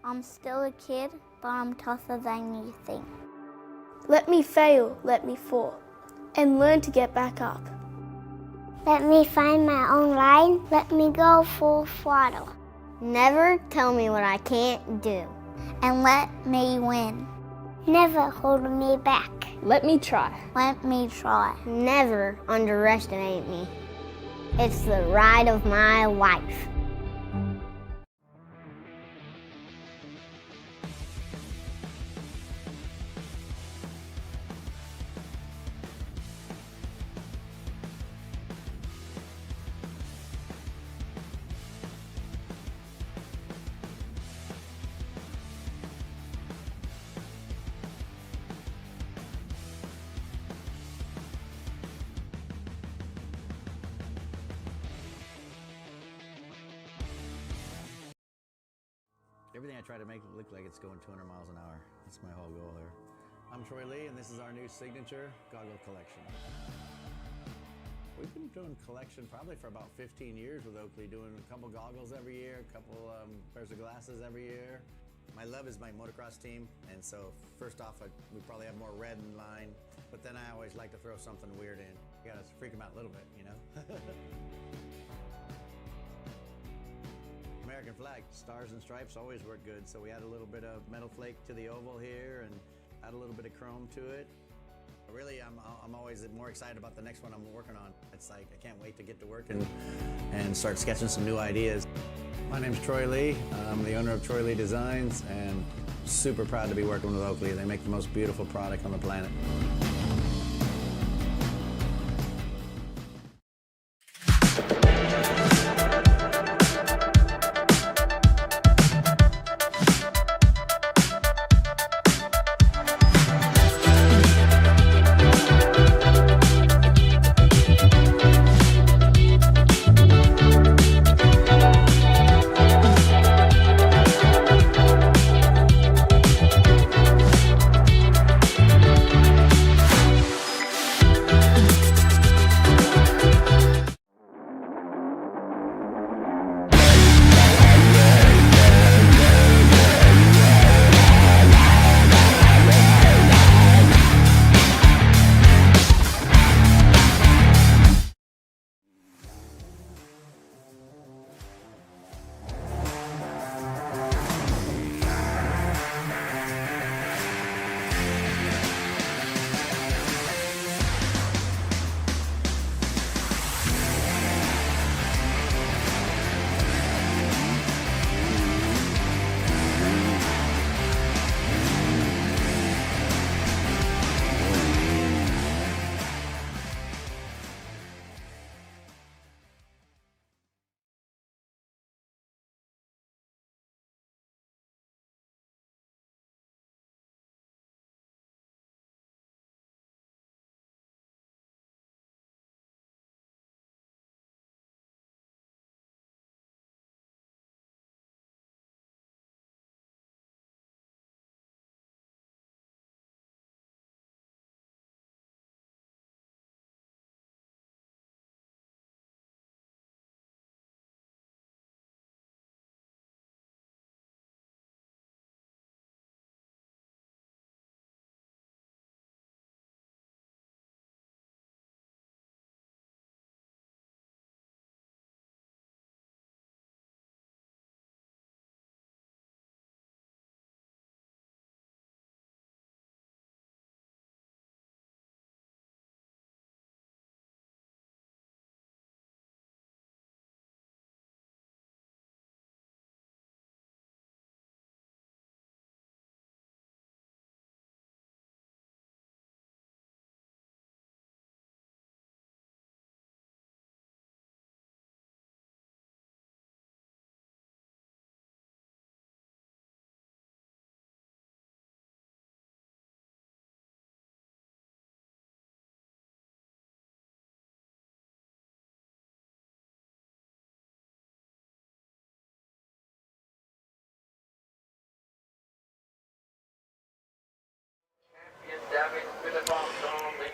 I'm still a kid, but I'm tougher than you think. Let me fail, let me fall, and learn to get back up. Let me find my own line, let me go full throttle. Never tell me what I can't do. And let me win. Never hold me back. Let me try. Let me try. Never underestimate me. It's the ride of my life. Everything I try to make it look like it's going 200 miles an hour. That's my whole goal there. I'm Troy Lee, and this is our new signature goggle collection. We've been doing collection probably for about 15 years with Oakley, doing a couple goggles every year, a couple pairs of glasses every year. My love is my motocross team, and so first off, we probably have more red in line, but then I always like to throw something weird in. You gotta freak them out a little bit, you know? American flag, stars and stripes always work good, so we add a little bit of metal flake to the oval here and add a little bit of chrome to it. Really, I'm always more excited about the next one I'm working on. It's like I can't wait to get to work and start sketching some new ideas. My name's Troy Lee. I'm the owner of Troy Lee Designs, and super proud to be working with Oakley. They make the most beautiful product on the planet.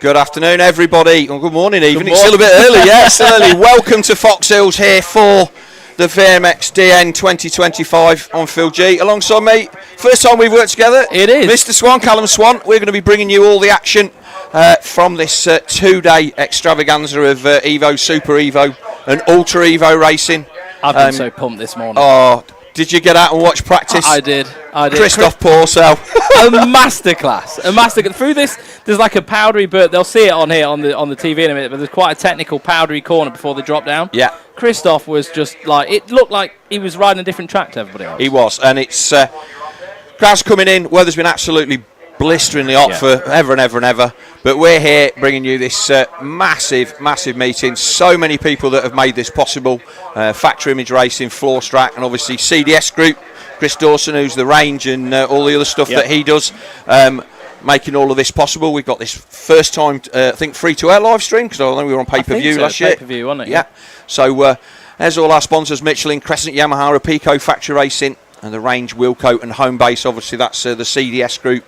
Good afternoon, everybody. Or good morning, even. It's still a bit early, yeah, still early. Welcome to Foxhills here for the VMXdN 2025 on Phil G. Alongside me, first time we've worked together. It is. Mr. Swan, Callum Swan. We're going to be bringing you all the action from this 2-day extravaganza of Evo, Super Evo and Ultra Evo racing. I've been so pumped this morning. Oh, did you get out and watch practice? I did. Christophe Pourcel. A masterclass. Through this, there's like a powdery bit. They'll see it on here on the TV in a minute, but there's quite a technical powdery corner before they drop down. Yeah. Christophe was just like, it looked like he was riding a different track to everybody else. He was, and it's grass coming in. Weather's been absolutely blisteringly hot for ever and ever and ever, but we're here bringing you this massive meeting. So many people that have made this possible. Factory Image Racing, Floor Track, and obviously CDS Group, Chris Dawson, who's the range and all the other stuff that he does, making all of this possible. We've got this first time, I think, free-to-air live stream, because I think we were on pay-per-view last year. Pay-per-view, wasn't it? Yeah. So there's all our sponsors: Michelin, Crescent, Yamaha, Apico, Factory Racing, and the range, Wilco, and Home Base. Obviously, that's the CDS Group,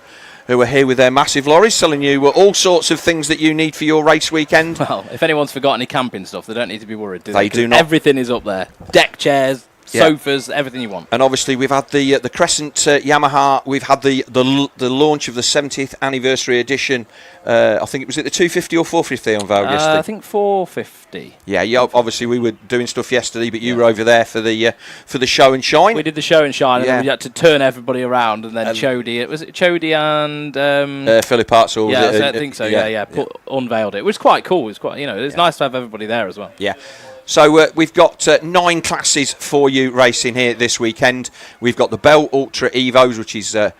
who are here with their massive lorries selling you all sorts of things that you need for your race weekend. Well, if anyone's forgot any camping stuff, they don't need to be worried, do they? They do not. Everything is up there. Deck chairs, sofas, everything you want. And obviously we've had the Crescent Yamaha. We've had the launch of the 70th anniversary edition. I think it was at the 250 or 450 unveiled yesterday. I think 450. Yeah. Obviously we were doing stuff yesterday, but you were over there for the show and shine. We did the show and shine, and then we had to turn everybody around, and then Chiodi. Was it Chiodi and Philippaerts? I think so. Unveiled it. It was quite cool. It was quite, it's nice to have everybody there as well. Yeah. So we've got 9 classes for you racing here this weekend. We've got the Bell Ultra Evos, which is up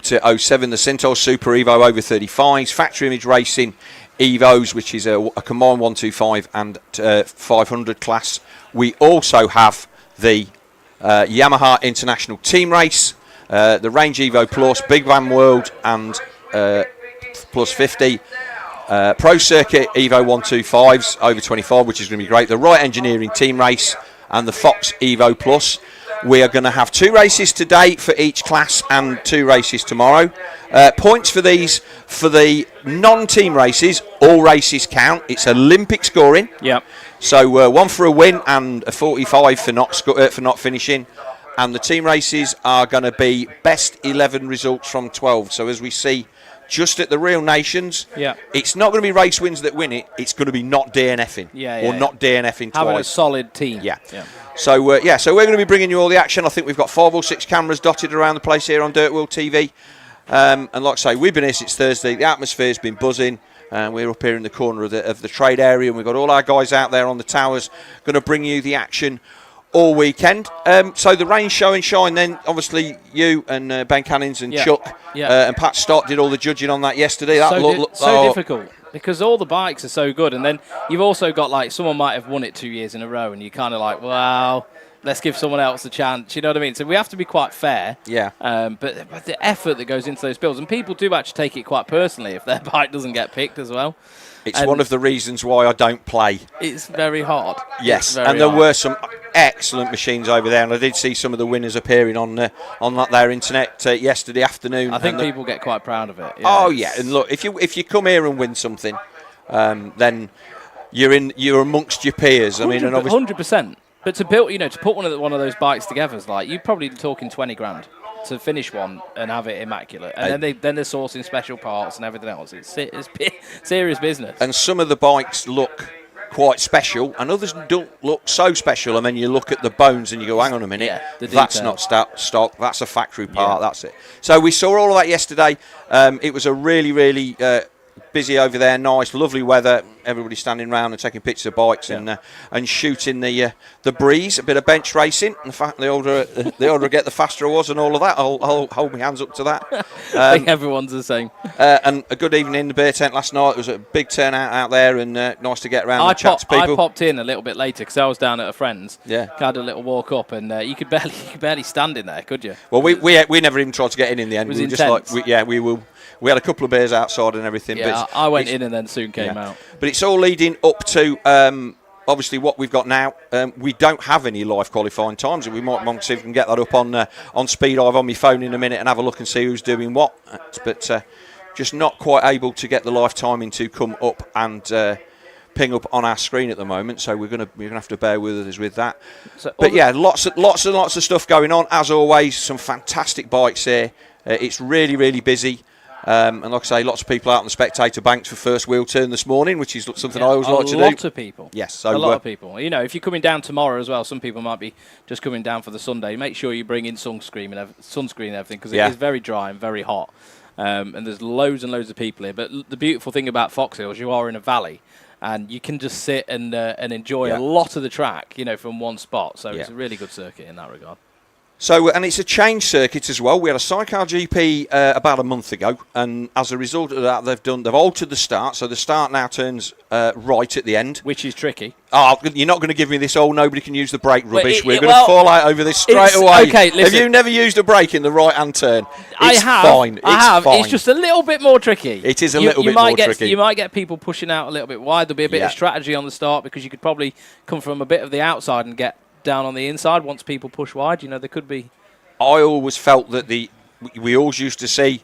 to 07, the Sintol Super Evo over 35s, Factory Image Racing Evos, which is a combined 125 and 500 class. We also have the Yamaha International Team Race, the Range Evo Plus, Big Van World and Plus 50. Pro Circuit Evo 125s over 25, which is going to be great. The Wright Engineering Team Race and the Fox Evo Plus. We are going to have 2 races today for each class and 2 races tomorrow. Points for these, for the non-team races, all races count. It's Olympic scoring. Yep. So 1 for a win and a 45 for not finishing. And the team races are going to be best 11 results from 12. So as we see, just at the Real Nations, it's not going to be race wins that win it. It's going to be not DNFing not DNFing twice. Having a solid team. Yeah. So we're going to be bringing you all the action. I think we've got 5 or 6 cameras dotted around the place here on DirtWorld-TV. And like I say, we've been here since Thursday. The atmosphere's been buzzing. We're up here in the corner of the trade area, and we've got all our guys out there on the towers going to bring you the action all weekend. So the rain show and shine, then obviously you and Ben Cannings and Chuck and Pat Stott did all the judging on that yesterday. That so difficult because all the bikes are so good, and then you've also got like someone might have won it 2 years in a row, and you're kind of like, wow, let's give someone else a chance. You know what I mean? So we have to be quite fair. Yeah. But the effort that goes into those builds, and people do actually take it quite personally if their bike doesn't get picked as well. It's one of the reasons why I don't play. It's very hard. Yes, and there were some excellent machines over there, and I did see some of the winners appearing on their internet yesterday afternoon. I think people get quite proud of it. Yeah, oh yeah, and look, if you come here and win something, then you're amongst your peers. I mean, and obviously 100%. But to build, to put one of those bikes together is like you're probably talking 20 grand to finish one and have it immaculate, and then they're sourcing special parts and everything else. It's serious business. And some of the bikes look quite special, and others don't look so special. And then you look at the bones and you go, hang on a minute, that's not stock. That's a factory part. That's it. So we saw all of that yesterday. It was a really busy over there. Nice, lovely weather. Everybody standing around and taking pictures of bikes and shooting the breeze. A bit of bench racing. In fact, the older I get, the faster I was, and all of that. I'll hold my hands up to that. I think everyone's the same. And a good evening in the beer tent last night. It was a big turnout out there, and nice to get around and chat to people. I popped in a little bit later because I was down at a friend's. Yeah. Had a little walk up, and you could barely stand in there, could you? Well, we never even tried to get in the end. It was we were intense. just like we had a couple of beers outside and everything. Yeah, but I went in and then soon came out. But it's all leading up to obviously what we've got now. We don't have any live qualifying times, and we might want to see if we can get that up on Speed Dive on my phone in a minute and have a look and see who's doing what. But just not quite able to get the live timing to come up and ping up on our screen at the moment, so we're gonna have to bear with us with that. But yeah, lots and lots of stuff going on as always. Some fantastic bikes here. It's really busy. And like I say, lots of people out on the spectator banks for first wheel turn this morning, which is something I always like to do. A lot of people. Yes, so a lot of people. You know, if you're coming down tomorrow as well, some people might be just coming down for the Sunday. Make sure you bring in sunscreen and everything, because it is very dry and very hot. And there's loads and loads of people here. But the beautiful thing about Foxhill is you are in a valley, and you can just sit and enjoy a lot of the track, you know, from one spot. So it's a really good circuit in that regard. So, and it's a change circuit as well. We had a Sidecar GP about a month ago, and as a result of that, they've altered the start. So the start now turns right at the end, which is tricky. Oh, you're not going to give me this nobody can use the brake rubbish. We're going to fall out over this straight away. Okay, listen. Have you never used a brake in the right-hand turn? I have. Fine. I have. Fine. It's just a little bit more tricky. It is a little bit more tricky. You might get people pushing out a little bit wide. There'll be a bit of strategy on the start, because you could probably come from a bit of the outside and get down on the inside once people push wide. You know, there could be... I always felt that we always used to see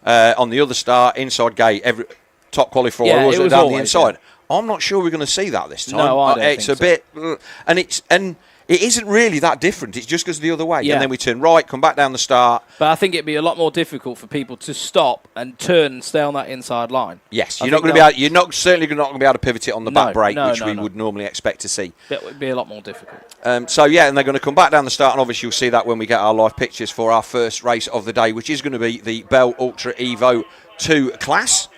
on the other start inside gate every top qualifier was down always, the inside. Yeah. I'm not sure we're going to see that this time. No, I don't it's think a bit, and it isn't really that different. It just goes the other way, and then we turn right, come back down the start. But I think it'd be a lot more difficult for people to stop and turn and stay on that inside line. Yes, you're not going to be able. You're certainly not going to be able to pivot it on the back brake, which we would normally expect to see. It would be a lot more difficult. So yeah, and they're going to come back down the start, and obviously you'll see that when we get our live pictures for our first race of the day, which is going to be the Bell Ultra Evo 2 class.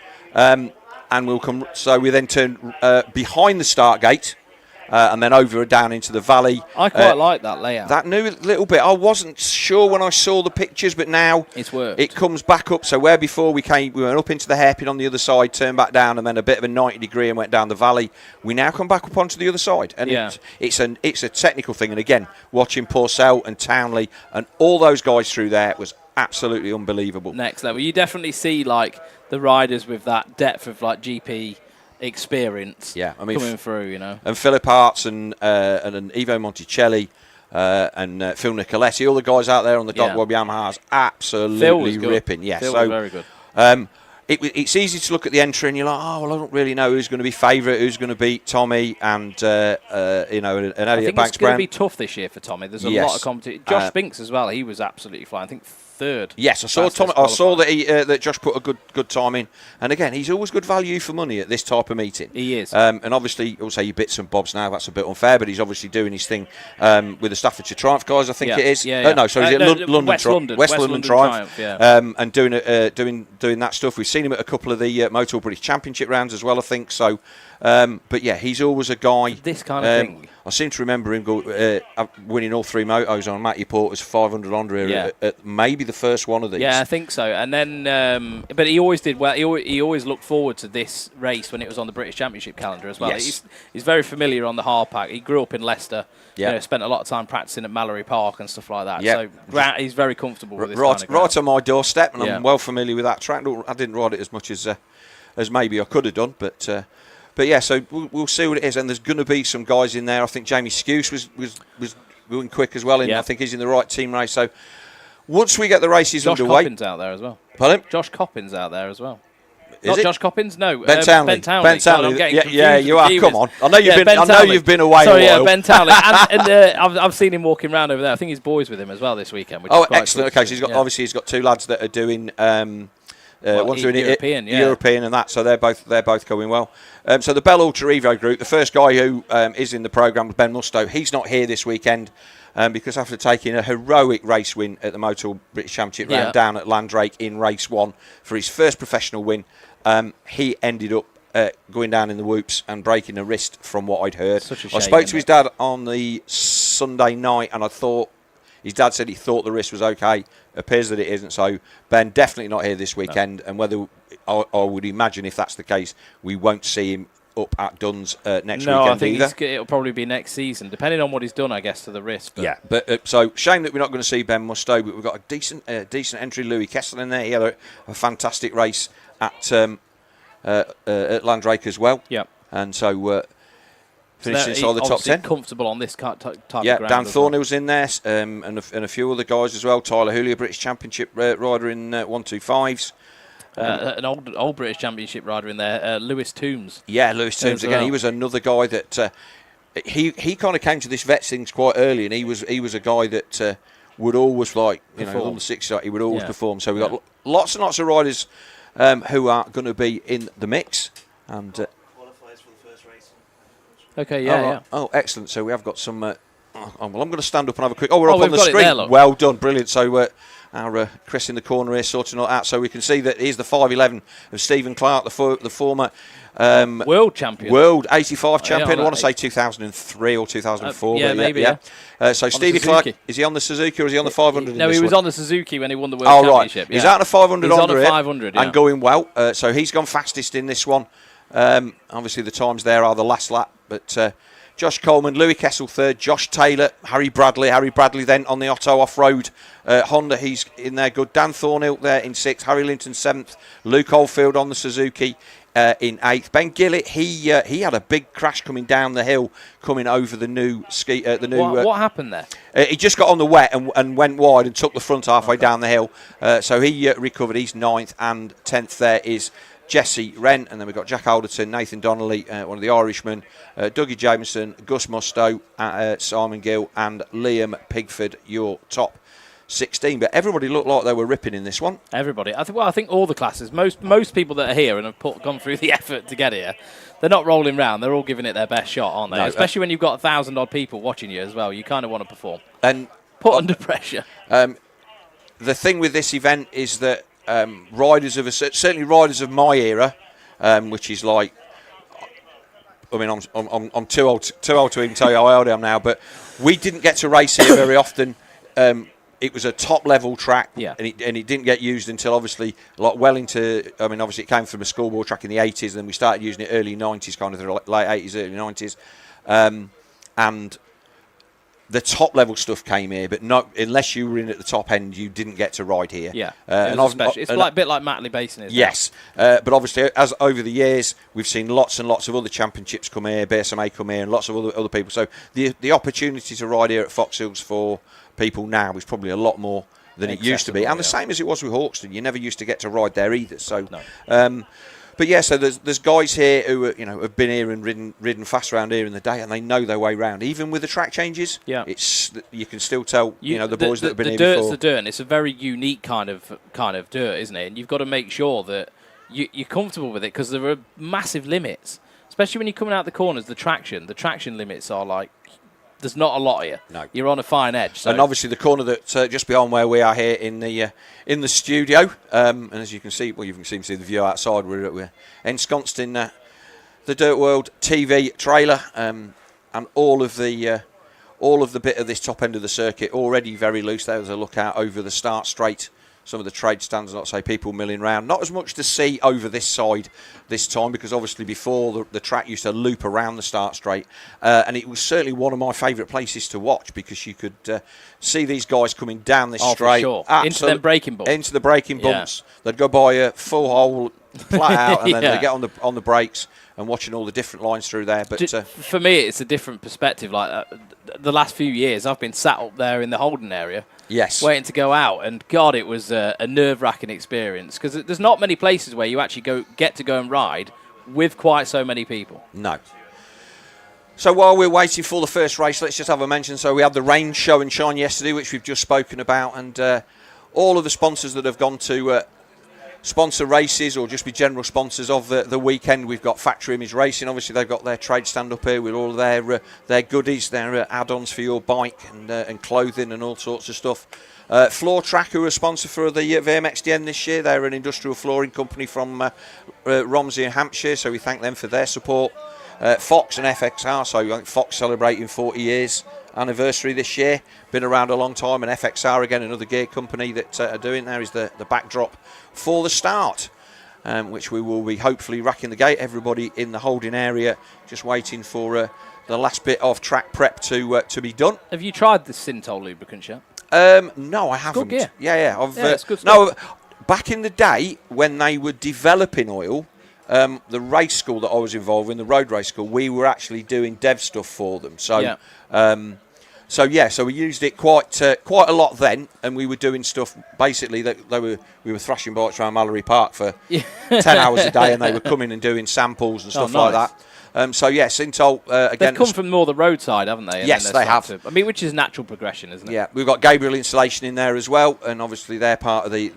And we'll come. So we then turn behind the start gate. And then over and down into the valley. I quite like that layout. That new little bit. I wasn't sure when I saw the pictures, but now it's worked. It comes back up. So where before we went up into the hairpin on the other side, turned back down, and then a bit of a 90 degree and went down the valley. We now come back up onto the other side, and it's a technical thing. And again, watching Pourcel and Townley and all those guys through there was absolutely unbelievable. Next level. You definitely see like the riders with that depth of like GP experience coming through, you know. And Philippaerts and Evo Monticelli and Phil Nicoletti, all the guys out there on the Dot Wob Yamahas, absolutely ripping. Yeah, Phil was very good. It's easy to look at the entry and you're like, oh, well, I don't really know who's going to be favourite, who's going to beat Tommy and, and Elliot Banks Browne. I think it's going to be tough this year for Tommy. There's a lot of competition. Josh Spinks as well, he was absolutely flying. I think third. Yes, I saw Tommy. I saw that that Josh put a good time in, and again, he's always good value for money at this type of meeting. He is, and obviously, he'll say you bits and bobs now. That's a bit unfair, but he's obviously doing his thing with the Staffordshire Triumph guys. I think it is. No, sorry, West London Triumph. And doing that stuff. We've seen him at a couple of the Motor British Championship rounds as well, I think. So, but yeah, he's always a guy. This kind of thing. I seem to remember him winning all three motos on Matty Porter's 500 Honda at maybe the first one of these. Yeah, I think so. And then, but he always did well. He always looked forward to this race when it was on the British Championship calendar as well. Yes. He's very familiar on the hard pack. He grew up in Leicester. You know, spent a lot of time practicing at Mallory Park and stuff like that. So he's very comfortable with this kind of ground. Right on my doorstep, and I'm well familiar with that track. I didn't ride it as much as maybe I could have done, but yeah, so we'll see what it is. And there's going to be some guys in there. I think Jamie Skuse was going quick as well. I think he's in the right team race. So once we get the races underway... Josh Coppins out there as well. Pardon? Josh Coppins out there as well. Not Josh Coppins, no. Ben Townley. Ben Townley. You are. Come on. I know you've been away a while. Ben Townley. and I've seen him walking around over there. I think his boys with him as well this weekend. Which is quite excellent. Cool. Okay, so he's got two lads that are doing... one's doing European and that, so they're both going well. So the Bell Ultra Evo group, the first guy who is in the programme was Ben Musto. He's not here this weekend because after taking a heroic race win at the Motor British Championship round down at Landrake in race 1 for his first professional win, he ended up going down in the whoops and breaking a wrist from what I'd heard. I spoke to his dad on the Sunday night and I thought, his dad said he thought the wrist was okay. Appears that it isn't. So Ben definitely not here this weekend. And whether I would imagine if that's the case, we won't see him up at Duns next weekend I think either. It'll probably be next season, depending on what he's done, I guess, to the wrist. But but so shame that we're not going to see Ben Musto. But we've got a decent entry, Louis Kessel in there. He had a fantastic race at Landrake as well. Yeah, and so. Finished inside the top 10. Comfortable on this type of ground. Dan Thornhill's in there, and a few other guys as well. Tyler Hooley, a British Championship rider in 125s. an old British Championship rider in there, Lewis Toombs. Yeah, Lewis Toombs again. He was another guy that he kind of came to this vets things quite early, and he was a guy that would always, like, you know, on the 60, he would always perform. So we got lots and lots of riders who are going to be in the mix, and qualifiers for the first race. Okay, yeah. Oh, excellent. So we have got some. Well, I'm going to stand up and have a quick. Oh, we're up on the got it screen. there, Well done, brilliant. So our Chris in the corner here sorting all out, so we can see that here's the 511 of Stephen Clark, the former world champion, world 85 champion. Yeah, I want to say 2003 or 2004. Yeah, but maybe. Yeah. So Stevie Clark, is he on the Suzuki or is he on the 500? No, he was on the Suzuki when he won the world championship. Right. He's out of 500 on the it 500 and going well. So he's gone fastest in this one. Obviously the times there are the last lap, but Josh Coleman, Louis Kessel third, Josh Taylor, Harry Bradley then on the Otto off-road Honda, he's in there good. Dan Thornhill there in sixth, Harry Linton seventh, Luke Oldfield on the Suzuki in eighth. Ben Gillett, he had a big crash coming down the hill, coming over the new ski. What happened there? He just got on the wet and went wide and took the front halfway down the hill. So he recovered. He's ninth, and 10th there is Jesse Wren, and then we've got Jack Alderton, Nathan Donnelly, one of the Irishmen, Dougie Jameson, Gus Musto, Simon Gill, and Liam Pigford, your top 16. But everybody looked like they were ripping in this one. Everybody. I think all the classes, most people that are here and have gone through the effort to get here, they're not rolling round. They're all giving it their best shot, aren't they? No, especially when you've got 1,000 odd people watching you as well. You kind of want to perform and put under pressure. The thing with this event is that certainly riders of my era, which is like, I mean, I'm too old to even tell you how old I am now, but we didn't get to race here very often. It was a top level track, and it didn't get used until obviously well into. I mean, obviously it came from a schoolboy track in the 80s, and then we started using it early 90s, kind of the late 80s, early 90s, and the top level stuff came here, but not unless you were in at the top end, you didn't get to ride here. Yeah, it's a bit like Matley Basin, isn't it? But obviously, as over the years, we've seen lots and lots of other championships come here, BSMA come here, and lots of other people. So the opportunity to ride here at Foxhills for people now is probably a lot more than it used to be, and the same as it was with Hawkston. You never used to get to ride there either. So. No. But yeah, so there's guys here who have been here and ridden fast around here in the day, and they know their way around. Even with the track changes, you can still tell the boys that have been here before. The dirt's the dirt, and it's a very unique kind of dirt, isn't it? And you've got to make sure that you're comfortable with it, because there are massive limits, especially when you're coming out the corners. The traction limits are like. There's not a lot here. No. You're on a fine edge. So. And obviously the corner that just beyond where we are here in the studio, and as you can see, you can see the view outside. We're ensconced in the DirtWorld-TV trailer, and all of the bit of this top end of the circuit already very loose. There's a look out over the start straight. Some of the trade stands, not say people milling around. Not as much to see over this side this time, because obviously before the track used to loop around the start straight, and it was certainly one of my favourite places to watch, because you could see these guys coming down this straight, for sure. Into the braking bumps. They'd go by a full hole flat out, and then they get on the brakes and watching all the different lines through there. But for me, it's a different perspective. Like the last few years, I've been sat up there in the Holden area. Yes. Waiting to go out, and God, it was a nerve-wracking experience, because there's not many places where you actually get to go and ride with quite so many people. No. So while we're waiting for the first race, let's just have a mention. So we had the rain show and shine yesterday, which we've just spoken about, and all of the sponsors that have gone to sponsor races or just be general sponsors of the weekend. We've got Factory Image Racing. Obviously, they've got their trade stand up here with all their goodies, their add-ons for your bike and clothing and all sorts of stuff. Floor Track, who are a sponsor for the VMXdN this year. They're an industrial flooring company from Romsey in Hampshire, so we thank them for their support. Fox and FXR, so I think Fox celebrating 40 years anniversary this year, been around a long time, and FXR again, another gear company that are doing there, is the backdrop for the start, which we will be hopefully racking the gate. Everybody in the holding area just waiting for the last bit of track prep to be done. Have you tried the Sintol lubricant yet? No, I haven't. Good gear. Yeah, it's good stuff. No, back in the day when they were developing oil, the race school that I was involved in, the road race school, we were actually doing dev stuff for them. So So yeah, so we used it quite a lot then, and we were doing stuff basically that we were thrashing bikes around Mallory Park for 10 hours a day, and they were coming and doing samples and stuff like that. So yeah, Sintol again. They've come from more the roadside, haven't they? And yes, they have. I mean, which is natural progression, isn't it? Yeah, we've got Gabriel Installation in there as well, and obviously they're part of the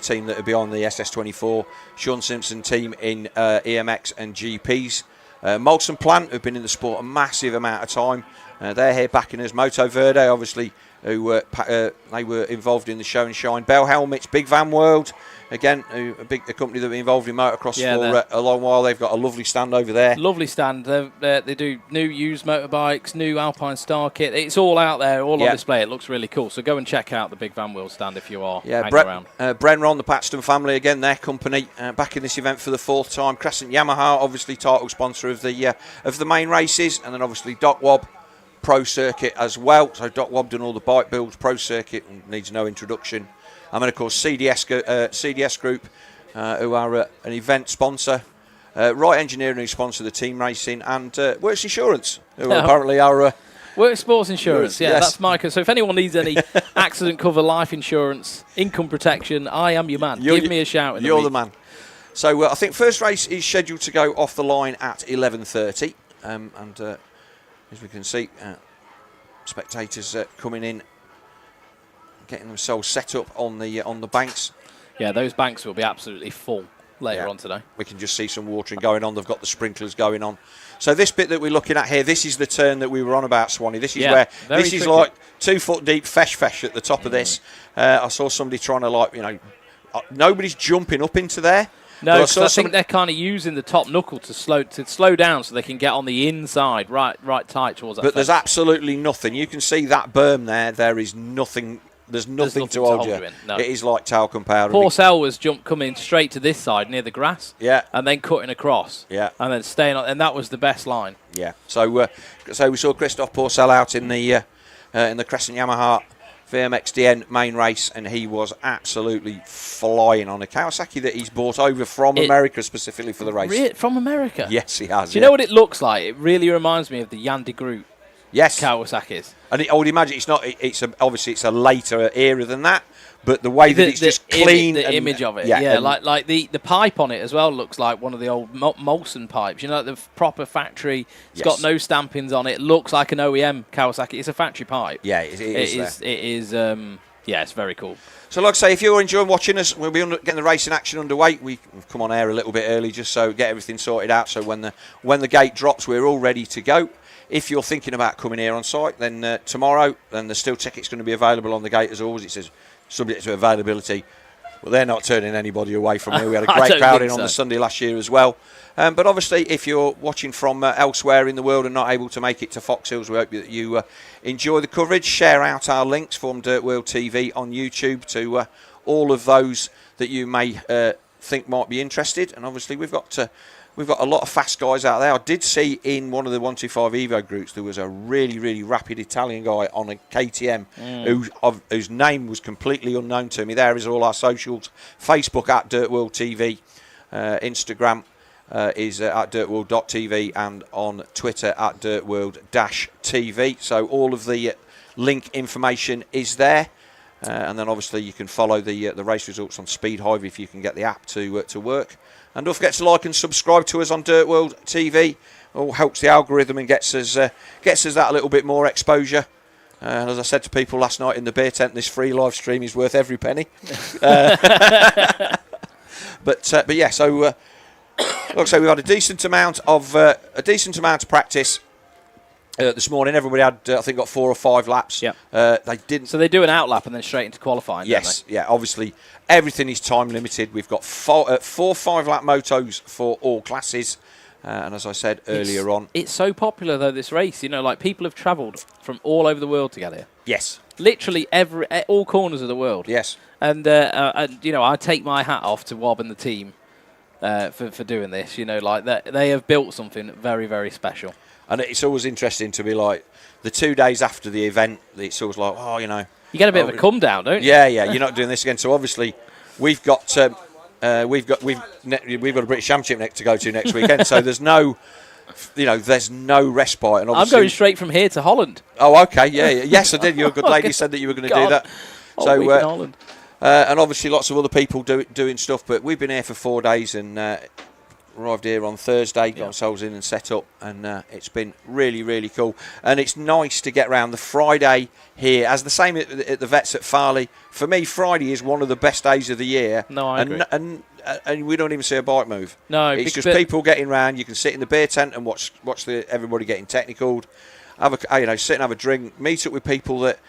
team that will be on the SS24. Sean Simpson team in EMX and GPs. Molson Plant, who've been in the sport a massive amount of time. They're here backing us. Moto Verde, obviously, who they were involved in the show and shine. Bell Helmets, Big Van World, again, a company that been involved in motocross for a long while. They've got a lovely stand over there. Lovely stand. They do new used motorbikes, new Alpine Star kit. It's all out there, all on display. It looks really cool. So go and check out the Big Van World stand if you are hanging around. Brenron, the Paxton family, again, their company, back in this event for the 4th time. Crescent Yamaha, obviously title sponsor of the main races, and then obviously Doc Wob Pro Circuit as well. So Doc Wob done all the bike builds. Pro Circuit needs no introduction. And then of course CDS Group, who are an event sponsor. Right Engineering, who sponsor the team racing, and Works Insurance, who apparently are Works Sports Insurance. Yeah, that's Micah. So if anyone needs any accident cover, life insurance, income protection, I am your man. Give me a shout. You're the man. So I think first race is scheduled to go off the line at 11:30, and as we can see, spectators coming in, getting themselves set up on the banks. Yeah, those banks will be absolutely full later on today. We can just see some watering going on. They've got the sprinklers going on. So this bit that we're looking at here, this is the turn that we were on about, Swanee. This is where this is like 2 foot deep fesh at the top of this. I saw somebody trying to nobody's jumping up into there. No, I think they're kind of using the top knuckle to slow down so they can get on the inside, right tight towards that. But there's absolutely nothing. You can see that berm there. There is nothing. There's nothing to hold you. No. It is like talcum powder. Pourcel was coming straight to this side near the grass. Yeah. And then cutting across. Yeah. And then staying on, and that was the best line. Yeah. So we saw Christophe Pourcel out in the Crescent Yamaha VMXdN main race, and he was absolutely flying on a Kawasaki that he's bought over from America specifically for the race. From America? Yes, he has. Do you know what it looks like? It really reminds me of the Yandy Group. Yes. Kawasaki's. And I would imagine it's not. Obviously it's a later era than that, but the way that it's just clean. The image of it. Yeah, like the pipe on it as well looks like one of the old Molson pipes. You know, the proper factory. It's got no stampings on it. Looks like an OEM Kawasaki. It's a factory pipe. Yeah, it is. It is. Yeah, it's very cool. So like I say, if you're enjoying watching us, we'll be getting the racing action underway. We've come on air a little bit early just so get everything sorted out. So when the gate drops, we're all ready to go. If you're thinking about coming here on site, then tomorrow, then there's still tickets going to be available on the gate as always. It says subject to availability. Well, they're not turning anybody away from here. We had a great crowd in on the Sunday last year as well. But obviously, if you're watching from elsewhere in the world and not able to make it to Foxhills, we hope that you enjoy the coverage. Share out our links from DirtWorld-TV on YouTube to all of those that you may think might be interested. And obviously, we've got a lot of fast guys out there. I did see in one of the 125 Evo groups there was a really, really rapid Italian guy on a KTM whose name was completely unknown to me. There is all our socials. Facebook at DirtWorld-TV. Instagram is at DirtWorld.TV, and on Twitter at DirtWorld-TV. So all of the link information is there. And then obviously you can follow the race results on Speed Hive if you can get the app to work. And don't forget to like and subscribe to us on DirtWorld-TV. All helps the algorithm and gets us that little bit more exposure. And as I said to people last night in the beer tent, this free live stream is worth every penny. But yeah, so like I say, we've had a decent amount of practice. This morning, everybody had, I think, got 4 or 5 laps. Yeah. They didn't. So they do an outlap and then straight into qualifying. Yes. Yeah. Obviously, everything is time limited. We've got 4 5-lap motos for all classes, and as I said earlier on, it's so popular though, this race. You know, like people have travelled from all over the world to get here. Yes. Literally all corners of the world. Yes. And you know, I take my hat off to Wob and the team for doing this. You know, like they have built something very, very special. And it's always interesting to be like, the 2 days after the event, it's always like, oh, you know. You get a bit of a come down, don't you? Yeah, you're not doing this again. So obviously, we've got a British Championship to go to next weekend. So there's no there's no respite. And I'm going straight from here to Holland. Oh, okay, yeah. Yes, I did. You're a good lady. Said that you were going to do that. So, week in Holland. And obviously lots of other people doing stuff, but we've been here for 4 days and arrived here on Thursday, got ourselves in and set up, and it's been really, really cool. And it's nice to get around the Friday here, as the same at the Vets at Farley. For me, Friday is one of the best days of the year. No, I agree. And we don't even see a bike move. No, it's just people getting around. You can sit in the beer tent and watch everybody getting technicaled, sit and have a drink, meet up with people that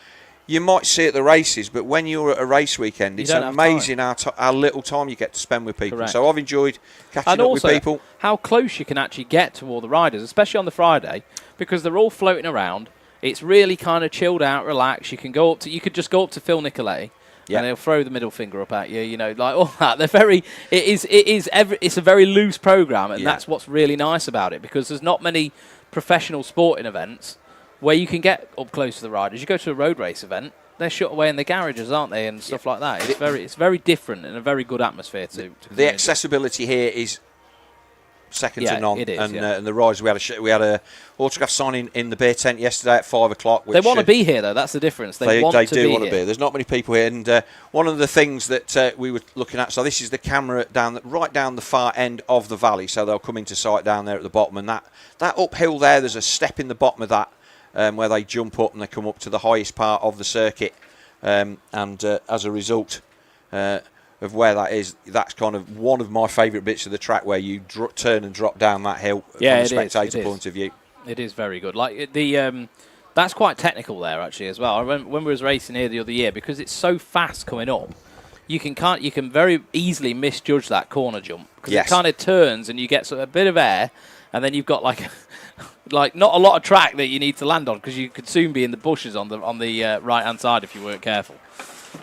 you might see at the races, but when you're at a race weekend, it's amazing how little time you get to spend with people. Correct. So I've enjoyed catching up with people. How close you can actually get to all the riders, especially on the Friday, because they're all floating around. It's really kind of chilled out, relaxed. You could just go up to Phil Nicoletti, and he'll throw the middle finger up at you, like all that. It's a very loose program, and that's what's really nice about it, because there's not many professional sporting events where you can get up close to the riders. You go to a road race event, they're shut away in the garages, aren't they, and stuff like that. It's very different and a very good atmosphere to the accessibility here is second to none. It is, and the riders, we had a autograph signing in the beer tent yesterday at 5 o'clock. They want to be here, though. That's the difference. They want to be here. There's not many people here, and one of the things that we were looking at. So this is the camera right down the far end of the valley. So they'll come into sight down there at the bottom, and that uphill there. There's a step in the bottom of that. Where they jump up and they come up to the highest part of the circuit, and as a result of where that is, that's kind of one of my favourite bits of the track, where you turn and drop down that hill from a spectator point of view. It is very good. Like that's quite technical there actually as well. I remember when we was racing here the other year, because it's so fast coming up. You can very easily misjudge that corner jump, because it kind of turns and you get a bit of air, and then you've got like not a lot of track that you need to land on, because you could soon be in the bushes on the right hand side if you weren't careful.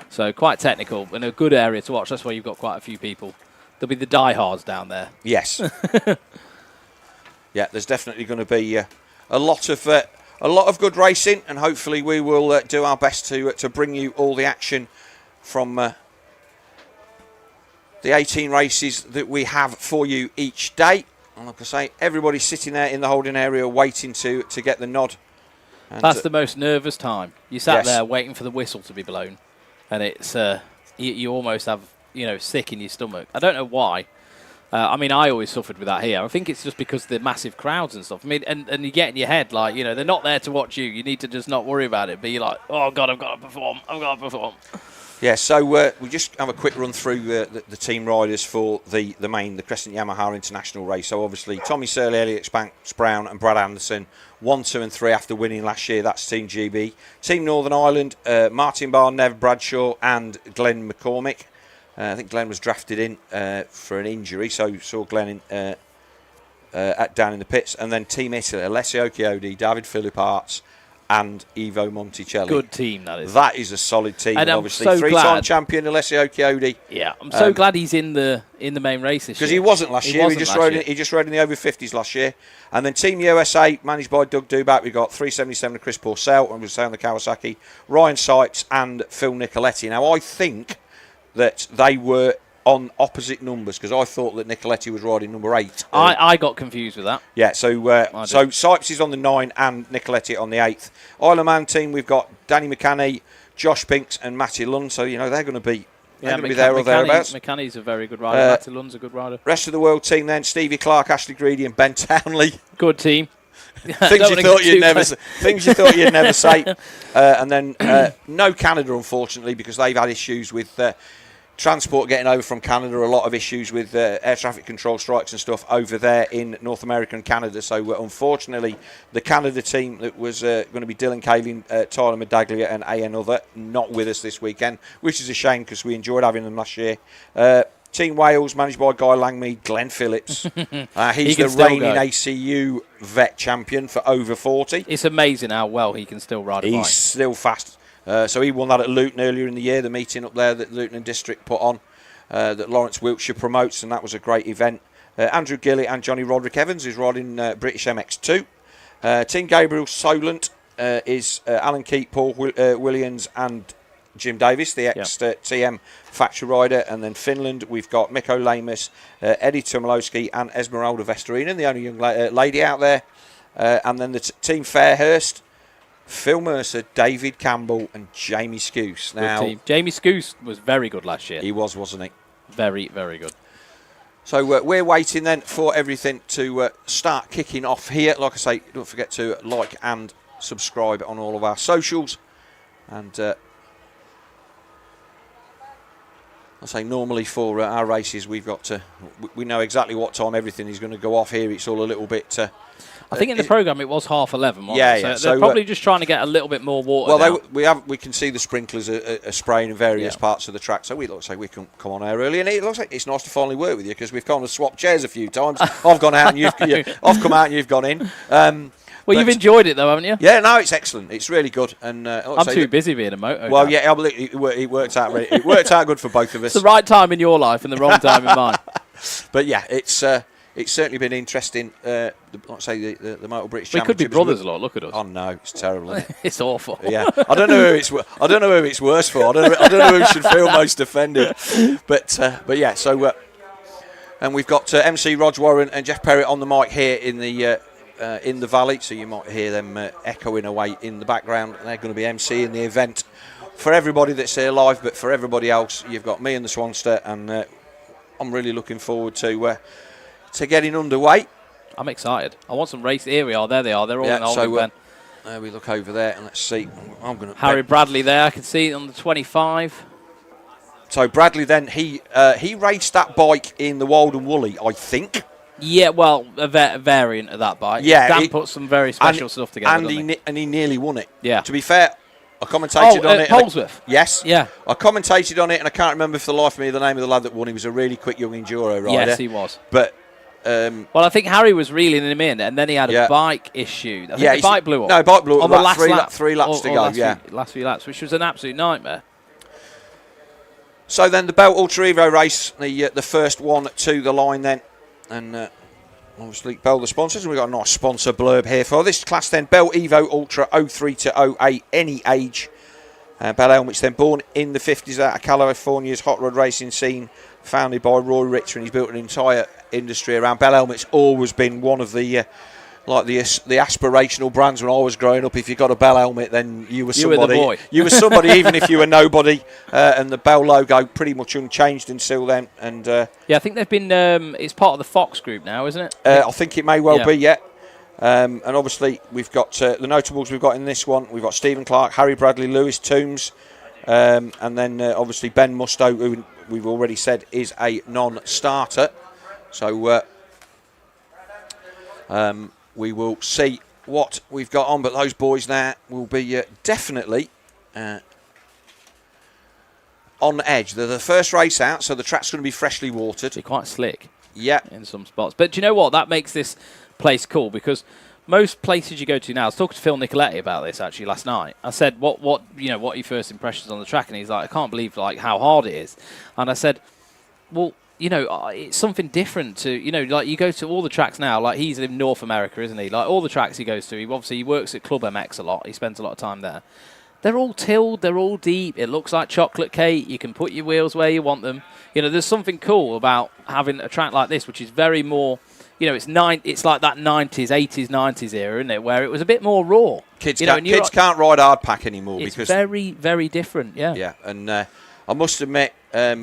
So quite technical and a good area to watch. That's why you've got quite a few people. There'll be the diehards down there. Yes. There's definitely going to be a lot of good racing, and hopefully we will do our best to bring you all the action from the 18 races that we have for you each day. And like I say, everybody's sitting there in the holding area waiting to get the nod. And that's the most nervous time. You sat there waiting for the whistle to be blown, and it's you almost have sick in your stomach. I don't know why. I always suffered with that here. I think it's just because of the massive crowds and stuff. And you get in your head like they're not there to watch you. You need to just not worry about it. But you're like, oh God, I've got to perform. Yeah, so we just have a quick run through the team riders for the Crescent Yamaha International race. So obviously Tommy Searle, Elliot Banks Browne and Brad Anderson, 1, 2 and 3 after winning last year. That's Team GB. Team Northern Ireland, Martin Barr, Nev Bradshaw and Glenn McCormick. I think Glenn was drafted in for an injury, so saw Glenn down in the pits. And then Team Italy, Alessio Chiodi, David Philippaerts and Evo Monticelli. Good team, that is. That is a solid team. And obviously, so three-time champion Alessio Chiodi. Yeah, I'm so glad he's in the main race this year. Because he wasn't last year. He just rode in the over 50s last year. And then Team USA, managed by Doug Duback, we got 377 Chris Pourcel, and we was on the Kawasaki, Ryan Sipes and Phil Nicoletti. Now I think that they were on opposite numbers, because I thought that Nicoletti was riding number 8. I got confused with that. Yeah, so Sipes is on the 9 and Nicoletti on the 8th. Isle of Man team, we've got Danny McCanney, Josh Pinks and Matty Lund, so they're going to be there or thereabouts. McCanney's a very good rider. Matty Lund's a good rider. Rest of the world team then, Stevie Clark, Ashley Greedy and Ben Townley. Good team. Things you thought you'd never say. And then no Canada, unfortunately, because they've had issues with transport getting over from Canada, a lot of issues with air traffic control strikes and stuff over there in North America and Canada. So unfortunately, the Canada team that was going to be Dylan Kaling, Tyler Medaglia and A Another, not with us this weekend, which is a shame because we enjoyed having them last year. Team Wales, managed by Guy Langmead, Glenn Phillips. He's the reigning ACU vet champion for over 40. It's amazing how well he can still ride a bike. He's still fast. So he won that at Luton earlier in the year, the meeting up there that Luton and District put on, that Lawrence Wiltshire promotes, and that was a great event. Andrew Gillett and Johnny Roderick Evans is riding British MX2. Team Gabriel Solent is Alan Keat, Paul Williams and Jim Davis, the ex-TM factory rider. And then Finland, we've got Mikko Lamus, Eddie Tomilowski and Esmeralda Vestorinen, the only young lady out there. And then the Team Fairhurst, Phil Mercer, David Campbell and Jamie Scouse. Now, Jamie Scouse was very good last year. He was, wasn't he? Very, very good. So we're waiting then for everything to start kicking off here. Like I say, don't forget to like and subscribe on all of our socials. And I say normally for our races, we know exactly what time everything is going to go off here. It's all a little bit. I think in the programme it was 11:30. Yeah. So they're probably just trying to get a little bit more water. Well, we can see the sprinklers are spraying in various parts of the track, so we look like we can come on air early, and it looks like it's nice to finally work with you because we've kind of swapped chairs a few times. I've gone out and I've come out and you've gone in. Well, you've enjoyed it though, haven't you? Yeah, no, it's excellent. It's really good, and I'm too busy being a moto. Well, yeah, it worked out. It worked out good for both of us. It's the right time in your life and the wrong time in mine. But yeah, it's certainly been interesting. Let's say the Motor British We Championship. could be brothers, lot. Look at us. Oh no, it's terrible. Isn't it? It's awful. Yeah, I don't know who it's worse for. I don't know who should feel most offended. But yeah, so and we've got MC Rog Warren and Jeff Perrott on the mic here in the valley, so you might hear them echoing away in the background. They're going to be emceeing the event for everybody that's here live, but for everybody else, you've got me and the Swanster, and I'm really looking forward to getting underway. I'm excited. I want some race. Here we are. There they are. They're all in the Ben. We look over there and let's see. I'm going to Harry Bradley there. I can see it on the 25. So Bradley then he raced that bike in the Wild and Woolly, I think. Yeah, well, a variant of that bike. Yeah, Dan put some very special stuff together. And he nearly won it. Yeah. To be fair, I commentated on it. Polesworth. Yes. Yeah. I commentated on it, and I can't remember for the life of me the name of the lad that won. He was a really quick young enduro rider. Yes, he was. But well, I think Harry was reeling him in, and then he had a bike issue. I think the bike blew up. No, bike blew up. On the last lap. 3 laps to go. Last few laps, which was an absolute nightmare. So then the Belt Ultra Evo race, the first one to the line then, and obviously Bell the sponsors, and we've got a nice sponsor blurb here for this class then. Bell Evo Ultra 03 to 08, any age. Bell Helmets then born in the 50s out of California's hot rod racing scene, founded by Roy Richter, and he's built an entire industry around Bell Helmets. Always been one of the the aspirational brands when I was growing up. If you got a Bell helmet, then you were somebody. You were the boy. You were somebody, even if you were nobody. And the Bell logo pretty much unchanged until then. And yeah, I think they've been. It's part of the Fox group now, isn't it? I think it may well be. Yeah. And obviously we've got the notables we've got in this one. We've got Stephen Clark, Harry Bradley, Lewis Toombs, and then obviously Ben Musto, who we've already said is a non-starter. So we will see what we've got on, but those boys there will be definitely on edge. They're the first race out, so the track's going to be freshly watered. They're quite slick. Yeah. In some spots. But do you know what? That makes this place cool, because most places you go to now, I was talking to Phil Nicoletti about this actually last night. I said, what are your first impressions on the track? And he's like, I can't believe how hard it is. And I said, well, it's something different to, like you go to all the tracks now, like he's in North America, isn't he? Like all the tracks he goes to, he works at Club MX a lot. He spends a lot of time there. They're all tilled, they're all deep. It looks like chocolate cake. You can put your wheels where you want them. There's something cool about having a track like this, which is very more, it's like that 90s, 80s, 90s era, isn't it? Where it was a bit more raw. Kids can't ride hard pack anymore. It's because very, very different, yeah. Yeah, and I must admit, it I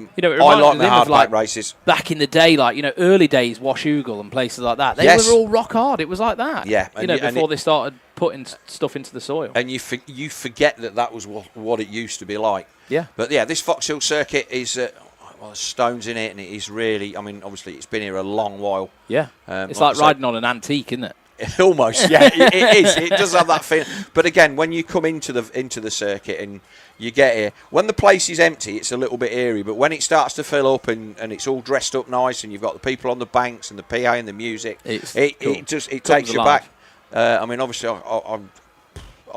like the hard pack races. Back in the day, early days, Washougal and places like that. They were all rock hard. It was like that. Yeah. Before they started putting stuff into the soil. And you forget that was what it used to be like. Yeah. But yeah, this Foxhill circuit is, there's stones in it, and it is really, obviously it's been here a long while. Yeah. It's like riding on an antique, isn't it? Almost, yeah, it is. It does have that feeling. But again, when you come into the circuit and you get here, when the place is empty, it's a little bit eerie. But when it starts to fill up and it's all dressed up nice, and you've got the people on the banks and the PA and the music, it takes you back. Obviously,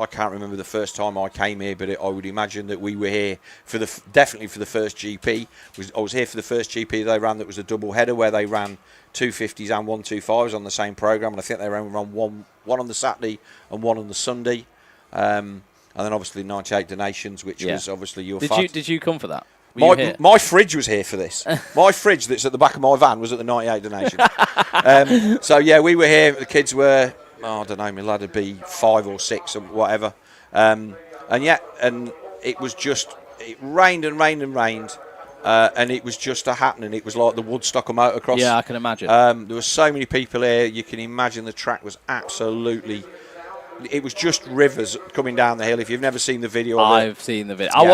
I can't remember the first time I came here, but I would imagine that we were here definitely for the first GP. I was here for the first GP they ran. That was a double header where they ran 250s and 125s on the same program, and I think they ran one on the Saturday and one on the Sunday. And and then obviously 98 Donations, which was obviously your Did you come for that? My fridge was here for this. My fridge that's at the back of my van was at the 98 Donation. So, yeah, we were here. The kids were, I don't know, my lad would be 5 or 6 or whatever. And it was just, it rained and rained and rained. And it was just a happening. It was like the Woodstock of motocross. Yeah, I can imagine. There were so many people here. You can imagine the track was absolutely... It was just rivers coming down the hill. If you've never seen the video of I've seen the video. I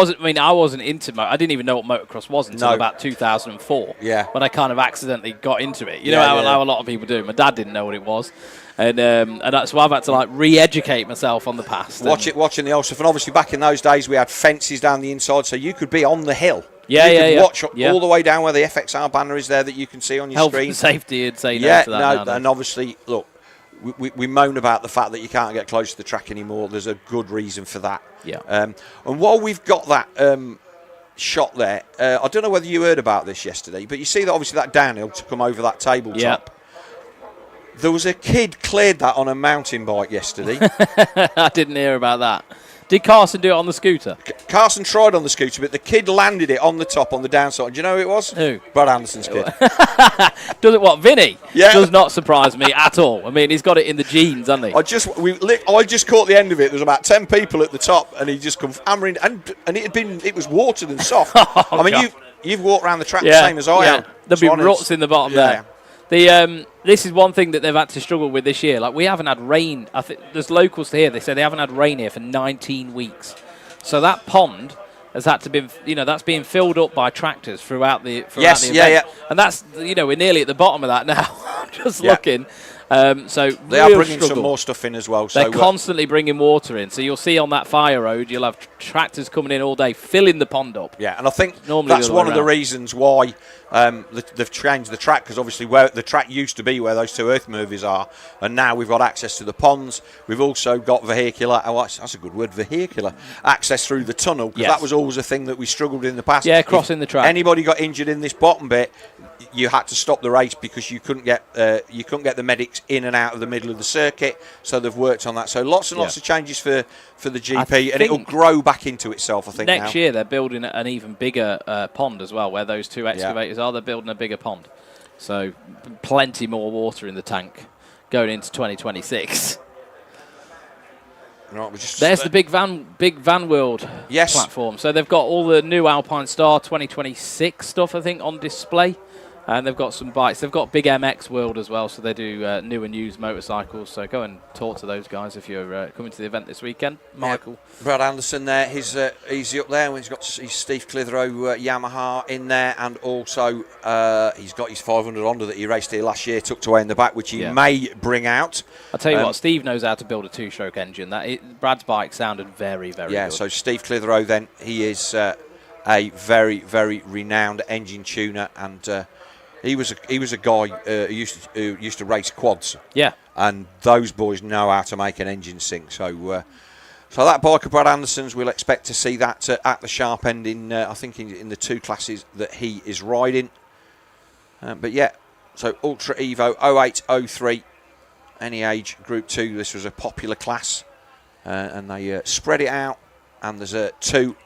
wasn't into I didn't even know what motocross was until about 2004. Yeah. When I kind of accidentally got into it. You know how a lot of people do. My dad didn't know what it was. And that's why I've had to like re-educate myself on the past. Watching the old stuff. And obviously back in those days we had fences down the inside so you could be on the hill. Yeah, you could watch all the way down where the FXR banner is there that you can see on your screen. Health and safety would say no to that. And obviously, look, we moan about the fact that you can't get close to the track anymore. There's a good reason for that. Yeah. And while we've got that shot there, I don't know whether you heard about this yesterday, but you see that obviously that downhill to come over that tabletop. Yep. There was a kid cleared that on a mountain bike yesterday. I didn't hear about that. Did Carson do it on the scooter? Carson tried on the scooter, but the kid landed it on the top, on the downside. Do you know who it was? Who? Brad Anderson's kid. Does it what? Vinny? Yeah. Does not surprise me at all. I mean, he's got it in the genes, hasn't he? I just caught the end of it. There was about 10 people at the top, and he just come hammering, and it was watered and soft. I mean, you've walked around the track the same as I have. There'll be ruts in the bottom there. This is one thing that they've had to struggle with this year. Like, we haven't had rain. I think there's locals here. They say they haven't had rain here for 19 weeks. So that pond has had to be, that's being filled up by tractors throughout the event. Yeah. And that's, we're nearly at the bottom of that now. Just looking. So they are bringing some more stuff in as well. They're constantly bringing water in. So you'll see on that fire road, you'll have tractors coming in all day, filling the pond up. Yeah, and I think that's one of the reasons why they've changed the track, because obviously where the track used to be where those two earth movies are, and now we've got access to the ponds. We've also got vehicular, that's a good word, vehicular access through the tunnel, because that was always a thing that we struggled in the past. Yeah, crossing the track. Anybody got injured in this bottom bit, you had to stop the race because you couldn't get the medics in and out of the middle of the circuit. So they've worked on that. So lots and lots of changes for the GP, and it'll grow back into itself. I think next year they're building an even bigger pond as well, where those two excavators are. They're building a bigger pond, so plenty more water in the tank going into 2026. Right, there's the big van world platform. So they've got all the new Alpine Star 2026 stuff, I think, on display. And they've got some bikes. They've got Big MX World as well, so they do new and used motorcycles. So go and talk to those guys if you're coming to the event this weekend. Michael. Yeah. Brad Anderson there, he's up there. He's got his Steve Clitheroe Yamaha in there, and also he's got his 500 Honda that he raced here last year, tucked away in the back, which he may bring out. I'll tell you what, Steve knows how to build a two-stroke engine. Brad's bike sounded very, very good. Yeah, so Steve Clitheroe then, he is a very, very renowned engine tuner, and he was a guy who used to race quads. Yeah. And those boys know how to make an engine sing. So that bike of Brad Anderson's, we'll expect to see that at the sharp end I think in the two classes that he is riding. But yeah, so Ultra Evo 0803, any age, Group 2. This was a popular class, and they spread it out, and there's two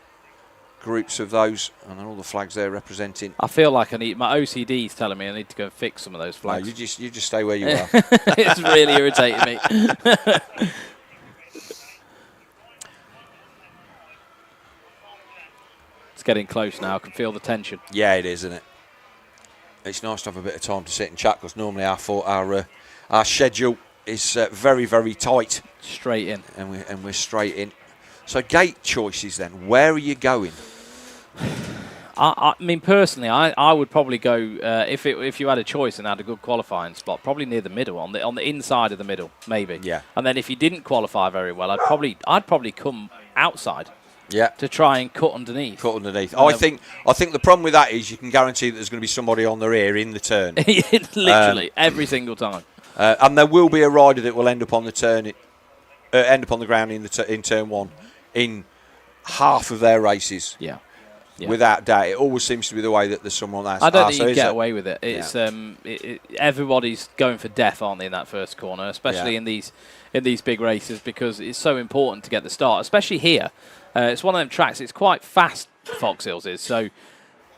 groups of those, and then all the flags there representing. I feel like my OCD is telling me I need to go and fix some of those flags. No, you just stay where you are. It's really irritating me. It's getting close now. I can feel the tension. Yeah, it is, isn't it? It's nice to have a bit of time to sit and chat, because normally our schedule is very, very tight. Straight in. And we're straight in. So gate choices then, where are you going? I mean, personally, I would probably go, if you had a choice and had a good qualifying spot, probably near the middle, on the inside of the middle, maybe. Yeah. And then if you didn't qualify very well, I'd probably come outside. Yeah. To try and cut underneath. I think the problem with that is you can guarantee that there's going to be somebody on the rear in the turn. Literally, every single time. And there will be a rider that will end up on the turn, end up on the ground in turn one in half of their races. Yeah. without doubt. It always seems to be the way that there's someone there. I don't think you get away with it. It's everybody's going for death, aren't they, in that first corner, especially in these big races, because it's so important to get the start, especially here. It's one of them tracks. It's quite fast, Foxhills is. So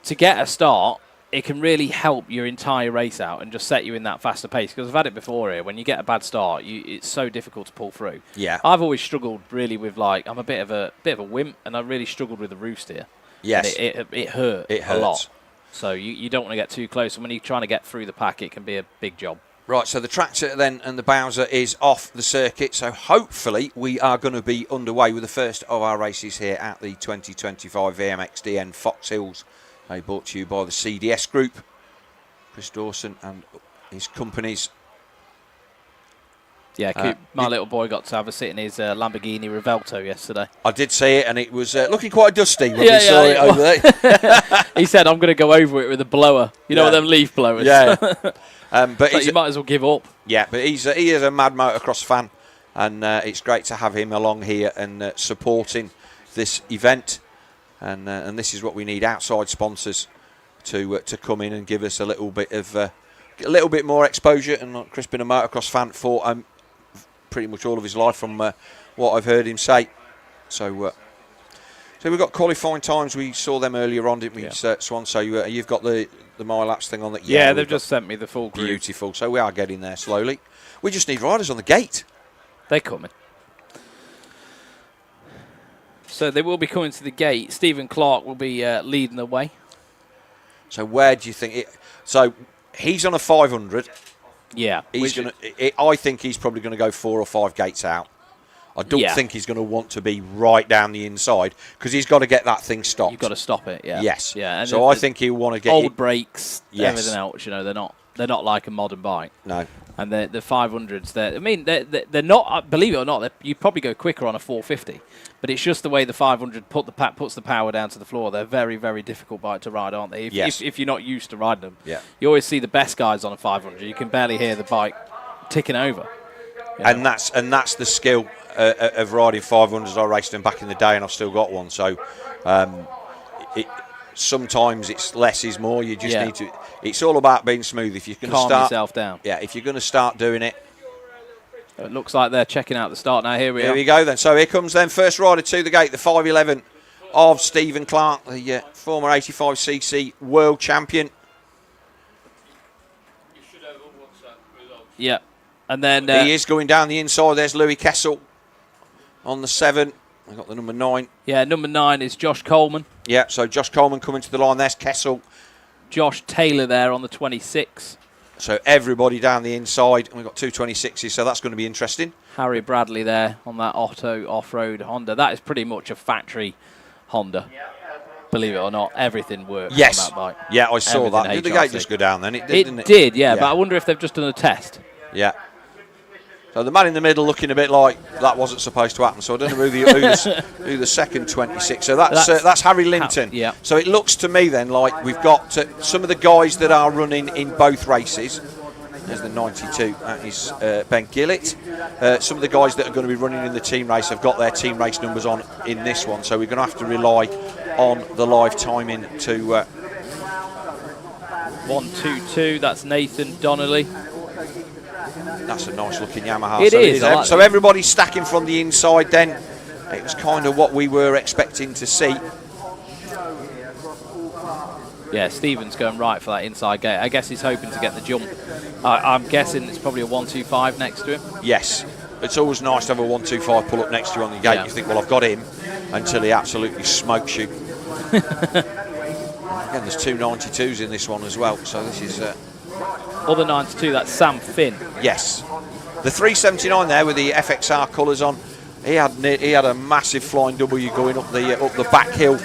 to get a start, it can really help your entire race out and just set you in that faster pace. Because I've had it before here. When you get a bad start, it's so difficult to pull through. Yeah. I've always struggled really with, like, I'm a bit of a wimp, and I really struggled with the roost here. Yes. And it hurt a lot. So you don't want to get too close. And when you're trying to get through the pack, it can be a big job. Right, so the tractor then and the Bowser is off the circuit. So hopefully we are going to be underway with the first of our races here at the 2025 VMXdN Foxhills. They brought to you by the CDS Group. Chris Dawson and his companies. Yeah, my little boy got to have a sit in his Lamborghini Revelto yesterday. I did see it, and it was looking quite dusty when we saw it over there. He said, I'm going to go over it with a blower. You know, them leaf blowers. Yeah. But you might as well give up. Yeah, but he is a mad motocross fan, and it's great to have him along here and supporting this event. And this is what we need: outside sponsors to come in and give us a little bit more exposure. And Chris been a motocross fan for pretty much all of his life, from what I've heard him say. So we've got qualifying times. We saw them earlier on, didn't we, Swan? So you've got the mile lapse thing on that. Yeah, they've just sent me the full group. Beautiful. So we are getting there slowly. We just need riders on the gate. They're coming. So they will be coming to the gate. Stephen Clark will be leading the way. So where do you think it? So he's on a 500. Yeah. I think he's probably going to go 4 or 5 gates out. I don't think he's going to want to be right down the inside, because he's got to get that thing stopped. You've got to stop it. Yeah. Yes. Yeah. And so I think he'll want to get old brakes, everything else. You know, they're not like a modern bike. No. And the 500s, they're not. Believe it or not, you probably go quicker on a 450. But it's just the way the 500 puts the power down to the floor. They're very, very difficult bike to ride, aren't they? If you're not used to riding them. Yeah. You always see the best guys on a 500. You can barely hear the bike ticking over. And that's the skill of riding 500s. I raced them back in the day, and I've still got one. So sometimes it's less is more. You just need to. It's all about being smooth. If you're going to calm yourself down. Yeah. If you're going to start doing it. It looks like they're checking out the start now. Here we go then. So here comes then first rider to the gate, the 511 of Stephen Clark, the former 85cc world champion. Yeah. And then he is going down the inside. There's Louis Kessel on the 7. We've got the number 9. Yeah, number 9 is Josh Coleman. Yeah, so Josh Coleman coming to the line. There's Kessel. Josh Taylor there on the 26. So everybody down the inside, and we've got 226s, so that's going to be interesting. Harry Bradley there on that Otto off-road Honda. That is pretty much a factory Honda. Believe it or not, everything works on that bike. Yeah, I saw that. Did the gate just go down then? It did, didn't it? Did, yeah, but I wonder if they've just done a test. Yeah. So the man in the middle looking a bit like that wasn't supposed to happen. So I don't know who the second 26. So that's Harry Linton. Yeah. So it looks to me then like we've got some of the guys that are running in both races. There's the 92. That is Ben Gillett. Some of the guys that are going to be running in the team race have got their team race numbers on in this one. So we're going to have to rely on the live timing to. 122. That's Nathan Donnelly. That's a nice looking Yamaha. It is. So everybody's stacking from the inside then. It was kind of what we were expecting to see. Yeah, Stephen's going right for that inside gate. I guess he's hoping to get the jump. I'm guessing it's probably a 125 next to him. Yes. It's always nice to have a 125 pull up next to you on the gate. Yeah. You think, well, I've got him, until he absolutely smokes you. Again, there's 2 92s in this one as well. So this is... Other 92, that's Sam Finn. Yes. The 379 there with the FXR colours on. He had a massive flying W going up the back hill.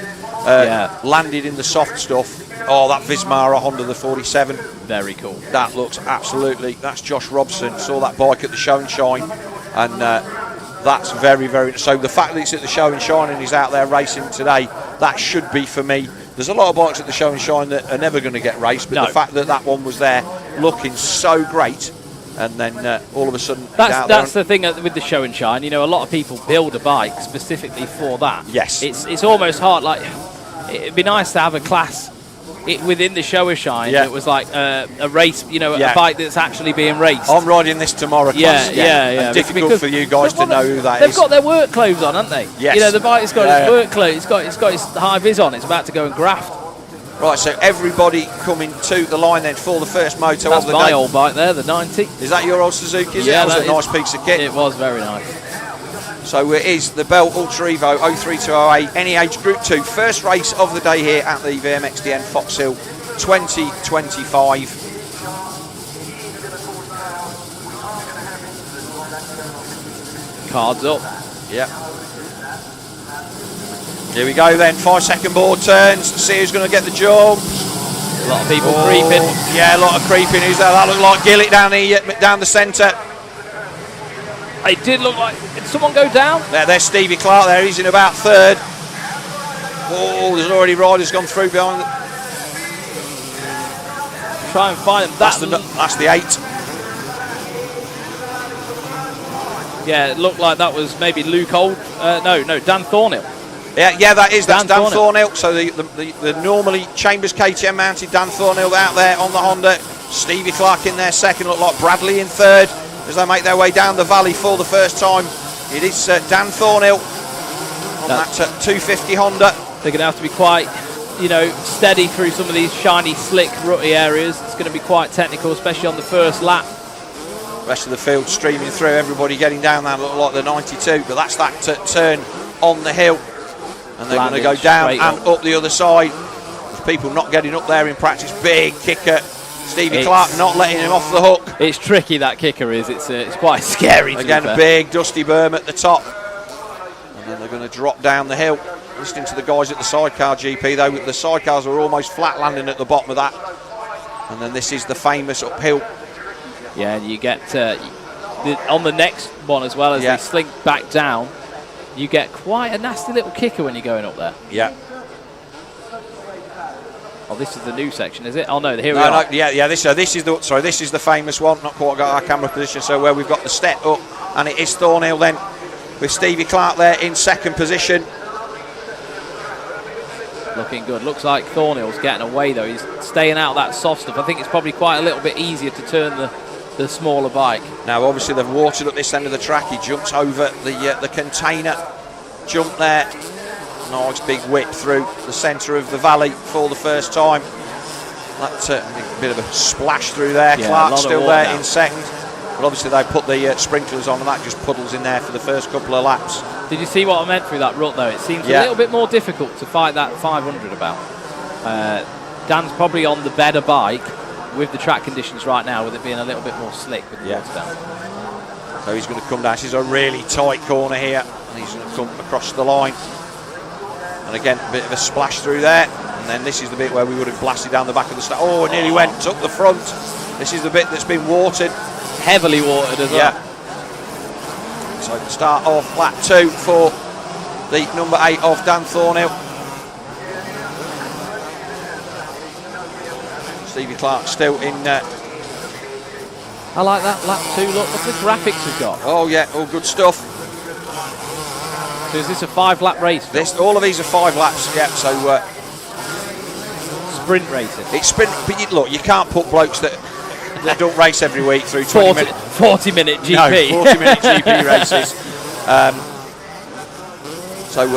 Landed in the soft stuff. Oh, that Vismara Honda, the 47. Very cool. That looks absolutely... That's Josh Robson. Saw that bike at the Show and Shine. And that's very, very... So the fact that it's at the Show and Shine and he's out there racing today, that should be for me. There's a lot of bikes at the Show and Shine that are never going to get raced, but the fact that that one was there looking so great, and then all of a sudden... That's the thing with the Show and Shine. You know, a lot of people build a bike specifically for that. Yes. It's almost hard, like... it'd be nice to have a class within the shower shine. Yeah. It was like a race, you know, Yeah. a bike that's actually being raced. I'm riding this tomorrow. Yeah. And difficult Because for you guys to know who that they've is. got their work clothes on, haven't they? Yes. You know, the bike's got Yeah. its work clothes. It's got its high vis on. It's about to go and graft. Right, so everybody coming to the line then for the first moto That's of the my day. old bike there, the 90. Is that your old Suzuki? Is Yeah, it? That was a that nice is. piece of kit. It was very nice. So it is the Bell Ultra Evo 03208, any age Group 2, first race of the day here at the VMXdN Foxhill 2025. Cards up. Yep. Here we go then, 5-second board turns, see who's going to get the jump. A lot of people creeping. Yeah, a lot of creeping. Who's that? That looked like Gillett down the centre. It did look like. Did someone go down? There's Stevie Clark there, he's in about third. Oh, there's already riders gone through behind. Try and find him. That's the 8. Yeah, it looked like that was maybe Luke Old. No, Dan Thornhill. Yeah, that's Dan Thornhill. Thornhill. So the normally Chambers KTM mounted Dan Thornhill out there on the Honda. Stevie Clark in there second, looked like Bradley in third as they make their way down the valley for the first time. It is Dan Thornhill on that 250 Honda. They're going to have to be quite, you know, steady through some of these shiny, slick, rutty areas. It's going to be quite technical, especially on the first lap. Rest of the field streaming through, everybody getting down there, look like the 92, but that's that turn on the hill. And they're going to go down and up the other side. With people not getting up there in practice. Big kicker. Stevie Clark not letting him off the hook. It's tricky, that kicker is. It's quite scary. Again, a big dusty berm at the top. And then they're going to drop down the hill. Listening to the guys at the sidecar GP, though, the sidecars are almost flat landing at the bottom of that. And then this is the famous uphill. Yeah, and you get on the next one as well as they slink back down. You get quite a nasty little kicker when you're going up there. Yeah. Oh, this is the new section, is it? Oh no, here we are. No, yeah. This is the famous one. Not quite got our camera position. So where we've got the step up, and it is Thornhill then, with Stevie Clark there in second position. Looking good. Looks like Thornhill's getting away though. He's staying out of that soft stuff. I think it's probably quite a little bit easier to turn the smaller bike. Now obviously they've watered up this end of the track. He jumps over the container jump there. Nice big whip through the centre of the valley for the first time. That's a bit of a splash through there. Yeah, Clark still there now. in second, but obviously they put the sprinklers on and that just puddles in there for the first couple of laps. Did you see what I meant through that rut though? It seems a little bit more difficult to fight that 500 about. Dan's probably on the better bike with the track conditions right now, with it being a little bit more slick with the water down. So he's going to come down. This is a really tight corner here, and he's going to come across the line. And again, a bit of a splash through there. And then this is the bit where we would have blasted down the back of the start. Oh, it nearly went up the front. This is the bit that's been watered. Heavily watered as well. Yeah. So start off lap 2 for the number 8 of Dan Thornhill. Stevie Clark still in. I like that lap 2. Look at the graphics we've got. Oh yeah, all good stuff. So is this a 5-lap race? All of these are 5 laps. Yeah. So sprint racing. It's sprint. But look, you can't put blokes that don't race every week through 40-minute GP. No, 40-minute GP races. So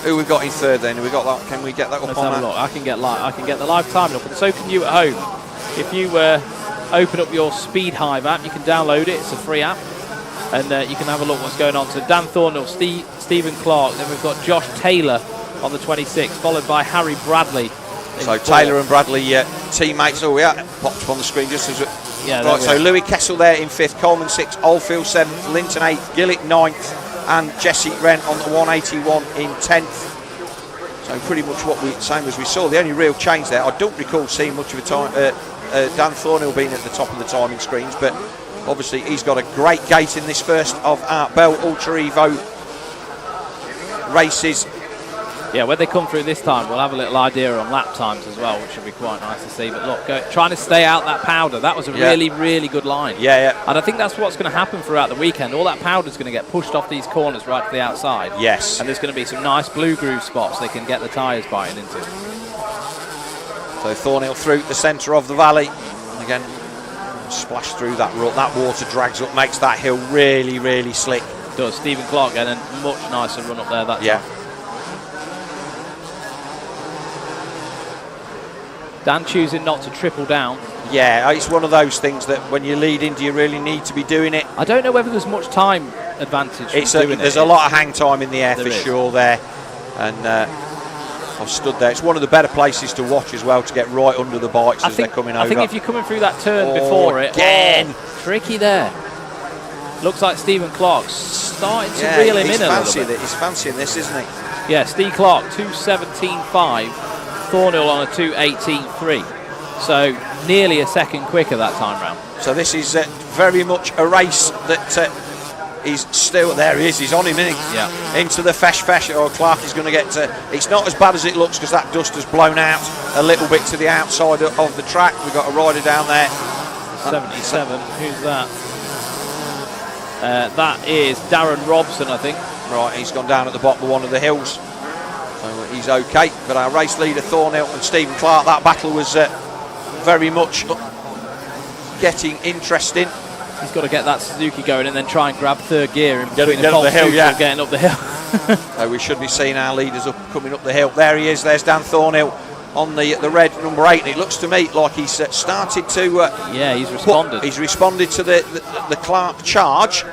who we got in third then? We got that. Can we get that up? Let's on have that? a look. I can get the live time up, and so can you at home. If you open up your Speed Hive app, you can download it. It's a free app, and you can have a look what's going on. So Dan Thornhill, Stephen Clark. Then we've got Josh Taylor on the 26, followed by Harry Bradley. So Taylor and Bradley teammates. Oh yeah, popped up on the screen just as. Right, so Louis Kessel there in 5th, Coleman 6th, Oldfield 7th, Linton 8th, Gillett 9th, and Jesse Wren on the 181 in 10th. So pretty much same as we saw. The only real change there, I don't recall seeing much of a time. Dan Thornhill being at the top of the timing screens, but obviously he's got a great gate in this first of our Bell Ultra Evo races. Yeah, when they come through this time, we'll have a little idea on lap times as well, which will be quite nice to see. But look, trying to stay out that powder, that was a really, really good line. Yeah. And I think that's what's going to happen throughout the weekend. All that powder's going to get pushed off these corners right to the outside. Yes. And there's going to be some nice blue groove spots they can get the tyres biting into. So Thornhill through the centre of the valley. And again, splash through that rut. That water drags up, makes that hill really, really slick. Does. Stephen Clark getting a much nicer run up there that time. Dan choosing not to triple down. Yeah, it's one of those things that when you lead in, do you really need to be doing it? I don't know whether there's much time advantage. There's a lot of hang time in the air for sure there. And I've stood there. It's one of the better places to watch as well, to get right under the bikes as they're coming over. I think if you're coming through that turn before it. Again. Tricky there. Looks like Stephen Clark's starting to reel him in a little bit. He's fancying this, isn't he? Yeah, Steve Clark, 2:17.5. Thornhill on a 2:18.3. So nearly a second quicker that time round. So this is very much a race that he's still, there he is, he's on him, isn't he? Yeah. Into the fesh. Oh, Clark is going to get to, it's not as bad as it looks because that dust has blown out a little bit to the outside of the track. We've got a rider down there. 77, who's that? That is Darren Robson, I think. Right, he's gone down at the bottom of one of the hills. So he's okay, but our race leader Thornhill and Stephen Clark, that battle was very much getting interesting. He's got to get that Suzuki going and then try and grab third gear in between get up the hill, getting up the hill. So we should be seeing our leaders coming up the hill. There he is, there's Dan Thornhill on the red number 8, and it looks to me like he's started to... yeah, he's responded. He's responded to the Clark charge.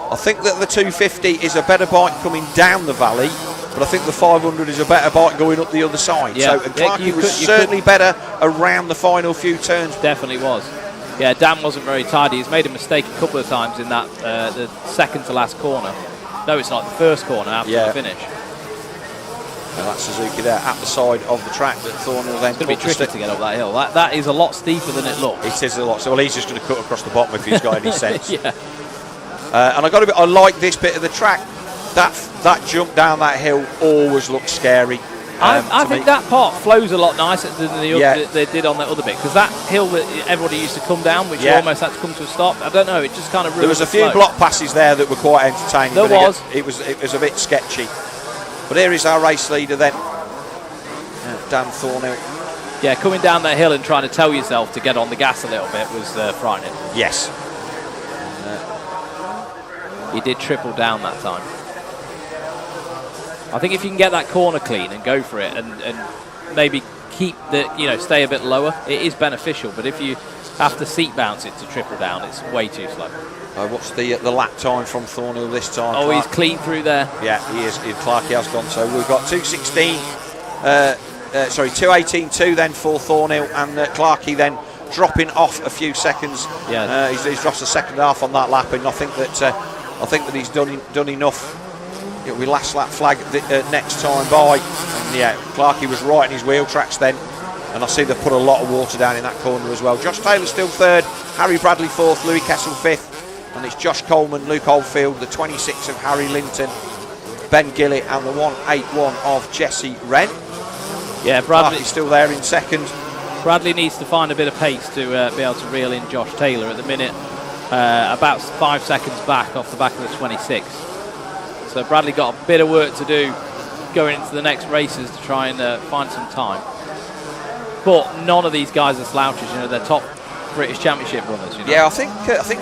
I think that the 250 is a better bike coming down the valley, but I think the 500 is a better bike going up the other side. Yeah. So Clark was certainly better around the final few turns. Definitely was. Yeah, Dan wasn't very tidy. He's made a mistake a couple of times in that the second to last corner. No, it's not the first corner after the finish. And that's Suzuki there at the side of the track that Thornhill then... It's going to be tricky to get up that hill. That is a lot steeper than it looks. It is a lot. So well, he's just going to cut across the bottom if he's got any sense. Yeah. And I like this bit of the track. That jump down that hill always looks scary. I think that part flows a lot nicer than they did on that other bit, because that hill that everybody used to come down, which almost had to come to a stop. I don't know. It just kind of there was a few block passes there that were quite entertaining. There was. It was a bit sketchy. But here is our race leader then, Dan Thornhill. Yeah, coming down that hill and trying to tell yourself to get on the gas a little bit was frightening. Yes. He did triple down that time. I think if you can get that corner clean and go for it, and maybe keep stay a bit lower, it is beneficial. But if you have to seat bounce it to triple down, it's way too slow. What's the lap time from Thornhill this time? Oh, Clark? He's clean through there. Yeah, he is. Clark has gone. So we've got 2:18.2 then for Thornhill, and Clarkey then dropping off a few seconds. Yeah, he's lost a second half on that lap, and I think that he's done enough. It'll be last lap flag next time by. And yeah, Clarkey was right in his wheel tracks then, and I see they've put a lot of water down in that corner as well. Josh Taylor still third, Harry Bradley fourth, Louis Kessel fifth, and it's Josh Coleman, Luke Oldfield, the 26 of Harry Linton, Ben Gillett, and the 181 of Jesse Wren. Yeah, Bradley's still there in second. Bradley needs to find a bit of pace to be able to reel in Josh Taylor at the minute. About 5 seconds back off the back of the 26. So Bradley got a bit of work to do going into the next races to try and find some time. But none of these guys are slouches. They're top British Championship runners. Yeah, I think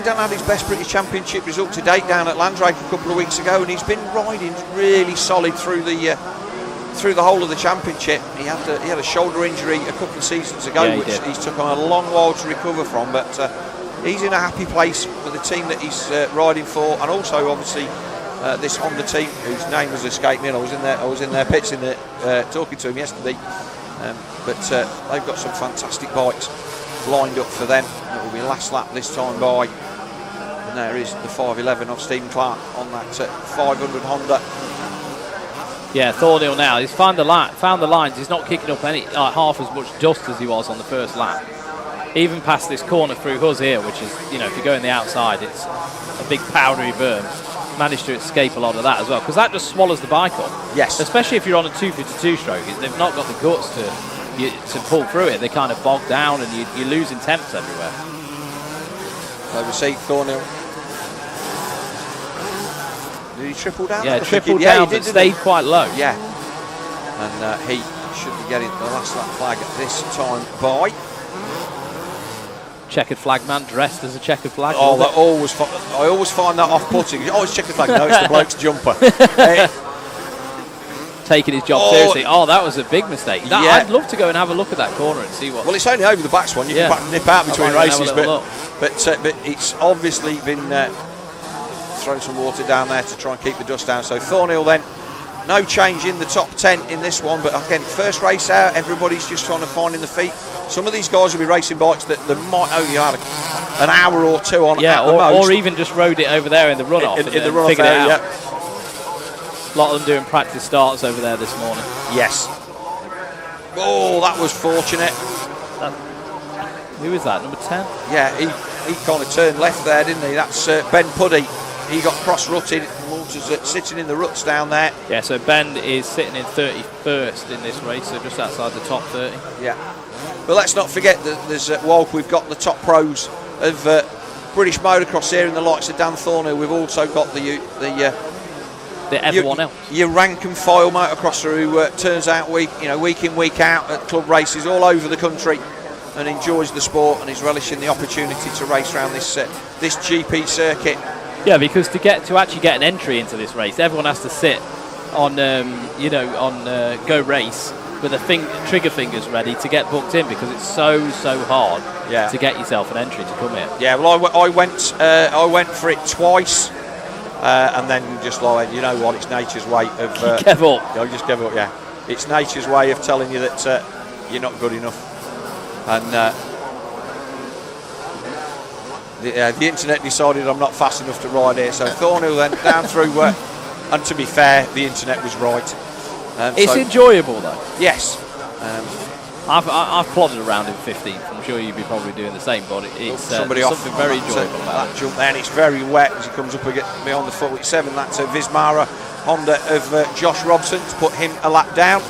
Dan had his best British Championship result to date down at Landrake a couple of weeks ago, and he's been riding really solid through the whole of the championship. He had a shoulder injury a couple of seasons ago, which he's took on a long while to recover from, but he's in a happy place with the team that he's riding for, and also obviously this Honda team whose name has escaped me, and I was in their pits talking to him yesterday, but they've got some fantastic bikes lined up for them. It will be last lap this time by, and there is the 511 of Stephen Clark on that 500 Honda. Yeah, Thornhill now, he's found the lines. He's not kicking up half as much dust as he was on the first lap. Even past this corner through Huz here, which is, if you go in the outside, it's a big powdery berm. managed to escape a lot of that as well, because that just swallows the bike up. Yes. Especially if you're on a 252 stroke, they've not got the guts to pull through it. They kind of bog down, and you're losing temps everywhere. Over seat, Thornhill. Did he triple down? Yeah, triple down, but stayed quite low. Yeah. And he should be getting the last lap flag at this time by. Checkered flag man dressed as a checkered flag. Oh, I always find that off-putting. Oh, it's checkered flag. No, it's the bloke's jumper. Taking his job seriously. Oh, that was a big mistake. I'd love to go and have a look at that corner and see what. Well, it's only over the back one. You can nip out between races, but it's obviously been thrown some water down there to try and keep the dust down. So Thornhill then, no change in the top 10 in this one, but again, first race out, everybody's just trying to find in the feet. Some of these guys will be racing bikes that might only have an hour or two on at the most. Or even just rode it over there in the runoff and the runoff figured it out. Yeah. A lot of them doing practice starts over there this morning. Yes. Oh, that was fortunate. Who is that, number 10? Yeah, he kind of turned left there, didn't he? That's Ben Puddy. He got cross-rutted. Walters sitting in the ruts down there. Yeah, so Ben is sitting in 31st in this race, so just outside the top 30. Yeah. But let's not forget that there's while we've got the top pros of British motocross here in the likes of Dan Thornhill, we've also got the everyone else. Your rank and file motocrosser who turns out week in, week out at club races all over the country and enjoys the sport and is relishing the opportunity to race around this GP circuit. Yeah, because to actually get an entry into this race, everyone has to sit on Go Race with the trigger fingers ready to get booked in, because it's so hard to get yourself an entry to come in. Yeah, well, I went for it twice, and then just like, you know what, it's nature's way of. You gave up. I just gave up. Yeah, it's nature's way of telling you that you're not good enough, and. The internet decided I'm not fast enough to ride here, so Thornhill then down through, and to be fair, the internet was right. It's enjoyable though. Yes. I've plodded around in 15th. I'm sure you'd be probably doing the same, but it's something very enjoyable about that jump there, and it's very wet as he comes up beyond the 47. That's Vismara Honda of Josh Robson to put him a lap down,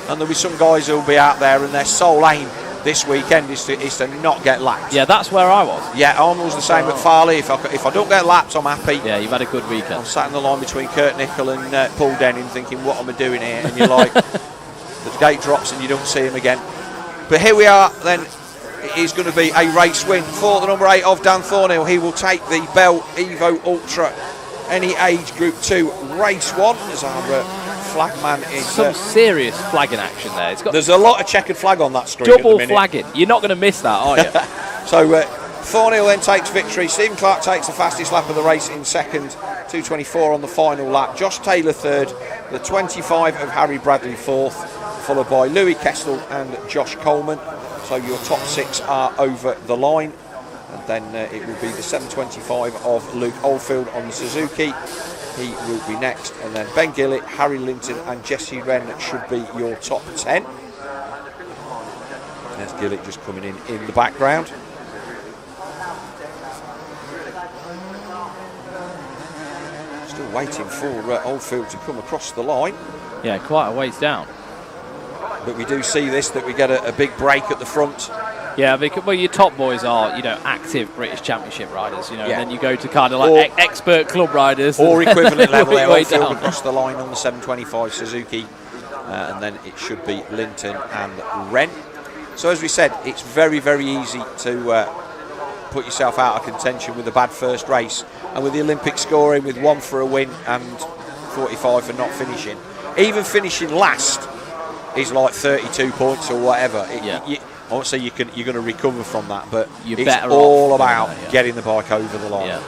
and there'll be some guys who'll be out there and their sole aim this weekend is to not get lapped. Yeah, that's where I was. Yeah, I was the same at Farley. If I don't get lapped, I'm happy. Yeah, you've had a good weekend. I'm sat in the line between Kurt Nichol and Paul Denning thinking, what am I doing here? And you're like, the gate drops and you don't see him again. But here we are then. It is going to be a race win for the number 8 of Dan Thornhill. He will take the Bell Evo Ultra any age group 2 race 1 as our flagman is. Some serious flagging action there. There's a lot of checkered flag on that screen. Double flagging. You're not going to miss that, are you? So Thornhill then takes victory. Stephen Clark takes the fastest lap of the race in second, 2:24 on the final lap. Josh Taylor third, the 25 of Harry Bradley fourth, followed by Louis Kestel and Josh Coleman. So your top 6 are over the line. And then it will be the 725 of Luke Oldfield on the Suzuki. He will be next, and then Ben Gillett, Harry Linton and Jesse Wren should be your top 10. There's Gillett just coming in the background. Still waiting for Oldfield to come across the line. Yeah, quite a ways down. But we do see that we get a big break at the front. Yeah, because, well, your top boys are, active British Championship riders, and then you go to kind of like expert club riders. Or equivalent level there, Oldfield across the line on the 725 Suzuki. And then it should be Linton and Wren. So as we said, it's very, very easy to put yourself out of contention with a bad first race. And with the Olympic scoring, with 1 for a win and 45 for not finishing. Even finishing last is like 32 points or whatever. I won't say you're going to recover from that, but it's all about getting the bike over the line. Yeah.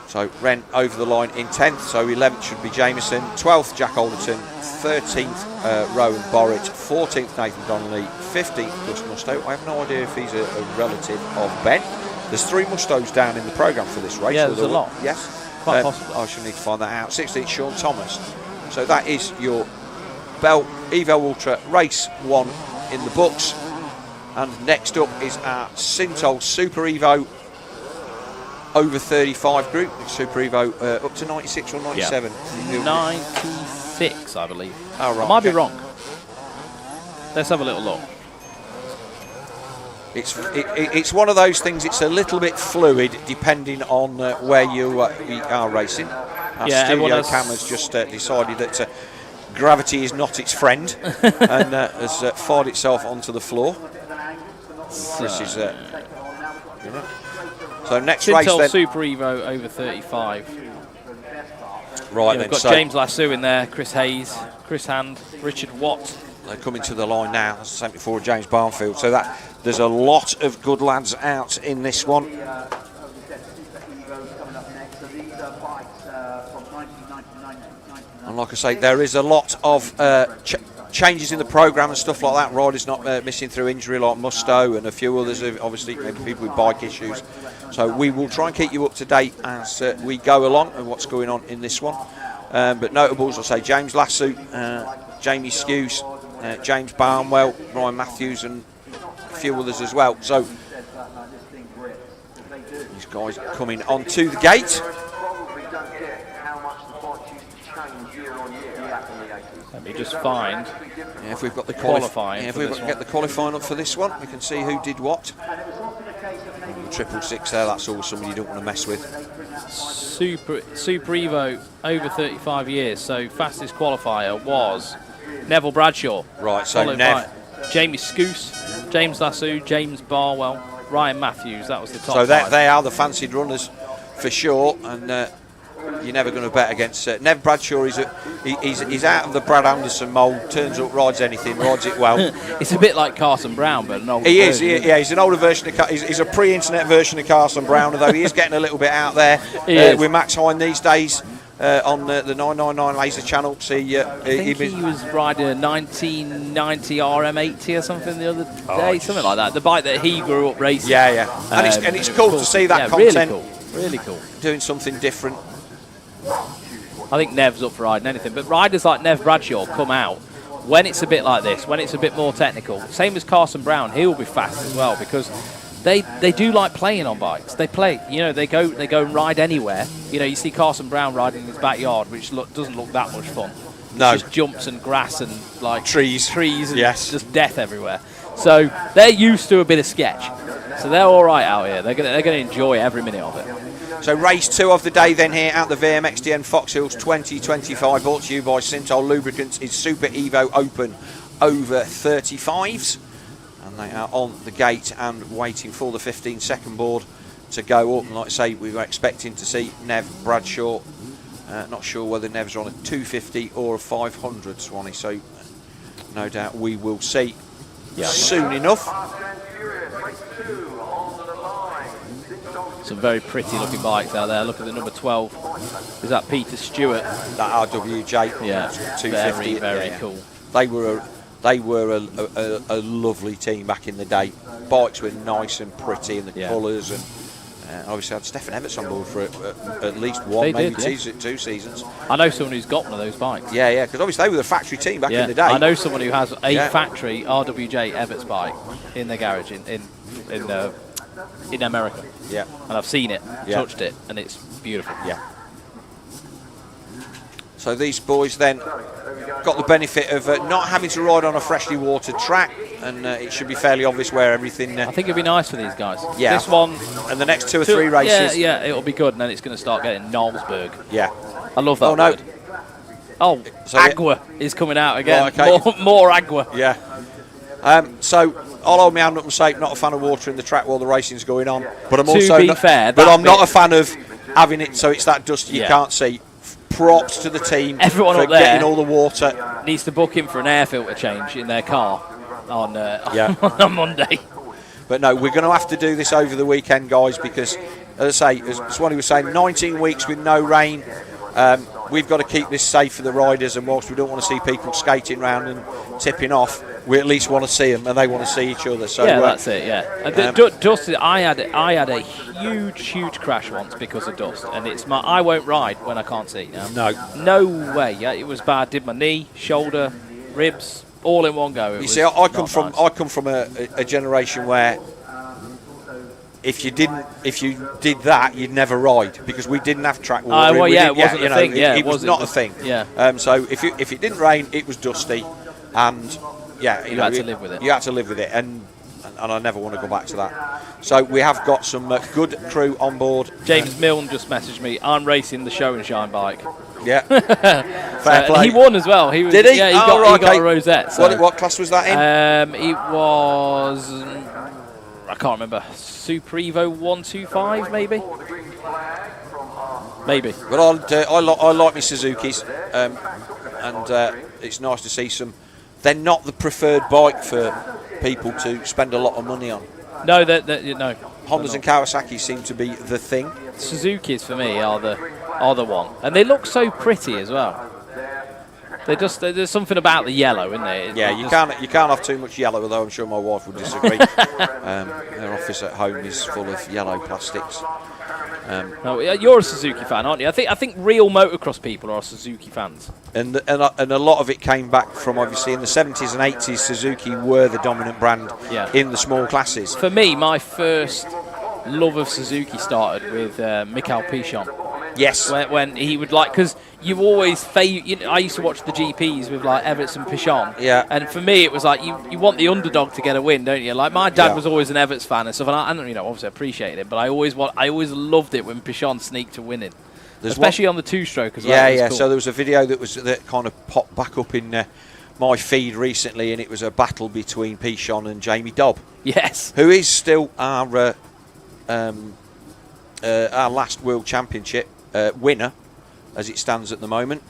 So Wren over the line in 10th, so 11th should be Jameson, 12th Jack Alderton, 13th Rowan Borrett, 14th Nathan Donnelly, 15th Gus Musto. I have no idea if he's a relative of Ben. There's 3 Mustos down in the programme for this race. Yeah, there's a lot. Yes. Quite possible. I should need to find that out. 16th Sean Thomas. So that is your Bell Evo Ultra Race 1 in the books, and next up is our Sintol Super Evo over 35 group, Super Evo, up to 96 or 97? Yeah. 96, I believe. Oh, right. I might be wrong. Let's have a little look. It's one of those things, it's a little bit fluid depending on where you are racing. Our studio camera's just decided that gravity is not its friend and has fired itself onto the floor. This is so next race Sintol then. Super Evo over 35. Right, We've then, got so James Lasso in there, Chris Hayes, Chris Hand, Richard Watt. they're coming to the line now, as I said before, James Barnfield. So that there's a lot of good lads out in this one. And like I say, there is a lot of changes in the programme and stuff like that. Riders not missing through injury like Musto and a few others, obviously maybe people with bike issues. So we will try and keep you up to date as we go along and what's going on in this one. But notables, I'll say James Lasso, Jamie Skews, James Barnwell, Ryan Matthews and a few others as well. So these guys coming onto the gate. Let me just find. Yeah, if we've got the qualifying, if we've got to get the qualifying up for this one, we can see who did what. The 666 there, that's always somebody you don't want to mess with. Super Evo over 35 years. So fastest qualifier was Neville Bradshaw. Right, so followed Nev. by Jamie Scoose, James Lasso, James Barwell, Ryan Matthews. That was the top So five. they are the fancied runners for sure, and you're never going to bet against Nev Bradshaw. He's out of the Brad Anderson mould. Turns up, rides anything, rides it well. It's a bit like Carson Brown, but an older He is, version. yeah. He's an older version of. He's a pre-internet version of Carson Brown, although he is getting a little bit out there with Max Hine these days on the 999 Laser channel. See, I think he was riding a 1990 RM80 or something the other day, something like that. The bike that he grew up racing. Yeah. And it's cool to see that content. Really cool. Doing something different. I think Nev's up for riding anything, but riders like Nev Bradshaw come out when it's a bit like this, when it's a bit more technical. Same as Carson Brown, he'll be fast as well because they do like playing on bikes. They play, they go and ride anywhere. You see Carson Brown riding in his backyard, which doesn't look that much fun. No, it's just jumps and grass and like trees and just death everywhere. So they're used to a bit of sketch. So they're all right out here. They're gonna enjoy every minute of it. So race 2 of the day then here at the VMXdN Foxhills 2025, brought to you by Sintol Lubricants, is Super Evo Open over 35s. And they are on the gate and waiting for the 15-second board to go up. And like I say, we were expecting to see Nev Bradshaw. Not sure whether Nev's on a 250 or a 500, Swanee. So no doubt we will see soon enough. Some very pretty looking bikes out there. Look at the number 12. Is that Peter Stewart? That RWJ. Yeah, 250. Very cool. They were a lovely team back in the day. Bikes were nice and pretty, and the colours, and obviously had Stefan Everts on board for at least one, maybe two seasons. I know someone who's got one of those bikes. Yeah, because obviously they were the factory team back in the day. I know someone who has a factory RWJ Everts bike in their garage in America. Yeah. And I've seen it, touched it, and it's beautiful. Yeah. So these boys then got the benefit of not having to ride on a freshly watered track, and it should be fairly obvious where everything. I think it'd be nice for these guys. Yeah. This one and the next 2 or 3 races. Yeah, it'll be good, and then it's going to start getting Knowlesburg. Yeah. I love that word. Oh, so Agua is coming out again. Right, okay. More Agua. Yeah. So I'll hold my hand up and say, not a fan of watering the track while the racing's going on. But I'm also not a fan of having it so it's that dusty you can't see. Props to the team. Everyone for up there getting all the water. Needs to book in for an air filter change in their car on on Monday. But no, we're going to have to do this over the weekend, guys, because, as I say, as Swanee was saying, 19 weeks with no rain. We've got to keep this safe for the riders, and whilst we don't want to see people skating around and tipping off, we at least want to see them, and they want to see each other. So that's it. Yeah, dust. I had a huge crash once because of dust, and I won't ride when I can't see. No way. Yeah, it was bad. Did my knee, shoulder, ribs, all in one go. You see, I come from a generation where if you did that, you'd never ride because we didn't have track water. Well, it wasn't a thing. It was not a thing. Yeah. So if it didn't rain, it was dusty, and yeah, you had to live with it. You had to live with it, and I never want to go back to that. So we have got some good crew on board. James Milne just messaged me. I'm racing the Show and Shine bike. Yeah. Fair play. He won as well. Did he? Yeah, he got a rosette. So. What class was that in? It was, I can't remember, Super Evo 125 maybe? Maybe. But I like my Suzukis, and it's nice to see some. They're not the preferred bike for people to spend a lot of money on. No, no. Hondas and Kawasaki seem to be the thing. Suzukis for me are the one, and they look so pretty as well. There's something about the yellow, isn't there? Yeah, you can't have too much yellow, although I'm sure my wife would disagree. Her office at home is full of yellow plastics. No, you're a Suzuki fan, aren't you? I think real motocross people are Suzuki fans. And a lot of it came back from, obviously, in the 70s and 80s, Suzuki were the dominant brand in the small classes. For me, my first love of Suzuki started with Michael Pichon. Yes. When he would because you always I used to watch the GPs with Everts and Pichon. Yeah. And for me, it was you want the underdog to get a win, don't you? Like my dad was always an Everts fan and stuff, and I obviously appreciated it, but I always loved it when Pichon sneaked to winning. Especially on the two-stroke as well. Yeah. Cool. So there was a video that kind of popped back up in my feed recently, and it was a battle between Pichon and Jamie Dobb. Yes. Who is still our last World Championship winner, as it stands at the moment.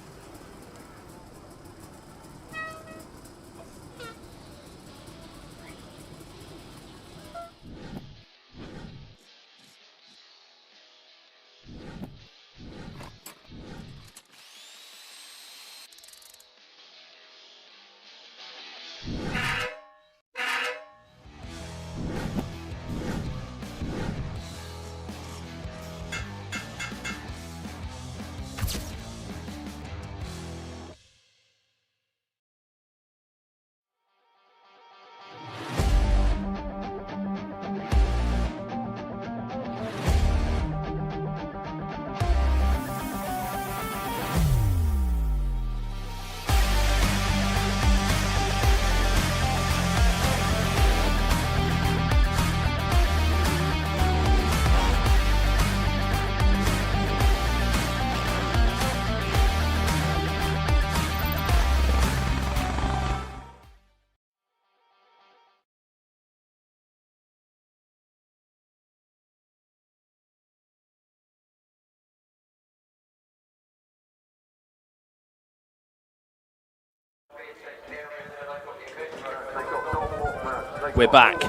We're back.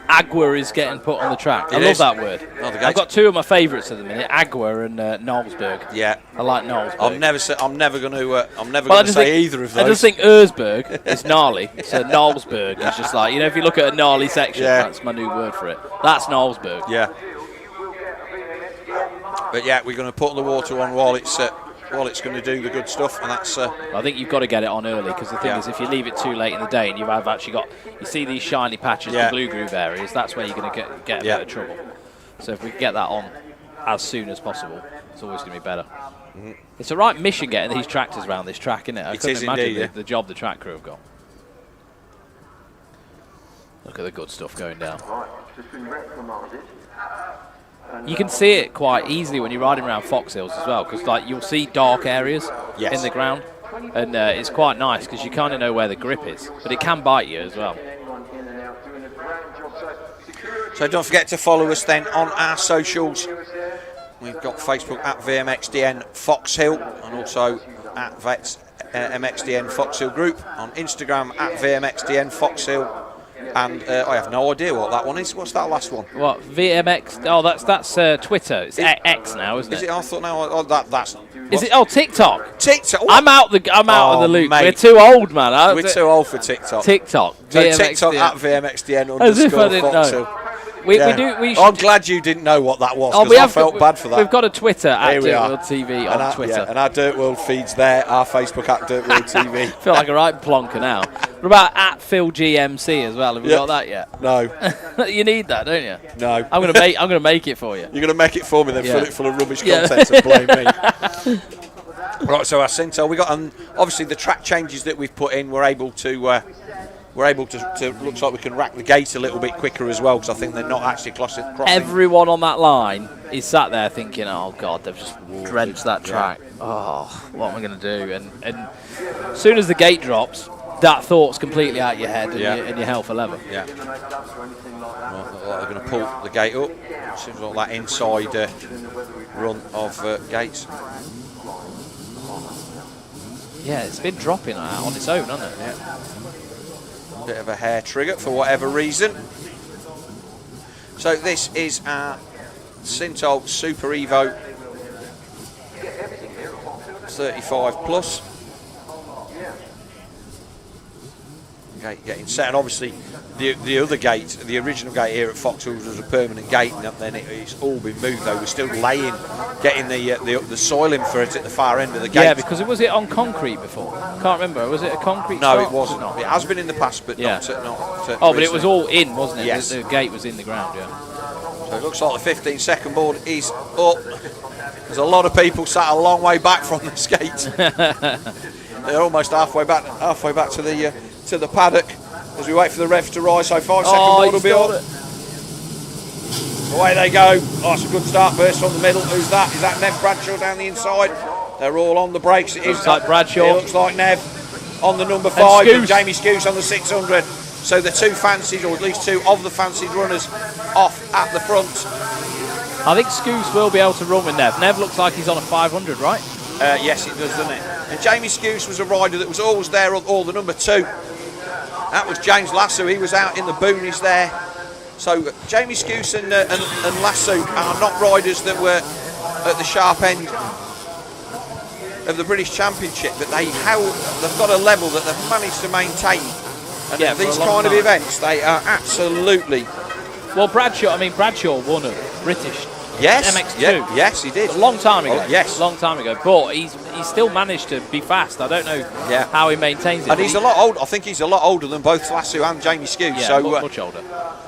Agua is getting put on the track. I love that word. Oh, I've got two of my favourites at the minute: Agua and Knowlesburg. Yeah, I like Knowlesburg. I'm never going to say either of those. I just think Erzberg is gnarly, so Knowlesburg is just if you look at a gnarly section, that's my new word for it. That's Knowlesburg. Yeah. But yeah, we're going to put the water on while it's going to do the good stuff, and that's. I think you've got to get it on early, because the thing is, if you leave it too late in the day and you see these shiny patches, the blue groove areas, that's where you're going to get a bit of trouble. So if we can get that on as soon as possible, it's always going to be better. Mm-hmm. It's a right mission getting these tractors around this track, isn't it? I couldn't imagine the job the track crew have got. Look at the good stuff going down. You can see it quite easily when you're riding around Foxhills as well, because you'll see dark areas in the ground, and it's quite nice because you kind of know where the grip is, but it can bite you as well. So don't forget to follow us then on our socials. We've got Facebook at VMXdN Foxhill, and also at VMXdN Foxhill Group, on Instagram at VMXdN Foxhill. And I have no idea what that one is. What's that last one? What, VMX? Oh, that's Twitter. It's X now, isn't it? Is it? I thought now that's. Is it? Oh, TikTok. TikTok. I'm out of the loop. Mate. We're too old, man. We're too old for TikTok. TikTok. So TikTok at VMXdN _Foxhill. I'm glad you didn't know what that was, Oh, because I felt bad for that. We've got a Twitter at Here we are. DirtWorld-TV on Twitter. Yeah, and our Dirt World feed's there, our Facebook at DirtWorld-TV. Feel like a right plonker now. What about at PhilGMC as well? Have we got that yet? No. You need that, don't you? No. I'm gonna make it for you. You're gonna make it for me, then fill it full of rubbish content and blame me. Right, so our Sintol, we got obviously the track changes that we've put in. We're able to looks like we can rack the gate a little bit quicker as well, because I think they're not actually crossing. Everyone on that line is sat there thinking, "Oh God, they've just drenched that track. Oh, what am I going to do?" And as soon as the gate drops, that thought's completely out of your head, and your hell for leather. Yeah. Well, they're going to pull the gate up. Seems like that inside run of gates. Yeah, it's been dropping on its own, hasn't it? Yeah. Bit of a hair trigger for whatever reason. So this is our Sintol Super Evo 35 plus. Gate getting set, and obviously the other gate, the original gate here at Foxhill was a permanent gate, and then it's all been moved though. We're still laying, getting the soil in for it at the far end of the gate. Yeah, because was it on concrete before? Can't remember. Was it a concrete? No, start? it wasn't. It has been in the past, but not. Oh, but it was all in, wasn't it? Yes. The gate was in the ground. Yeah. So it looks like the 15-second board is up. There's a lot of people sat a long way back from the skate. They're almost halfway back to the paddock as we wait for the revs to rise. So 5-second board will be up. Away they go. Oh, it's a good start burst from the middle. Who's that? Is that Nev Bradshaw down the inside? They're all on the brakes. It looks like Bradshaw. It looks like Nev on the number 5 and Jamie Scouse on the 600. So the two fancied, or at least two of the fancied runners, off at the front. I think Scouse will be able to run with Nev. Nev looks like he's on a 500, right? Yes, it does, doesn't it? And Jamie Scouse was a rider that was always there on all the number 2. That was James Lasso. He was out in the boonies there. So Jamie Scouse and Lasso are not riders that were at the sharp end of the British Championship, but they've got a level that they've managed to maintain. And at these kind of events, they are absolutely. Well, Bradshaw won a British MX2. Yes, he did. A long time ago. Oh, yes. A long time ago. But he's still managed to be fast. I don't know how he maintains it. And he's a lot older. I think he's a lot older than both Lasso and Jamie Scouse. Yeah, so, much older.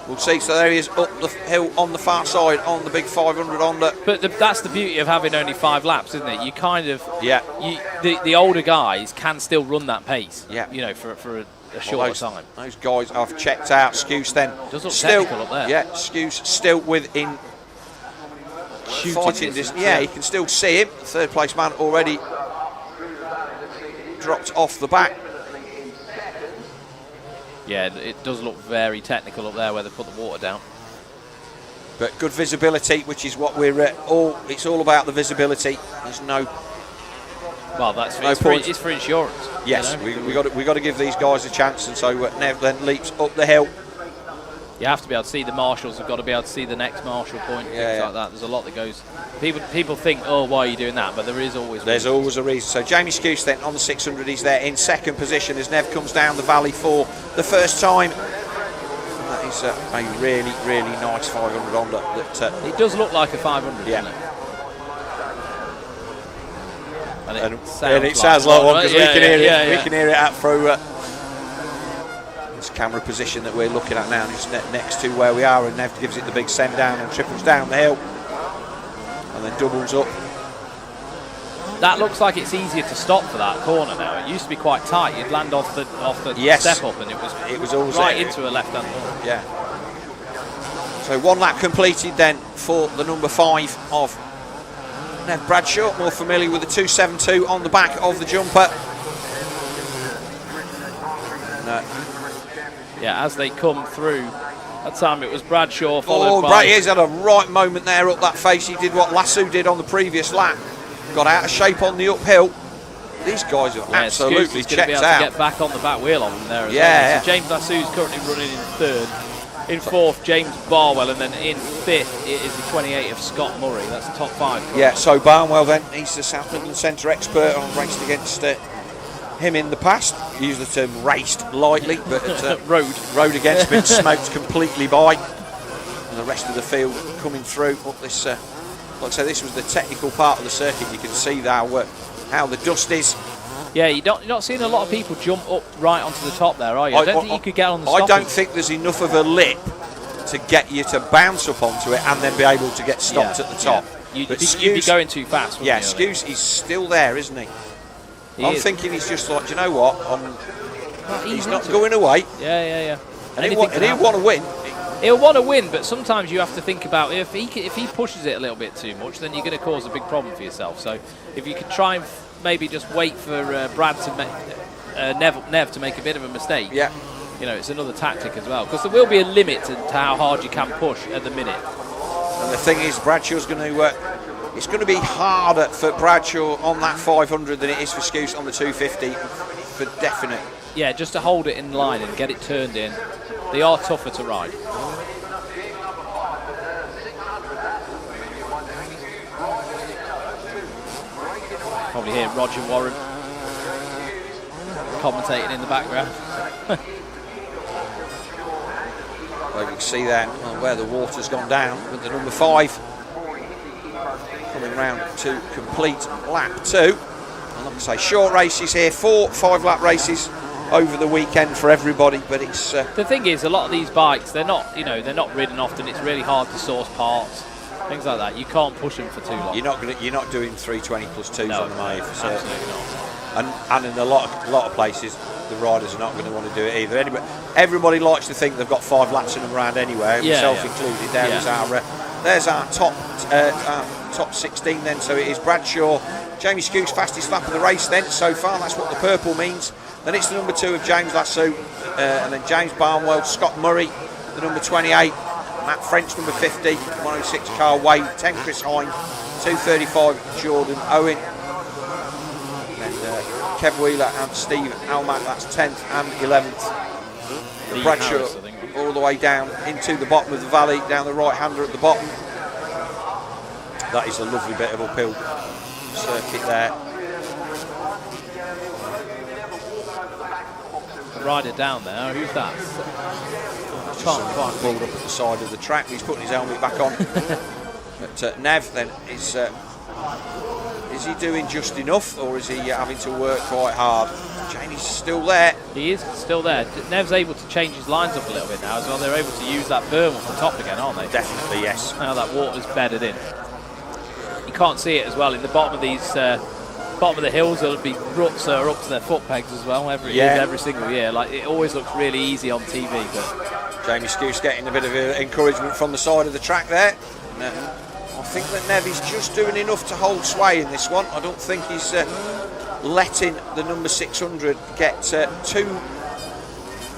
We'll see. So there he is up the hill on the far side on the big 500 on the. But that's the beauty of having only 5 laps, isn't it? You kind of the older guys can still run that pace. Yeah. You know, for a short time. Those guys I've checked out. Scouse then does look still technical up there. Yeah, Scouse still within fighting distance. Yeah, you can still see him. Third place man already dropped off the back. Yeah, it does look very technical up there where they put the water down. But good visibility, which is what we're it's all about, the visibility. There's no. Well, it's for insurance. Yes, you know? we got to give these guys a chance, and so Nev then leaps up the hill. You have to be able to see the marshals. Have got to be able to see the next marshal point. Things like that. There's a lot that goes. People think, oh, why are you doing that? But there is always. There's always a reason. So Jamie Scouse then on the 600, he's there in second position as Nev comes down the valley for the first time. And that is a really, really nice 500 on that. It does look like a 500, yeah. doesn't it? And it sounds like one, because we can hear it. We can hear it out through this camera position that we're looking at now. And it's next to where we are, and Nev gives it the big send down and triples down the hill, and then doubles up. That looks like it's easier to stop for that corner now. It used to be quite tight. You'd land off the step up, and it was always right into a left hand corner. Yeah. So 1 lap completed then for the number 5 of Nev Bradshaw, more familiar with the 272 on the back of the jumper. Yeah, as they come through, that time it was Bradshaw followed by. He's had a right moment there up that face. He did what Lasso did on the previous lap. Got out of shape on the uphill. These guys are absolutely checked be able out. To get back on the back wheel on them there as well. So James Lassou's currently running in 3rd. In 4th, James Barwell, and then in 5th, it is the 28 of Scott Murray. That's the top 5. Yeah, so Barnwell then, he's the South Midland Centre expert. I've raced against him in the past. Use the term raced lightly, but rode against, been smoked completely by. and the rest of the field coming through up this. Like I say, this was the technical part of the circuit. You can see how the dust is. Yeah, you're not seeing a lot of people jump up right onto the top there, are you? I don't think you could get on the I don't think there's enough of a lip to get you to bounce up onto it and then be able to get stopped at the top. You'd be going too fast, wouldn't you? Skews, he's still there, isn't he? I'm thinking he's just like, do you know what? He's not going away. Yeah. And he'll want to win. He'll want to win, but sometimes you have to think about if he pushes it a little bit too much, then you're going to cause a big problem for yourself. So if you could try and maybe just wait for Brad to make Nev to make a bit of a mistake. Yeah. You know, it's another tactic as well, because there will be a limit to how hard you can push at the minute. And the thing is, Bradshaw's going to. It's going to be harder for Bradshaw on that 500 than it is for Skews on the 250, for definite. Yeah, just to hold it in line and get it turned in. They are tougher to ride. Probably hear Roger Warren commentating in the background. Well, you can see there where the water's gone down with the number 5 coming round to complete lap 2. And like I say, short races here, 4 5-lap races over the weekend for everybody, but it's the thing is, a lot of these bikes, they're not ridden often. It's really hard to source parts, things like that. You can't push them for too long. You're not doing 320 plus 2s on them, are you? Absolutely not. And in a lot of places, the riders are not going to want to do it either. Everybody likes to think they've got 5 laps in them around anyway, myself included. There's our top 16 then. So it is Bradshaw, Jamie Skew's fastest lap of the race then so far. That's what the purple means. Then it's the number 2 of James Lasso, and then James Barnwell, Scott Murray, the number 28, Matt French, number 50, 106 Carl Wade, 10 Chris Hine, 235 Jordan Owen, and Kev Wheeler and Steve Almack, that's 10th and 11th. Bradshaw all the way down into the bottom of the valley, down the right-hander at the bottom. That is a lovely bit of uphill circuit there. Rider down there, who's that? Can't quite pulled up at the side of the track. He's putting his helmet back on. But Nev then is he doing just enough, or is he having to work quite hard? Jamie's still there. He is still there. Nev's able to change his lines up a little bit now as well. They're able to use that berm off the top again, aren't they? Definitely, yes. Now that water's bedded in. You can't see it as well in the bottom of these. Bottom of the hills, there'll be ruts that are up to their foot pegs as well every single year. Like, it always looks really easy on TV, but Jamie Skew's getting a bit of encouragement from the side of the track there. I think that Nev is just doing enough to hold sway in this one. I don't think he's letting the number 600 get too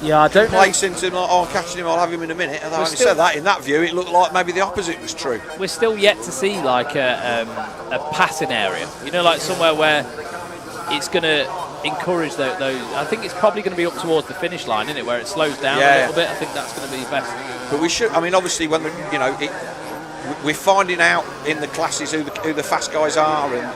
complacent and I'll catch him, I'll have him in a minute. And I said that in that view, it looked like maybe the opposite was true. We're still yet to see like a passing area, you know, like somewhere where it's going to encourage those. I think it's probably going to be up towards the finish line, isn't it, where it slows down a little bit. I think that's going to be best. But we should, I mean, obviously when we're finding out in the classes who the fast guys are, and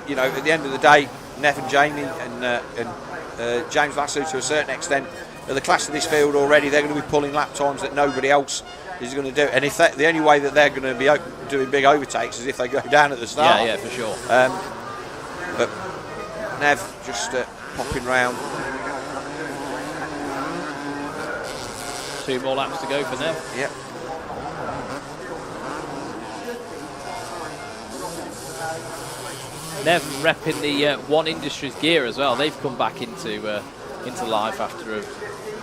you know, at the end of the day, Nev and Jamie and James Lasso to a certain extent are the class of this field already. They're going to be pulling lap times that nobody else is going to do, and if the only way that they're going to be doing big overtakes is if they go down at the start. Yeah, for sure. But Nev just popping round. 2 more laps to go for Nev. Yep. Nev repping the One Industries gear as well. They've come back into life after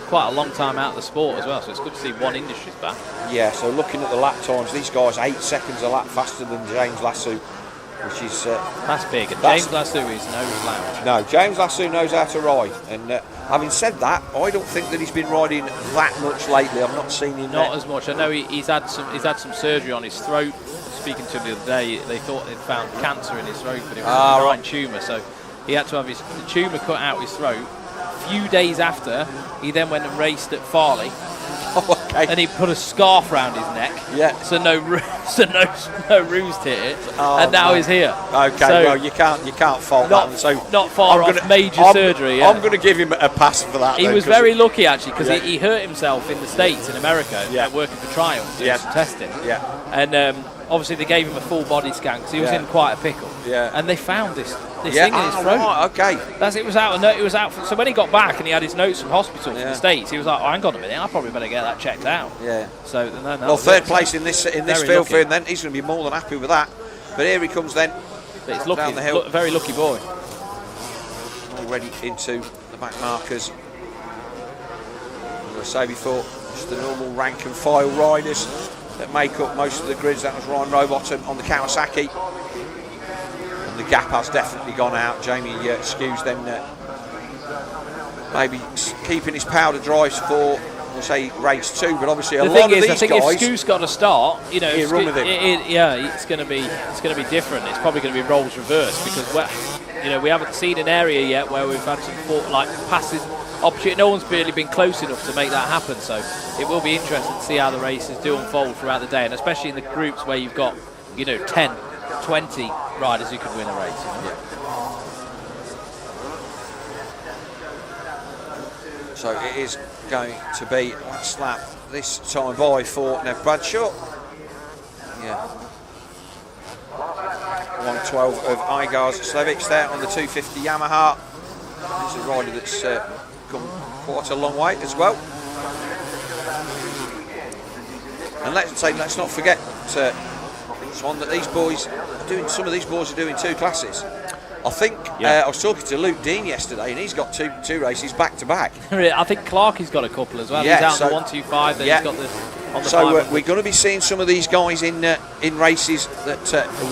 quite a long time out of the sport as well, so it's good to see One Industries back. Yeah, so looking at the lap times, these guys 8 seconds a lap faster than James Lasso, which is... that's big, and James Lasso is no slouch. No, James Lasso knows how to ride, and having said that, I don't think that he's been riding that much lately. I've not seen him... Not as much. I know he's had some surgery on his throat. Speaking to him the other day, they thought they'd found cancer in his throat, but it was a benign tumour, so he had to have the tumour cut out his throat. A few days after, he then went and raced at Farley. Okay. And he put a scarf round his neck. Yeah. So no ruse to it. Oh, and now no. he's here. Okay. So Well, you can't fault that one. So not far off major surgery. Yeah. I'm going to give him a pass for that. He then, was very lucky actually because Yeah. he hurt himself in the States in America working for Triumph doing some testing. Yeah. And obviously they gave him a full body scan because he was in quite a pickle. Yeah. And they found this thing in his Oh, throat. right, okay. It was out. So when he got back and he had his notes from hospital from the States, he was like, "Oh, hang on a minute, I probably better get that checked out." Yeah. So Well, third place in this field for him. Then he's going to be more than happy with that. But here he comes then. But it's lucky, down the hill. very lucky boy. Already into the back markers. As I say before, just the normal rank and file riders that make up most of the grids. That was Ryan Rowbottom on the Kawasaki. And the gap has definitely gone out. Jamie Skews then maybe keeping his powder dry for, we'll say, race 2. But obviously a lot of these guys. I think if Skew's got to start, you know, he'll run with it. It's going to be different. It's probably going to be roles reversed because we haven't seen an area yet where we've had some passing opportunity. No one's really been close enough to make that happen. So it will be interesting to see how the races do unfold throughout the day, and especially in the groups where you've got 10, 20 riders who could win a race. So it is going to be last lap this time by for Nev Bradshaw. Yeah. 112 of Igars Slevics there on the 250 Yamaha. He's a rider that's come quite a long way as well. And let's not forget, Swan, that these boys are doing. Some of these boys are doing 2 classes. I think I was talking to Luke Dean yesterday, and he's got two races back to back. I think Clarkie's got a couple as well. Yeah, he's out on the 125. Then he's got the on the So 500. we're going to be seeing some of these guys in races that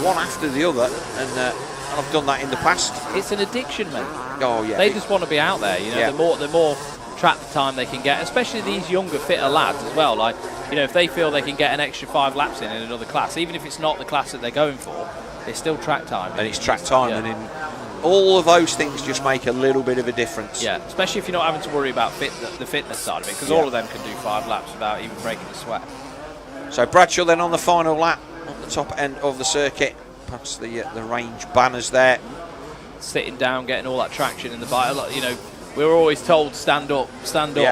one after the other, and I've done that in the past. It's an addiction, mate. Oh yeah. They just want to be out there. The more track time they can get, especially these younger, fitter lads as well. Like, if they feel they can get an extra 5 laps in another class, even if it's not the class that they're going for, it's still track time. And it's track time, and in all of those things just make a little bit of a difference. Yeah, especially if you're not having to worry about the fitness side of it, because all of them can do 5 laps without even breaking a sweat. So Bradshaw then on the final lap on the top end of the circuit, past the range banners there. Sitting down, getting all that traction in the bike. We were always told stand up,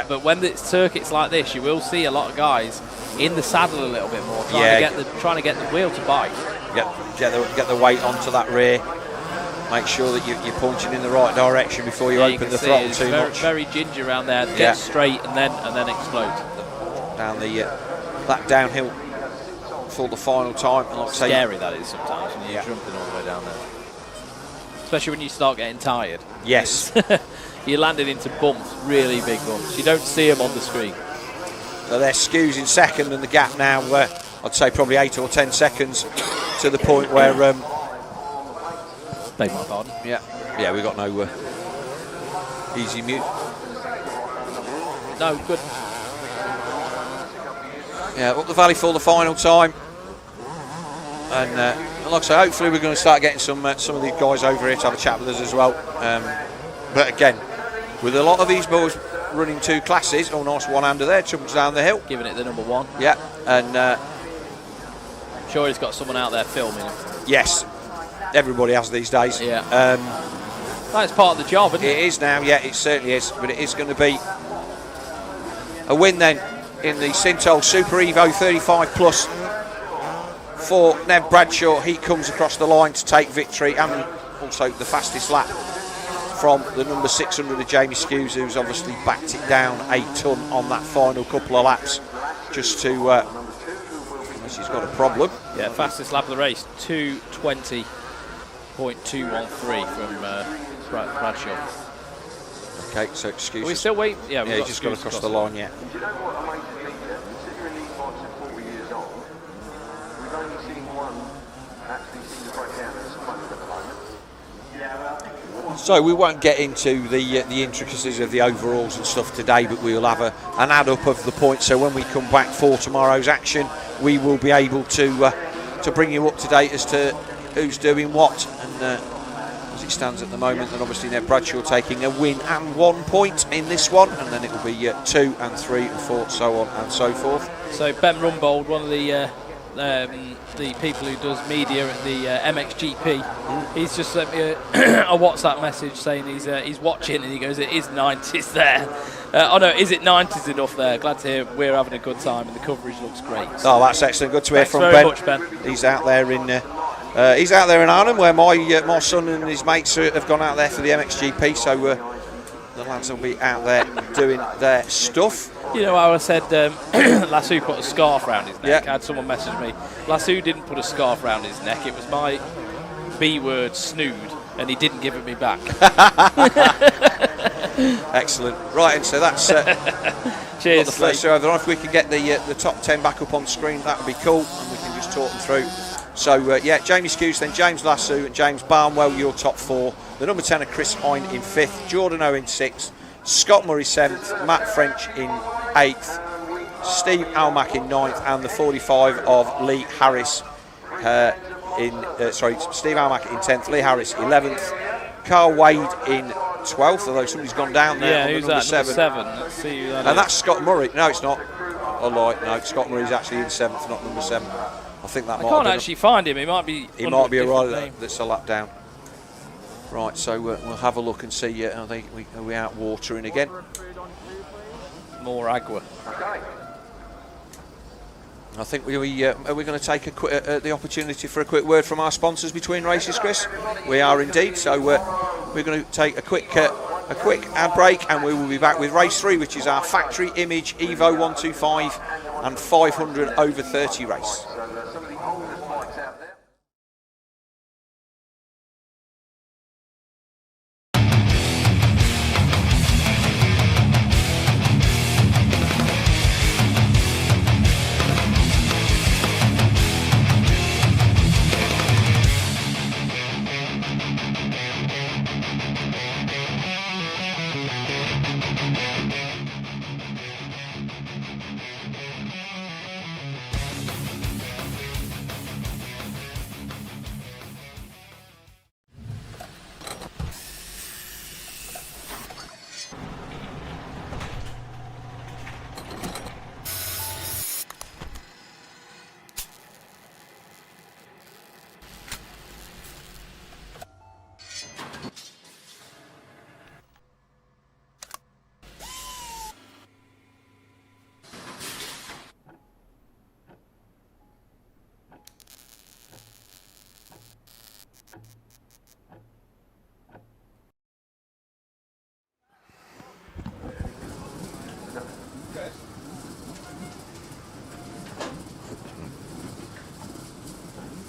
but when it's circuits like this, you will see a lot of guys in the saddle a little bit more, trying to get the wheel to bite. Get the weight onto that rear. Make sure that you're punching in the right direction before you open the throttle too much. Very ginger around there. Get straight and then explode. Down that downhill for the final time. And like scary that is sometimes when you're jumping all the way down there. Especially when you start getting tired. Yes. You're landing into bumps, really big bumps. You don't see them on the screen. So they're Skews in second, and the gap now, I'd say probably 8 or 10 seconds to the point where... Beg my pardon. Yeah, we got no easy mute. No, good. Yeah, up the valley for the final time. And like I say, hopefully we're going to start getting some of these guys over here to have a chat with us as well. But again, with a lot of these boys running 2 classes, nice one-hander there, chumps down the hill. Giving it the number 1. Yeah, and... sure he's got someone out there filming him. Yes, everybody has these days. Yeah. That's part of the job, isn't it? It is now, it certainly is. But it is going to be a win then in the Sintol Super Evo 35 Plus for Nev Bradshaw. He comes across the line to take victory, and also the fastest lap from the number 600 of Jamie Skews, who's obviously backed it down a ton on that final couple of laps, just to, unless he's got a problem. Yeah, fastest lap of the race, 2:20.213 from Bradshaw. Okay, so excuse us. We still wait. Yeah, he's just got across the line, yeah. So we won't get into the intricacies of the overalls and stuff today, but we'll have an add-up of the points. So when we come back for tomorrow's action, we will be able to bring you up to date as to who's doing what. And as it it stands at the moment. And obviously Ned Bradshaw taking a win and 1 point in this one, and then it will be 2 and 3 and 4, so on and so forth. So Ben Rumbold, one of the people who does media at the MXGP, he's just sent me a WhatsApp message saying he's watching, and he goes, it is 90s there. Oh no, is it 90s enough there? Glad to hear we're having a good time and the coverage looks great. Oh, that's excellent. Good to hear from Ben. Thanks very much, Ben. He's out there in Arnhem, where my son and his mates have gone out there for the MXGP. So the lads will be out there doing their stuff. You know how I said Lasso put a scarf around his neck? Yeah. I had someone message me. Lasso didn't put a scarf around his neck. It was my B word, snood, and he didn't give it me back. Excellent. Right, and so that's cheers. the first two over. If we could get the top 10 back up on screen, that would be cool, and we can just talk them through. So yeah, Jamie Skuse, then James Lasso and James Barnwell, your top 4. The number 10 of Chris Hine in 5th, Jordan Owen 6th, Scott Murray 7th, Matt French in 8th, Steve Almack in 9th, and the 45 of Lee Harris Steve Almack in 10th, Lee Harris 11th, Carl Wade in 12th, although somebody's gone down there. Yeah, on who's number that? 7. Number 7. Let's see who that And is. that's Scott Murray. No, it's not. Oh, right, no, Scott Murray's actually in 7th, not number 7. I think that I might can't have actually find him. He might be. He might be a different rider name. that's a lap down. Right, so we'll have a look and see. Are we out watering again? More agua. I think are we going to take the opportunity for a quick word from our sponsors between races, Chris? We are indeed. So we're going to take a quick ad break, and we will be back with race 3, which is our factory image Evo 125 and 500 over 30 race.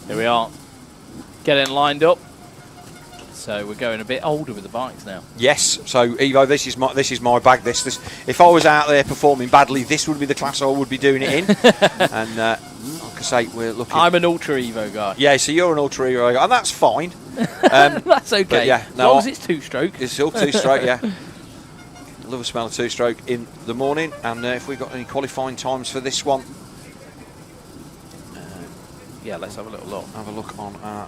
Here we are, getting lined up. So we're going a bit older with the bikes now. Yes. So Evo, this is my bag. This if I was out there performing badly, this would be the class I would be doing it in. And like I say, we're looking. I'm an Ultra Evo guy. Yeah. So you're an Ultra Evo guy, and that's fine. That's okay. Yeah, as long as it's 2-stroke. It's all 2-stroke. Yeah. Love a smell of 2-stroke in the morning. And if we've got any qualifying times for this one. Yeah, let's have a little look. Have a look on our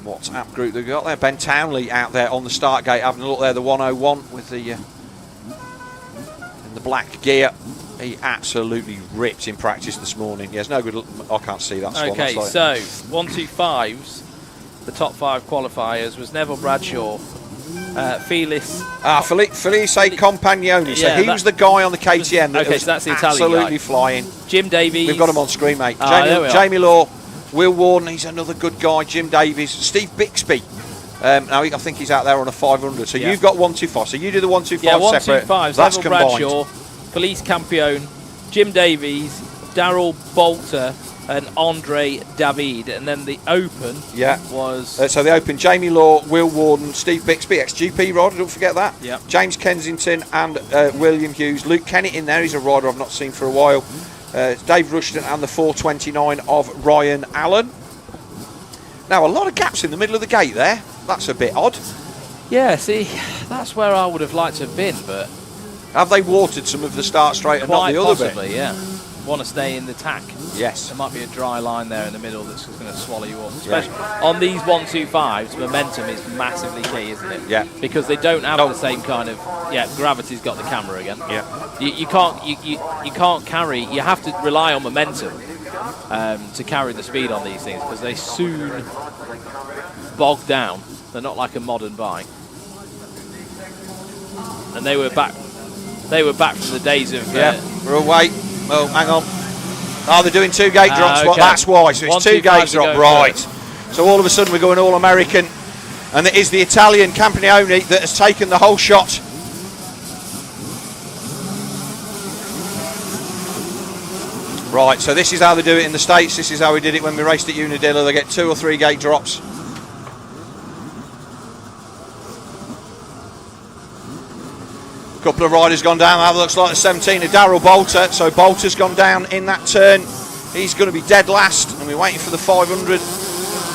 WhatsApp group they've got there. Ben Townley out there on the start gate having a look there, the 101 with the in the black gear. He absolutely ripped in practice this morning. He has no good. I can't see that. Okay, so 125s, the top 5 qualifiers was Neville Bradshaw, Felice Compagnoni. So Yeah, he was the guy on the KTM that okay, was so that's the Italian absolutely guy. flying. Jim Davies. We've got him on screen, mate. There we are. Jamie Law, Will Warden, he's another good guy. Jim Davies, Steve Bixby. Now I think he's out there on a 500. So you've got 125. So you do the 125 separate. 125s. That's Neville combined. Bradshaw, Felice Campione, Jim Davies, Daryl Bolter, and Andre David. And then the Open was... so the Open, Jamie Law, Will Warden, Steve Bixby, ex-GP rider, don't forget that. Yep. James Kensington and William Hughes. Luke Kennett in there, he's a rider I've not seen for a while. Dave Rushton and the 429 of Ryan Allen. Now, a lot of gaps in the middle of the gate there. That's a bit odd. Yeah, see, that's where I would have liked to have been, but... Have they watered some of the start straight and not the other bit? Possibly, yeah. want to stay in the tack. Yes. There might be a dry line there in the middle that's just going to swallow you up. Especially on these 125s, momentum is massively key, isn't it? Yeah. Because they don't have the same kind of gravity's got the camera again. Yeah. You can't carry. You have to rely on momentum to carry the speed on these things because they soon bog down. They're not like a modern bike. And they were back. They were back from the days of. We're away. Oh, hang on. Oh, they're doing 2 gate drops. Okay. Well, that's why. So it's 2 gate drop, right? So all of a sudden we're going all American, and it is the Italian Campione that has taken the whole shot. Right. So this is how they do it in the States. This is how we did it when we raced at Unadilla. They get 2 or 3 gate drops. Couple of riders gone down. That looks like the 17 of Darrell Bolter. So Bolter's gone down in that turn. He's going to be dead last, and we're waiting for the 500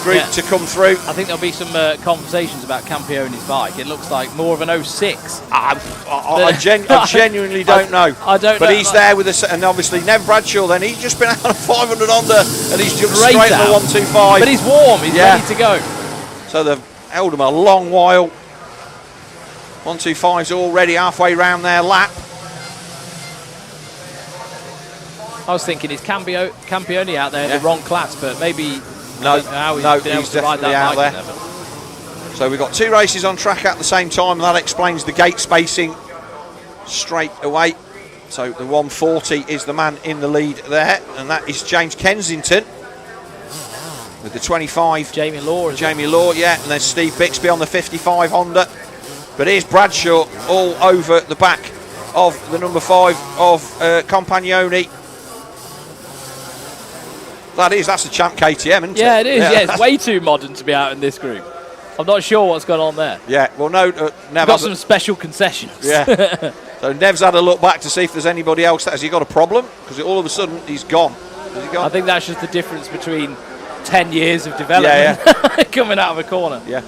group to come through. I think there'll be some conversations about Campione's bike. It looks like more of an 06. I genuinely don't know. I don't know. But he's there with us, and obviously Nev Bradshaw. Then he's just been out on a 500 Honda, and he's jumped straight to the 125. But he's warm. He's ready to go. So they've held him a long while. 125's already halfway round their lap. I was thinking, is Campione out there in the wrong class, but maybe no, he's definitely out there. So we've got 2 races on track at the same time, and that explains the gate spacing straight away. So the 140 is the man in the lead there, and that is James Kensington with the 25. Jamie Law, yeah, and then Steve Bixby on the 55 Honda. But here's Bradshaw all over the back of the number 5 of Compagnoni. That's the champ KTM, isn't it? Yeah, it is. Yeah, it's way too modern to be out in this group. I'm not sure what's gone on there. Yeah, well, no, Nev got some special concessions. Yeah. So Nev's had a look back to see if there's anybody else that has he got a problem, because all of a sudden he's gone. Has he gone? I think that's just the difference between 10 years of development coming out of a corner. Yeah.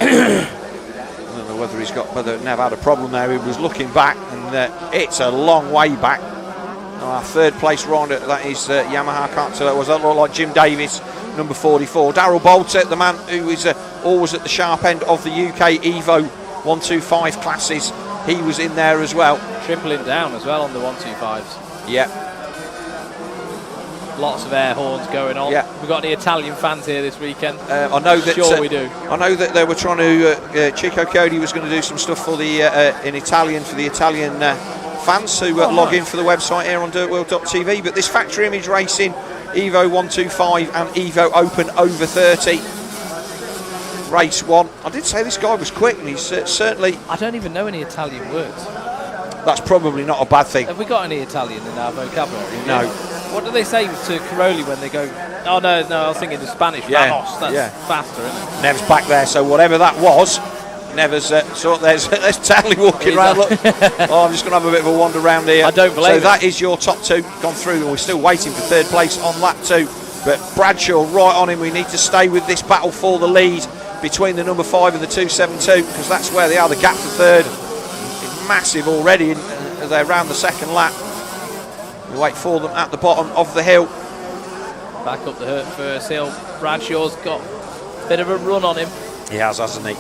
I don't know whether Nev had a problem there. He was looking back, and it's a long way back. Our 3rd place rider, that is Yamaha. Can't tell. That look like Jim Davis, number 44. Darrell Bolter, the man who is always at the sharp end of the UK Evo 125 classes. He was in there as well. Tripling down as well on the 125s. Yeah. Lots of air horns going on. Yeah. We've got any Italian fans here this weekend? I know that. Sure, we do. I know that they were trying to. Chico Chiodi was going to do some stuff for the in Italian for the Italian fans who log in for the website here on DirtWorld.TV. But this factory image racing, Evo 125 and Evo Open over 30. Race 1. I did say this guy was quick, and he's certainly. I don't even know any Italian words. That's probably not a bad thing. Have we got any Italian in our vocabulary? No. What do they say to Caroli when they go? Oh no, I was thinking the Spanish. Vamos. That's faster, isn't it? Nev's back there, so whatever that was, Nev's there's Townley walking around. Look, I'm just going to have a bit of a wander around here. I don't believe it. So that is your top 2 gone through, and we're still waiting for 3rd place on lap 2. But Bradshaw right on him. We need to stay with this battle for the lead between the number 5 and the 272, because that's where they are. The gap for 3rd is massive already, and they're around the 2nd lap. We wait for them at the bottom of the hill. Back up the first hill. Bradshaw's got a bit of a run on him. He has, hasn't he?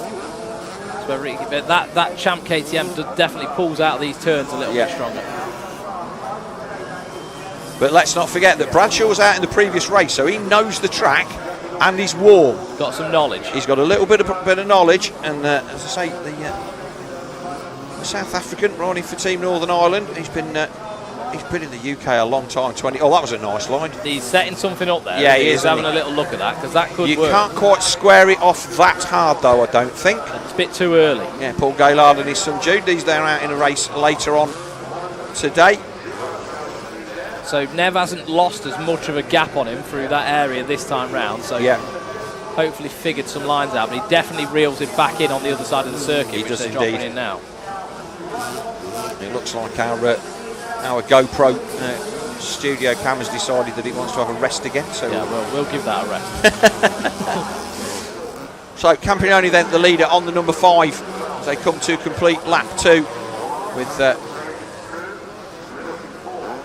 But that Champ KTM definitely pulls out these turns a little bit stronger. But let's not forget that Bradshaw was out in the previous race, so he knows the track and he's warm. Got some knowledge. He's got a little bit of knowledge, and as I say, the South African riding for Team Northern Ireland. He's been in the UK a long time. Oh, that was a nice line. He's setting something up there. Yeah, he's having a little look at that, because that could work. You can't quite square it off that hard, though, I don't think. It's a bit too early. Yeah, Paul Gaillard and his son Jude, they're out in a race later on today. So Nev hasn't lost as much of a gap on him through that area this time round. So hopefully figured some lines out, but he definitely reels it back in on the other side of the circuit. He does indeed. dropping in now. It looks like our GoPro studio camera's decided that it wants to have a rest again. So yeah, well, we'll give that a rest. So Campione then the leader on the number 5 as they come to complete lap 2 with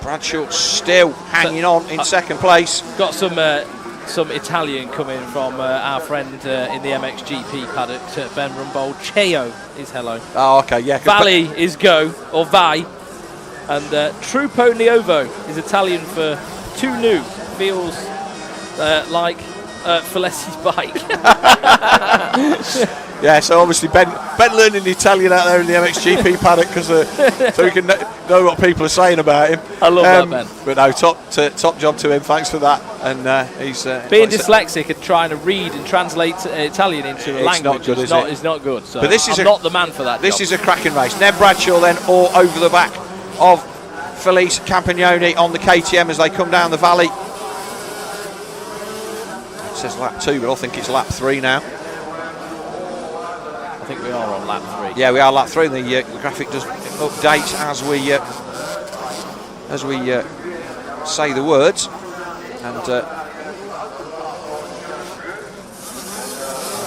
Bradshaw still hanging on in second place. Got some Italian coming from our friend in the MXGP paddock, Ben Rumbold. Cheo is hello. Oh, okay, yeah. Valley is go, or vai. And Trupo Nuovo is Italian for too new. Feels like Filessi's bike. Yeah, so obviously Ben learning Italian out there in the MXGP paddock because so we can know what people are saying about him. I love that, Ben. But no, top job to him. Thanks for that. And he's being dyslexic and trying to read and translate Italian into a language is not good. So but this is I'm not the man for that. This is a cracking race. Ned Bradshaw then all over the back of Felice Campagnoni on the KTM as they come down the valley. It says lap 2, but I think it's lap 3 now. I think we are on lap 3. Yeah, we are lap 3. And the graphic does update as we say the words. And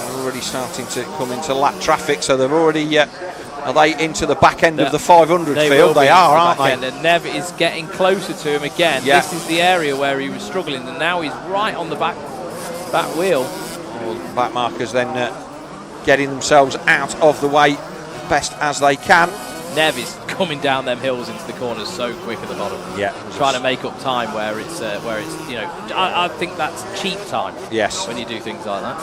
we're already starting to come into lap traffic. So they've already are they into the back end of the 500 field? They are, aren't they? And Nev is getting closer to him again. Yeah. This is the area where he was struggling, and now he's right on the back wheel. Well, back markers then getting themselves out of the way best as they can. Nev is coming down them hills into the corners so quick at the bottom. Yeah, trying to make up time where it's you know, I think that's cheap time. Yes, when you do things like that.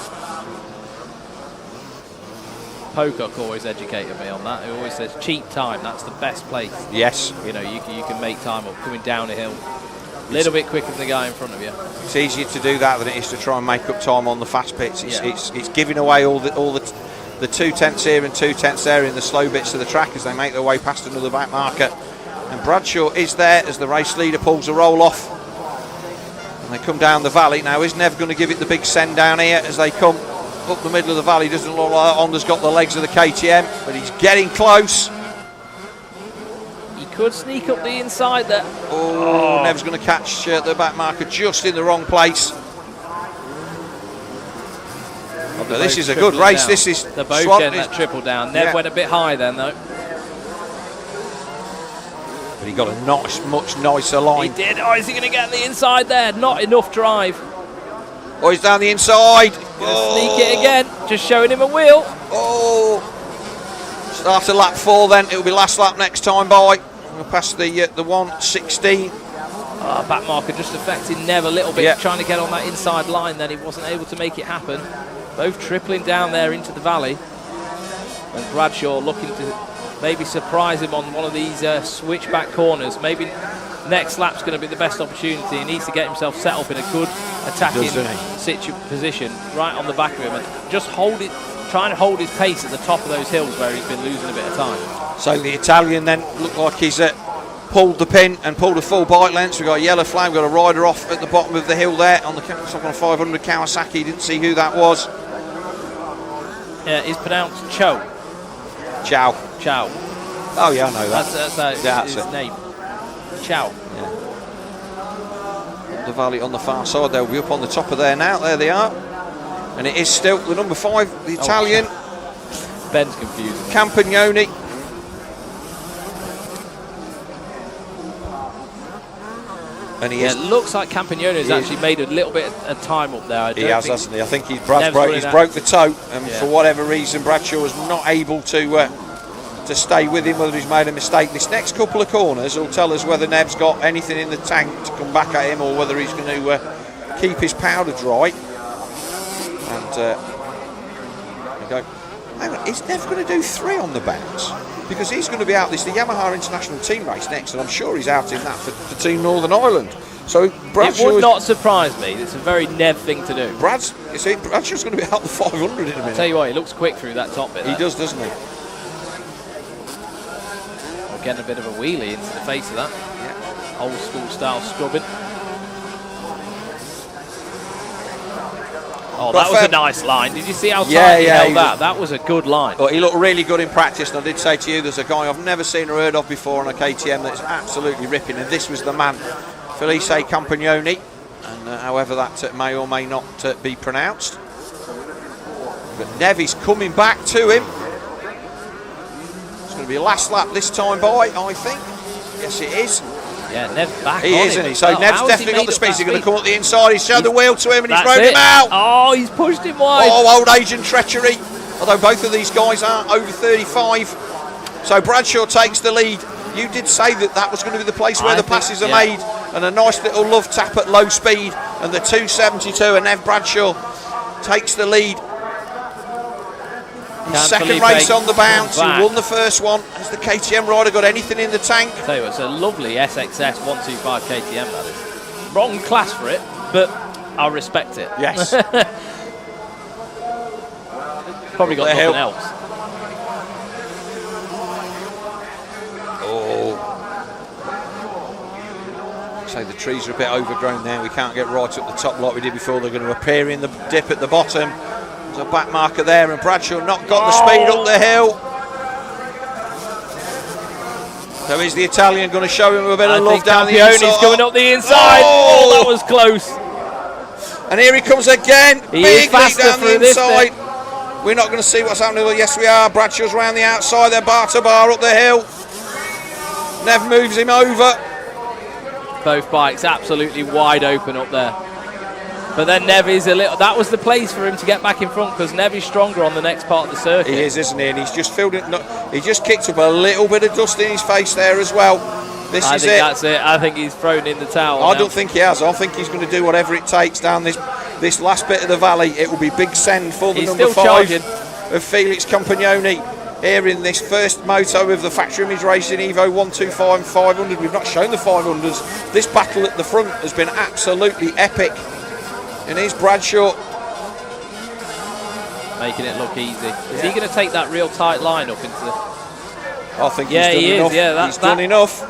Pocock always educated me on that. He always says cheap time. That's the best place. Yes, you know, you can make time up coming down a hill. A little bit quicker than the guy in front of you. It's easier to do that than it is to try and make up time on the fast bits. It's giving away all the 2/10 here and 2/10 there in the slow bits of the track as they make their way past another back marker. And Bradshaw is there as the race leader pulls the roll off. And they come down the valley. Now, is Nev going to give it the big send down here as they come up the middle of the valley? Doesn't look like Honda's got the legs of the KTM, but he's getting close. Could sneak up the inside there. Oh, Nev's going to catch the back marker just in the wrong place. No, this is a good race. Down. This is they're both getting that triple down. Nev went a bit high then though. But he got a much nicer line. He did. Oh, is he going to get the inside there? Not enough drive. Oh, he's down the inside. Sneak it again. Just showing him a wheel. Oh. Start of lap 4 then. It'll be last lap next time by. We'll pass the 1:16. Back marker just affecting Nev a little bit, trying to get on that inside line. Then he wasn't able to make it happen. Both tripling down there into the valley. And Bradshaw looking to maybe surprise him on one of these switchback corners. Maybe next lap's going to be the best opportunity. He needs to get himself set up in a good attacking position right on the back of him and just hold it. Trying to hold his pace at the top of those hills where he's been losing a bit of time. So the Italian then looked like he's pulled the pin and pulled a full bike length. We've got a yellow flag, we've got a rider off at the bottom of the hill there on the 500 Kawasaki. Didn't see who that was. It's pronounced Cho. Chow. Oh yeah, I know that. That's his name. Chow. Yeah. The valley on the far side, they'll be up on the top of there now. There they are. And it is still the number 5, the Italian. Ben's confused. Campagnoni. And it looks like Campagnoni has actually made a little bit of time up there. He has, hasn't he? I think he's broke the toe, and for whatever reason, Bradshaw was not able to stay with him, whether he's made a mistake. This next couple of corners will tell us whether Nev's got anything in the tank to come back at him or whether he's going to keep his powder dry. And we go, hang on, is Nev going to do 3 on the bounce? Because he's going to be out this, the Yamaha International Team race next, and I'm sure he's out in that for Team Northern Ireland. So Bradshaw, it would not surprise me. It's a very Nev thing to do. Bradshaw's going to be out the 500 in a minute. I'll tell you what, he looks quick through that top bit. He does, doesn't he? We're getting a bit of a wheelie into the face of that. Yeah. Old school style scrubbing. Oh, that was a nice line. Did you see how tight he held that? That was a good line. Well, he looked really good in practice, and I did say to you, there's a guy I've never seen or heard of before on a KTM that's absolutely ripping, and this was the man, Felice Campagnoni, and however that may or may not be pronounced. But Nev is coming back to him. It's going to be a last lap this time by, I think. Yes, it is. Yeah, Nev's back. He on is, him isn't he? as So well. Nev's How's he definitely got made the up speed. that He's going to speed? come up the inside. He's shown the wheel to him and he's That's rode it. him out. Oh, he's pushed him wide. Oh, old age and treachery. Although both of these guys are over 35. So Bradshaw takes the lead. You did say that that was going to be the place where the passes are made. And a nice little love tap at low speed. And the 272 and Nev Bradshaw takes the lead. His second race on the bounce. He won the first one. Has the KTM rider got anything in the tank? I'll tell you what, it's a lovely SXS 125 KTM, that is. Wrong class for it, but I respect it. Yes. Probably got nothing else. Oh. So the trees are a bit overgrown there. We can't get right up the top like we did before. They're going to appear in the dip at the bottom. There's a back marker there, and Bradshaw not got the speed up the hill. So is the Italian going to show him a bit of love down the inside? Campione's coming up the inside. Oh, that was close. And here he comes again. He Big is lead down the inside. Bit. We're not going to see what's happening. Well, yes, we are. Bradshaw's round the outside. They're bar to bar up the hill. Nev moves him over. Both bikes absolutely wide open up there. But then Nev is a little... That was the place for him to get back in front, because Nev is stronger on the next part of the circuit. He is, isn't he? And he's just filled it. He just kicked up a little bit of dust in his face there as well. I think that's it. I think he's thrown in the towel. I don't think he has. I think he's going to do whatever it takes down this last bit of the valley. It will be big send for the number 5 of Felix Compagnoni here in this first moto of the Factory Image Racing Evo 125 and 500. We've not shown the 500s. This battle at the front has been absolutely epic. And here's Bradshaw. Making it look easy. Is he going to take that real tight line up into the... I think he's done enough. Yeah, he's done enough.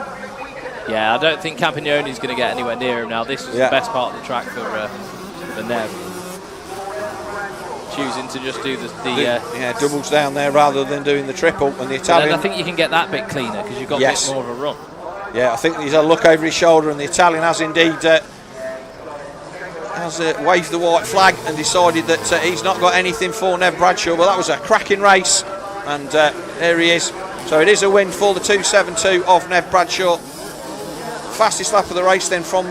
Yeah, I don't think Campagnoni's going to get anywhere near him now. This was the best part of the track for Nev. Choosing to just do the doubles down there rather than doing the triple. And the Italian... I think you can get that bit cleaner because you've got a bit more of a run. Yeah, I think he's had a look over his shoulder, and the Italian has indeed waved the white flag and decided that he's not got anything for Nev Bradshaw. Well, that was a cracking race, and there he is. So it is a win for the 272 of Nev Bradshaw. Fastest lap of the race then from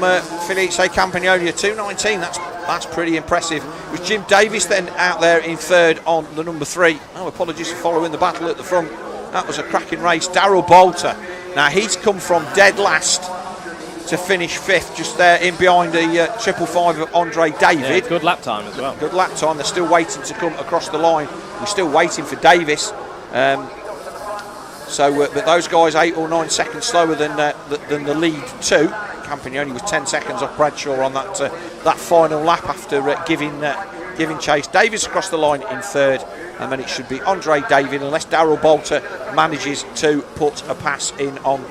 Felice Campagnoni, 2:19. That's pretty impressive. It was Jim Davis then out there in third on the number 3. Oh, apologies for following the battle at the front. That was a cracking race. Darrell Bolter. Now he's come from dead last to finish 5th, just there in behind the 555 of Andre David. Yeah, good lap time as well. Good lap time. They're still waiting to come across the line. We're still waiting for Davis. But those guys 8 or 9 seconds slower than the lead 2. Campagnoni was 10 seconds off Bradshaw on that final lap after giving chase. Davis across the line in 3rd, and then it should be Andre David, unless Darrell Bolter manages to put a pass in on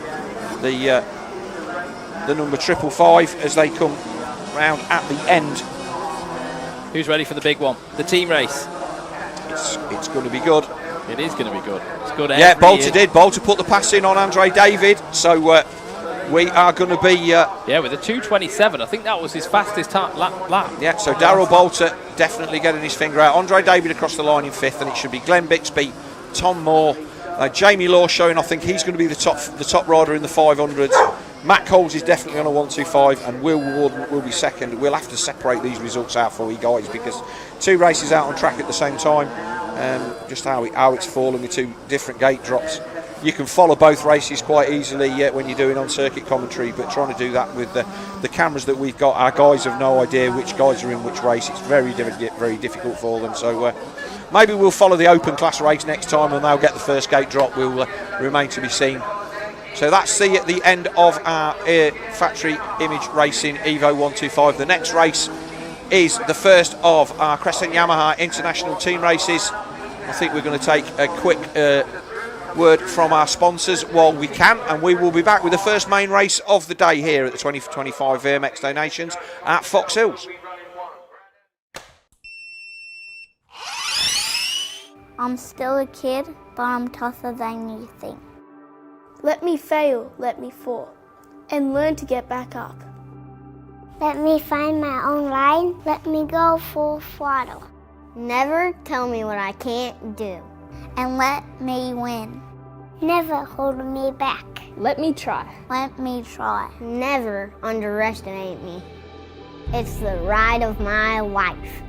the number 555 as they come round at the end. Who's ready for the big one? The team race. It's going to be good. It is going to be good. It's good. Yeah, Bolter did. Bolter put the pass in on Andre David. So we are going to be... with a 2:27. I think that was his fastest lap. Yeah, so Darrell Bolter definitely getting his finger out. Andre David across the line in 5th, and it should be Glenn Bixby, Tom Moore, Jamie Law showing. I think he's going to be the top rider in the 500s. Matt Coles is definitely on a 125, and Will Warden will be 2nd. We'll have to separate these results out for you guys, because 2 races out on track at the same time. Just how it's fallen with 2 different gate drops. You can follow both races quite easily when you're doing on circuit commentary, but trying to do that with the cameras that we've got, our guys have no idea which guys are in which race. It's very difficult for them. So maybe we'll follow the open class race next time, and they'll get the first gate drop. Will remain to be seen. So that's the end of our Factory Image Racing Evo 125. The next race is the first of our Crescent Yamaha International Team races. I think we're going to take a quick word from our sponsors while we can, and we will be back with the first main race of the day here at the 2025 VMX Donations at Foxhills. I'm still a kid, but I'm tougher than you think. Let me fail, let me fall, and learn to get back up. Let me find my own line. Let me go full throttle. Never tell me what I can't do. And let me win. Never hold me back. Let me try. Let me try. Never underestimate me. It's the ride of my life.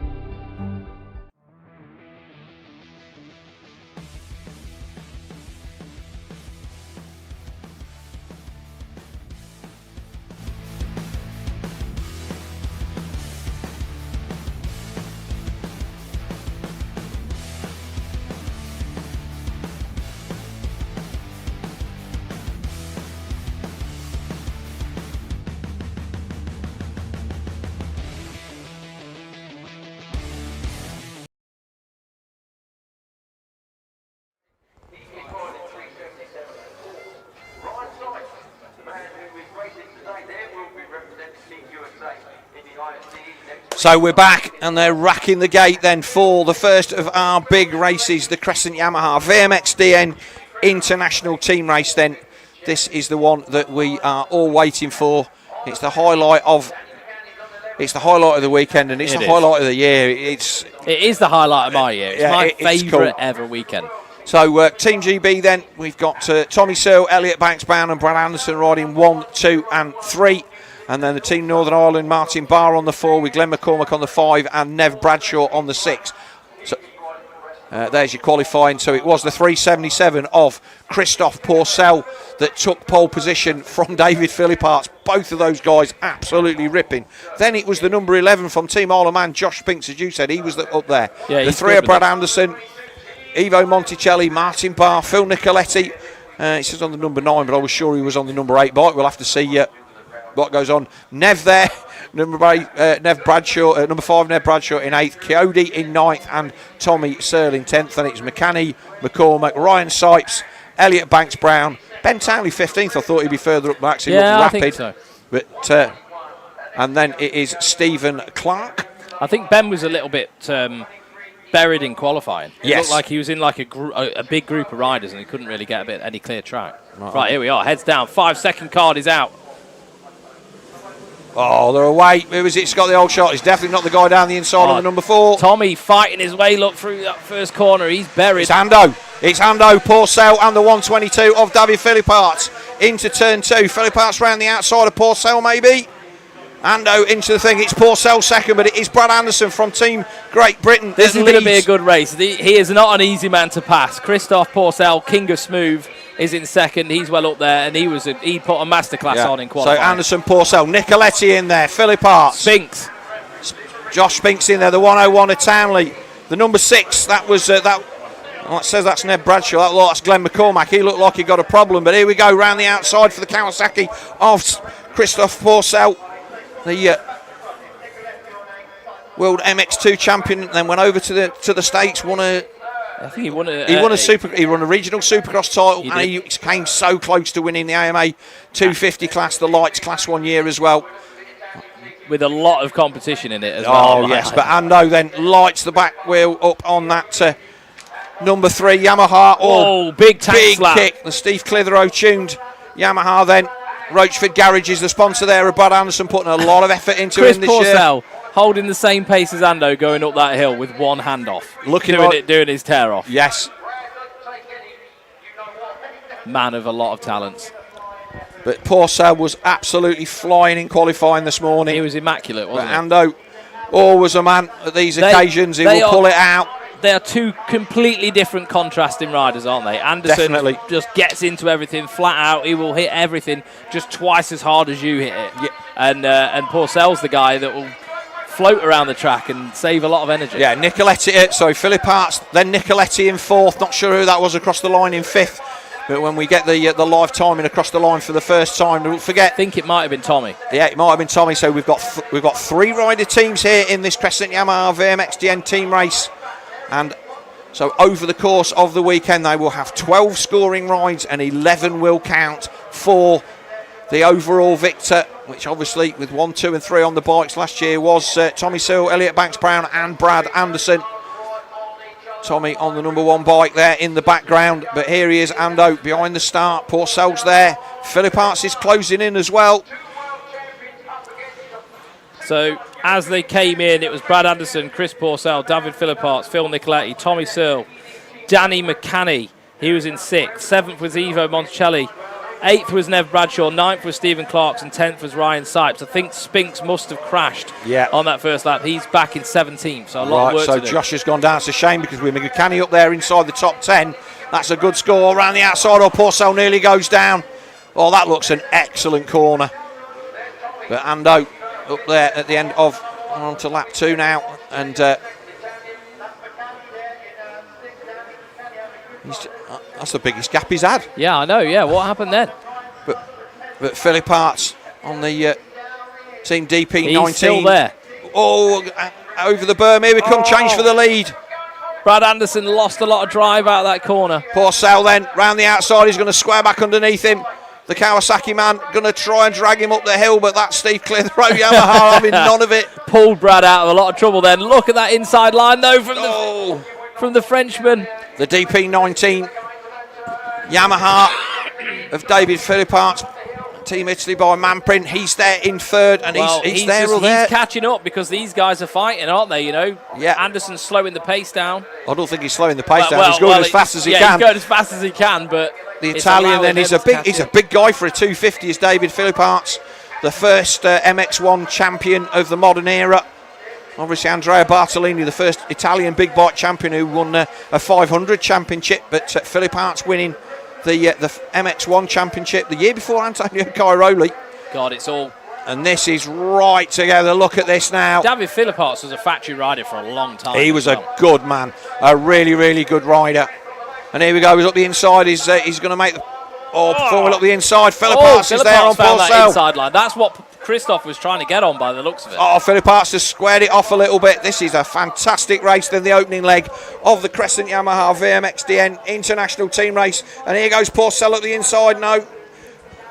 So we're back, and they're racking the gate then for the first of our big races, the Crescent Yamaha VMXdN International Team Race then. This is the one that we are all waiting for. It's the highlight of the weekend, and it's the highlight of the year. It is the highlight of my year. It's my favourite ever weekend. So Team GB then, we've got Tommy Searle, Elliot Banks Browne and Brad Anderson riding 1, 2 and 3. And then the Team Northern Ireland, Martin Barr on the 4 with Glenn McCormack on the 5 and Nev Bradshaw on the 6. So there's your qualifying. So it was the 377 of Christophe Pourcel that took pole position from David Philippaerts. Both of those guys absolutely ripping. Then it was the number 11 from Team Isle of Man, Josh Spinks, as you said. He was up there. Yeah, the 3 of Brad Anderson, Evo Monticelli, Martin Barr, Phil Nicoletti. It says on the number 9, but I was sure he was on the number 8 bike. We'll have to see what goes on. Nev there, Nev Bradshaw, number 5, Nev Bradshaw in 8th, Chiodi in 9th, and Tommy Searle in 10th. And it's McCanny, McCormack, Ryan Sipes, Elliot Banks Browne, Ben Townley 15th. I thought he'd be further up, Max. He looked rapid. I think so. But and then it is Stephen Clark. I think Ben was a little bit buried in qualifying. It looked like he was in like a big group of riders, and he couldn't really get any clear track. Right, here we are. Heads down. 5-second card is out. Oh, they're away. Who is it? It's got the old shot. He's definitely not the guy down the inside on the number 4. Tommy fighting his way through that first corner. He's buried. It's Ando. It's Ando, Pourcel and the 122 of David Philippaerts into turn 2. Philippaerts round the outside of Pourcel maybe. Ando into the thing. It's Pourcel second, but it is Brad Anderson from Team Great Britain. This is going to be a good race. He is not an easy man to pass. Christophe Pourcel, king of smooth, is in second. He's well up there, and he put a masterclass on in qualifying. So Anderson, Pourcel, Nicoletti in there, Philippaerts, Spinks, Josh Spinks in there, the 101 of Townley, the number 6. That was that. Well, it says that's Ned Bradshaw. That's Glenn McCormack. He looked like he got a problem, but here we go round the outside for the Kawasaki of Christophe Pourcel, the World MX2 champion. Then went over to the States, I think he won a regional Supercross title, and he came so close to winning the AMA 250 class, the lights class 1 year as well. With a lot of competition in it as well. Oh, yes, but Ando then lights the back wheel up on that number 3 Yamaha. Oh, big tank slap. Kick. The Steve Clitheroe tuned Yamaha then. Roachford Garage is the sponsor there of Brad Anderson, putting a lot of effort into him this year. Holding the same pace as Ando going up that hill with one hand off. Doing his tear off. Yes. Man of a lot of talents. But Pourcel was absolutely flying in qualifying this morning. He was immaculate, wasn't he? Ando, always a man at these occasions. He will pull it out. They are two completely different contrasting riders, aren't they? Anderson just gets into everything flat out. He will hit everything just twice as hard as you hit it. Yeah. And Pourcel's the guy that will float around the track and save a lot of energy. Yeah, Nicoletti, Philippaerts, then Nicoletti in 4th. Not sure who that was across the line in 5th. But when we get the live timing across the line for the first time, don't forget. I think it might have been Tommy. Yeah, it might have been Tommy. So we've got 3 rider teams here in this Crescent Yamaha VMXdN team race. And so over the course of the weekend, they will have 12 scoring rides and 11 will count for the overall victor, which obviously with 1, 2 and 3 on the bikes last year was Tommy Searle, Elliot Banks Browne and Brad Anderson. Tommy on the number 1 bike there in the background, but here he is, Ando behind the start. Pourcel's there. Philippaerts is closing in as well. So as they came in, it was Brad Anderson, Chris Pourcel, David Philippaerts, Phil Nicoletti, Tommy Searle, Danny McCanny. He was in 6th. 7th was Evo Monticelli. 8th was Nev Bradshaw, 9th was Stephen Clarkson, 10th was Ryan Sipes. I think Spinks must have crashed on that first lap. He's back in 17th, so a lot of work to do. So Josh has gone down. It's a shame because with McCanny up there inside the top 10, that's a good score. Around the outside, Pourcel nearly goes down. Oh, that looks an excellent corner. But Ando up there at the end of, on to lap 2 now, and that's the biggest gap he's had. Yeah, I know, yeah. What happened then? But Philippaerts on the Team DP19. He's still there. Oh, over the berm. Here we come. Change for the lead. Brad Anderson lost a lot of drive out of that corner. Pourcel then, round the outside. He's going to square back underneath him. The Kawasaki man going to try and drag him up the hill, but that's Steve Clear, the road Yamaha having none of it. Pulled Brad out of a lot of trouble then. Look at that inside line, though, from the Frenchman. The DP19 Yamaha of David Philippaerts, Team Italy by Manprint. He's there in third, and he's there or there. He's catching up because these guys are fighting, aren't they? You know, Anderson's slowing the pace down. I don't think he's slowing the pace down. He's going as fast as he can. He's going as fast as he can, but the Italian then he's a big guy for a 250 is David Philippaerts, the first MX1 champion of the modern era. Obviously Andrea Bartolini, the first Italian big bike champion who won a 500 championship, but Philippaerts winning the MX1 championship the year before Antonio Cairoli. God, it's all. And this is right together. Look at this now. David Philippaerts was a factory rider for a long time. He was a good man, a really, really good rider. And here we go. He's up the inside. He's going to make the performing up the inside. Philippaerts is there on found that Pourcel. inside line. That's what Christophe was trying to get on by the looks of it. Oh, Philippaerts has squared it off a little bit. This is a fantastic race. Then the opening leg of the Crescent Yamaha VMXdN International Team race. And here goes Pourcel at the inside. No.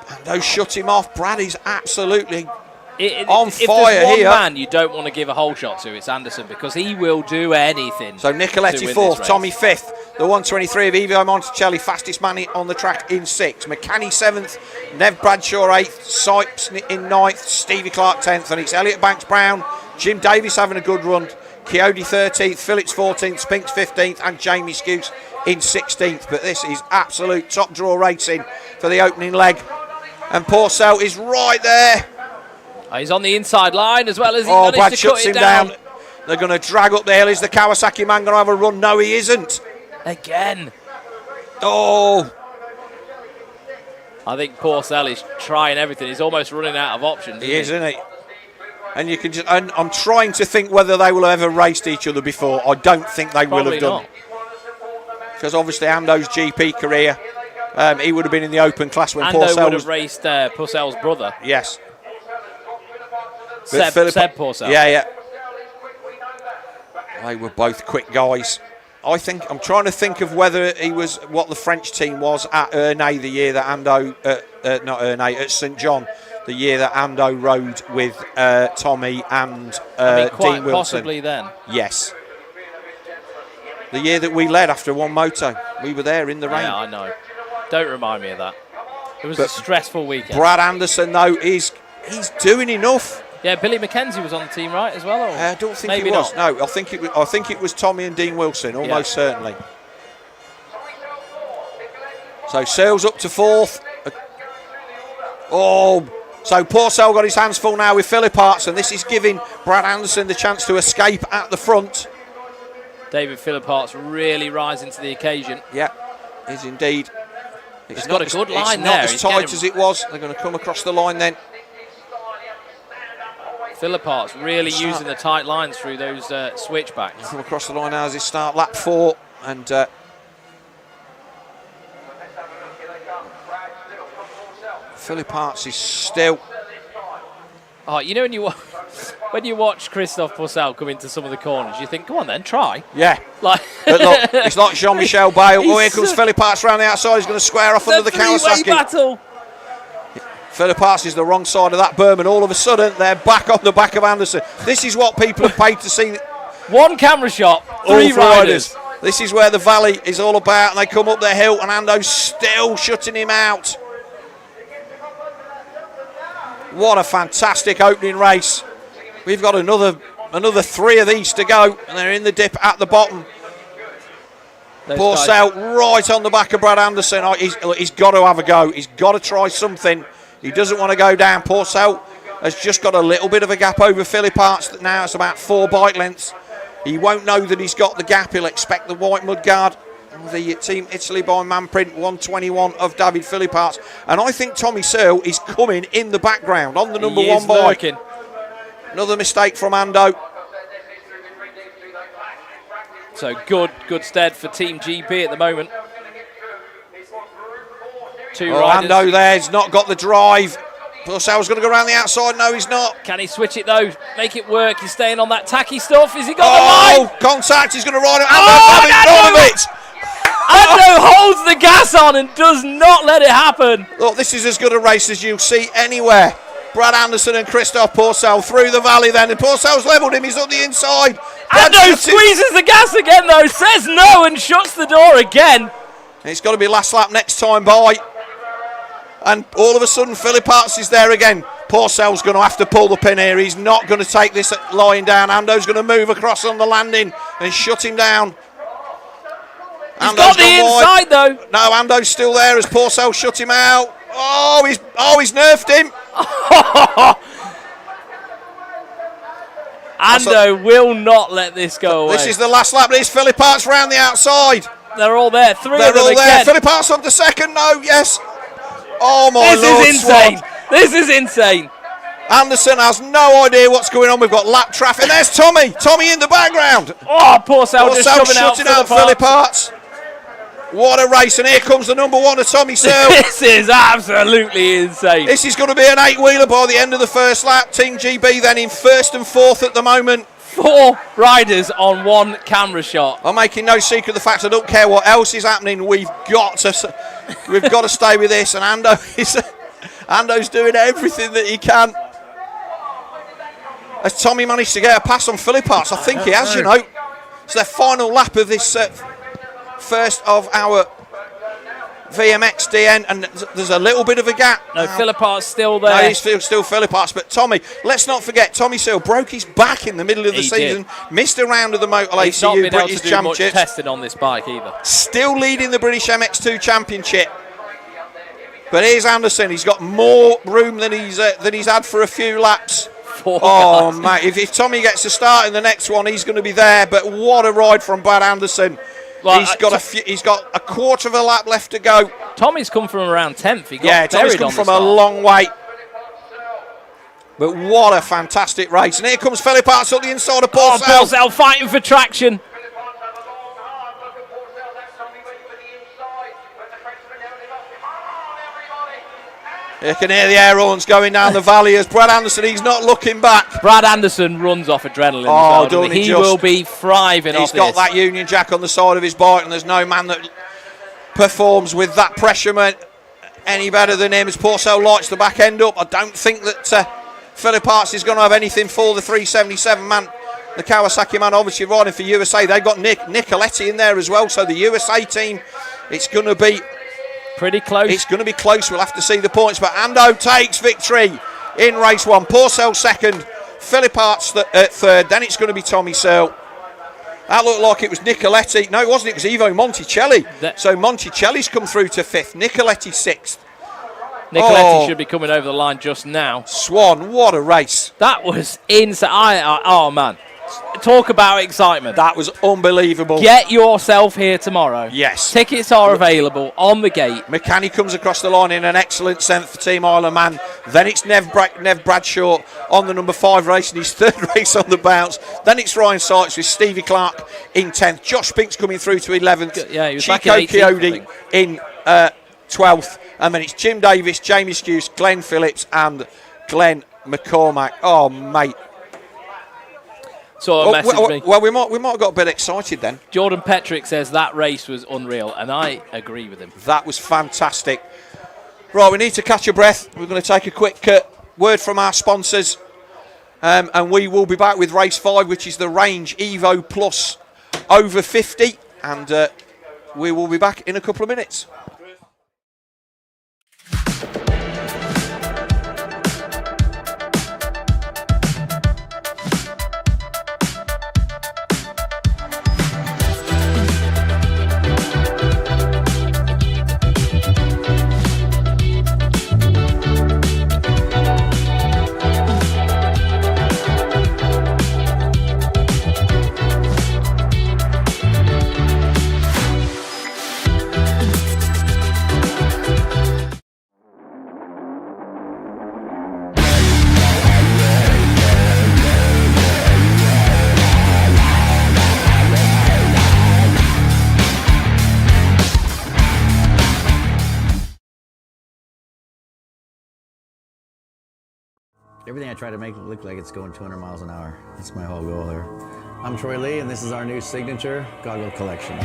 And those shut him off. Brad is absolutely on fire here. If there's one man you don't want to give a whole shot to, it's Anderson, because he will do anything. So Nicoletti fourth, Tommy fifth. The 123 of Evo Monticelli, fastest man on the track in 6th. McCanny 7th, Nev Bradshaw 8th, Sipes in 9th, Stevie Clark 10th, and it's Elliot Banks Browne, Jim Davis having a good run, Chiodi 13th, Phillips 14th, Spinks 15th, and Jamie Skuse in 16th. But this is absolute top draw racing for the opening leg. And Pourcel is right there. He's on the inside line as well as he Brad managed to shuts cut him it down. They're going to drag up the hill. Is the Kawasaki man going to have a run? No, he isn't. Again. Oh. I think Pourcel is trying everything. He's almost running out of options. He is, isn't he? And you can just. And I'm trying to think whether they will have ever raced each other before. I don't think they will have done. Because obviously Ando's GP career, he would have been in the open class when Pourcel would have raced Pourcel's brother. Yes. Seb Pourcel. Yeah. They were both quick guys. I'm trying to think of whether he was what the French team was at Ernay the year that Ando, not Ernay, at St John, the year that Ando rode with Tommy and Dean Wilson. Possibly then. Yes. The year that we led after one moto. We were there in the rain. Yeah, I know. Don't remind me of that. It was a stressful weekend. Brad Anderson, though, he's doing enough. Yeah, Billy McKenzie was on the team, right, as well? Or I don't think maybe he was. Not. No, I think it was Tommy and Dean Wilson, almost certainly. So Searle's up to 4th. So Pourcel got his hands full now with Philippaerts, and this is giving Brad Anderson the chance to escape at the front. David Philippaerts really rising to the occasion. Yeah, is indeed. He's got a good line there. It's not as tight as it was. They're going to come across the line then. Philippaerts really using the tight lines through those switchbacks. Come across the line now as they start lap 4, and Philippaerts is still. Oh, you know when you watch Christophe Pourcel come into some of the corners, you think, "Come on, then try." Yeah. Like, but look, it's like Jean-Michel Bale. Oh, here comes Philippaerts round the outside. He's going to square off under the Kawasaki. Battle. Philippaerts is the wrong side of that berm, and all of a sudden they're back on the back of Anderson. This is what people have paid to see. One camera shot, 3 riders. This is where the valley is all about, and they come up the hill, and Ando's still shutting him out. What a fantastic opening race. We've got another 3 of these to go, and they're in the dip at the bottom. Pourcel right on the back of Brad Anderson. Oh, he's got to have a go. He's got to try something. He doesn't want to go down. Pourcel has just got a little bit of a gap over Philippaerts. Now it's about 4 bike lengths. He won't know that he's got the gap. He'll expect the white mudguard. The Team Italy by Manprint 121 of David Philippaerts. And I think Tommy Searle is coming in the background on the number 1 bike. Lurking. Another mistake from Ando. So good stead for Team GB at the moment. 2 riders. Ando there's not got the drive. Pourcel's going to go around the outside. No, he's not. Can he switch it though? Make it work. He's staying on that tacky stuff. Has he got the line? Contact. He's going to ride it. Ando! Ando holds the gas on and does not let it happen. Look, this is as good a race as you'll see anywhere. Brad Anderson and Christophe Pourcel through the valley then, and Pourcel's levelled him. He's on the inside. Ando squeezes the gas again though, says no and shuts the door again. It's got to be last lap next time by. And all of a sudden Philippaerts is there again. Pourcel's going to have to pull the pin here. He's not going to take this lying down. Ando's going to move across on the landing and shut him down. He's got the inside though. No, Ando's still there as Pourcel shut him out. He's nerfed him. Ando will not let this go away. This is the last lap. There's Philippaerts round the outside. They're all there. 3 They're of them all there. again. Philippaerts on the second. No, yes. Oh my This Lord, is insane. Swan. This is insane. Anderson has no idea what's going on. We've got lap traffic. There's Tommy. Tommy in the background. Oh, Pourcel just shoving out Philippaerts. What a race, and here comes the number 1 of Tommy Searle. This is absolutely insane. This is going to be an 8-wheeler by the end of the first lap. Team GB then in 1st and 4th at the moment. 4 riders on 1 camera shot. I'm making no secret of the fact I don't care what else is happening. We've got to stay with this, and Ando's doing everything that he can. Has Tommy managed to get a pass on Philippaerts? I think he has, you know. It's their final lap of this first of our VMXdN, and there's a little bit of a gap. No, Philippaerts still there. No, he's still Philippaerts, but Tommy, let's not forget, Tommy Searle broke his back in the middle of the season, missed a round of the Motor He's not ACU been able British to do much Championship. testing on this bike either. Still leading the British MX2 Championship. But here's Anderson. He's got more room than he's had for a few laps. 4 Oh, guys. mate, if Tommy gets to start in the next one, he's going to be there. But what a ride from Brad Anderson. Well, he's got a quarter of a lap left to go. Tommy's come from around 10th. He got Tommy's buried come on from the a start. long way. But what a fantastic race. And here comes Philippaerts up the inside of Pourcel. Pourcel fighting for traction. You can hear the air horns going down the valley as Brad Anderson, he's not looking back. Brad Anderson runs off adrenaline. Oh, as well, don't he he just? will be thriving off He's got this. that Union Jack on the side of his bike, and there's no man that performs with that pressure any better than him as Pourcel lights the back end up. I don't think that Philippaerts is going to have anything for the 377 man. The Kawasaki man obviously riding for USA. They've got Nicoletti in there as well, so the USA team, it's going to be pretty close. It's going to be close. We'll have to see the points. But Ando takes victory in race 1. Pourcel second. Philippaerts third. Then it's going to be Tommy Searle. That looked like it was Nicoletti. No, it wasn't. It was Evo Monticelli. So Monticelli's come through to 5th. Nicoletti 6th. Nicoletti should be coming over the line just now. Swan, what a race. That was insane. Oh, man. Talk about excitement. That was unbelievable. Get yourself here tomorrow. Yes. Tickets are available on the gate. McCanny comes across the line in an excellent 7th for Team Isle of Man. Then it's Nev Bradshaw on the number 5 race, and his 3rd race on the bounce. Then it's Ryan Sykes with Stevie Clark in 10th. Josh Binks coming through to 11th. Yeah, he was Chico back in 18th, Chiodi in 12th. And then it's Jim Davis, Jamie Skuse, Glenn Phillips, and Glenn McCormack. Oh, mate. So me. Well, we might have got a bit excited then. Jordan Petrick says that race was unreal, and I agree with him. That was fantastic. Right, we need to catch a breath. We're going to take a quick word from our sponsors, and we will be back with race 5, which is the Range Evo Plus over 50, and we will be back in a couple of minutes. Everything I try to make it look like it's going 200 miles an hour. That's my whole goal here. I'm Troy Lee, and this is our new signature goggle collection.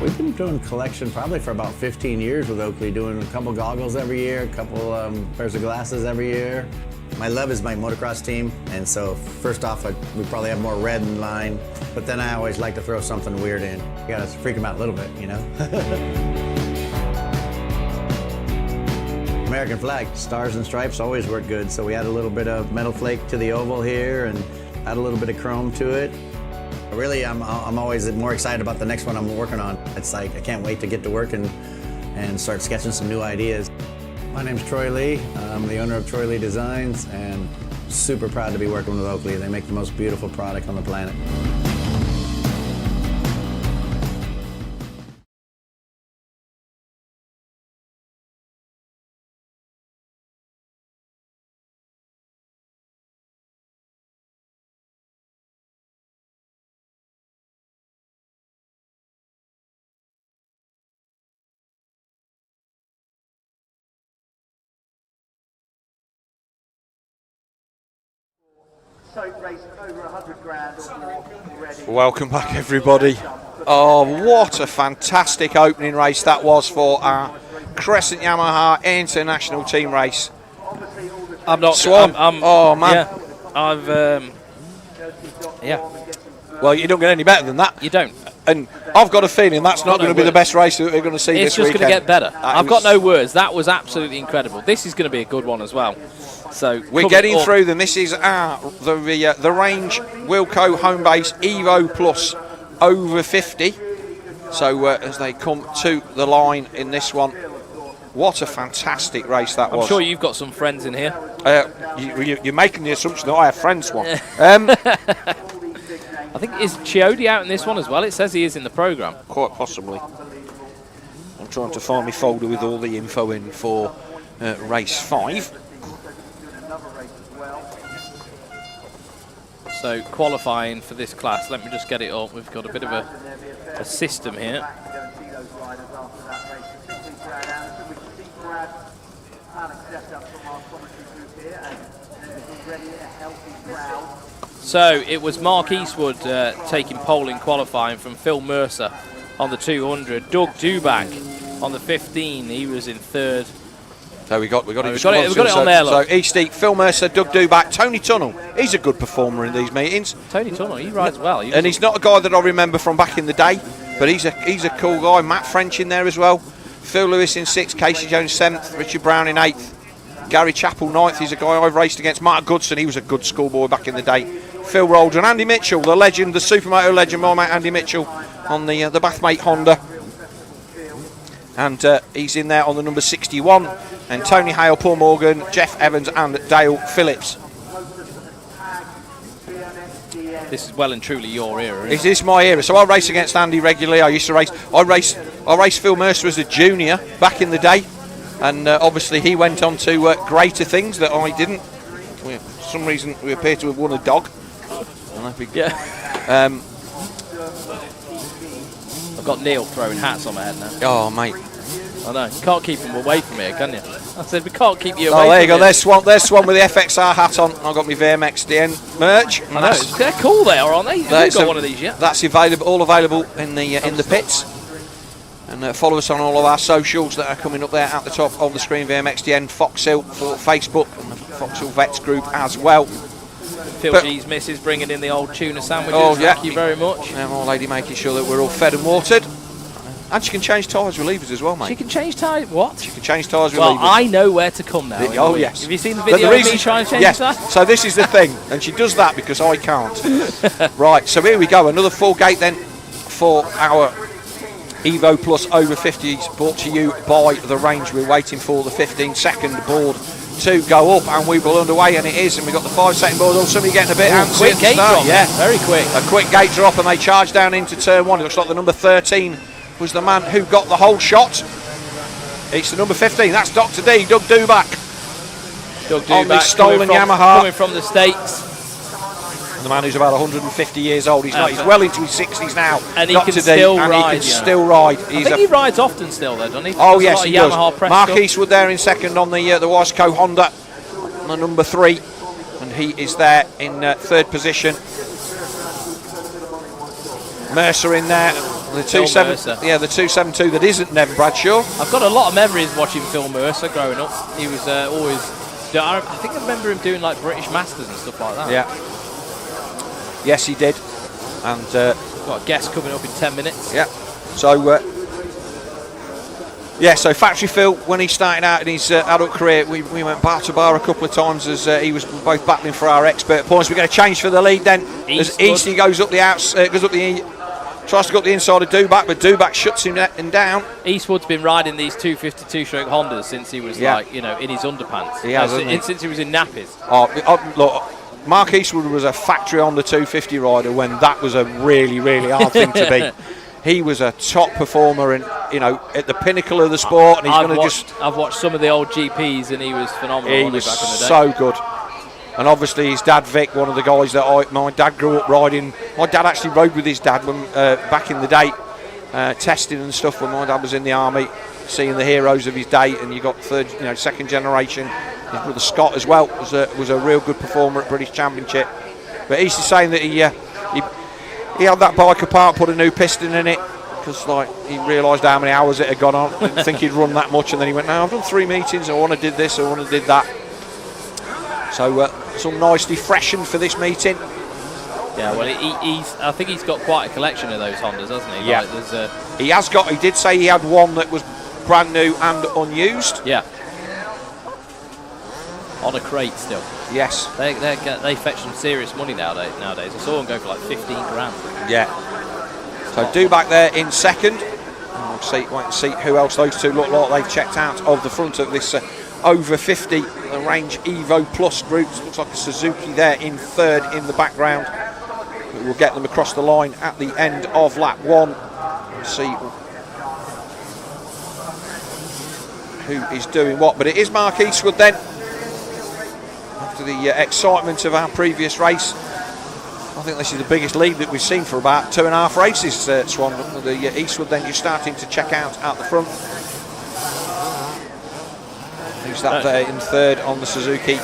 We've been doing collection probably for about 15 years with Oakley, doing a couple goggles every year, a couple pairs of glasses every year. My love is my motocross team, and so first off, we probably have more red in line, but then I always like to throw something weird in. You gotta freak them out a little bit, you know? American flag, stars and stripes always work good, so we add a little bit of metal flake to the oval here and add a little bit of chrome to it. Really, I'm always more excited about the next one I'm working on. It's like I can't wait to get to work and start sketching some new ideas. My name's Troy Lee. I'm the owner of Troy Lee Designs, and super proud to be working with Oakley. They make the most beautiful product on the planet. Welcome back, everybody. Oh, what a fantastic opening race that was for our Crescent Yamaha International Team race. I'm not Swan. Oh man. Yeah, yeah. Well, you don't get any better than that. You don't. And I've got a feeling that's not going to be the best race that we're going to see it's this weekend. It's just going to get better. I've got no words. That was absolutely incredible. This is going to be a good one as well. So we're getting through them. This is the Range Wilco home base Evo Plus over 50. So as they come to the line in this one, what a fantastic race that was. I'm sure you've got some friends in here. You're making the assumption that I have friends. One. I think is Chiodi out in this one as well. It says he is in the programme. Quite possibly. I'm trying to find my folder with all the info in for race 5. So qualifying for this class, let me just get it up. We've got a bit of a system here. So it was Mark Eastwood taking pole in qualifying from Phil Mercer on the 200. Doug Duback on the 15, he was in third. So we got it on there, look. So East Deep, Phil Mercer, Doug Duback, Tony Tunnell. He's a good performer in these meetings. Tony Tunnell, he rides well. And he's not a guy that I remember from back in the day, but he's a cool guy. Matt French in there as well. Phil Lewis in 6th, Casey Jones 7th, Richard Brown in 8th, Gary Chappell 9th. He's a guy I've raced against. Mark Goodson, he was a good schoolboy back in the day. Phil Roldan, Andy Mitchell, the legend, the Supermoto legend, my mate Andy Mitchell on the Bathmate Honda. And he's in there on the number 61. And Tony Hale, Paul Morgan, Jeff Evans and Dale Phillips. This is well and truly your era, isn't it? Is this my era? So I race against Andy regularly. I raced Phil Mercer as a junior back in the day. And obviously he went on to greater things that I didn't. For some reason we appear to have won a dog. Yeah. I've got Neil throwing hats on my head now. Oh, mate. I know. You can't keep them away from here, can you? I said we can't keep you away from here. Oh, there you go. There's Swan with the FXR hat on. I've got my VMXdN merch. I know. They're cool there, aren't they? You've got one of these yet. That's all available in the pits. And follow us on all of our socials that are coming up there at the top of the screen. VMXdN Foxhill for Facebook and the Foxhill Vets group as well. Phil G's missus bringing in the old tuna sandwiches. Oh, yeah. Thank you very much. Our lady making sure that we're all fed and watered. And she can change tyres relievers as well, mate. She can change tyres? What? She can change tyres relievers. Well, I know where to come now. Oh, yes. Have you seen the video of me trying to change that? So this is the thing. And she does that because I can't. Right, so here we go. Another full gate then for our Evo Plus over 50s brought to you by The Range. We're waiting for the 15-second board to go up, and we're well underway, and it is, and we've got the 5-second board up. Somebody getting a bit antsy. Quick gate drop, yeah, very quick. A quick gate drop, and they charge down into turn 1. It looks like the number 13 was the man who got the whole shot. It's the number 15. That's Dr. D, Doug Duback. Doug Duback on the stolen Yamaha, coming from the States. And the man who's about 150 years old. He's not. He's well into his 60s now. And he can still ride. And he can still ride. I think he rides often still, though, doesn't he? Oh yes, he does. Mark Eastwood there in second on the Wasco Honda. the number 3, and he is there in 3rd position. Mercer in there, the 272 that isn't Nevin Bradshaw. I've got a lot of memories watching Phil Mercer growing up. He was always, I think I remember him doing like British Masters and stuff like that. Yeah. Yes, he did. And got a guest coming up in 10 minutes. Yeah. So, so Factory Phil, when he started out in his adult career, we went bar to bar a couple of times as he was both battling for our expert points. We're going to change for the lead then. As Easty goes up the tries to go up the inside of Dubac, but Dubac shuts him down. Eastwood's been riding these 252-stroke Hondas since he was like, in his underpants. He has, since he was in nappies. Look, Mark Eastwood was a factory Honda 250 rider when that was a really, really hard thing to beat. He was a top performer and at the pinnacle of the sport. And I've watched some of the old GPs and he was phenomenal. He was back in the day. So good. And obviously his dad Vic, one of the guys that my dad grew up riding. My dad actually rode with his dad when back in the day, testing and stuff when my dad was in the army, seeing the heroes of his day. And you got second generation. His brother Scott as well was a real good performer at British Championship. But he's saying that he had that bike apart, put a new piston in it because he realised how many hours it had gone on. Didn't think he'd run that much, and then he went, "No, I've done 3 meetings. I want to did this. I want to did that." So it's all nicely freshened for this meeting. Yeah, well, I think he's got quite a collection of those Hondas, hasn't he? Yeah, he has got. He did say he had one that was brand new and unused. Yeah. On a crate still. Yes. They fetch some serious money nowadays. I saw them go for like 15 grand. Yeah. So Dubac there in 2nd. Wait and see who else those two look like. They've checked out of the front of this over 50 range Evo Plus group. Looks like a Suzuki there in 3rd in the background. But we'll get them across the line at the end of lap 1. We'll see who is doing what. But it is Mark Eastwood then. After the excitement of our previous race, I think this is the biggest lead that we've seen for about 2.5 races, Swan. The Eastwood then just starting to check out at the front. Who's that there in 3rd on the Suzuki?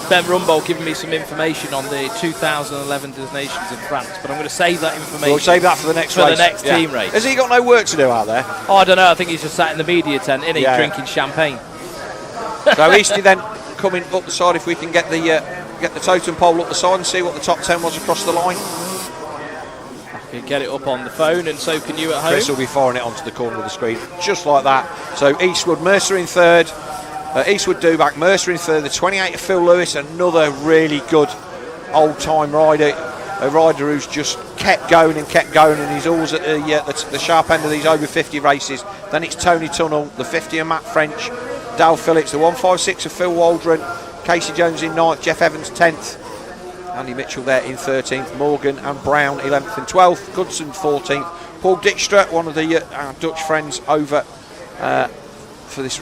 Ben Rumbold giving me some information on the 2011 Destinations in France, but I'm going to save that information. We'll save that for the next race. For the next team race. Has he got no work to do out there? Oh, I don't know. I think he's just sat in the media tent, drinking champagne. So Easty then coming up the side. If we can get the totem pole up the side and see what the top 10 was across the line. I can get it up on the phone, and so can you at home. Chris will be firing it onto the corner of the screen, just like that. So Eastwood, Mercer in 3rd. Eastwood, Dubac, Mercer in 3rd. The 28 of Phil Lewis, another really good old-time rider. A rider who's just kept going, and he's always at the sharp end of these over 50 races. Then it's Tony Tunnell, the 50 of Matt French, Dal Phillips, the 156 of Phil Waldron, Casey Jones in 9th, Jeff Evans 10th, Andy Mitchell there in 13th, Morgan and Brown 11th and 12th, Goodson 14th, Paul Dijkstra, one of the our Dutch friends over for this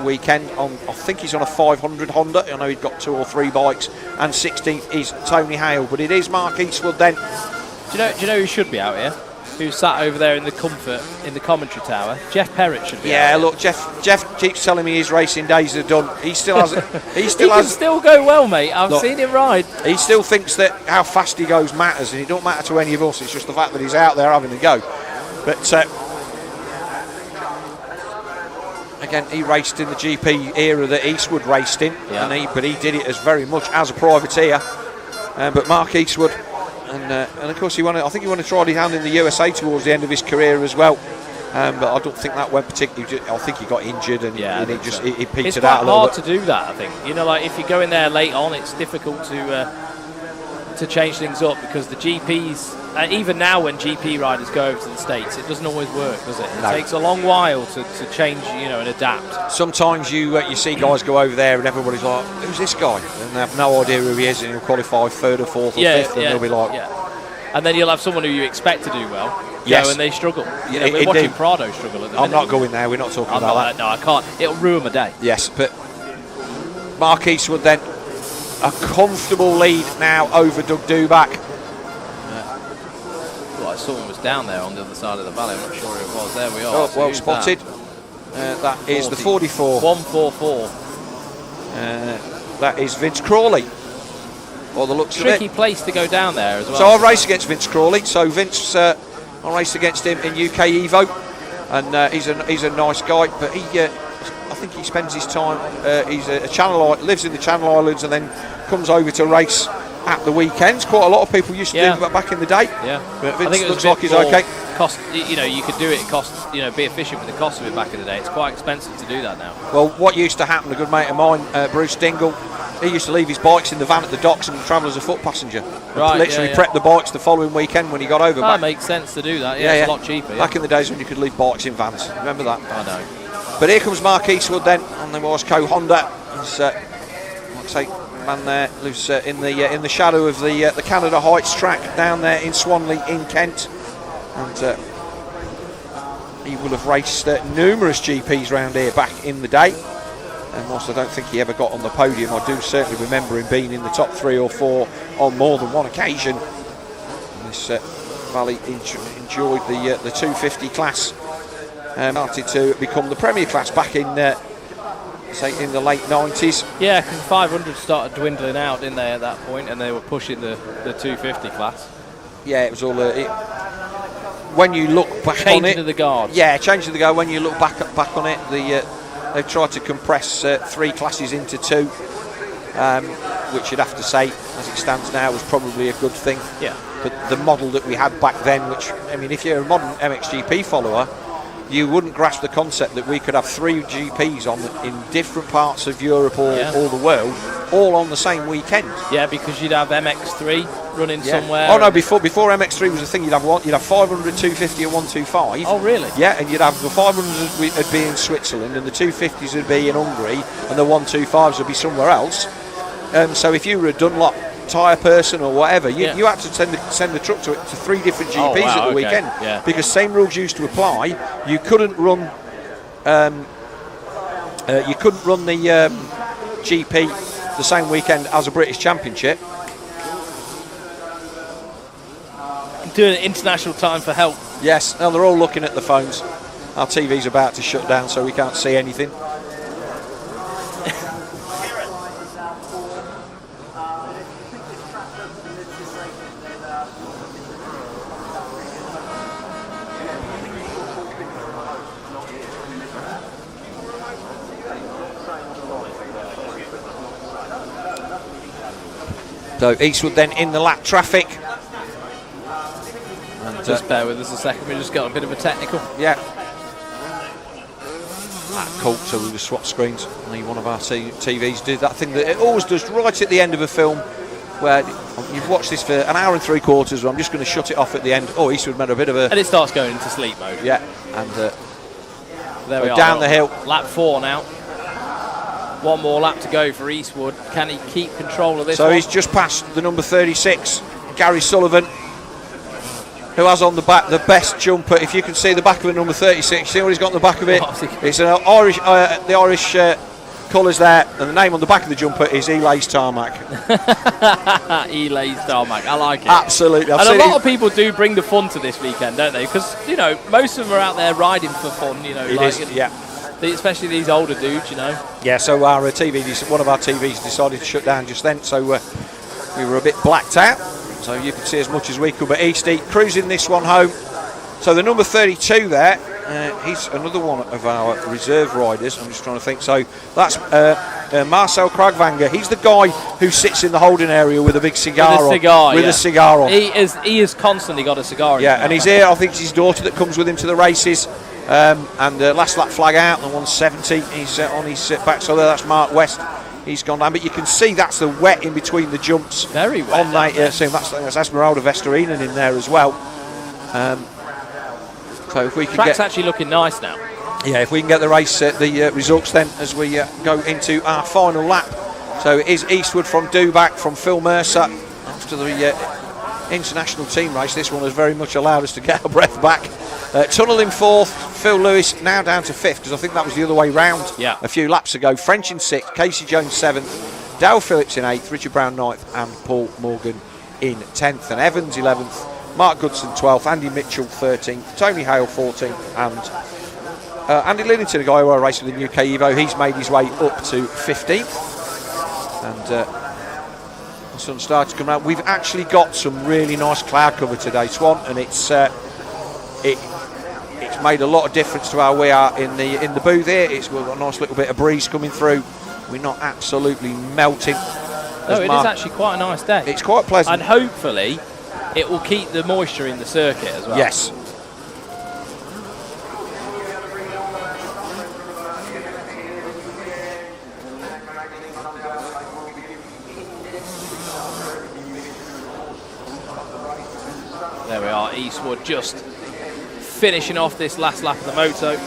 weekend. I think he's on a 500 Honda. I know he's got 2 or 3 bikes, and 16th is Tony Hale. But it is Mark Eastwood then. Do you know who should be out here? Who's sat over there in the comfort in the commentary tower? Jeff Perrott should be. Yeah, out look, here. Jeff keeps telling me his racing days are done. He still has. He can still go well, mate. I've seen him ride. He still thinks that how fast he goes matters, and it don't matter to any of us. It's just the fact that he's out there having a go. But again, he raced in the GP era that Eastwood raced in, but he did it as very much as a privateer. But Mark Eastwood, and of course he I think he won a trial hand in the USA towards the end of his career as well. But I don't think that went particularly. I think he got injured and he petered out a little bit. It's quite hard to do that, I think. If you go in there late on, it's difficult to change things up, because the GPs, even now when GP riders go over to the States, it doesn't always work, does it? It takes a long while to change, and adapt. Sometimes you see guys go over there and everybody's like, who's this guy? And they have no idea who he is, and he'll qualify 3rd or 4th or 5th, and they'll be like... Yeah. And then you'll have someone who you expect to do well, yes, and they struggle. We're watching Prado struggle at the minute. I'm not going there, we're not talking about that. No, I can't. It'll ruin my day. Yes, but Mark Eastwood then, a comfortable lead now over Doug Dubac. I saw him was down there on the other side of the valley. I'm not sure who it was. There we are. Oh, well spotted. That is the 44. 144. that is Vince Crawley. Or the looks Tricky of it. place to go down there as well. So I raced against Vince Crawley. So Vince, I raced against him in UK Evo, and he's a nice guy. But I think he spends his time. He's lives in the Channel Islands, and then comes over to race at the weekends. Quite a lot of people used to do that back in the day. Yeah, but I think Vince it was looks like he's okay. Cost, you could do it. Cost, be efficient with the cost of it back in the day. It's quite expensive to do that now. Well, what used to happen? A good mate of mine, Bruce Dingle. He used to leave his bikes in the van at the docks and travel as a foot passenger. Right, literally prep the bikes the following weekend when he got over. That makes sense to do that. Yeah, it's a lot cheaper. Back in the days when you could leave bikes in vans. Remember that? I know. But here comes Mark Eastwood then on the Warsco Honda. He's, like I say, man there lives in the shadow of the Canada Heights track down there in Swanley in Kent, and he will have raced numerous GPs round here back in the day. And whilst I don't think he ever got on the podium, I do certainly remember him being in the top 3 or 4 on more than one occasion. And this Valley enjoyed the 250 class. Started to become the Premier class back in, say, in the late 90s. Yeah, because 500 started dwindling out, didn't they, at that point, and they were pushing the 250 class. Yeah, it was all. When you look back changing on it, to the guard. Yeah, changing the guard. When you look back on it, they've tried to compress 3 classes into 2, which you'd have to say, as it stands now, was probably a good thing. Yeah. But the model that we had back then, which, I mean, if you're a modern MXGP follower, you wouldn't grasp the concept that we could have 3 GPs in different parts of Europe or the world, all on the same weekend. Yeah, because you'd have MX3 running somewhere. Oh no, before MX3 was a thing, you'd have 500, 250 and 125. Oh really? Yeah, and you'd have the 500s would be in Switzerland, and the 250s would be in Hungary, and the 125s would be somewhere else. So if you were a Dunlop tyre person or whatever, you had to send the truck to 3 different GPs at the weekend. Yeah. Because same rules used to apply. You couldn't run the GP the same weekend as a British Championship. Doing an international time for help. Yes, and they're all looking at the phones. Our TV's about to shut down, so we can't see anything. So Eastwood then in the lap traffic. And, just bear with us a second, we just got a bit of a technical. Yeah. Cool, so we just swap screens. One of our TVs did that thing that it always does right at the end of a film, where you've watched this for an hour and 3/4, I'm just going to shut it off at the end. Oh, Eastwood made a bit of a... And it starts going into sleep mode. Yeah, and there we are. Down the hill. Lap 4 now. 1 more lap to go for Eastwood. Can he keep control of this So one? he's just passed the number 36, Gary Sullivan, who has on the back the best jumper. If you can see the back of the number 36, see what he's got on the back of it? It's an Irish, the Irish colours there, and the name on the back of the jumper is Elay's Tarmac. Elay's Tarmac, I like it. Absolutely. And a lot of people do bring the fun to this weekend, don't they? Because, most of them are out there riding for fun, especially these older dudes, Yeah, so our one of our TVs decided to shut down just then, so we were a bit blacked out. So you could see as much as we could, but Eastie cruising this one home. So the number 32 there, he's another one of our reserve riders. I'm just trying to think. So that's Marcel Kragvanger. He's the guy who sits in the holding area with a big cigar on. A cigar on. He has constantly got a cigar. And he's here. I think it's his daughter that comes with him to the races. And last lap flag out, and 170. He's on his back. So that's Mark West. He's gone down, but you can see that's the wet in between the jumps. Very wet. On that, so that's Esmeralda Vesterinen in there as well. So if we can Track's actually looking nice now. Yeah, if we can get the race, the results then as we go into our final lap. So it is Eastwood from Dubac from Phil Mercer after the international team race. This one has very much allowed us to get our breath back. Tunnel in 4th, Phil Lewis now down to 5th, because I think that was the other way round a few laps ago. French in 6th, Casey Jones 7th, Dow Phillips in 8th, Richard Brown 9th, and Paul Morgan in 10th, and Evans 11th, Mark Goodson 12th, Andy Mitchell 13th, Tony Hale 14th, and Andy Liddington, a guy who I raced with in UK Evo, he's made his way up to 15th. and the sun started to come out. We've actually got some really nice cloud cover today, Swan, and it's made a lot of difference to how we are in the booth here. We've got a nice little bit of breeze coming through. We're not absolutely melting. No, it is actually quite a nice day. It's quite pleasant. And hopefully it will keep the moisture in the circuit as well. Yes. There we are, Eastwood just finishing off this last lap of the moto.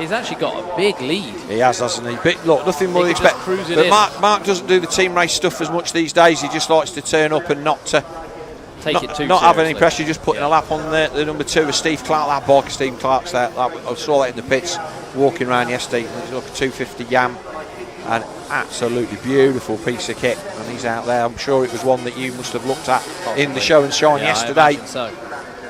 He's actually got a big lead. He has, hasn't he? But look, nothing more than expect. But Mark doesn't do the team race stuff as much these days. He just likes to turn up and not have any pressure. Just putting a lap on the number 2 of Steve Clark. That bike of Steve Clark's there. I saw that in the pits walking around yesterday. It was like a 250 Yam. An absolutely beautiful piece of kit, and he's out there. I'm sure it was one that you must have looked at in the show and shine yesterday. So.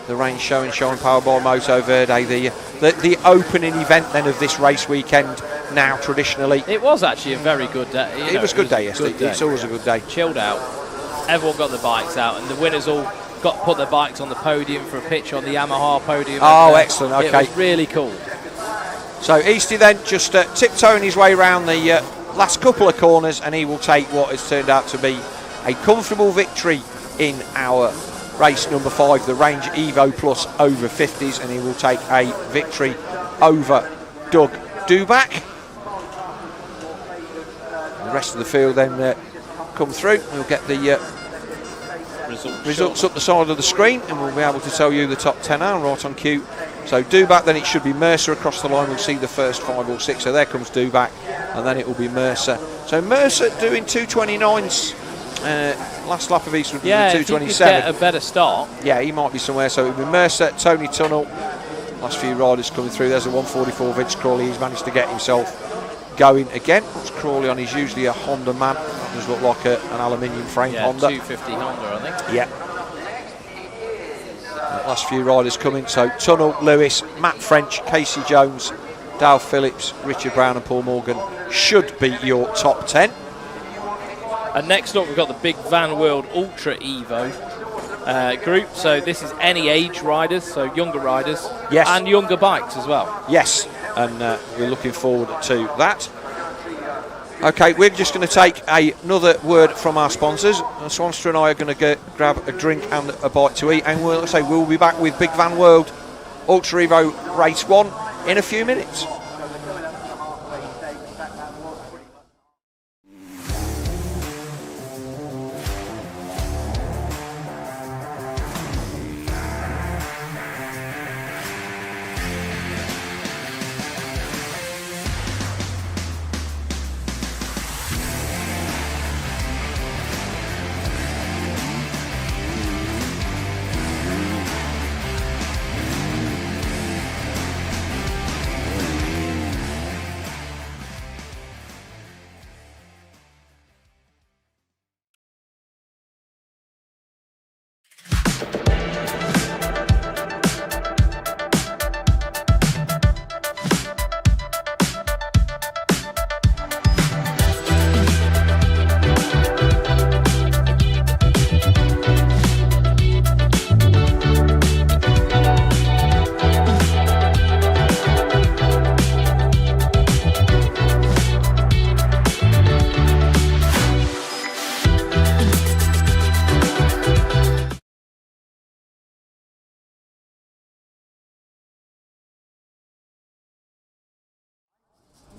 The Range Show and Shine powered by Moto Verde, the opening event then of this race weekend. Now traditionally, it was actually a very good day. It was a good day yesterday. It's always a good day. Chilled out. Everyone got the bikes out, and the winners all put their bikes on the podium for a picture on the Yamaha podium. Oh, excellent! Okay, it was really cool. So Eastie then just tiptoeing his way around the last couple of corners, and he will take what has turned out to be a comfortable victory in our race number 5, the Range Evo Plus over 50s, and he will take a victory over Doug Duback. The rest of the field then come through. We'll get the results up the side of the screen, and we'll be able to tell you the top 10 are right on cue. So Duback, then it should be Mercer across the line. We'll see the first 5 or 6. So there comes Duback, and then it will be Mercer. So Mercer doing 229s. Last lap of Eastwood, yeah, 227. If he could get a better start. Yeah, he might be somewhere. So it'll be Mercer, Tony Tunnell. Last few riders coming through. There's a 144 Vince Crawley. He's managed to get himself going again. It's Crawley on. He's usually a Honda man. That does look like an aluminium frame Honda. 250 Honda, I think. Yeah. Last few riders coming. So Tunnell, Lewis, Matt French, Casey Jones, Dale Phillips, Richard Brown and Paul Morgan should be your top 10. And next up we've got the Big Van World Ultra Evo group. So this is any age riders, so younger riders, yes, and younger bikes as well. Yes, and we're looking forward to that. Okay, we're just going to take another word from our sponsors. Swanster and I are going to grab a drink and a bite to eat, and we'll be back with Big Van World Ultra Evo Race 1 in a few minutes.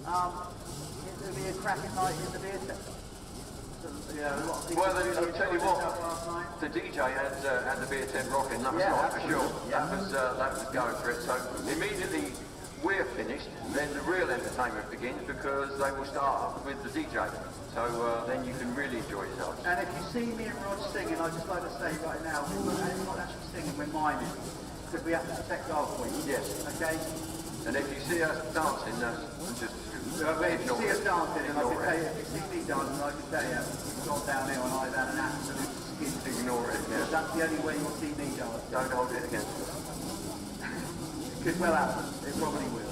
It'll be a cracking night in the beer tent. Well, I'll tell you what, the DJ had the beer tent rocking, that was right for sure. That was going for it. So immediately we're finished, then the real entertainment begins because they will start with the DJ. So then you can really enjoy yourself. And if you see me and Rod singing, I'd just like to say right now, we're not actually singing, we're miming. Because we have to protect our voice. Yes. Okay? And if you see us dancing, that's just... if you see us dancing, and I can tell you, if you see me dancing, I can tell you, we've gone down here and I've had an absolute skin. Ignore it, yeah. That's the only way you'll see me dancing. Don't hold it against us. It could well happen. It probably will.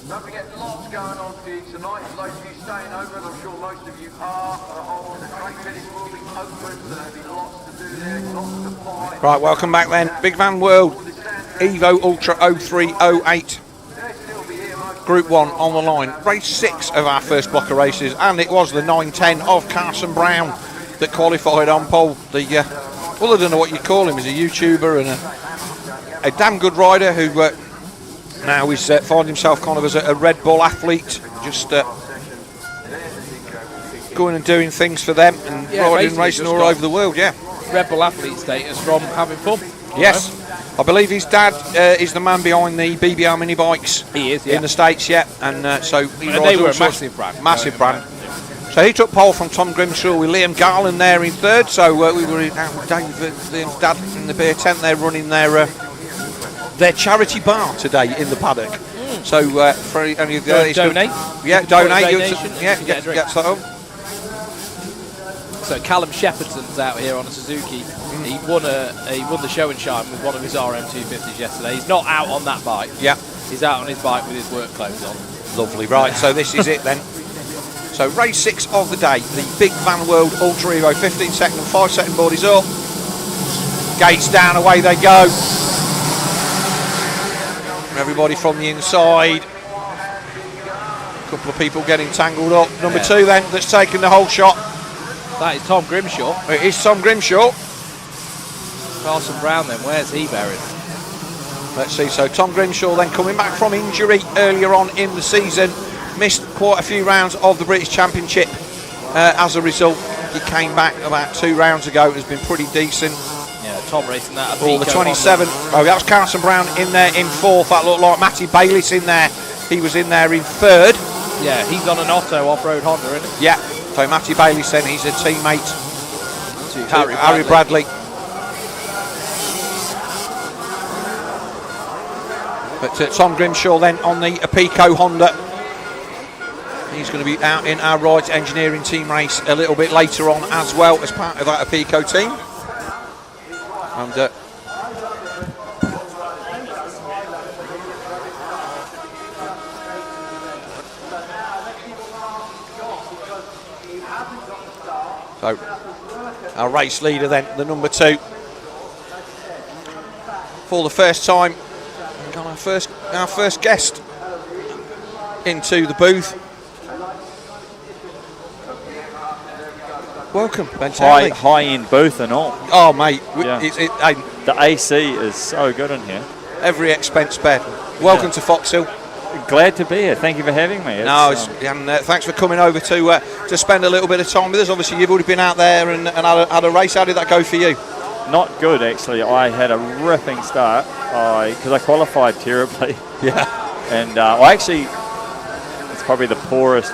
Don't forget, lots going on for you tonight. Those of you staying over, and I'm sure most of you are, the crate finish will be open, so there'll be lots to do there, lots to buy. Right, welcome back then. Big Van World Evo Ultra 0308. Group 1 on the line. Race 6 of our first block of races, and it was the 910 of Carson Brown that qualified on pole. Well, I don't know what you call him. He's a YouTuber and a damn good rider who now he's found himself kind of as a Red Bull athlete, just going and doing things for them and riding, racing all over the world. Yeah, Red Bull athlete status from having fun. Yes, I believe his dad is the man behind the BBR mini bikes. He is, yeah. In the States, yeah, and so he rides they were all a sorts- massive brand. massive brand. So he took pole from Tom Grimshaw with Liam Garland there in third. So we were out with Liam's dad in the beer tent. They're running their charity bar today in the paddock. So for any of the donate. Yeah, donate. Donation. Get that up. So Callum Shepherdson's out here on a Suzuki. He won the show and shine with one of his RM250s yesterday. He's not out on that bike. Yeah. He's out on his bike with his work clothes on. Lovely. Right. So this is it then. So race 6 of the day, the Big Van World Ultra Evo, 15-second and 5-second board is up. Gates down, away they go. Everybody from the inside. A couple of people getting tangled up. Number 2 then, that's taken the whole shot. That is Tom Grimshaw. It is Tom Grimshaw. Carson Brown then, where's he buried? Let's see, so Tom Grimshaw then coming back from injury earlier on in the season. Missed quite a few rounds of the British Championship. As a result, he came back about 2 rounds ago. Has been pretty decent. Yeah, Tom racing that. Oh, the 27. Oh, that was Carson Brown in there in 4th. That looked like Matty Bayliss in there. He was in there in 3rd. Yeah, he's on an Otto off-road Honda, isn't he? Yeah. So Matty Bayliss then, he's a teammate to Harry Bradley. But Tom Grimshaw then on the Apico Honda. He's going to be out in our Rides Engineering team race a little bit later on as well as part of that Apico team. And so our race leader then, the number 2. For the first time, we've got our first guest into the booth. Welcome, Ben Townley. High-end booth and all. Oh, mate. Yeah. The AC is so good in here. Every expense spared. Welcome to Foxhill. Glad to be here. Thank you for having me. Thanks for coming over to spend a little bit of time with us. Obviously, you've already been out there and had a race. How did that go for you? Not good, actually. I had a ripping start because I qualified terribly. Yeah. And it's probably the poorest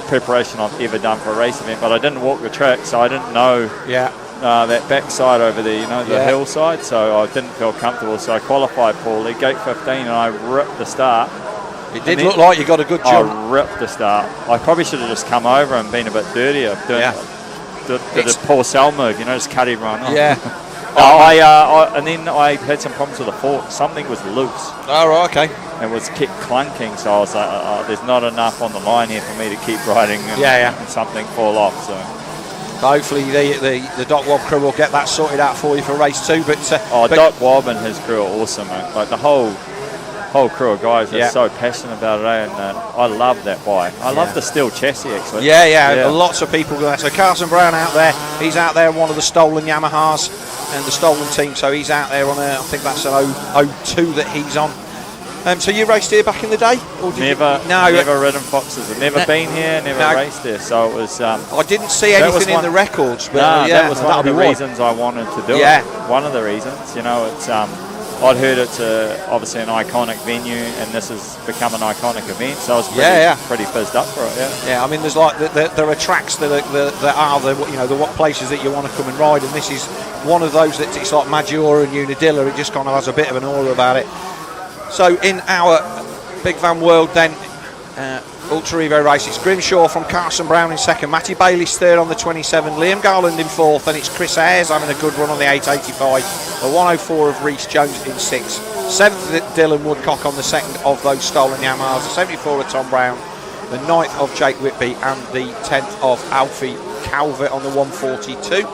preparation I've ever done for a race event, but I didn't walk the track, so I didn't know that backside over there, the hillside, so I didn't feel comfortable, so I qualified poorly, gate 15, and I ripped the start. It did look like you got a good jump. I ripped the start. I probably should have just come over and been a bit dirtier, did the Pourcel move, just cut everyone off. Yeah. And then I had some problems with the fork. Something was loose. Oh, right, okay. And was kept clunking, so I was like, there's not enough on the line here for me to keep riding and something fall off. So hopefully the Doc Wob crew will get that sorted out for you for race 2. But Doc Wob and his crew are awesome, man. Like the whole crew of guys are so passionate about it, and I love that bike. I love the steel chassis, actually. Yeah. Lots of people go there. So Carson Brown out there, he's out there on one of the stolen Yamahas and the stolen team, so he's out there on I think that's an 02 that he's on. So you raced here back in the day? Or did never ridden Foxes. I've never been here, never raced here. So it was. I didn't see anything in the records, but that was one of the reasons I wanted to do it. One of the reasons, it's. I'd heard it's obviously an iconic venue, and this has become an iconic event, so I was pretty fizzed up for it. Yeah, I mean, there's there are tracks that are the places that you want to come and ride, and this is one of those that it's like Maggiore and Unadilla. It just kind of has a bit of an aura about it. So in our Big Van World then, Ultra Evo race, it's Grimshaw from Carson Brown in 2nd, Matty Bayliss 3rd on the 27, Liam Garland in 4th, and it's Chris Ayres having a good run on the 885, a 104 of Rhys Jones in 6th. 7th Dylan Woodcock on the 2nd of those stolen Yamahas, the 74 of Tom Brown, the 9th of Jake Whitby, and the 10th of Alfie Calvert on the 142.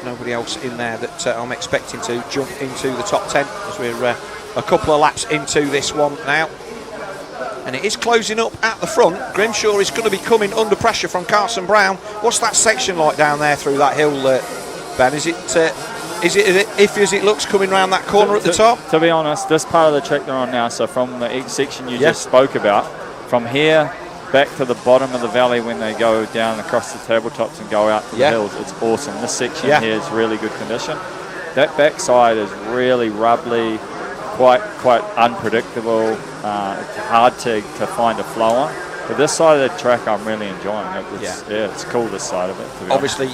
Nobody else in there that I'm expecting to jump into the top 10, as we're a couple of laps into this one now. And it is closing up at the front. Grimshaw is going to be coming under pressure from Carson Brown. What's that section like down there through that hill, Ben? Is it iffy as it looks coming around that corner at the top? To be honest, this part of the track they're on now, so from the section you just spoke about, from here back to the bottom of the valley when they go down across the tabletops and go out to the hills, it's awesome. This section here is really good condition. That backside is really rubbly, quite unpredictable. It's hard to find a flow on. But this side of the track I'm really enjoying. It's cool, this side of it. Obviously,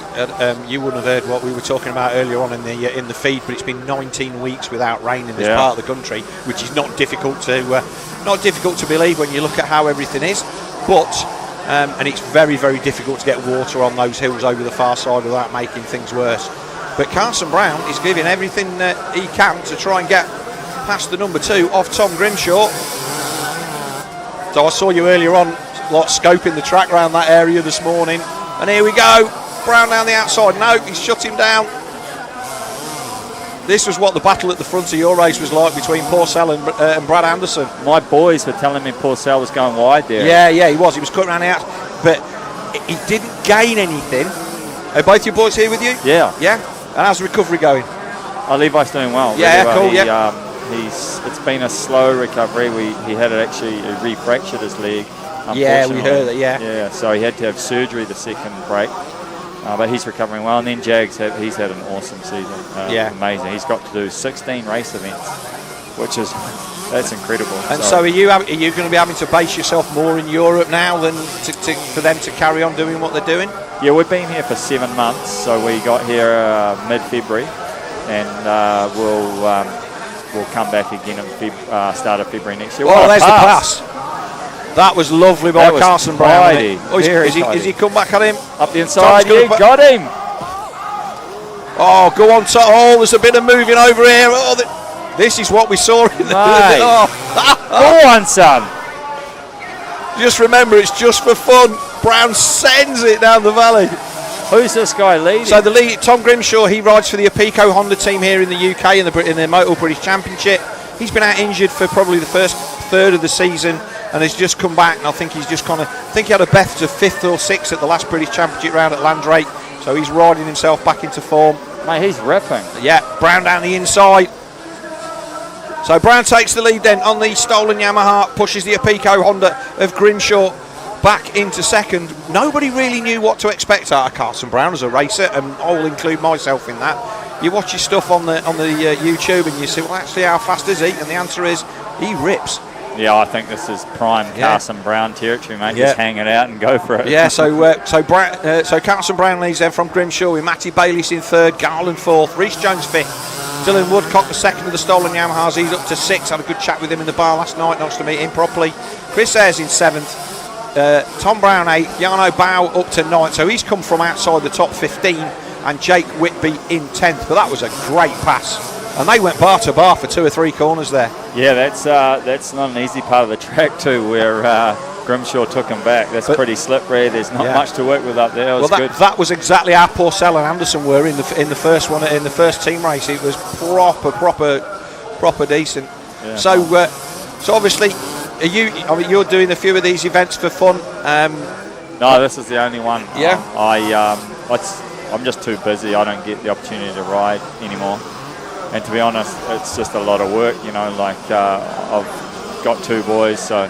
you wouldn't have heard what we were talking about earlier on in the feed, but it's been 19 weeks without rain in this part of the country, which is not difficult to believe when you look at how everything is. But and it's very, very difficult to get water on those hills over the far side without making things worse. But Carson Brown is giving everything he can to try and get past the number 2 of Tom Grimshaw. So I saw you earlier on, scoping the track around that area this morning, and here we go. Brown down the outside. No, he's shut him down. This was what the battle at the front of your race was like between Pourcel and Brad Anderson. My boys were telling me Pourcel was going wide there. Yeah, he was. He was cutting around the outside, but he didn't gain anything. Are both your boys here with you? Yeah. Yeah? And how's the recovery going? Levi's doing well. Yeah, really well. Cool, it's been a slow recovery. He had he refractured his leg. Yeah, we heard that, Yeah, so he had to have surgery the second break. But he's recovering well. And then Jags, he's had an awesome season. Amazing. He's got to do 16 race events, which is, that's incredible. And so are you going to be having to base yourself more in Europe now than for them to carry on doing what they're doing? Yeah, we've been here for 7 months. So we got here mid-February, and we'll come back again at start of February next year. Oh, there's the pass. That was lovely by Carson Brown. Is he come back at him? Up the inside, got him. Oh, go on. There's a bit of moving over here. Oh, this is what we saw in the... Go on, son. Just remember, it's just for fun. Brown sends it down the valley. Who's this guy leading? So the lead, Tom Grimshaw, he rides for the Apico Honda team here in the UK in the Motor British Championship. He's been out injured for probably the first third of the season and has just come back, and I think he's just he had a best of 5th or 6th at the last British Championship round at Landrake, so he's riding himself back into form. Mate, he's ripping. Yeah, Brown down the inside. So Brown takes the lead then on the stolen Yamaha, pushes the Apico Honda of Grimshaw back into second. Nobody really knew what to expect out of Carson Brown as a racer, and I'll include myself in that. You watch his stuff on the YouTube and you say, well, actually, how fast is he? And the answer is, he rips. Yeah, I think this is prime Carson Brown territory, mate. Just hang it out and go for it. Yeah, so Carson Brown leads then from Grimshaw with Matty Bayliss in 3rd, Garland 4th, Rhys Jones 5th, Dylan Woodcock the 2nd of the stolen Yamahas. He's up to 6th. Had a good chat with him in the bar last night. Nice to meet him properly. Chris Ayres in 7th, Tom Brown 8th, Jarno Bow up to 9th. So he's come from outside the top 15, and Jake Whitby in 10th. But that was a great pass. And they went bar to bar for 2 or 3 corners there. Yeah, that's not an easy part of the track too, where Grimshaw took him back. That's pretty slippery. There's not much to work with up there. That was exactly how Pourcel and Anderson were in the first one, in the first team race. It was proper decent. Yeah. So obviously, you're doing a few of these events for fun. No, this is the only one. Yeah. I'm just too busy. I don't get the opportunity to ride anymore. And to be honest, it's just a lot of work, I've got 2 boys, so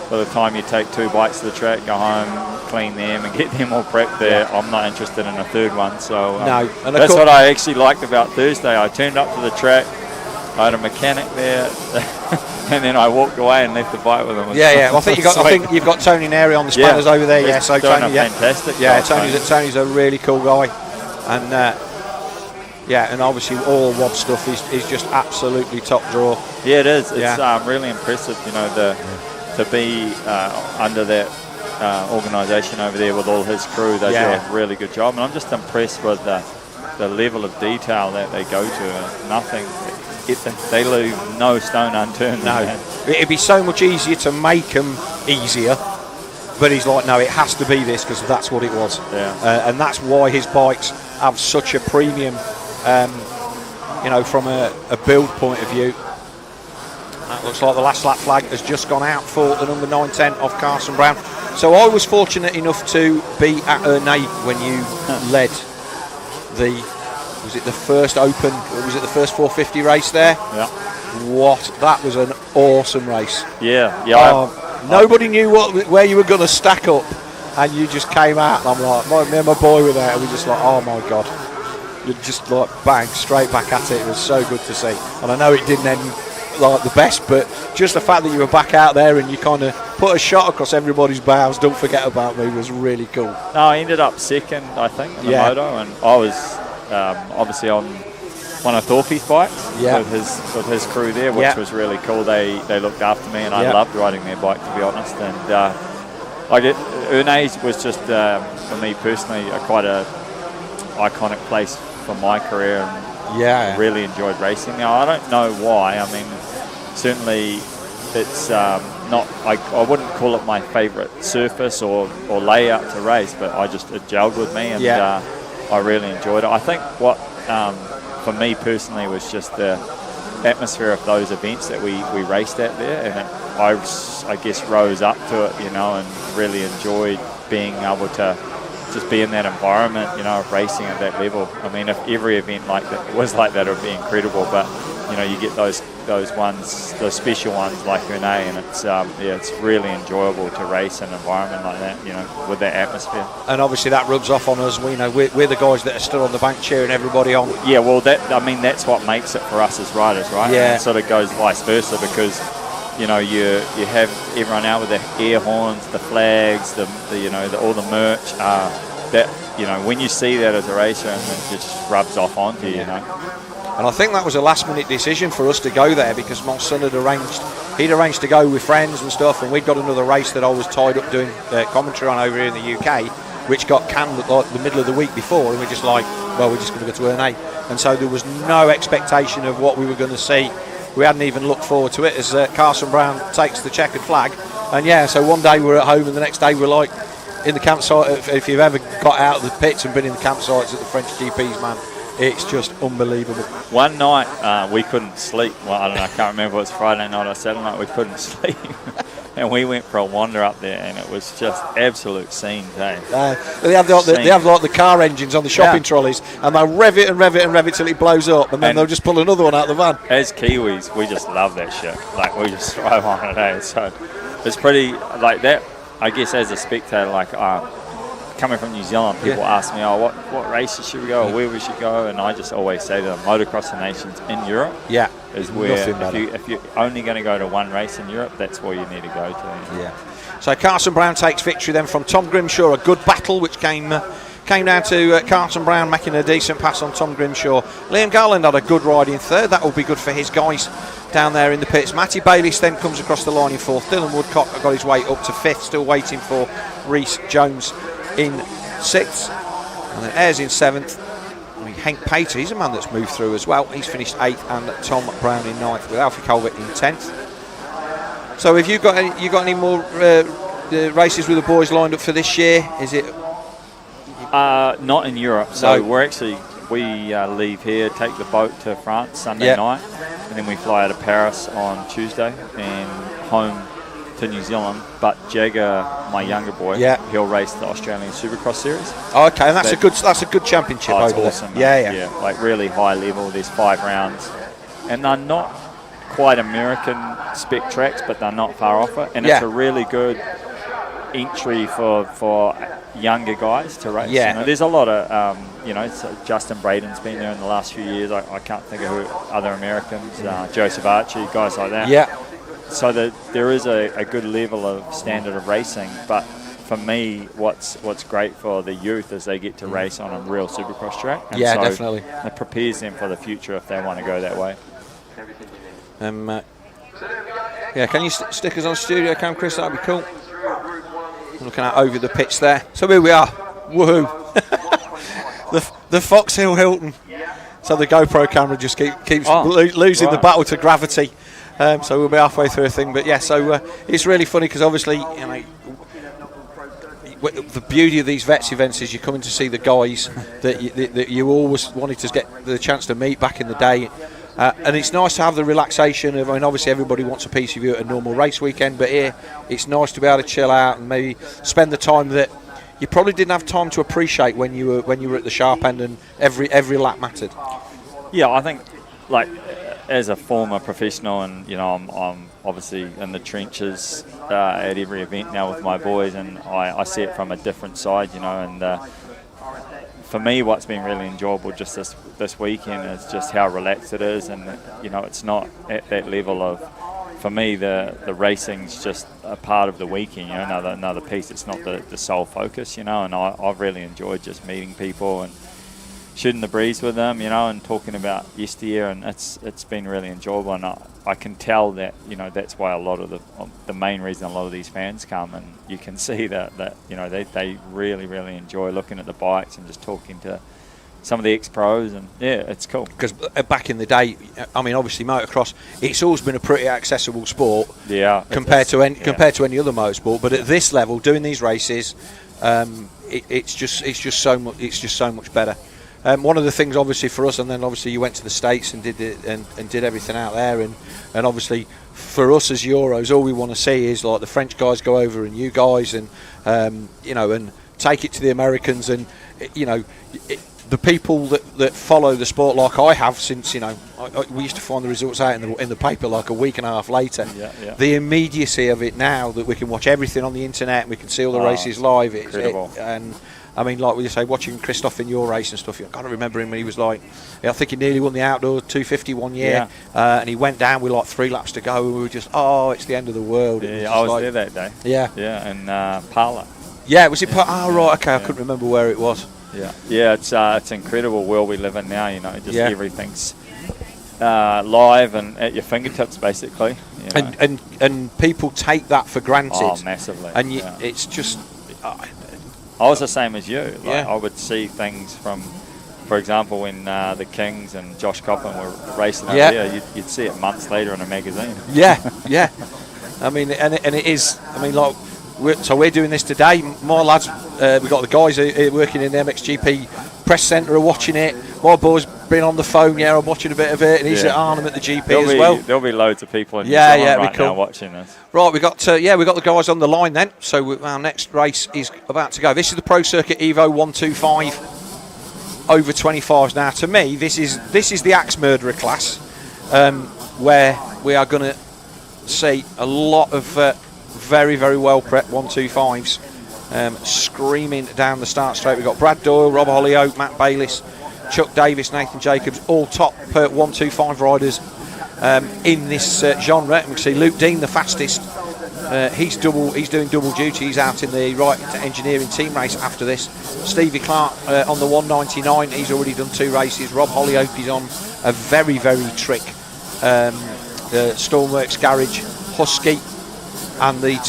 by the time you take 2 bikes to the track, go home, clean them and get them all prepped there, I'm not interested in a 3rd one. So that's what I actually liked about Thursday. I turned up to the track, I had a mechanic there, and then I walked away and left the bike with him. Well, I think you've got Tony Neri on the spanners over there. Yeah, so Tony, fantastic. Yeah, Tony's a really cool guy, and. And obviously all WOB stuff is just absolutely top draw. Yeah, it is. It's really impressive, to be under that organisation over there with all his crew. They do a really good job, and I'm just impressed with the level of detail that they go to. Nothing they leave no stone unturned. No, it'd be so much easier to make them easier. But he's like, no, it has to be this because that's what it was. Yeah. And that's why his bikes have such a premium, from a build point of view. That looks like the last lap flag has just gone out for the number 910 of Carson Brown. So I was fortunate enough to be at Ernay when you led was it the first open, was it the first 450 race there? Yeah. That was an awesome race. Yeah. Nobody knew where you were going to stack up, and you just came out. And I'm like, me and my boy were there, and we just like, oh my god, you just like bang straight back at it. It was so good to see, and I know it didn't end like the best, but just the fact that you were back out there and you kind of put a shot across everybody's bows, don't forget about me, was really cool. No, I ended up second, I think, in the moto, and I was obviously on one of Thorpe's bikes with his crew there, which was really cool. They looked after me, and I loved riding their bike, to be honest. And Ernay was just for me personally quite a iconic place for my career, and really enjoyed racing. Now I don't know why. I mean, certainly it's not. I wouldn't call it my favourite surface or layout to race, but it gelled with me, and I really enjoyed it. I think what for me personally was just the atmosphere of those events that we raced at there, and I guess rose up to it, and really enjoyed being able to just be in that environment, of racing at that level. I mean, if every event like that was like that, it would be incredible, but you get those special ones like Ernay, and it's really enjoyable to race in an environment like that, with that atmosphere. And obviously that rubs off on us. We're the guys that are still on the bank cheering everybody on. Yeah, well, that's what makes it for us as riders, right? Yeah. And it sort of goes vice versa, because you have everyone out with the air horns, the flags, all the merch. When you see that as a racer, and it just rubs off onto you, And I think that was a last-minute decision for us to go there, because my son had arranged to go with friends and stuff, and we'd got another race that I was tied up doing commentary on over here in the UK, which got canned at the middle of the week before, and we're just like, well, we're just going to go to Ernay. And so there was no expectation of what we were going to see. We hadn't even looked forward to it, as Carson Brown takes the checkered flag. And so one day we're at home, and the next day we're like in the campsite. If you've ever got out of the pits and been in the campsites at the French GPs, man, it's just unbelievable. One night we couldn't sleep. Well, I don't know, I can't remember if it was Friday night or Saturday night. We couldn't sleep. And we went for a wander up there, and it was just absolute scenes, eh? They have the car engines on the shopping trolleys, and they'll rev it and rev it and rev it till it blows up, and then they'll just pull another one out of the van. As Kiwis, we just love that shit. Like, we just thrive on it, eh? So it's pretty like that. I guess as a spectator, like coming from New Zealand, people ask me, what races should we go, or where we should go, and I just always say to them, Motocross of Nations in Europe is where, if you're only going to go to one race in Europe, that's where you need to go to. Yeah. So Carson Brown takes victory then from Tom Grimshaw. A good battle, which came down to Carson Brown making a decent pass on Tom Grimshaw. Liam Garland had a good ride in third. That will be good for his guys down there in the pits. Matty Bayliss then comes across the line in fourth. Dylan Woodcock got his way up to fifth, still waiting for Rhys Jones in sixth. And then Ayres in seventh. I mean, Hank Pater, he's a man that's moved through as well. He's finished eighth, and Tom Brown in ninth, with Alfie Colbert in 10th. So have you got any more races with the boys lined up for this year? Is it? Not in Europe. So we leave here, take the boat to France Sunday night, and then we fly out of Paris on Tuesday and home to New Zealand. But Jagger, my younger boy, he'll race the Australian Supercross Series. Oh, okay, and that's a good championship over there. Awesome, yeah, like really high level. There's 5 rounds, and they're not quite American spec tracks, but they're not far off it, and it's a really good entry for younger guys to race. There's a lot of Justin Braden's been there in the last few years. I can't think of who other Americans, Joseph Archie, guys like that. So there is a good level of standard of racing, but for me, what's great for the youth is they get to race on a real Supercross track. And so definitely. It prepares them for the future if they want to go that way. Can you stick us on studio cam, Chris? That'd be cool. I'm looking out over the pitch there. So here we are. Woohoo! the Foxhill Hilton. So the GoPro camera just keeps losing the battle to gravity. So we'll be halfway through a thing. But yeah, so it's really funny because obviously, the beauty of these vets events is you're coming to see the guys that you always wanted to get the chance to meet back in the day. And it's nice to have the relaxation of, obviously everybody wants a piece of you at a normal race weekend, but here it's nice to be able to chill out and maybe spend the time that you probably didn't have time to appreciate when you were at the sharp end, and every lap mattered. Yeah, I think, like, as a former professional, and I'm obviously in the trenches at every event now with my boys, and I see it from a different side, and for me, what's been really enjoyable just this weekend is just how relaxed it is, and it's not at that level of, for me, the racing's just a part of the weekend, another piece. It's not the sole focus, and I've really enjoyed just meeting people and shooting the breeze with them, and talking about yesteryear, and it's been really enjoyable, and I can tell that, that's why a lot of the main reason a lot of these fans come, and you can see that they really, really enjoy looking at the bikes and just talking to some of the ex-pros, and yeah, it's cool. Because back in the day, obviously motocross, it's always been a pretty accessible sport. Yeah. Compared to any other motorsport, but at this level, doing these races, it's just so much better. One of the things, obviously, for us, and then obviously you went to the States and did everything out there, and obviously for us as Euros, all we want to see is like the French guys go over and you guys, and and take it to the Americans, and the people that follow the sport like I have since we used to find the results out in the paper like a week and a half later. Yeah. The immediacy of it now, that we can watch everything on the internet and we can see all the races live, and like we say, watching Christophe in your race and stuff, I can't remember him when he was like, I think he nearly won the outdoor 250 one year, and he went down with like 3 laps to go, and we were just, it's the end of the world. Yeah, I was there that day. Yeah, and Parla. Yeah, was it? Right, okay, I couldn't remember where it was. Yeah, it's incredible world we live in now. Everything's live and at your fingertips, basically. And people take that for granted. Oh, massively. And it's just. I was the same as you. I would see things from, for example, when the Kings and Josh Coppin were racing over here, you'd see it months later in a magazine. Yeah. And it is. So we're doing this today. My lads, we've got the guys working in the MXGP press centre are watching it. My boy's been on the phone. I'm watching a bit of it, and he's at Arnhem at the GP as well. There'll be loads of people in New Zealand right now watching this. Right, we got the guys on the line then. So our next race is about to go. This is the Pro Circuit Evo 125 over 25s. Now, to me, this is the axe murderer class, where we are going to see a lot of very, very well prepped 125s screaming down the start straight. We've got Brad Doyle, Rob Hollyoak, Matt Bayliss, Chuck Davis, Nathan Jacobs, all top 125 riders in this genre. And we can see Luke Dean, the fastest. He's doing double duty. He's out in the right engineering team race after this. Stevie Clark on the 199. He's already done 2 races. Rob Hollyoak is on a very, very trick Stormworks garage Husky, and the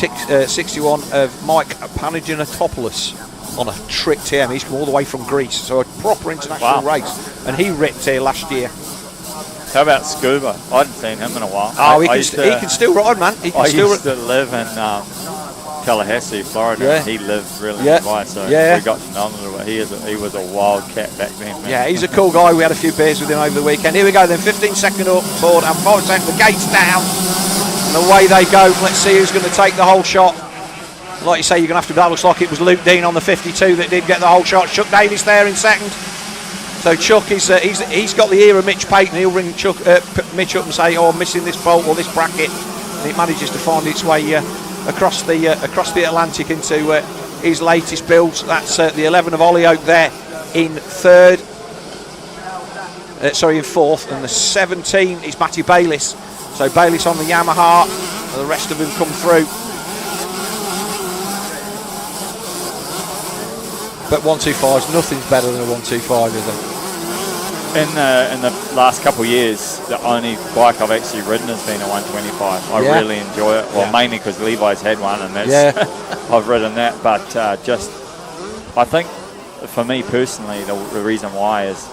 61 of Mike Panagiotopoulos on a trick TM. He's come all the way from Greece, so a proper international race, and he ripped here last year. How about Scuba? I hadn't seen him in a while. He can still ride, man. I used to live in Tallahassee, Florida. Yeah. He lived really nearby, so we got to know him a little bit. He was a wild cat back then, man. Yeah, he's a cool guy. We had a few beers with him over the weekend. Here we go then, 15-second up forward and 5 seconds, the gates down. And away they go. Let's see who's going to take the whole shot. Like you say, you're going to have to, that looks like it was Luke Dean on the 52 that did get the whole shot. Chuck Davis there in second. So Chuck, he's got the ear of Mitch Payton. He'll ring Mitch up and say, I'm missing this bolt or this bracket. And it manages to find its way across the Atlantic into his latest builds. That's the 11 of Hollyoak there in third. In fourth. And the 17 is Matty Bayliss. So Bayliss on the Yamaha, and the rest of them come through. But 125s, nothing's better than a 125, is there? In the last couple of years, the only bike I've actually ridden has been a 125. I really enjoy it. Well, mainly because Levi's had one, and that's I've ridden that. But I think for me personally, the reason why is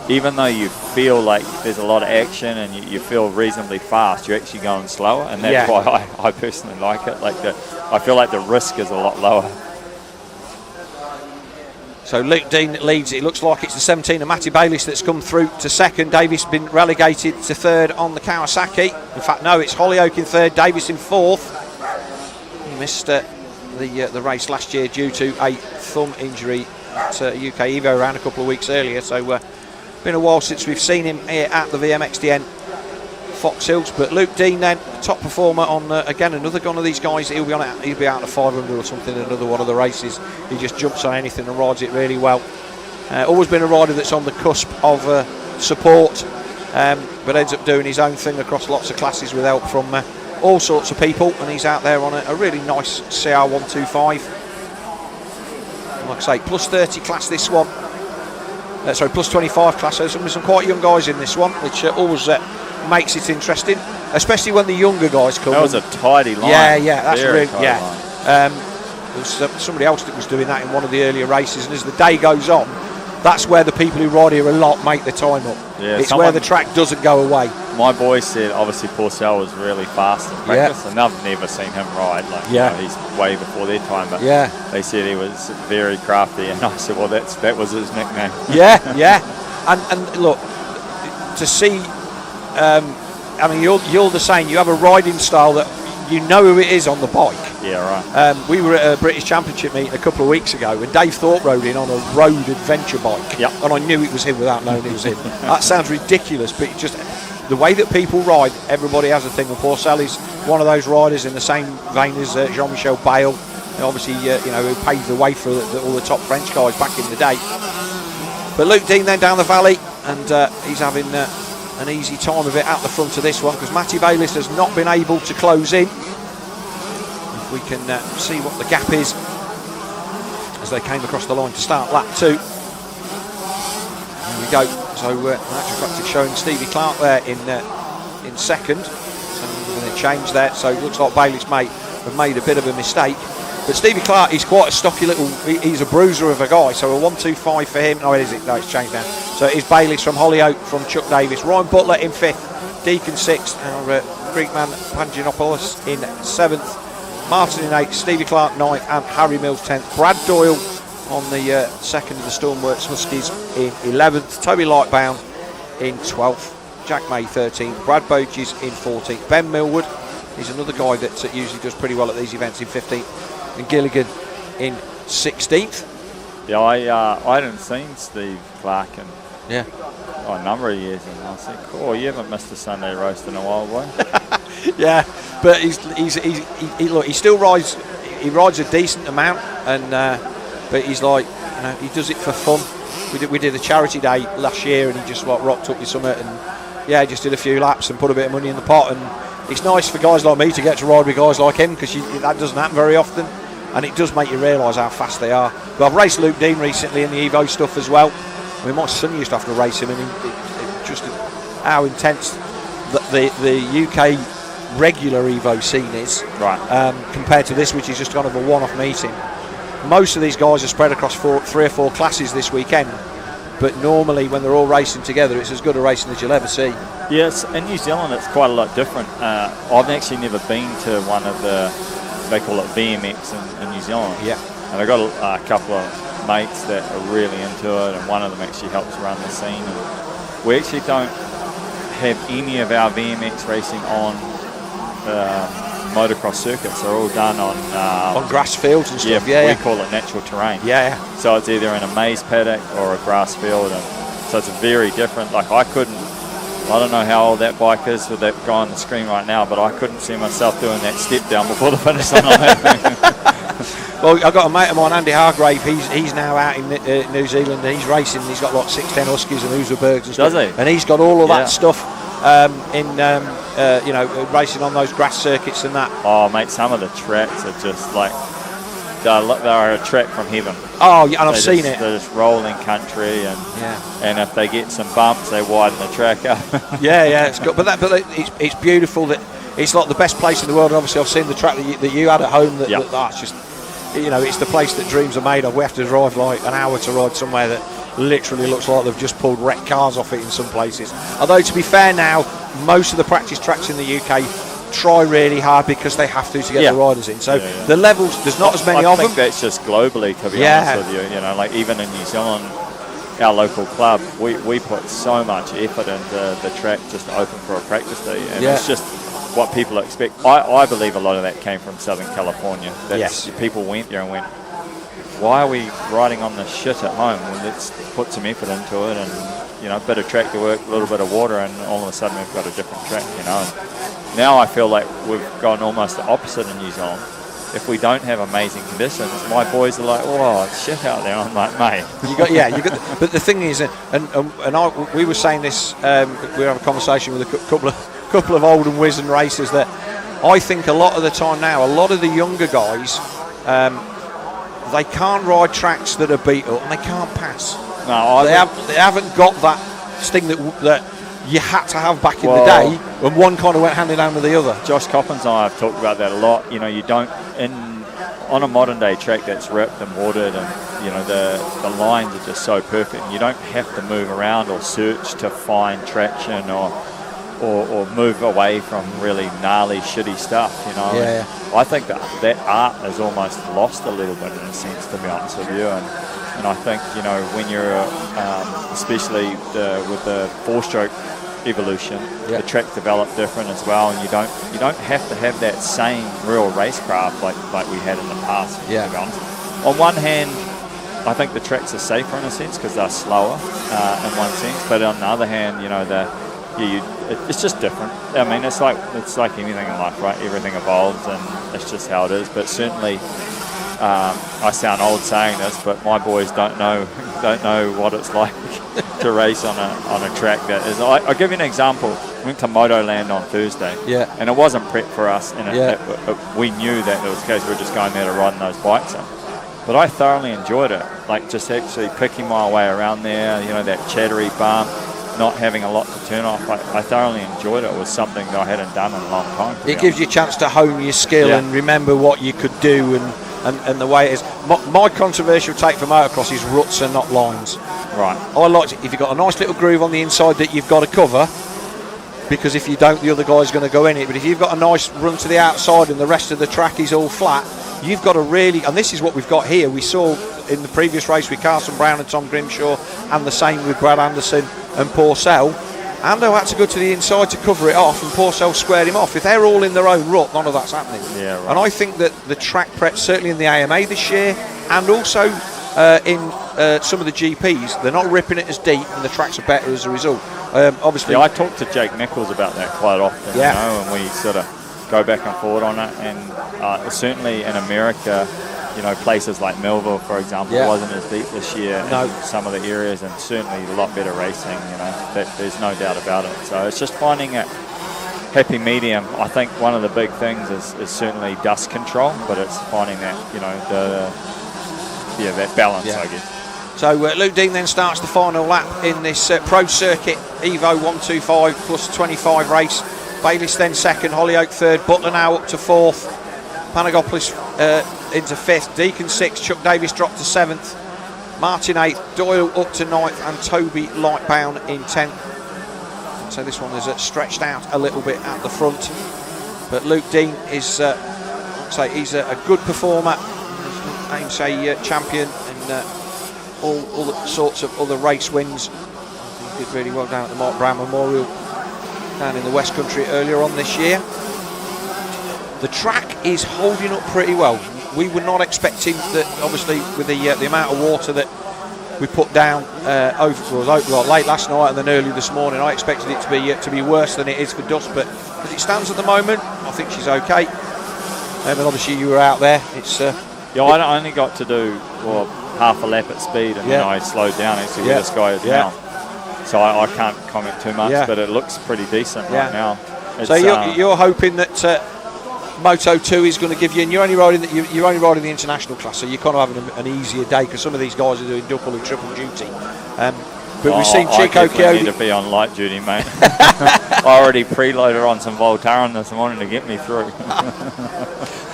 even though you feel like there's a lot of action and you feel reasonably fast, you're actually going slower, and that's why I personally like it. Like I feel like the risk is a lot lower. So Luke Dean leads. It looks like it's the 17 of Matty Bayliss that's come through to second. Davis been relegated to third on the Kawasaki. In fact, no, it's Holyoke in third, Davis in fourth. He missed the race last year due to a thumb injury at UK Evo around a couple of weeks earlier. So been a while since we've seen him here at the VMXdN Foxhills. But Luke Dean then, top performer on again another one of these guys. He'll be out of 500 or something in another one of the races. He just jumps on anything and rides it really well. Always been a rider that's on the cusp of support, but ends up doing his own thing across lots of classes with help from all sorts of people, and he's out there on a really nice CR125. Like I say, plus 30 class this one. Sorry, plus 25 class. There's some quite young guys in this one, which always makes it interesting, especially when the younger guys come. That was a tidy line. Yeah, that's very really There was somebody else that was doing that in one of the earlier races, and as the day goes on, that's where the people who ride here a lot make the time up. Yeah, it's where the track doesn't go away. My boys said obviously Pourcel was really fast in practice, and I've never seen him ride. Like, you know, he's way before their time, but they said he was very crafty, and I said, well, that was his nickname. And look, to see, I mean, you're the same. You have a riding style that you know who it is on the bike. Yeah, right. We were at a British Championship meet a couple of weeks ago, and Dave Thorpe rode in on a road adventure bike. And I knew it was him without knowing it was him. That sounds ridiculous, but just the way that people ride, everybody has a thing. And Pourcel is one of those riders in the same vein as Jean-Michel Bayle, and obviously who paved the way for all the top French guys back in the day. But Luke Dean then down the valley, and he's having an easy time of it at the front of this one, because Matty Bayliss has not been able to close in. If we can see what the gap is as they came across the line to start lap 2. There we go. So in actual fact it's showing Stevie Clark there in second. So we're going to change that. So it looks like Bayliss have made a bit of a mistake. But Stevie Clark, he's quite a stocky little, he's a bruiser of a guy, so a 125 for him. No, is it? No, it's changed now. So it is Bayliss from Holyoke, from Chuck Davis. Ryan Butler in 5th, Deacon 6th, our Greek man Panginopoulos in 7th, Martin in 8th, Stevie Clark 9th, and Harry Mills 10th. Brad Doyle on the second of the Stormworks Huskies in 11th, Toby Lightbound in 12th, Jack May 13th, Brad Boges in 14th, Ben Millwood, he's another guy that usually does pretty well at these events, in 15th, and Gilligan in 16th. Yeah, I hadn't seen Steve Clark in a number of years, and I said, "Cool, you haven't missed a Sunday roast in a while, boy." Yeah, but he still rides. He rides a decent amount, and but he's like, he does it for fun. We did a charity day last year, and he just rocked up with something, and just did a few laps and put a bit of money in the pot. And it's nice for guys like me to get to ride with guys like him, because that doesn't happen very often. And it does make you realise how fast they are. But I've raced Luke Dean recently in the Evo stuff as well. I mean, my son used to have to race him, and just how intense the UK regular Evo scene is, compared to this, which is just kind of a one-off meeting. Most of these guys are spread across 3 or 4 classes this weekend, but normally when they're all racing together, it's as good a racing as you'll ever see. Yes, in New Zealand it's quite a lot different. I've actually never been to one of the, they call it VMX in New Zealand. Yeah. And I've got a couple of mates that are really into it, and one of them actually helps run the scene. And we actually don't have any of our VMX racing on motocross circuits. They're all done on grass fields and stuff. We call it natural terrain. So it's either in a maize paddock or a grass field, and so it's very different. Like I don't know how old that bike is with that guy on the screen right now, but I couldn't see myself doing that step down before the finish line on that thing. Well, I've got a mate of mine, Andy Hargrave. He's now out in New Zealand, and he's racing. He's got like 610 Huskies and Userbergs and stuff. Does he? And he's got all of that stuff racing on those grass circuits and that. Oh, mate, some of the tracks are just like they're a track from heaven. Oh, yeah, and I've seen it. They're just rolling country, and if they get some bumps, they widen the track up. It's good. But it's beautiful. That it's like the best place in the world. And obviously, I've seen the track that you had at home. That's just, it's the place that dreams are made of. We have to drive like an hour to ride somewhere that literally looks like they've just pulled wrecked cars off it in some places. Although, to be fair now, most of the practice tracks in the UK try really hard because they have to get the riders in. So the levels, there's not as many of them. I think that's just globally, to be honest with you. You know, like even in New Zealand, our local club, we put so much effort into the track just open for a practice day, and it's just what people expect. I believe a lot of that came from Southern California. People went there and went, why are we riding on this shit at home? Well, let's put some effort into it, and you know, a bit of track to work, a little bit of water, and all of a sudden we've got a different track, you know. And now I feel like we've gone almost the opposite in New Zealand. If we don't have amazing conditions, my boys are like, "Oh, it's shit out there." I'm like, "Mate, but the thing is, we were saying this. We were having a conversation with a couple of old and wizened racers that I think a lot of the time now, a lot of the younger guys, they can't ride tracks that are beat up and they can't pass. No, they haven't got that sting that you had to have back in the day, when one kind of went hand in hand with the other. Josh Coppins and I have talked about that a lot. You know, you don't on a modern day track that's ripped and watered, and you know the lines are just so perfect, and you don't have to move around or search to find traction or move away from really gnarly, shitty stuff. You know, I think that art is almost lost a little bit in a sense, to be honest with you. And I think, you know, when you're especially with the four-stroke evolution, the track developed different as well, and you don't have to have that same real racecraft like we had in the past. To be honest. On one hand, I think the tracks are safer in a sense because they're slower in one sense, but on the other hand, you know, it's just different. I mean, it's like anything in life, right? Everything evolves, and it's just how it is. But certainly, I sound old saying this, but my boys don't know what it's like to race on a track that is. I'll give you an example. We went to Motoland on Thursday, and it wasn't prep for us, and we knew that it was the case. We were just going there to ride on those bikes. But I thoroughly enjoyed it, like just actually picking my way around there. You know, that chattery bump, not having a lot to turn off. I thoroughly enjoyed it. It was something that I hadn't done in a long time. It gives you a chance to hone your skill and remember what you could do and the way it is. My controversial take for motocross is ruts and not lines. Right. I like if you've got a nice little groove on the inside that you've got to cover, because if you don't, the other guy's going to go in it. But if you've got a nice run to the outside and the rest of the track is all flat, you've got to really, and this is what we've got here. We saw in the previous race with Carson Brown and Tom Grimshaw, and the same with Brad Anderson and Pourcel. Ando had to go to the inside to cover it off, and Pourcel squared him off. If they're all in their own rut, none of that's happening. Yeah, right. And I think that the track prep, certainly in the AMA this year, and also in some of the GPs, they're not ripping it as deep, and the tracks are better as a result. Obviously, I talk to Jake Nichols about that quite often, you know, and we sort of go back and forward on it. And certainly in America, you know, places like Melville, for example, wasn't as deep this year in some of the areas, and certainly a lot better racing, you know, there's no doubt about it. So it's just finding a happy medium. I think one of the big things is certainly dust control, but it's finding that, you know, that balance, I guess. So Luke Dean then starts the final lap in this Pro Circuit Evo 125 plus 25 race. Bayliss then second, Hollyoake third, Butler now up to fourth, Panagopoulos into fifth, Deacon sixth, Chuck Davis dropped to seventh, Martin eighth, Doyle up to ninth, and Toby Lightbound in 10th. So this one is stretched out a little bit at the front, but Luke Dean is, I'd say he's a good performer, aims a champion, and all the sorts of other race wins. He did really well down at the Mark Brown Memorial down in the West Country earlier on this year. The track is holding up pretty well. We were not expecting that, obviously, with the amount of water that we put down late last night and then early this morning. I expected it to be worse than it is for dust, but as it stands at the moment, I think she's okay. And obviously you were out there. It's I only got to do half a lap at speed, and then I slowed down actually where this guy is now. So I can't comment too much, but it looks pretty decent right now. So you're hoping that Moto 2 is going to give you, and you're only riding the international class, so you're kind of having an easier day, because some of these guys are doing double and triple duty. But we've seen Chico Chiodi. Need to be on light duty, mate. I already preloaded on some Voltaren this morning to get me through.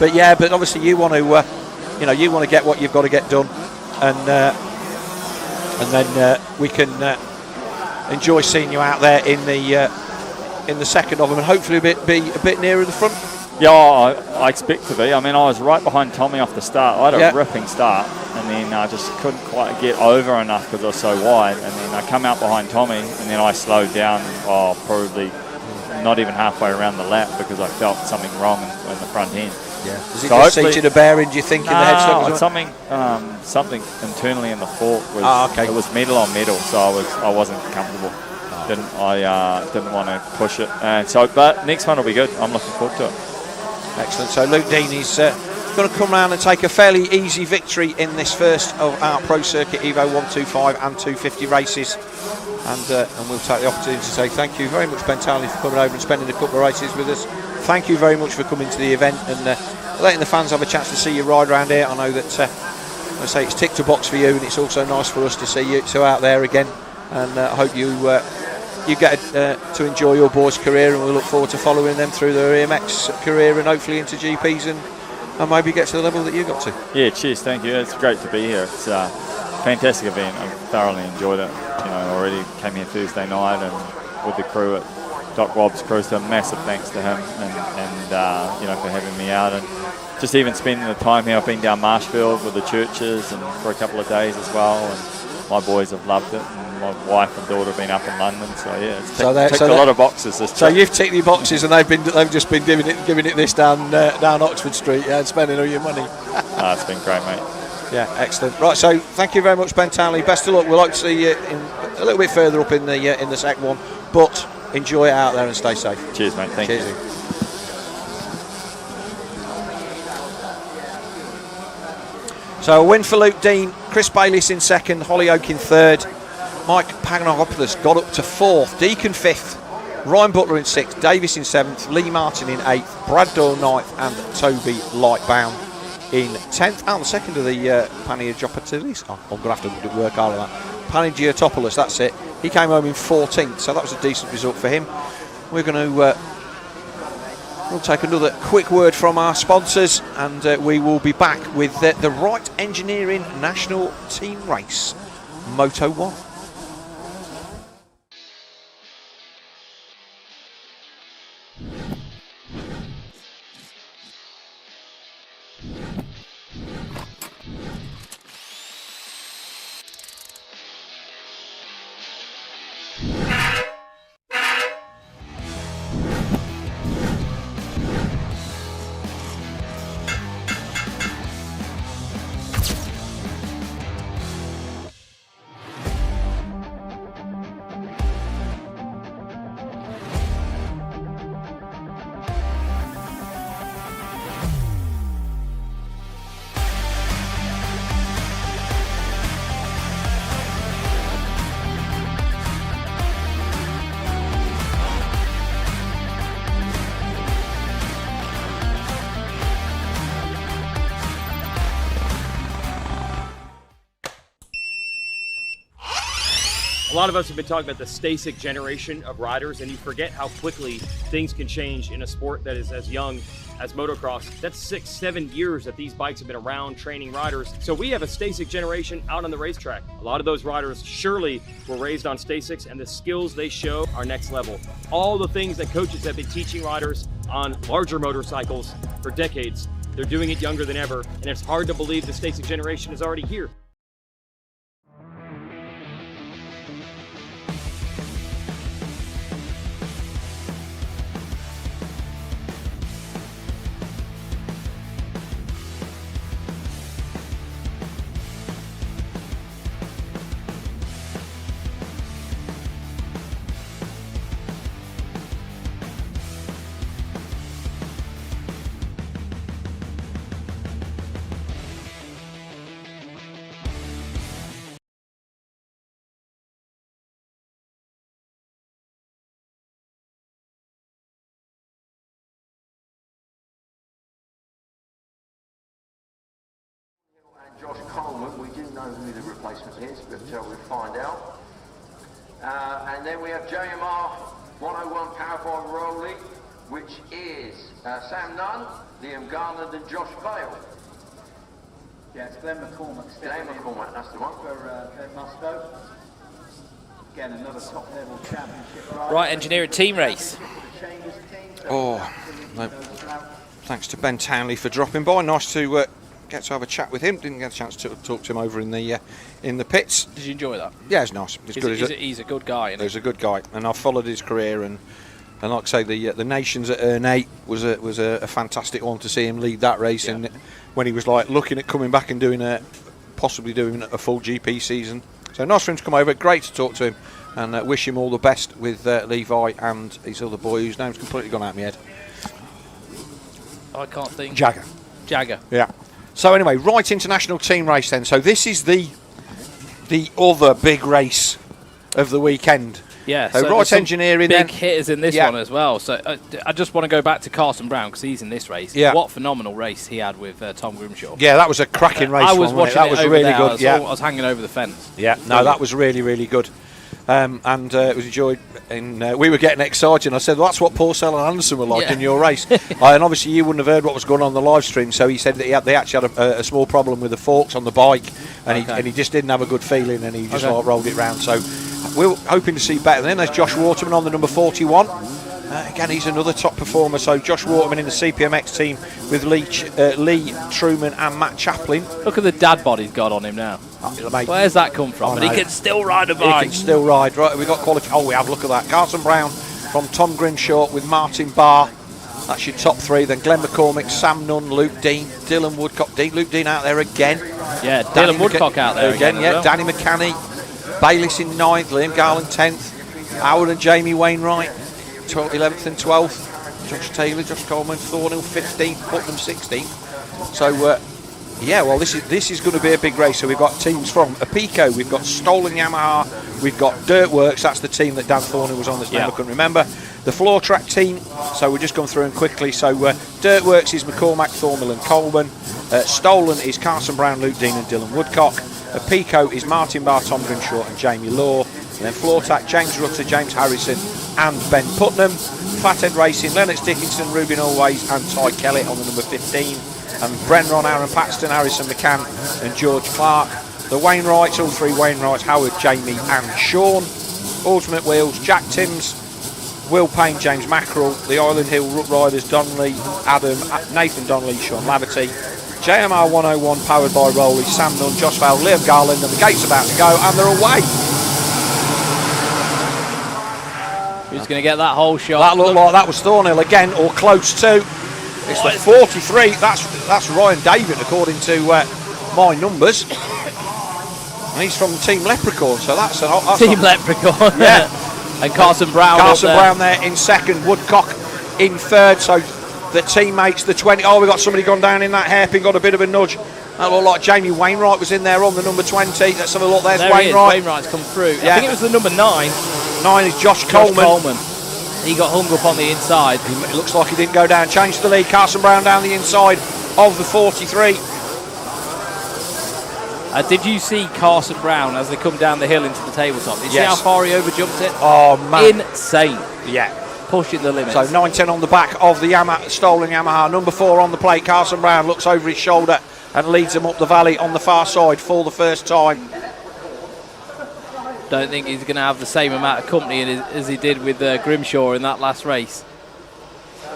but obviously you want to get what you've got to get done, and and then we can enjoy seeing you out there in the second of them, and hopefully be a bit nearer the front. Yeah, I expect to be. I mean, I was right behind Tommy off the start. I had a ripping start, and then I just couldn't quite get over enough because I was so wide. And then I come out behind Tommy, and then I slowed down, probably not even halfway around the lap because I felt something wrong in the front end. Yeah. Does it just seem to bearing, do you think, in the headstock? Something internally in the fork was it was metal on metal, so I wasn't comfortable. Didn't want to push it. But next one will be good. I'm looking forward to it. Excellent. So Luke Dean is going to come round and take a fairly easy victory in this first of our Pro Circuit Evo 125 and 250 races. And we'll take the opportunity to say thank you very much, Ben Townley, for coming over and spending a couple of races with us. Thank you very much for coming to the event and letting the fans have a chance to see you ride around here. I know that, I say, it's ticked a box for you, and it's also nice for us to see you out there again. And I hope you get to enjoy your boys' career, and we look forward to following them through their EMX career and hopefully into GPs and maybe get to the level that you got to. Yeah, cheers, thank you. It's great to be here. It's a fantastic event. I've thoroughly enjoyed it. Already came here Thursday night and with the crew at Doc Wobb's crew, so massive thanks to him and for having me out, and just even spending the time here. I've been down Marshfield with the churches and for a couple of days as well, and my boys have loved it. My wife and daughter have been up in London, so yeah, it's ticked a lot of boxes. So you've ticked the boxes, and they've just been giving it this down Oxford Street, and spending all your money. It's been great, mate. Yeah, excellent. Right, so thank you very much, Ben Townley. Best of luck. We'd like to see you a little bit further up in the second one, but enjoy it out there and stay safe. Cheers, mate. Thank you. So a win for Luke Dean, Chris Bayliss in second, Hollyoake in third, Mike Pagnopoulos got up to fourth, Deacon fifth, Ryan Butler in sixth, Davis in seventh, Lee Martin in eighth, Brad Doyle ninth, and Toby Lightbound in 10th. And the second of the Panagiotis. I'm going to have to work hard on that. Panagiotis, that's it. He came home in 14th, so that was a decent result for him. We're going to we'll take another quick word from our sponsors, and we will be back with the Wright Engineering National Team Race, Moto 1. A lot of us have been talking about the Stasic generation of riders, and you forget how quickly things can change in a sport that is as young as motocross. That's 6-7 years that these bikes have been around training riders. So we have a Stasic generation out on the racetrack. A lot of those riders surely were raised on Stasics, and the skills they show are next level. All the things that coaches have been teaching riders on larger motorcycles for decades, they're doing it younger than ever, and it's hard to believe the Stasic generation is already here. Josh Coleman, we didn't know who the replacement is, but we'll find out. And then we have JMR 101 Power 5 Roll League, which is Sam Nunn, Liam Garland and Josh Bale. Yeah, it's Glenn McCormack. Glenn McCormack, that's the one. For Musco. Again, another top-level championship ride. Right, engineering team race. Oh, no. Thanks to Ben Townley for dropping by. Nice to get to have a chat with him. Didn't get a chance to talk to him over in the pits. Did you enjoy that? Yeah, it's nice. It's good. He's a good guy. He's a good guy, and I've followed his career, and like I say, the Nations at Earn 8 was a fantastic one to see him lead that race, and when he was like looking at coming back and possibly doing a full GP season. So nice for him to come over. Great to talk to him, and wish him all the best with Levi and his other boy, whose name's completely gone out of my head. I can't think. Jagger. Yeah. So anyway, right, international team race then. So this is the other big race of the weekend. Yeah. So right, engineering. Big hitters in this one as well. So I just want to go back to Carson Brown because he's in this race. Yeah. What phenomenal race he had with Tom Grimshaw. Yeah, that was a cracking race. I was watching that was over really there. good. I was hanging over the fence. Yeah. No, that was really, really good. And it was enjoyed. And we were getting excited. And I said, well, that's what Pourcel and Anderson were like in your race. And obviously, you wouldn't have heard what was going on the live stream. So he said that they actually had a small problem with the forks on the bike, and he just didn't have a good feeling, and he just like rolled it round. So we're hoping to see better than him. There's Josh Waterman on the number 41. Again, he's another top performer. So Josh Waterman in the CPMX team with Lee Truman and Matt Chaplin. Look at the dad bod he's got on him now. Mate, where's that come from? But he can still ride a bike. He can still ride. Right, we got quality. Oh, we have. Look at that. Carson Brown from Tom Grimshaw with Martin Barr. That's your top three. Then Glenn McCormack, Sam Nunn, Luke Dean, Dylan Woodcock. Luke Dean out there again. Yeah, Dylan Woodcock out there again. Yeah, Danny McCanny. Bayliss in 9th. Liam Garland 10th. Howard and Jamie Wainwright 11th and 12th. Josh Taylor, Josh Coleman, Thornhill 15th. Putnam 16th. So, yeah, well, this is going to be a big race. So we've got teams from Apico, we've got Stolen Yamaha, we've got DirtWorks. That's the team that Dan Thornhill was on this name I couldn't remember. The floor track team, so we're just going through them quickly. So DirtWorks is McCormack, Thornhill and Coleman. Stolen is Carson Brown, Luke Dean and Dylan Woodcock. Apico is Martin Barr, Tom Grimshaw and Jamie Law. And then floor track, James Rutter, James Harrison and Ben Putnam. Flathead Racing, Lennox Dickinson, Ruben Always and Ty Kelly on the number 15. And Brenron, Aaron Paxton, Harrison McCann and George Clark. The Wainwrights, all three Wainwrights, Howard, Jamie and Sean. Ultimate Wheels, Jack Timms, Will Payne, James Mackerel. The Island Hill Root Riders, Donnelly, Adam, Nathan Donnelly, Sean Laverty. JMR 101 powered by Rowley, Sam Nunn, Josh Val, Liam Garland, and the gate's about to go and they're away. Who's going to get that whole shot? That looked like that was Thornhill again, or close to. It's the 43. That's Ryan David, according to my numbers. And he's from Team Leprechaun, so that's Team Leprechaun. Yeah. And Carson Brown. Brown there in second. Woodcock in third. So the teammates, the 20. Oh, we got somebody gone down in that hairpin, got a bit of a nudge. That looked like Jamie Wainwright was in there on the number 20. Let's have a look. There's Wainwright. Wainwright's come through. Yeah. I think it was the number 9. 9 is Josh Coleman. He got hung up on the inside. It looks like he didn't go down. Changed the lead. Carson Brown down the inside of the 43. Did you see Carson Brown as they come down the hill into the tabletop? Did you see how far he overjumped it? Oh, man. Insane. Yeah. Pushing the limits. So 9-10 on the back of the Stolen Yamaha. Number 4 on the plate. Carson Brown looks over his shoulder and leads them up the valley on the far side for the first time. Don't think he's going to have the same amount of company as he did with Grimshaw in that last race.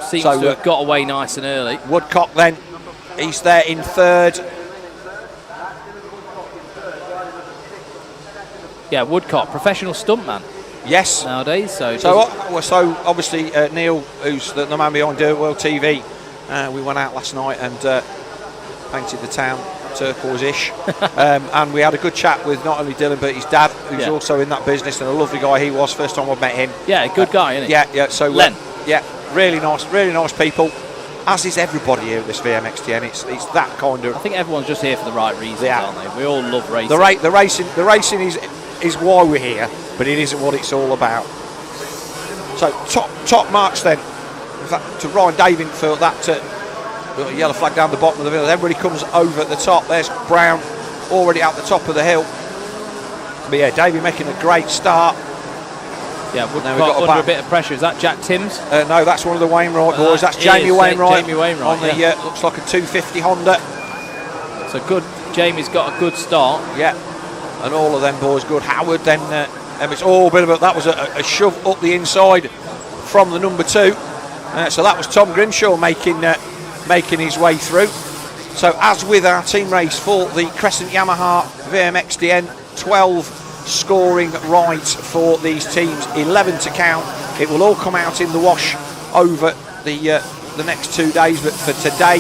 Seems to have got away nice and early. Woodcock then, he's there in third. Yeah, Woodcock, professional stuntman. Yes. Nowadays, so obviously Neil, who's the man behind DirtWorld-TV, we went out last night and painted the town turquoise-ish, and we had a good chat with not only Dylan but his dad, who's also in that business, and a lovely guy he was. First time I met him. Yeah, good guy, isn't he? Yeah. So Len. Yeah, really nice people. As is everybody here at this VMXdN. It's that kind of. I think everyone's just here for the right reasons, aren't they? We all love racing. The racing is why we're here, but it isn't what it's all about. So top marks then. In fact, to Ryan David for that yellow flag down the bottom of the hill. Everybody comes over at the top. There's Brown already at the top of the hill. But yeah, Davey making a great start. Yeah, Woodcock under a bit of pressure. Is that Jack Timms? No, that's one of the Wainwright boys. That's Jamie Wainwright. Jamie Wainwright on the looks like a 250 Honda. So good. Jamie's got a good start. Yeah, and all of them boys good. Howard then, it's all bit of a, that was a shove up the inside from the number 2. So that was Tom Grimshaw making his way through. So as with our team race for the Crescent Yamaha VMXdN, 12 scoring rides for these teams, 11 to count. It will all come out in the wash over the next 2 days, but for today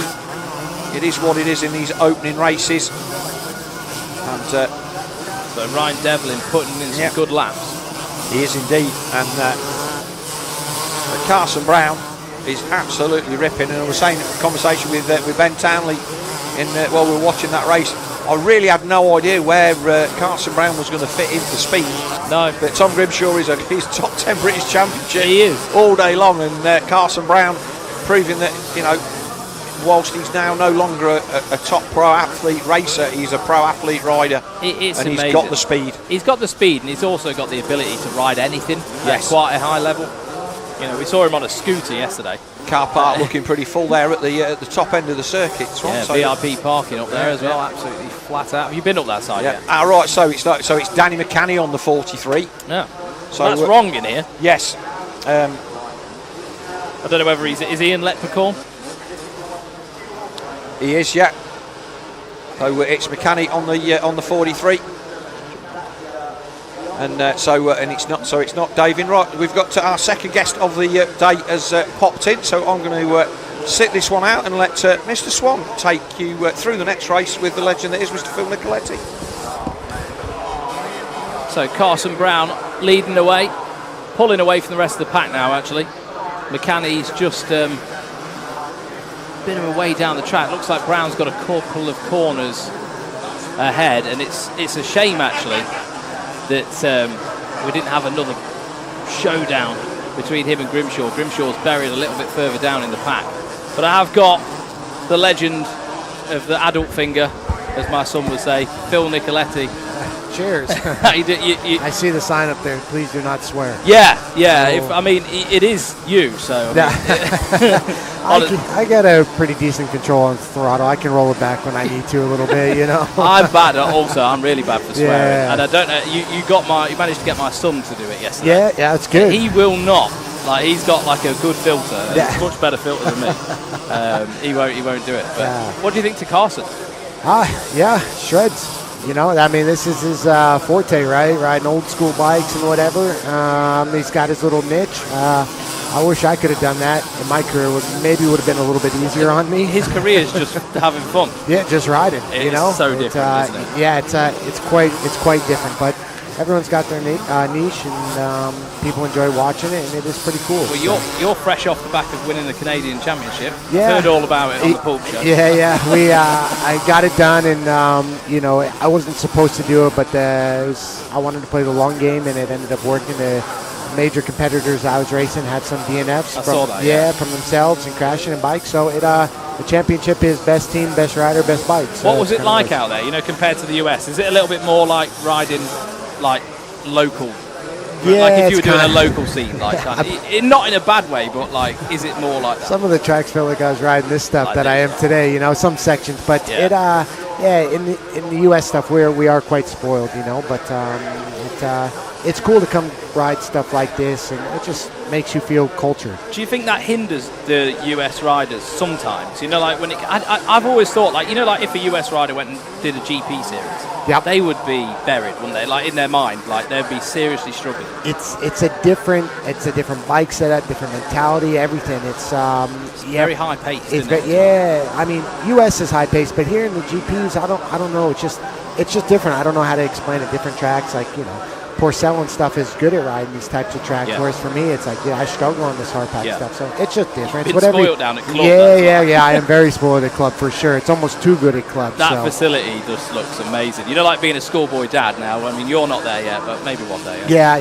it is what it is in these opening races. And so Ryan Devlin putting in some good laps. He is indeed, and Carson Brown is absolutely ripping. And I was saying in a conversation with Ben Townley while we were watching that race, I really had no idea where Carson Brown was going to fit into speed. No. But Tom Grimshaw is he's top 10 British Championship. He is. All day long, and Carson Brown proving that, you know, whilst he's now no longer a top pro athlete racer, he's a pro athlete rider. It's and amazing. He's got the speed. He's got the speed, and he's also got the ability to ride anything at quite a high level. You know, we saw him on a scooter yesterday. Car park looking pretty full there at the top end of the circuit. VIP parking up there as well, absolutely flat out. Have you been up that side yet? Right, so it's Danny McCanny on the 43. Yeah. So that's wrong in here. Yes. I don't know whether is he in Leprechaun? He is, yeah. So it's McCanny on the 43. And it's not Davin. Right, we've got our second guest of the day has popped in, so I'm going to sit this one out and let Mr. Swan take you through the next race with the legend that is Mr. Phil Nicoletti. So Carson Brown leading the way, pulling away from the rest of the pack now. Actually, McCanny's just a bit of a way down the track. Looks like Brown's got a couple of corners ahead, and it's a shame actually that we didn't have another showdown between him and Grimshaw. Grimshaw's buried a little bit further down in the pack. But I have got the legend of the adult finger, as my son would say, Phil Nicoletti. Cheers. I see the sign up there, please do not swear. Yeah. I mean, it is you, so. I got a pretty decent control on throttle. I can roll it back when I need to a little bit, you know. I'm bad also. I'm really bad for swearing. And I don't know, you managed to get my son to do it yesterday. Yeah, it's good. He will not. Like, he's got like a good filter. It's much better filter than me. He won't do it. But what do you think to Carson? Shreds. You know, I mean, this is his forte, right? Riding old school bikes and whatever. He's got his little niche. I wish I could have done that, and my career would have been a little bit easier on me. His career is just having fun. Yeah, just riding. You know, so different, isn't it? Yeah, it's quite different, but everyone's got their niche, and people enjoy watching it, and it is pretty cool. Well, you're fresh off the back of winning the Canadian Championship. Yeah, heard all about it on the Pulp Show. Yeah. I got it done, and you know, I wasn't supposed to do it, but I wanted to play the long game, and it ended up working. The major competitors I was racing had some DNFs from themselves and crashing in bikes. So the championship is best team, best rider, best bike. So what was it like out there? You know, compared to the US, is it a little bit more like riding like local? Yeah, like if you were doing a local scene, like not in a bad way, but like, is it more like that? Some of the tracks felt like I was riding this stuff that I am today. You know, some sections, but in the US stuff we are quite spoiled, you know. But it's cool to come ride stuff like this, and it just makes you feel cultured. Do you think that hinders the US riders sometimes? You know, like when I've always thought, like, you know, like if a US rider went and did a GP series, they would be buried, wouldn't they? Like in their mind, like they'd be seriously struggling. It's a different bike setup, different mentality, everything. It's very high paced. I mean, US is high paced, but here in the GPs, I don't know. It's just different. I don't know how to explain it. Different tracks, like, you know, Pourcel and stuff is good at riding these types of tracks, whereas for me, it's like, I struggle on this hard pack stuff. So it's just different. You've been spoiled down at club. Yeah. I am very spoiled at club for sure. It's almost too good at club. That facility just looks amazing. You know, like being a schoolboy dad now. I mean, you're not there yet, but maybe one day. Yeah.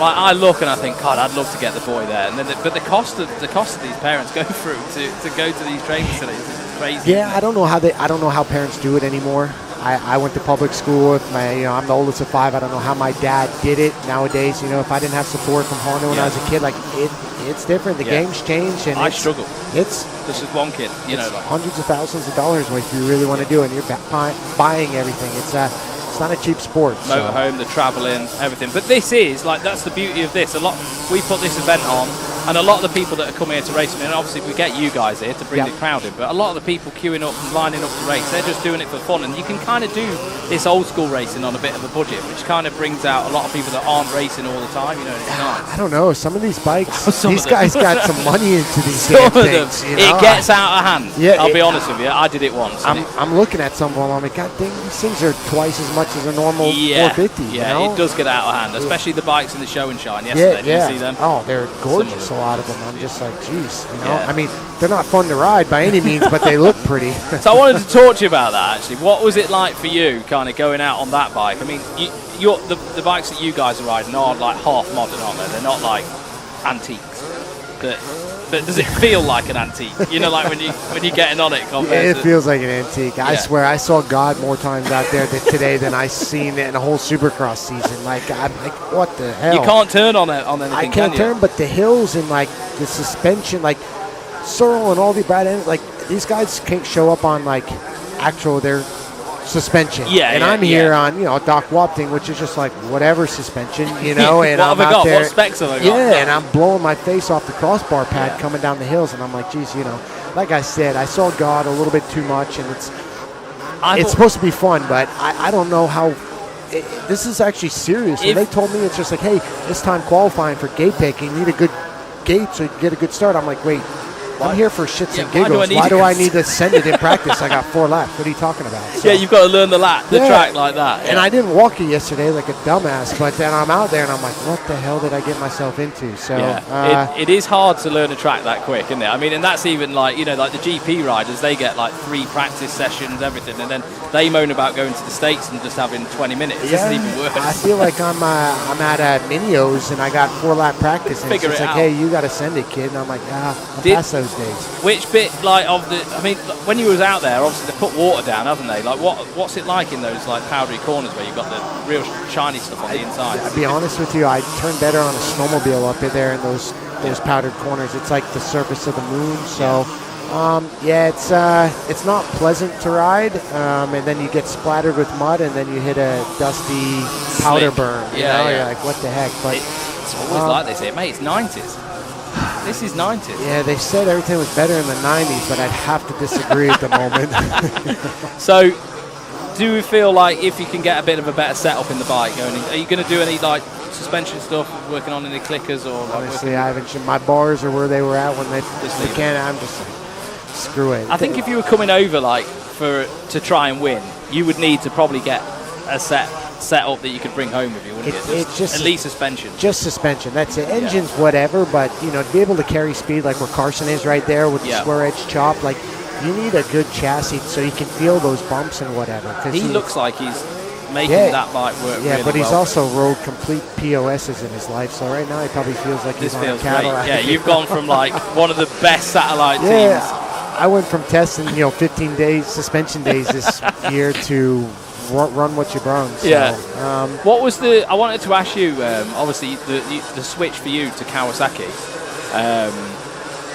Like I look and I think, God, I'd love to get the boy there. And then, but the cost of these parents go through to go to these training facilities is crazy. Yeah, I don't know how parents do it anymore. I went to public school. If I'm the oldest of 5. I don't know how my dad did it nowadays. If I didn't have support from Honda when I was a kid, like it's different. The game's changed, and I struggle. It's this is one kid, like hundreds of thousands of dollars if you really want to do it. And you're buying everything. It's not a cheap sport. Motorhome, the travelling, everything. But this is that's the beauty of this. We put this event on. And a lot of the people that are coming here to race, and obviously we get you guys here to bring the crowd in, but a lot of the people queuing up and lining up to race, they're just doing it for fun. And you can kind of do this old school racing on a bit of a budget, which kind of brings out a lot of people that aren't racing all the time. It's nice. I don't know. Some of these bikes, these guys got some money into these damn things. It gets out of hand. Yeah, I'll be honest with you. I did it once. I'm looking at some of them. I'm like, God dang, these things are twice as much as a normal 450. Yeah, it does get out of hand, especially the bikes in the show and shine yesterday. Did you see them? Oh, they're gorgeous. A lot of them. I'm just like, geez, I mean, they're not fun to ride by any means, but they look pretty. So I wanted to talk to you about that, actually. What was it like for you, kind of going out on that bike? I mean, the bikes that you guys are riding are like half modern, aren't they? They're not like antiques. But does it feel like an antique? Like when you're getting on it compared it feels like an antique. I swear, I saw God more times out there today than I've seen in a whole Supercross season. Like, I'm like, what the hell? You can't turn on anything, I can't turn, but the hills and like the suspension, like Searle and all the Brad, like these guys can't show up on like their suspension. And I'm here on Doc Wapting, which is just like whatever suspension, and I'm out there. What specs have I got? Yeah, and I'm blowing my face off the crossbar pad coming down the hills, and I'm like, geez, like I said, I saw God a little bit too much, and it's supposed to be fun, but I don't know how. This is actually serious. And they told me it's just like, hey, this time qualifying for gate picking, you need a good gate so you can get a good start. I'm like, wait. I'm here for shits and giggles. Why do I need to send it in practice? I got 4 laps. What are you talking about? So, you've got to learn the track like that. And I didn't walk it yesterday like a dumbass, but then I'm out there and I'm like, what the hell did I get myself into? So it is hard to learn a track that quick, isn't it? I mean, and that's even like, like the GP riders, they get like 3 practice sessions, everything, and then they moan about going to the States and just having 20 minutes. This is even worse. I feel like I'm at Minios and I got 4-lap practice, and it's like, hey, you got to send it, kid. And I'm like, I'm past those days. Which bit when you was out there, obviously they put water down, haven't they? Like what's it like in those like powdery corners where you've got the real shiny stuff on the inside? I'll be honest with you, I turn better on a snowmobile up in there in those powdered corners. It's like the surface of the moon. So it's not pleasant to ride, and then you get splattered with mud, and then you hit a dusty powder burn. You're like, what the heck? But it's always like they say, mate. It's 90s. This is 90s. Yeah, they said everything was better in the 90s, but I'd have to disagree at the moment. So, do you feel like if you can get a bit of a better setup in the bike going, are you going to do any like suspension stuff, working on any clickers or? Honestly, I haven't. My bars are where they were at when they can. I'm just like, screw it. I think if you were coming over like to try and win, you would need to probably get a setup that you could bring home with you, wouldn't you? It's just at least suspension. Just suspension. That's it. Engines, whatever, but to be able to carry speed like where Carson is right there with the square edge chop, like you need a good chassis so you can feel those bumps and whatever. He looks like he's making that bike work. Yeah, really but he's well. also rode complete POSs in his life, so right now he probably feels like he's on a Cadillac. Yeah, you've gone from like one of the best satellite teams. I went from testing 15 days suspension days this year to run what you brung. So, what was I wanted to ask you, obviously the switch for you to Kawasaki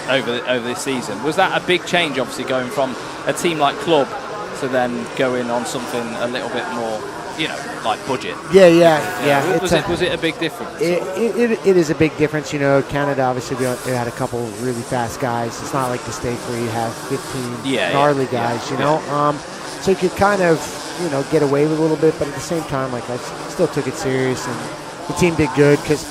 over this season, was that a big change, obviously going from a team like Club to then going on something a little bit more, like budget? Yeah. Was it a big difference? It is a big difference. Canada, obviously, we had a couple really fast guys. It's not like the States where you have 15 gnarly guys, so you could kind of, get away with a little bit, but at the same time, like, I still took it serious, and the team did good because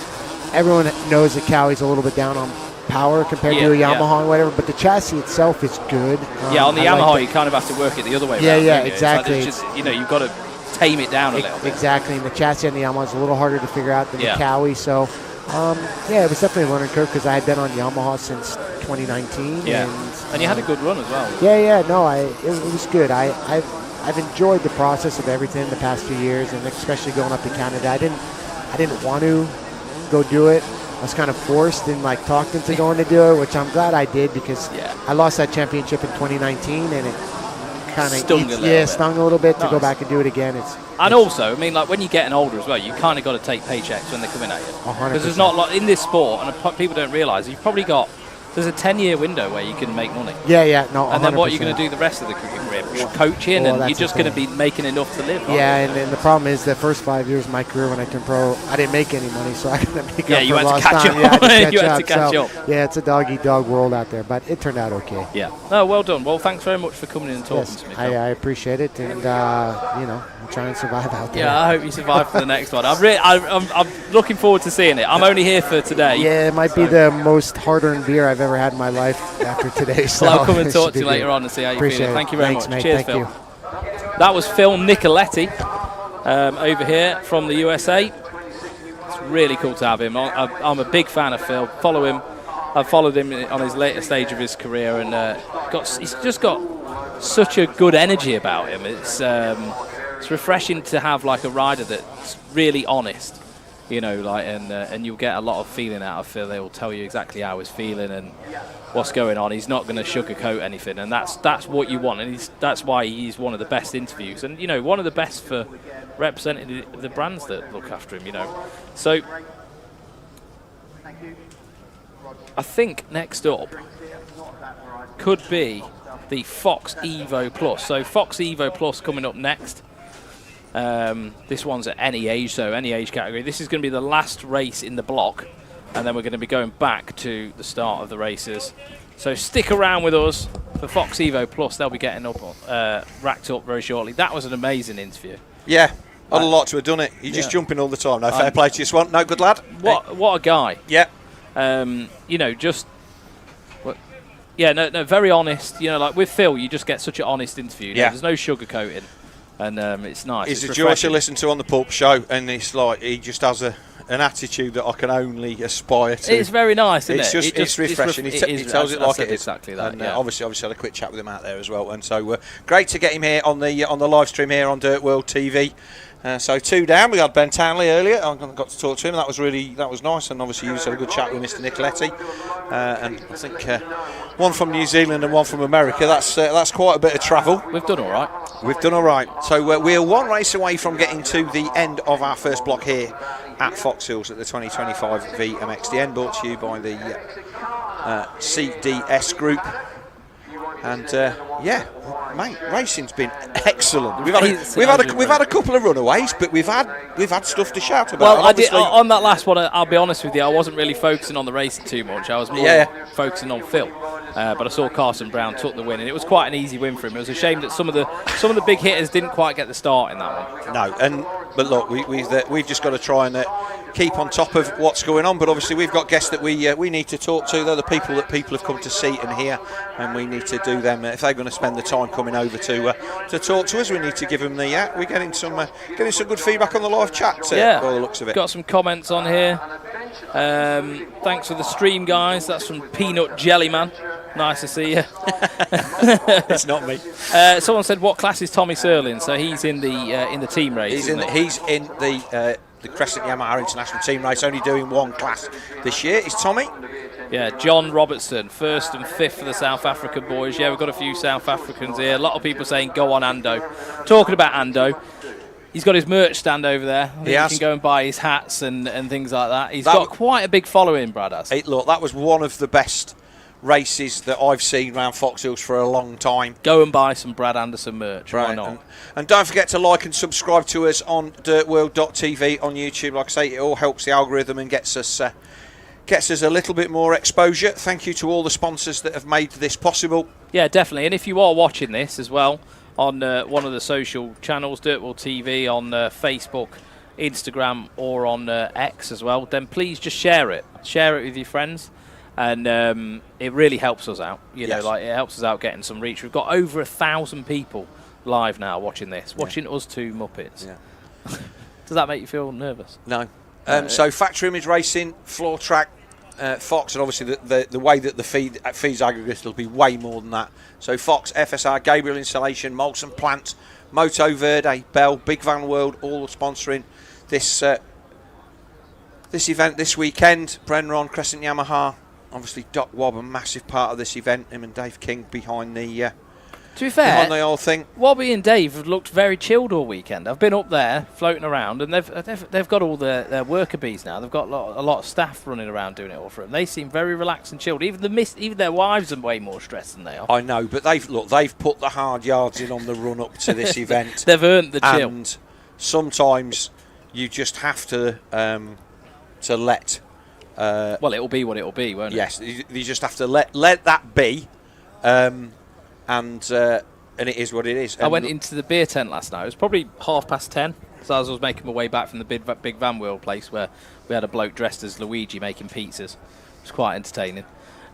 everyone knows that Cowie's a little bit down on power compared to a Yamaha and whatever, but the chassis itself is good. On the Yamaha, you kind of have to work it the other way around. Yeah, exactly. It's like you've got to tame it down a little bit. Exactly, and the chassis on the Yamaha is a little harder to figure out than the Cowie, so it was definitely a learning curve because I had been on Yamaha since 2019. And you had a good run as well. It was good. I've enjoyed the process of everything the past few years, and especially going up to Canada. I didn't want to go do it. I was kind of forced and talked into going to do it, which I'm glad I did because I lost that championship in 2019, and it kind of stung a little bit. Stung a little bit to go back and do it again. And also, I mean, like when you're getting older as well, you kind of got to take paychecks when they're coming at you. 100%. Because there's not a lot in this sport, and people don't realise you've probably got. There's a 10-year window where you can make money. Yeah, no, 100%. And then what are you going to do the rest of the career? Coaching, and you're just going to be making enough to live. Yeah, and the problem is the first 5 years of my career when I turned pro, I didn't make any money, so I couldn't make up you for had to lost catch time. up. Yeah, You had to catch up. Yeah, it's a dog-eat-dog world out there, but it turned out okay. Yeah. No, well done. Well, thanks very much for coming in and talking to me. I appreciate it, and I'm trying to survive out there. Yeah, I hope you survive for the next one. I'm looking forward to seeing it. I'm only here for today. Yeah, it might be the most hard-earned beer I've ever had in my life after today. So I'll come and talk to you later on and see how you're feeling. Thank you very much. Mate. Cheers, Phil. That was Phil Nicoletti over here from the USA. It's really cool to have him. I'm a big fan of Phil. Follow him. I've followed him on his later stage of his career, and he's just got such a good energy about him. It's refreshing to have like a rider that's really honest, and you'll get a lot of feeling out of Phil. They will tell you exactly how he's feeling and what's going on. He's not going to sugarcoat anything, and that's what you want, and that's why he's one of the best interviews, and one of the best for representing the brands that look after him. So I think next up could be the Fox Evo Plus. So Fox Evo Plus coming up next. This one's at any age, so any age category. This is going to be the last race in the block, and then we're going to be going back to the start of the races. So stick around with us for Fox Evo Plus. They'll be getting up, racked up very shortly. That was an amazing interview. Yeah, I'd like to have done it. You're just jumping all the time. No, fair play to you, Swan. No, good lad. What a guy. Yeah. Very honest. Like with Phil, you just get such an honest interview. There's no sugarcoating, and it's nice. He's a joy to listen to on the Pulp Show, and it's like he just has an attitude that I can only aspire to. It's very nice, isn't it? It's refreshing. He tells it like it is. Exactly that. And obviously had a quick chat with him out there as well, and so great to get him here on the live stream here on DirtWorld-TV. So 2 down. We had Ben Townley earlier. I got to talk to him. That was nice. And obviously you had a good chat with Mr. Nicoletti. And I think one from New Zealand and one from America. That's quite a bit of travel. We've done all right. We've done all right. So we're one race away from getting to the end of our first block here at Foxhills at the 2025 VMXdN, brought to you by the CDS Group. And mate, racing's been excellent. We've had a couple of runaways, but we've had stuff to shout about. Well, on that last one, I'll be honest with you, I wasn't really focusing on the racing too much. I was more focusing on Phil. But I saw Carson Brown took the win, and it was quite an easy win for him. It was a shame that some of the big hitters didn't quite get the start in that one. No, but look, we've just got to try and keep on top of what's going on. But obviously, we've got guests that we need to talk to. They're the people that people have come to see and hear, and we need to do them. If they're going to spend the time coming over to talk to us, we need to give them we're getting some good feedback on the live chat. By the looks of it. Got some comments on here. Thanks for the stream, guys. That's from Peanut Jellyman. Nice to see you. It's not me. Someone said, "What class is Tommy Searle in?" So he's in the team race. He's in the Crescent Yamaha International Team race. Only doing one class this year. Is Tommy? Yeah, John Robertson, 1st and 5th for the South African boys. Yeah, we've got a few South Africans here. A lot of people saying, "Go on, Ando." Talking about Ando, he's got his merch stand over there. You can go and buy his hats and things like that. He's got quite a big following, Brad has. Look, that was one of the best races that I've seen around Foxhills for a long time. Go and buy some Brad Anderson merch. Why not? And don't forget to like and subscribe to us on DirtWorld.TV on YouTube. Like I say, it all helps the algorithm and gets us a little bit more exposure. Thank you to all the sponsors that have made this possible. Yeah, definitely. And if you are watching this as well on one of the social channels, DirtWorld-TV on Facebook, Instagram, or on X as well, then please just share it. Share it with your friends. And it really helps us out. It helps us out getting some reach. We've got over 1,000 people live now watching this, watching us two Muppets. Yeah. Does that make you feel nervous? No. So factory image racing, floor track, Fox, and obviously the way that the feeds aggregate will be way more than that. So Fox, FSR, Gabriel Installation, Molson Plant, Moto Verde, Bell, Big Van World, all sponsoring this event this weekend. Brenron, Crescent Yamaha. Obviously, Doc Wobb, a massive part of this event. Him and Dave King behind the To be fair, on the whole thing. Wobby and Dave have looked very chilled all weekend. I've been up there floating around, and they've got all their worker bees now. They've got a lot of staff running around doing it all for them. They seem very relaxed and chilled. Even their wives are way more stressed than they are. I know, but they've put the hard yards in on the run up to this event. They've earned the chill. And sometimes you just have to let. Well, it'll be what it'll be, won't it? Yes, you just have to let that be. And it is what it is. I went into the beer tent last night. It was probably 10:30. So as I was making my way back from the big van wheel place where we had a bloke dressed as Luigi making pizzas. It was quite entertaining.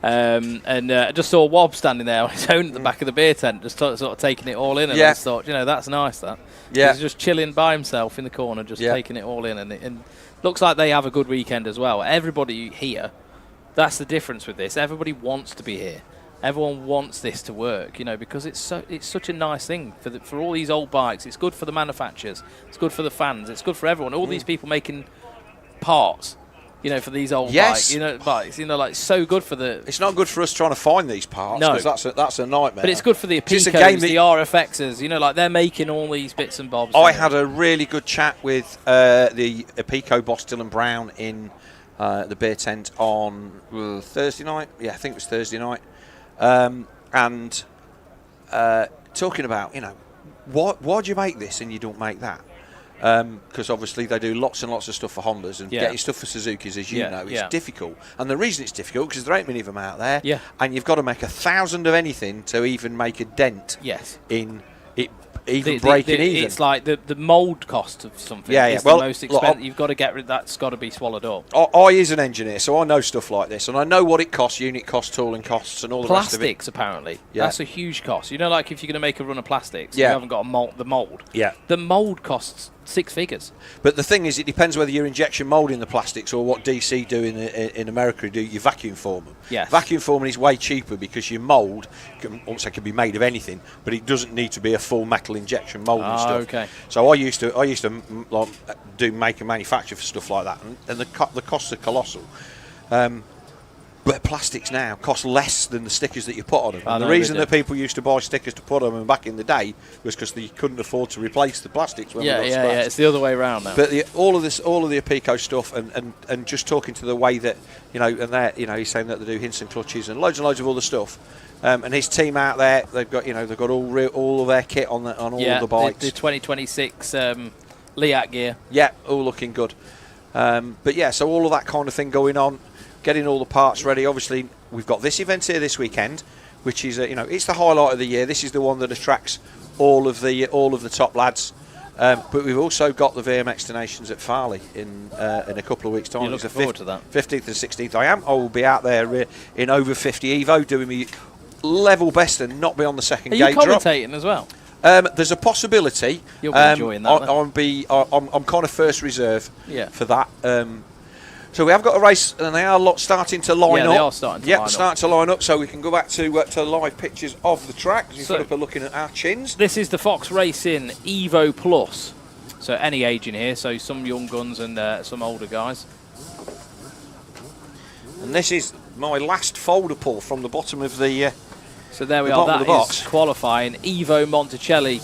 I just saw Wob standing there on his own at the back of the beer tent, just sort of taking it all in. And I just thought, that's nice, that. Yeah. He's just chilling by himself in the corner, just taking it all in. And looks like they have a good weekend as well. Everybody here, that's the difference with this. Everybody wants to be here. Everyone wants this to work, because it's such a nice thing for all these old bikes. It's good for the manufacturers. It's good for the fans. It's good for everyone. All these people making parts, for these old bikes. Like so good for the. It's not good for us trying to find these parts. No, because that's a nightmare. But it's good for the Apicos, the RFXs. Like they're making all these bits and bobs. I had a really good chat with the Apico boss Dylan Brown in the beer tent on Thursday night. Yeah, I think it was Thursday night. And talking about, why do you make this and you don't make that? Because obviously they do lots and lots of stuff for Hondas and getting stuff for Suzukis, as you know, it's difficult. And the reason it's difficult because there ain't many of them out there. Yeah. And you've got to make 1,000 of anything to even make a dent in it. Even breaking even. It's like the mould cost of something is the most expensive. You've got to get rid of that's got to be swallowed up. I is an engineer, so I know stuff like this, and I know what it costs, unit costs, tooling costs, and all the rest of it. Plastics, apparently. Yeah. That's a huge cost. Like if you're going to make a run of plastics, you haven't got the mould. Yeah. The mould costs 6 figures. But the thing is, it depends whether you're injection moulding the plastics or what DC do in America, you vacuum form them. Yes. Vacuum forming is way cheaper because your mould can be made of anything, but it doesn't need to be a full metal injection moulding stuff. Okay. So I used to make and manufacture for stuff like that, and the costs are colossal. But plastics now cost less than the stickers that you put on them. And the reason that people used to buy stickers to put on them back in the day was because they couldn't afford to replace the plastics. When it's the other way around now. But all of the Apico stuff, and just talking to the way that he's saying that they do hints and clutches and loads of other stuff. And his team out there, they've got all of their kit on all of the bikes. The 2026 Liat gear. Yeah, all looking good. So all of that kind of thing going on. Getting all the parts ready. Obviously, we've got this event here this weekend, which is it's the highlight of the year. This is the one that attracts all of the top lads. But we've also got the VMX Nations at Farley in a couple of weeks' time. You're looking forward to that. 15th and 16th. I will be out there in over 50 Evo doing me level best and not be on the second gate drop. Are you commentating as well? There's a possibility. You'll be enjoying that. I'm kind of first reserve for that. So we have got a race, and they are starting to line up. Yeah, they are starting to line up. Starting to line up, so we can go back to live pictures of the track. You've got looking at our chins. This is the Fox Racing Evo Plus. So any age in here, so some young guns and some older guys. And this is my last folder pull from the bottom of the So there we are, that is qualifying. Evo Monticelli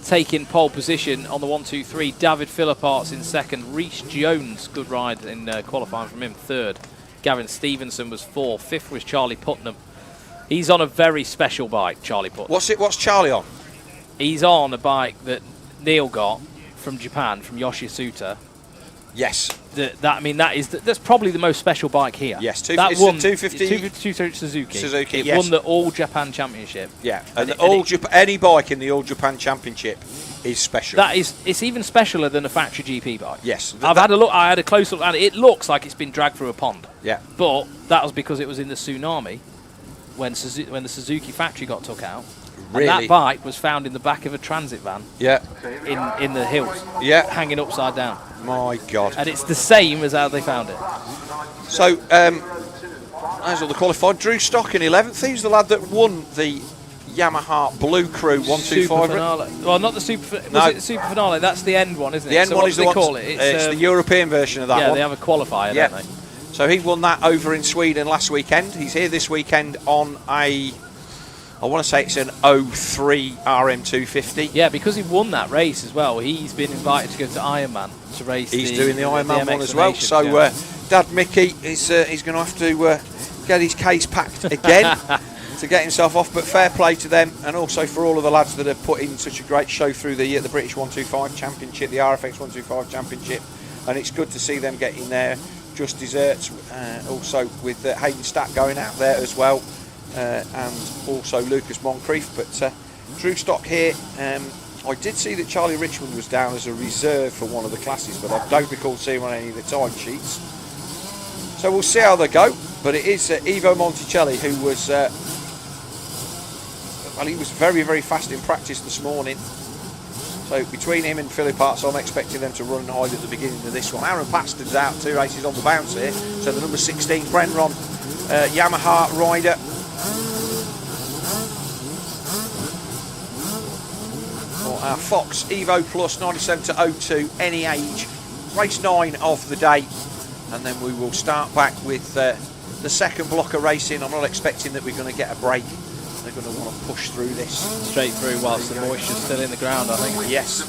taking pole position on the 1, 2, 3. David Philippaerts in second. Rhys Jones, good ride in qualifying from him, third. Gavin Stevenson was fourth. Fifth was Charlie Putnam. He's on a very special bike, Charlie Putnam. What's Charlie on? He's on a bike that Neil got from Japan, from Yoshisuta. Yes. That's probably the most special bike here. Yes, that won 250 Suzuki. Suzuki, it won the All Japan Championship. Yeah, and any bike in the All Japan Championship is special. It's even specialer than a factory GP bike. Yes. I've had a look. I had a close look at it. It looks like it's been dragged through a pond. Yeah. But that was because it was in the tsunami when the Suzuki factory got took out. Really? And that bike was found in the back of a transit van. Yeah. In the hills. Yeah. Hanging upside down. My God. And it's the same as how they found it. So, there's all the qualified. Drew Stock in 11th. He's the lad that won the Yamaha Blue Crew 125. Super Finale. Well, not the Super. Was it the Super Finale? That's the end one, isn't it? The end one is the one. Call it? It's the European version of that one. Yeah, they have a qualifier, don't they? So he won that over in Sweden last weekend. He's here this weekend on a I want to say it's an 03 RM250. Yeah, because he won that race as well. He's been invited to go to Ironman to race. He's doing the Ironman one as well. Nations, So yeah. Dad Mickey is he's going to have to get his case packed again to get himself off. But fair play to them, and also for all of the lads that have put in such a great show through the British 125 Championship, the RFX 125 Championship, and it's good to see them getting there. Just desserts, also with Hayden Stack going out there as well. And also Lucas Moncrief, but Drew Stock here. I did see that Charlie Richmond was down as a reserve for one of the classes, but I don't recall seeing on any of the time sheets. So we'll see how they go. But it is Evo Monticelli who was, well, he was very, very fast in practice this morning. So between him and Philippaerts, I'm expecting them to run high at the beginning of this one. Aaron Paxton's out, 2 races on the bounce here. So the number 16 Brenron Yamaha rider. Our Fox Evo Plus 97 to 02 any age, race 9 of the day, and then we will start back with the second block of racing. I'm not expecting that we're going to get a break. They're going to want to push through this straight through whilst the moisture's still in the ground, I think. Yes,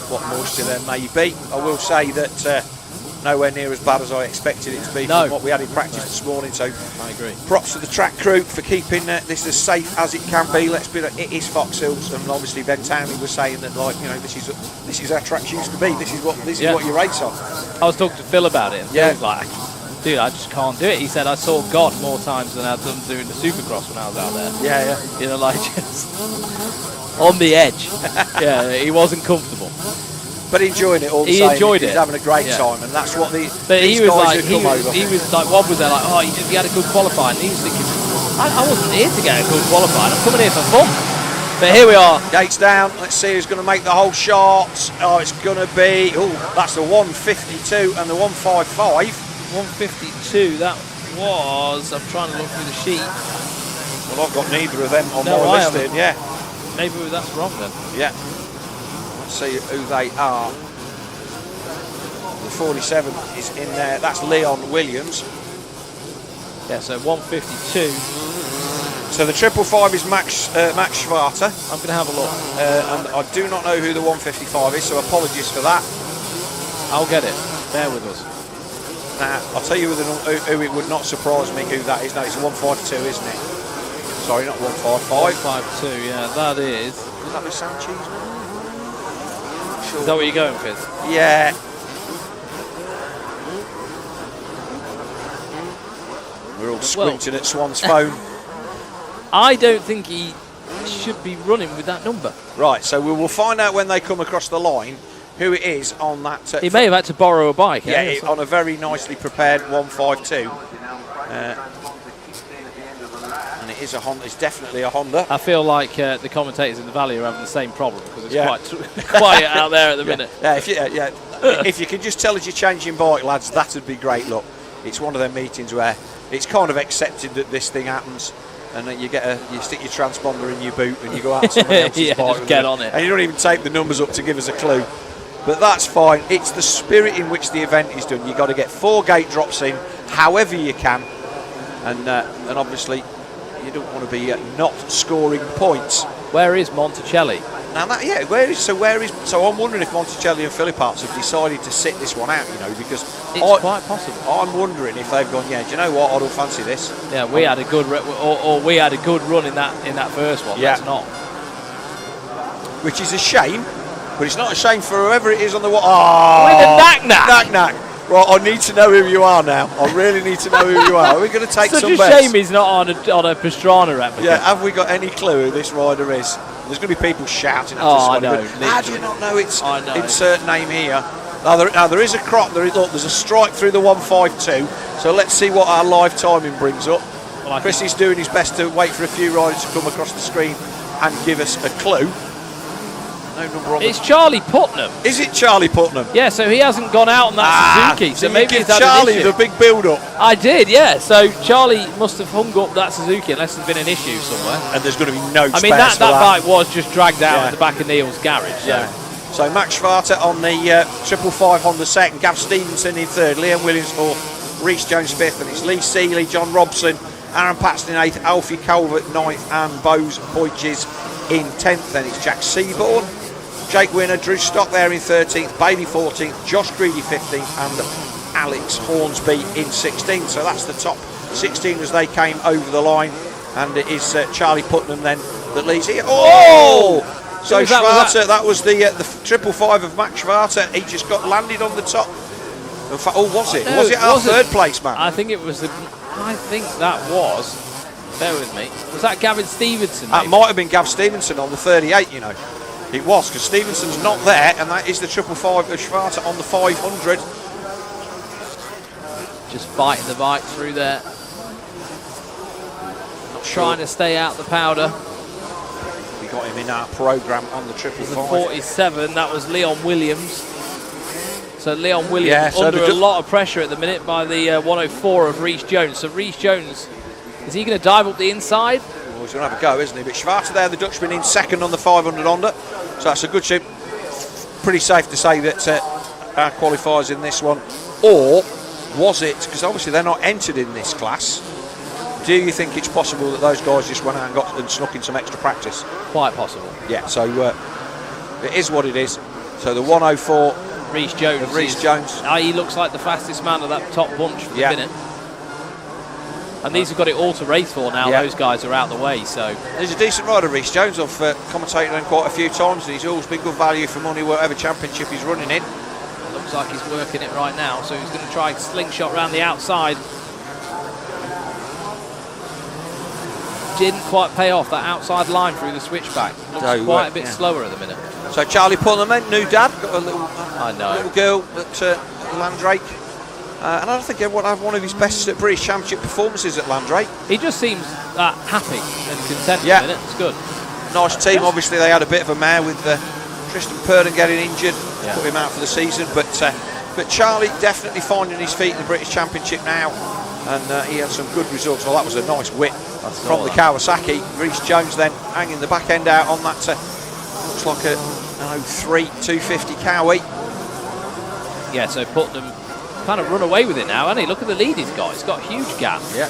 what moisture there may be. I will say that nowhere near as bad as I expected it to be from what we had in practice this morning. So I agree. Props to the track crew for keeping this as safe as it can be. Let's be, it is Foxhills, and obviously Ben Townley was saying that, like, you know, this is how tracks used to be. This is what you race on. I was talking to Phil about it, and yeah, Phil was like, dude, I just can't do it. He said I saw God more times than I'd done doing the Supercross when I was out there. Yeah, yeah. You know, like just on the edge. Yeah, he wasn't comfortable. But enjoying it all the same. He enjoyed it. He was having a great time, and that's what these guys who come over. He was like, Wob was there like, oh, he had a good qualifying. And he was thinking, I wasn't here to get a good qualifying. I'm coming here for fun. But here we are. Gates down. Let's see who's going to make the whole shot. Oh, it's going to be, that's the 152 and the 155. 152, that was, I'm trying to look through the sheet. Well, I've got neither of them on my list in, yeah. Maybe that's wrong then. Yeah. Let's see who they are. The 47 is in there. That's Leon Williams. Yeah, so 152. So the 555 is Max Schwarter. I'm going to have a look. And I do not know who the 155 is, so apologies for that. I'll get it. Bear with us. Now, I'll tell you who it would not surprise me who that is. No, it's a 152, isn't it? Sorry, not 155. 152, yeah, that is. Is that the Sam Cheeseman? Sure. Is that what you're going, Fizz? Yeah. We're all squinting at Swan's phone. I don't think he should be running with that number. Right, so we will find out when they come across the line who it is on that. He may have had to borrow a bike. Yeah, on a very nicely prepared 152. And it is a Honda. It's definitely a Honda. I feel like the commentators in the Valley are having the same problem because it's quite quiet out there at the minute. Yeah, if you could just tell us you're changing bike, lads, that would be great. Look, it's one of them meetings where it's kind of accepted that this thing happens, and then you stick your transponder in your boot and you go out to someone else's bike. Just get on it. And you don't even take the numbers up to give us a clue. But that's fine. It's the spirit in which the event is done. You've got to get 4 gate drops in, however you can, and obviously you don't want to be not scoring points. Where is Monticelli? Now so I'm wondering if Monticelli and Philippaerts have decided to sit this one out, you know, because it's quite possible. I'm wondering if they've gone, yeah, do you know what, I don't fancy this. Yeah, we had a good we had a good run in that first one. Yeah. That's not. Which is a shame, but it's not a shame for whoever it is on the wall. With a knack-knack. Right, I need to know who you are now. I really need to know who you are. Are we going to take some bets? Such a shame he's not on a Pastrana replica. Yeah, have we got any clue who this rider is? There's going to be people shouting at us. I know. How do you not know it's insert name here? Now there is a crop. There's a strike through the 152. So let's see what our live timing brings up. Chris is doing his best to wait for a few riders to come across the screen and give us a clue. No number on. It's Charlie Putnam. Is it Charlie Putnam? Yeah, so he hasn't gone out on that Suzuki. So maybe give Charlie the big build-up. I did, yeah. So Charlie must have hung up that Suzuki unless there's been an issue somewhere. And there's going to be no space. I mean, that bike was just dragged out at the back of Neil's garage. So. Yeah. So Max Schwarter on the 555 Honda second, Gav Stevenson in third, Liam Williams fourth, Reece Jones fifth, and it's Lee Seeley, John Robson, Aaron Paxton in 8th, Alfie Calvert 9th, and Bose Boydges in 10th. Then it's Jack Seaborn, Jake Winner, Drew Stock there in 13th, Bailey 14th, Josh Greedy 15th, and Alex Hornsby in 16th. So that's the top 16 as they came over the line, and it is Charlie Putnam then that leads here. Oh! So Schwarzer, that was the 555 of Max Schwarzer. He just got landed on the top. In fact, was it? Was it our third place man? I think it was. I think that was. Bear with me. Was that Gavin Stevenson? That might have been Gav Stevenson on the 38. You know, it was, because Stevenson's not there, and that is the 555 of Schwarzer on the 500. Just fighting the bike through there. Not trying to stay out the powder. We got him in our programme on the 555. The 47, that was Leon Williams. So Leon Williams under a lot of pressure at the minute by the 104 of Rhys Jones. So Rhys Jones, is he going to dive up the inside? Well, he's going to have a go, isn't he? But Schwarzer there, the Dutchman, in second on the 500 Honda. So that's a good shoot. Pretty safe to say that our qualifiers in this one. Or was it, because obviously they're not entered in this class, do you think it's possible that those guys just went out and snuck in some extra practice? Quite possible. Yeah, so it is what it is. So the 104... Rhys Jones. He looks like the fastest man of that top bunch for the minute. And these have got it all to race for now. Those guys are out the way. So he's a decent rider, Rhys Jones. I've commentated on him quite a few times, and he's always been good value for money whatever championship he's running in. Looks like he's working it right now. So he's going to try and slingshot around the outside. Didn't quite pay off that outside line through the switchback. Looks quite a bit slower at the minute. So Charlie Putnam then, new dad, got a little girl at Landrake. And I don't think everyone had one of his best British Championship performances at Landrake. He just seems happy and content at the minute. It's good. Nice team. Obviously they had a bit of a mare with Tristan Purden getting injured, put him out for the season. But Charlie definitely finding his feet in the British Championship now. And he had some good results. Well, that was a nice whip from the Kawasaki. Rhys Jones then hanging the back end out on that, looks like a 03 250 Cowie. Yeah, so Putnam kind of run away with it now, hasn't he? Look at the lead he's got. He's got a huge gap. Yeah.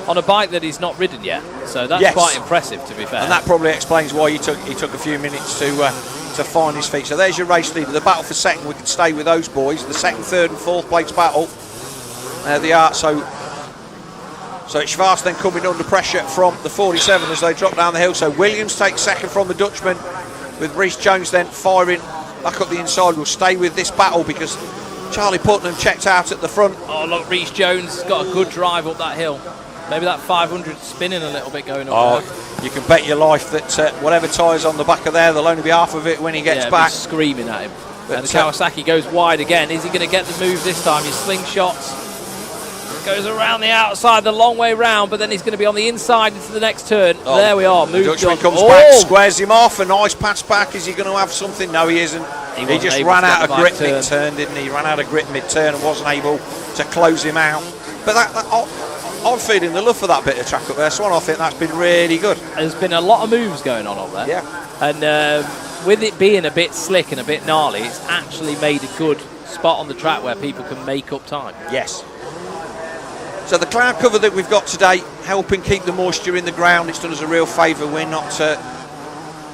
On a bike that he's not ridden yet. So that's quite impressive, to be fair. And that probably explains why he took a few minutes to find his feet. So there's your race leader. The battle for second, we could stay with those boys. The second, third and fourth place battle. There they are. So it's Schwarz then coming under pressure from the 47 as they drop down the hill. So Williams takes second from the Dutchman, with Rhys Jones then firing back up the inside. We'll stay with this battle because Charlie Putnam checked out at the front. Oh, look, Rhys Jones got a good drive up that hill. Maybe that 500 spinning a little bit going up there. You can bet your life that whatever tyres on the back of there, they'll only be half of it when he gets back. Screaming at him. But and the Kawasaki goes wide again. Is he going to get the move this time? His slingshots. Goes around the outside, the long way round, but then he's going to be on the inside into the next turn. There we are. The Dutchman comes back, squares him off. A nice pass back. Is he going to have something? No, he isn't. He just ran out of grip mid-turn, didn't he? He ran out of grip mid-turn and wasn't able to close him out. But I'm feeling the love for that bit of track up there. So I think that's been really good. There's been a lot of moves going on up there. Yeah. And with it being a bit slick and a bit gnarly, it's actually made a good spot on the track where people can make up time. Yes. So the cloud cover that we've got today, helping keep the moisture in the ground, it's done us a real favour. We're not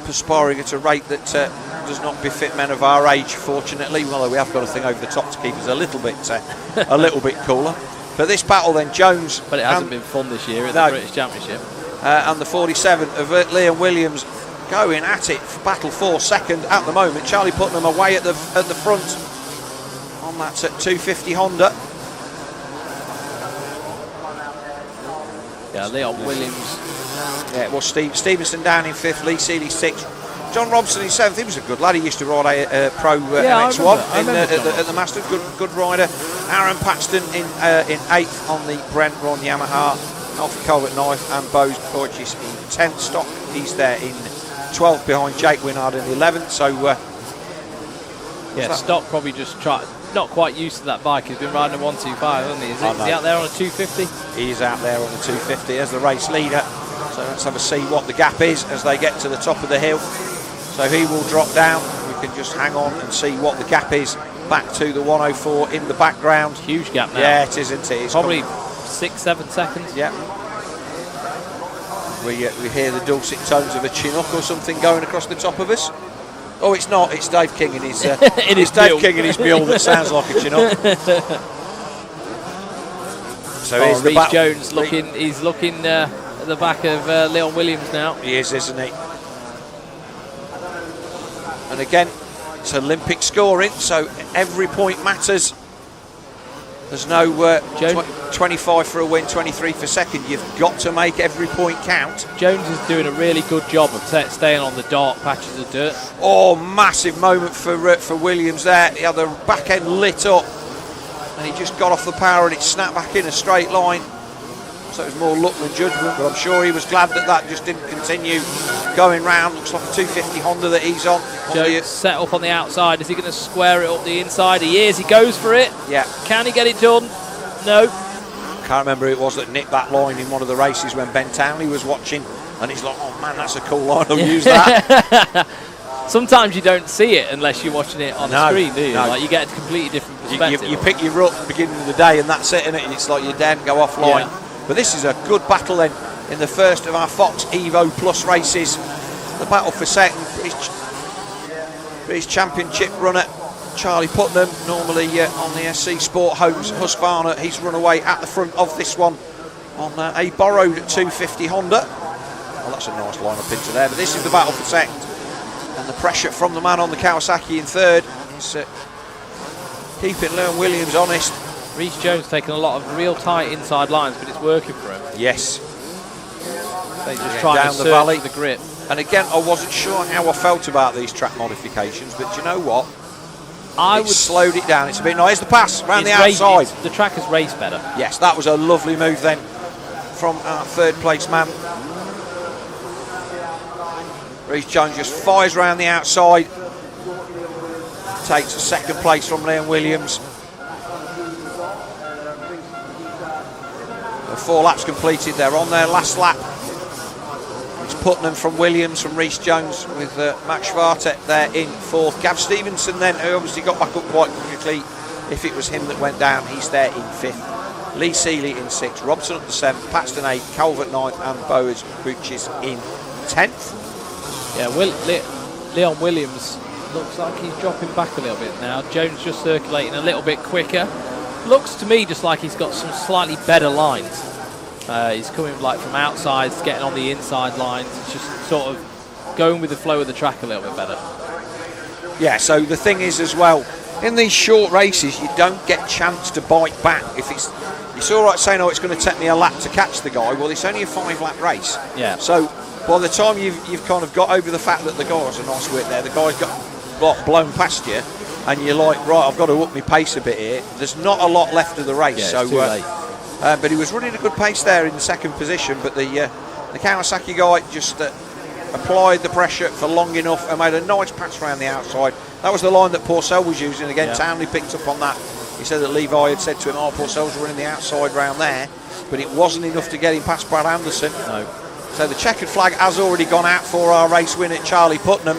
perspiring at a rate that does not befit men of our age, fortunately. Well, we have got a thing over the top to keep us a little bit cooler. But this battle then, Jones... But it hasn't been fun this year at the British Championship. And the 47 of Liam Williams going at it for battle for second at the moment. Charlie Putnam away at the front on that 250 Honda. Yeah, Leon Williams. Yeah, well, Stevenson down in 5th, Lee Seeley 6th. John Robson in 7th. He was a good lad. He used to ride a Pro MX1 at the Masters. Good rider. Aaron Paxton in 8th on the Brent Ron Yamaha. Alfie Colbert 9th and Bose Borges in 10th. Stock, he's there in 12th behind Jake Winard in 11th. So, Stock probably just not quite used to that bike. He's been riding a 125, hasn't he? Is he out there on a 250? He is out there on a 250 as the race leader. So let's have a see what the gap is as they get to the top of the hill. So he will drop down. We can just hang on and see what the gap is back to the 104 in the background. Huge gap now. Yeah, it is, isn't it? It's probably 6, 7 seconds. Yeah. We hear the dulcet tones of a Chinook or something going across the top of us. Oh, it's not. It's Dave King and his King and his mule that sounds like a Chinook. So here's the Reece Jones looking. He's looking at the back of Leon Williams now. He is, isn't he? And again, it's Olympic scoring, so every point matters. There's no 25 for a win, 23 for second. You've got to make every point count. Jones is doing a really good job of staying on the dark patches of dirt. Oh, massive moment for Williams there. He had the back end lit up, and he just got off the power, and it snapped back in a straight line. So it was more luck than judgment, but I'm sure he was glad that just didn't continue going round. Looks like a 250 Honda that he's on. Jones set up on the outside. Is he going to square it up the inside? He is. He goes for it. Yeah. Can he get it done? No. Can't remember who it was that nicked that line in one of the races when Ben Townley was watching, and he's like, oh man, that's a cool line, I'll use that. Sometimes you don't see it unless you're watching it on the screen, do you? No. Like, you get a completely different perspective. You pick your rut at the beginning of the day, and that's it, innit? It's like you're dead and go offline. Yeah. But this is a good battle then in the first of our Fox Evo Plus races. The battle for second, British Championship runner Charlie Putnam, normally on the SC Sport Homes Husqvarna. He's run away at the front of this one on a borrowed 250 Honda. Well, that's a nice line up into there, but this is the battle for second. And the pressure from the man on the Kawasaki in third is keeping Leon Williams honest. Reece Jones taking a lot of real tight inside lines, but it's working for him. Yes. They just try down to the valley, the grip. And again, I wasn't sure how I felt about these track modifications, but you know what? I would slowed it down. It's a bit nice. The pass around the outside. The track has raced better. Yes, that was a lovely move then from our third place man. Reece Jones just fires around the outside. Takes a second place from Leon Williams. 4 laps completed. They're on their last lap. It's Putnam from Williams, from Reece Jones, with Max Schwartet there in fourth. Gav Stevenson then, who obviously got back up quite quickly. If it was him that went down, he's there in fifth. Lee Seeley in sixth. Robson up to seventh. Paxton eighth. Calvert ninth. And Boas Buccis in 10th. Yeah, Leon Williams looks like he's dropping back a little bit now. Jones just circulating a little bit quicker. Looks to me just like he's got some slightly better lines. He's coming like from outside, getting on the inside lines. It's just sort of going with the flow of the track a little bit better. Yeah, so the thing is as well, in these short races, you don't get chance to bite back. If it's all right saying, oh, it's going to take me a lap to catch the guy. Well, it's only a 5-lap race. Yeah. So by the time you've kind of got over the fact that the guy's a nice width there, the guy's got blown past you, and you're like, right, I've got to up my pace a bit here. There's not a lot left of the race. Yeah, so it's too late. but he was running a good pace there in the second position, but the Kawasaki guy just applied the pressure for long enough and made a nice pass around the outside. That was the line that Pourcel was using. Again, yeah. Townley picked up on that. He said that Levi had said to him, oh, Pourcel's running the outside round there, but it wasn't enough to get him past Brad Anderson. No. So the checkered flag has already gone out for our race winner, Charlie Putnam.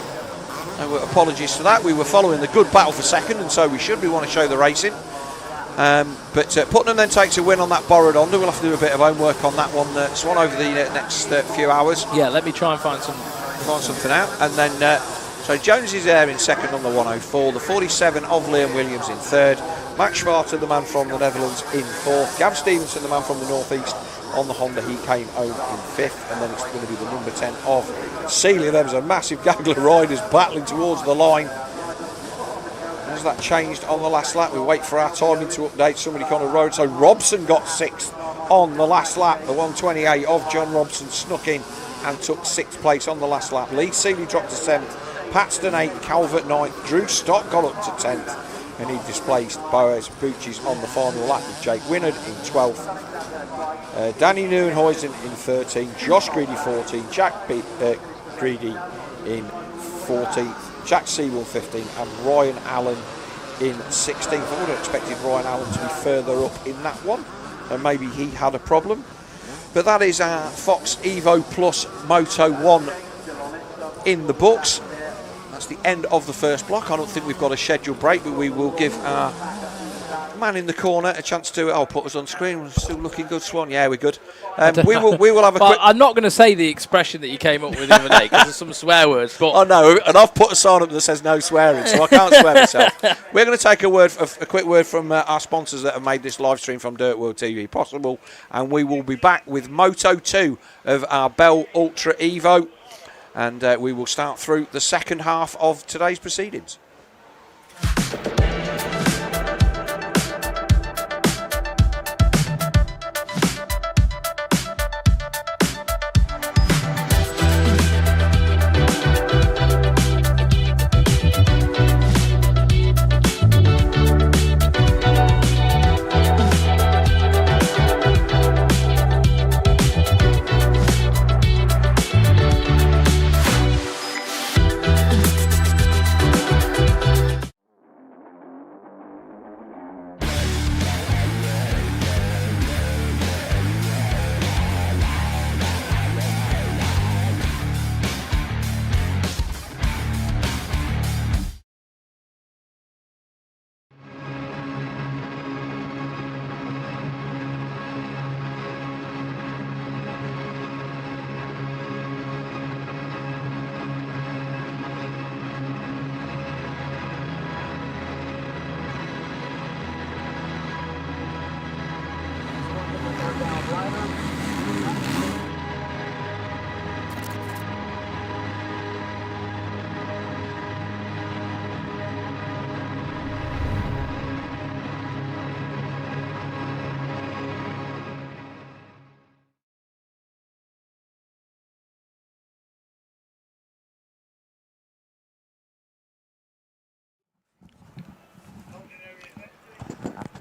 Apologies for that. We were following the good battle for second, and so we should. We want to show the racing. But Putnam then takes a win on that borrowed Honda. We'll have to do a bit of homework on that one, Swan, over the next few hours. Yeah, let me try and find something out. And then, so Jones is there in second on the 104. The 47 of Liam Williams in third. Max Schwarter, the man from the Netherlands, in fourth. Gav Stevenson, the man from the northeast, on the Honda. He came home in fifth. And then it's going to be the number 10 of Seeley. There was a massive gaggle of riders battling towards the line. As that changed on the last lap, we wait for our timing to update. Somebody on the road. So Robson got sixth on the last lap. The 128 of John Robson snuck in and took sixth place on the last lap. Lee Seeley dropped to seventh. Paxton 8th, Calvert 9th. Drew Stott got up to 10th. And he displaced Boas Buccis on the final lap with Jake Winnard in 12th. Danny Neuenhuizen in 13th. Josh Greedy 14th. Jack Greedy in 14th. Jack Sewell 15th and Ryan Allen in 16th. I would have expected Ryan Allen to be further up in that one, and maybe he had a problem. But that is our Fox Evo Plus Moto 1 in the books. That's the end of the first block. I don't think we've got a scheduled break, but we will give our man in the corner a chance to. I'll put us on screen. We're still looking good, Swan. Yeah, we're good. We will have a quick. I'm not going to say the expression that you came up with the other day because there's some swear words. But I know, and I've put a sign up that says no swearing, so I can't swear myself. We're going to take a quick word from our sponsors that have made this live stream from DirtWorld-TV possible, and we will be back with Moto 2 of our Bell Ultra Evo, and we will start through the second half of today's proceedings.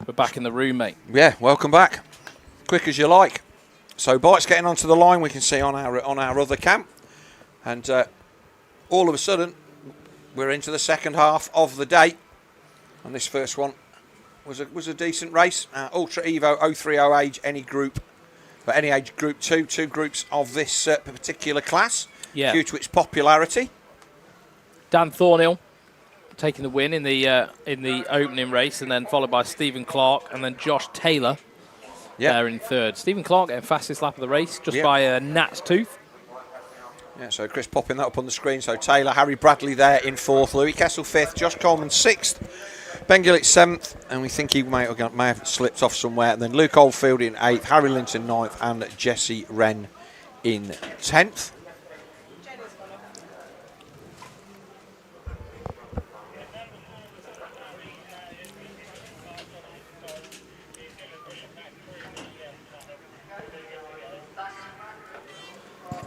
We're back in the room, mate. Yeah, welcome back. Quick as you like. So bikes getting onto the line, we can see on our other cam, and all of a sudden we're into the second half of the day. And this first one was a decent race. Ultra Evo 030 age, any age group 2 groups of this particular class. Yeah. Due to its popularity. Dan Thornhill taking the win in the opening race, and then followed by Stephen Clark and then Josh Taylor there in third. Stephen Clark getting fastest lap of the race just by a gnat's tooth. Yeah, so Chris popping that up on the screen. So Taylor, Harry Bradley there in fourth, Louis Kessel fifth, Josh Coleman sixth, Ben Gillett seventh, and we think he may have slipped off somewhere. And then Luke Oldfield in eighth, Harry Linton ninth, and Jesse Wren in 10th.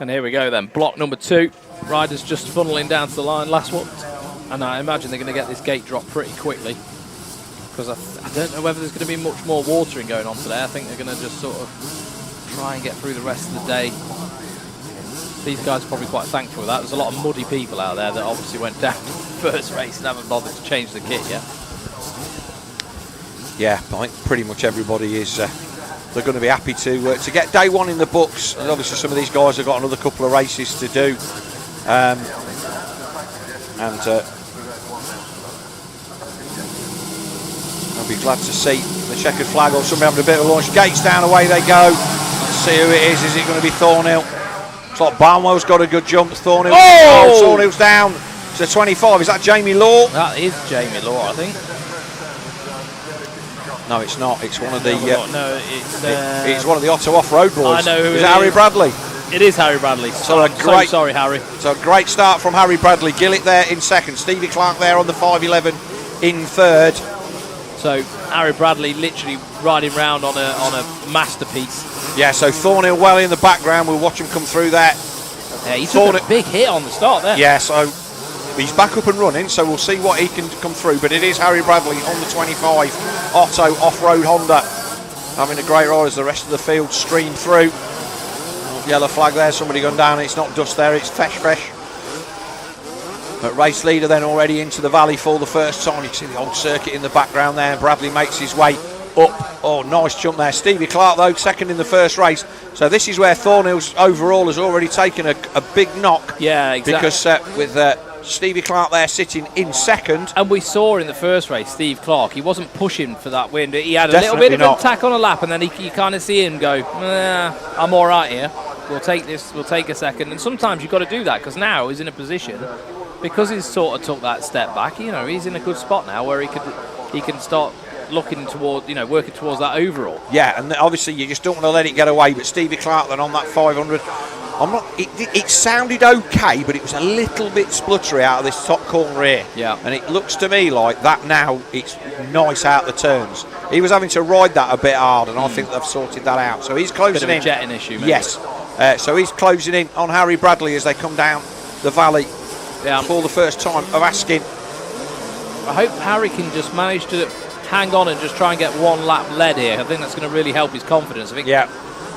And here we go then, block number 2. Riders just funneling down to the line, last one. And I imagine they're going to get this gate drop pretty quickly, because I don't know whether there's going to be much more watering going on today. I think they're going to just sort of try and get through the rest of the day. These guys are probably quite thankful for that. There's a lot of muddy people out there that obviously went down the first race and haven't bothered to change the kit yet. Yeah, I think pretty much everybody is... they're going to be happy to get day one in the books, and obviously some of these guys have got another couple of races to do, and I'll be glad to see the checkered flag or somebody having a bit of a launch. Gates down, away they go. Let's see who it is. Is it going to be Thornhill? Looks like Barnwell's got a good jump. Thornhill. Oh, Thornhill's down to 25. Is that Jamie Law? That is Jamie Law, I think. No, it's not. It's one of the. No, it's one of the Otto off-road boys. I know who it is. Harry Bradley. It is Harry Bradley. So so sorry, Harry. So a great start from Harry Bradley. Gillett there in second. Stevie Clark there on the 511 in third. So Harry Bradley literally riding round on a masterpiece. Yeah. So Thornhill well in the background. We'll watch him come through there. Yeah, he took a big hit on the start there. Yeah. So he's back up and running, so we'll see what he can come through. But it is Harry Bradley on the 25, Otto off-road Honda, having a great ride as the rest of the field stream through. Yellow flag there, somebody gone down. It's not dust there, it's fresh. But race leader then already into the valley for the first time. You can see the old circuit in the background there. Bradley makes his way up. Oh, nice jump there. Stevie Clark, though, second in the first race. So this is where Thornhill's overall has already taken a big knock. Yeah, exactly. Because with Stevie Clark there sitting in second. And we saw in the first race, Steve Clark, he wasn't pushing for that win. He had a Definitely little bit not. of an attack on a lap, and then you kind of see him go, I'm all right here. We'll take this, we'll take a second. And sometimes you've got to do that, because now he's in a position, because he's sort of took that step back, you know, he's in a good spot now where he can start looking toward, you know, working towards that overall. Yeah, and obviously you just don't want to let it get away. But Stevie Clark then on that 500, it sounded okay, but it was a little bit spluttery out of this top corner here. Yeah. And it looks to me like that now it's nice out the turns. He was having to ride that a bit hard, and I think they've sorted that out. So he's closing Bit of in. a jetting issue, maybe. Yes. So he's closing in on Harry Bradley as they come down the valley for the first time of asking. I hope Harry can just manage to hang on and just try and get one lap led here. I think that's going to really help his confidence. I think. Yeah.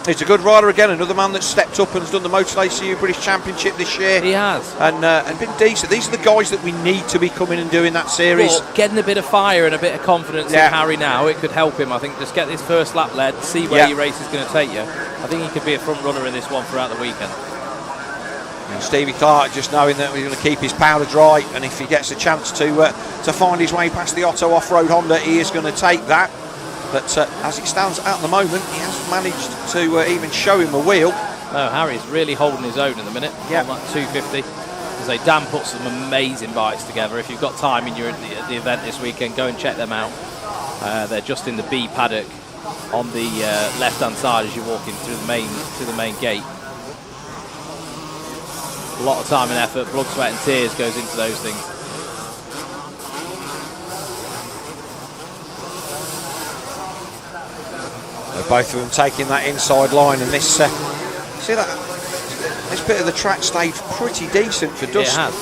He's a good rider again, another man that's stepped up and has done the Monticelli British Championship this year. He has. And been decent. These are the guys that we need to be coming and doing that series. But getting a bit of fire and a bit of confidence in Harry now, it could help him. I think just get this first lap led, see where your race is going to take you. I think he could be a front runner in this one throughout the weekend. And Stevie Clark just knowing that we're going to keep his powder dry, and if he gets a chance to find his way past the Otto off-road Honda, he is going to take that. But as it stands at the moment, he hasn't managed to even show him a wheel. No, Harry's really holding his own in the minute on that 250. As they Dan put some amazing bikes together. If you've got time and you're at the event this weekend, go and check them out. They're just in the B paddock on the left-hand side as you're walking through the main gate. A lot of time and effort, blood, sweat and tears goes into those things. Both of them taking that inside line, and this see that this bit of the track stayed pretty decent for Dust. It has.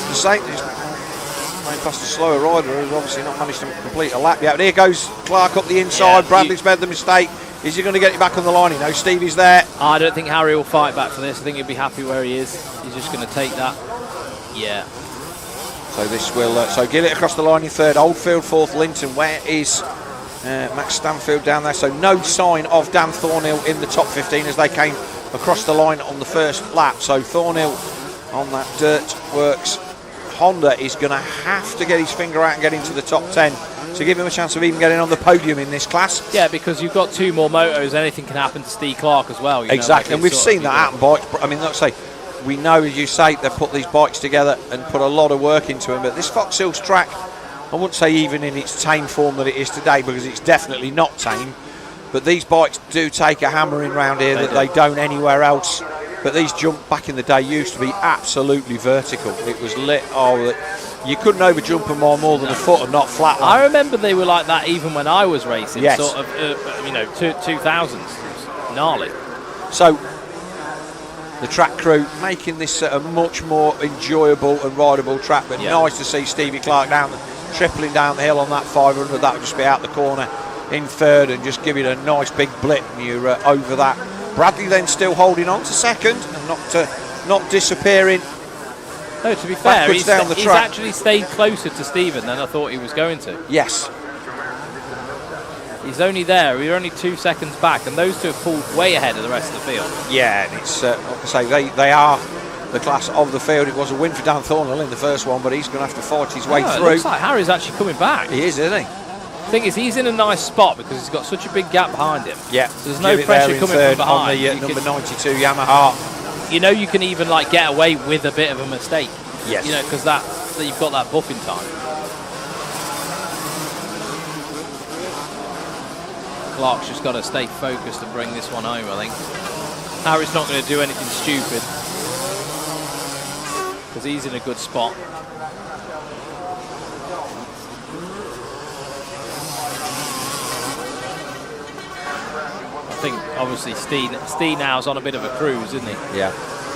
The same, going past a slower rider who's obviously not managed to complete a lap yet. But here goes Clark up the inside. Bradley's made the mistake. Is he going to get it back on the line? You know, Stevie's there. I don't think Harry will fight back for this. I think he'll be happy where he is. He's just going to take that. Yeah. So this will so Gillett across the line in third. Oldfield fourth. Linton. Where is Max Stanfield down there? So no sign of Dan Thornhill in the top 15 as they came across the line on the first lap. So Thornhill on that DirtWorks Honda is going to have to get his finger out and get into the top 10 to give him a chance of even getting on the podium in this class. Yeah, because you've got two more motos, anything can happen to Steve Clark as well. Exactly, and we've seen that happen. Bikes, I mean, let's say, we know, as you say, they've put these bikes together and put a lot of work into them, but this Foxhill's track, I wouldn't say even in its tame form that it is today, because it's definitely not tame, but these bikes do take a hammering round here that they don't anywhere else. But these jump back in the day used to be absolutely vertical. It was lit. You couldn't over jump them more than a foot and not flat one. I remember they were like that even when I was racing. Yes. Sort of, 2000s. It was gnarly. So the track crew making this a much more enjoyable and rideable track. But nice to see Stevie Clark tripling down the hill on that 500. That would just be out the corner in third and just give it a nice big blip when you're over that. Bradley then still holding on to second and not disappearing. No, to be fair, he's down the track. actually stayed closer to Stephen than I thought he was going to. Yes. He's only there. We're only 2 seconds back, and those two have pulled way ahead of the rest of the field. Yeah, and it's like I say, they are the class of the field. It was a win for Dan Thornhill in the first one, but he's going to have to fight his way through. It looks like Harry's actually coming back. He is, isn't he? The thing is, he's in a nice spot because he's got such a big gap behind him. Yeah. So there's no pressure coming from behind. On the number 92 Yamaha. You know, you can even like get away with a bit of a mistake. Yes. You know, because that you've got that buffing time. Clark's just got to stay focused and bring this one home, I think. Harry's not going to do anything stupid because he's in a good spot. I think obviously Steve now's on a bit of a cruise, isn't he? Yeah.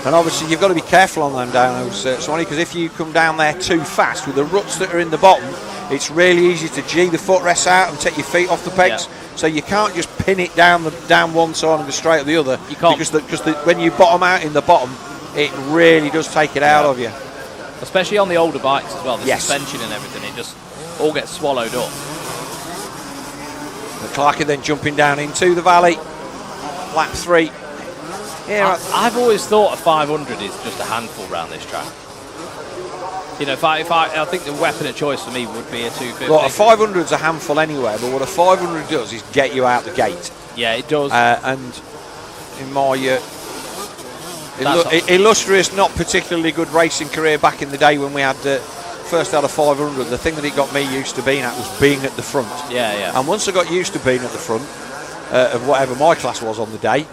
And obviously you've got to be careful on them down those, Sonny, because if you come down there too fast with the ruts that are in the bottom, it's really easy to G the footrests out and take your feet off the pegs. Yeah. So you can't just pin it down one side and go straight at the other. You can't. Because when you bottom out in the bottom, it really does take it out of you. Especially on the older bikes as well, the suspension and everything, it just all gets swallowed up. The Clark then jumping down into the valley. Lap 3. Yeah, I've always thought a 500 is just a handful around this track. You know, I think the weapon of choice for me would be a 250. Well, a 500's a handful anywhere, but what a 500 does is get you out the gate. Yeah, it does. And in my illustrious, not particularly good racing career back in the day when we had first had a 500, the thing that it got me used to being at was being at the front. Yeah. And once I got used to being at the front of whatever my class was on the day,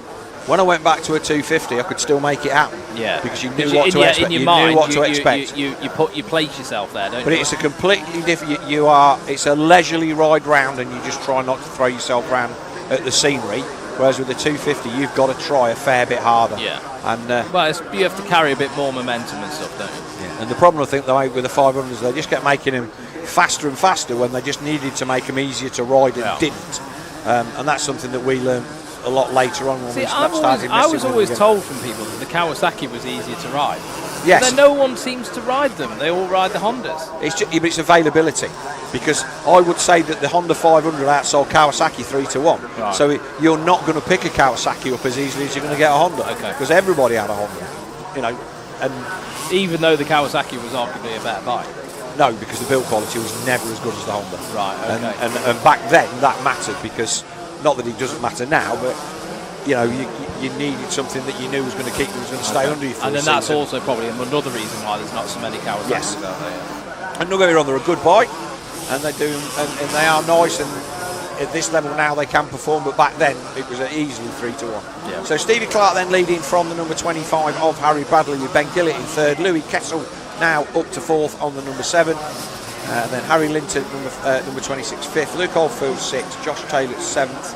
when I went back to a 250, I could still make it happen. Yeah, because you knew what to expect. In your mind, you place yourself there, don't you? But it's a completely different. It's a leisurely ride round, and you just try not to throw yourself around at the scenery. Whereas with the 250, you've got to try a fair bit harder. Yeah. And well, you have to carry a bit more momentum and stuff, don't you? Yeah. And the problem, I think, with the 500s, they just kept making them faster and faster when they just needed to make them easier to ride and didn't. And that's something that we learned a lot later on when we started. I was always told from people that the Kawasaki was easier to ride. Yes. But then no one seems to ride them. They all ride the Hondas. But it's availability. Because I would say that the Honda 500 outsold Kawasaki 3-1. Right. So you're not going to pick a Kawasaki up as easily as you're going to get a Honda. Okay. Because everybody had a Honda. You know, and even though the Kawasaki was arguably a better bike. No, because the build quality was never as good as the Honda. Right. Okay. And back then that mattered because. Not that it doesn't matter now, but you know, you needed something that you knew was going to keep you, was going to stay under you for and then the that's also probably another reason why there's not so many Kawasaki's out there. And don't get me wrong, they're a good bike, and they do, and they are nice, and at this level now they can perform, but back then it was easily 3-1. Yeah. So Stevie Clark then leading from the number 25 of Harry Bradley, with Ben Gillett in third, Louis Kessel now up to fourth on the number 7. And then Harry Linton, number 26, 5th. Luke Oldfield, 6th. Josh Taylor, 7th.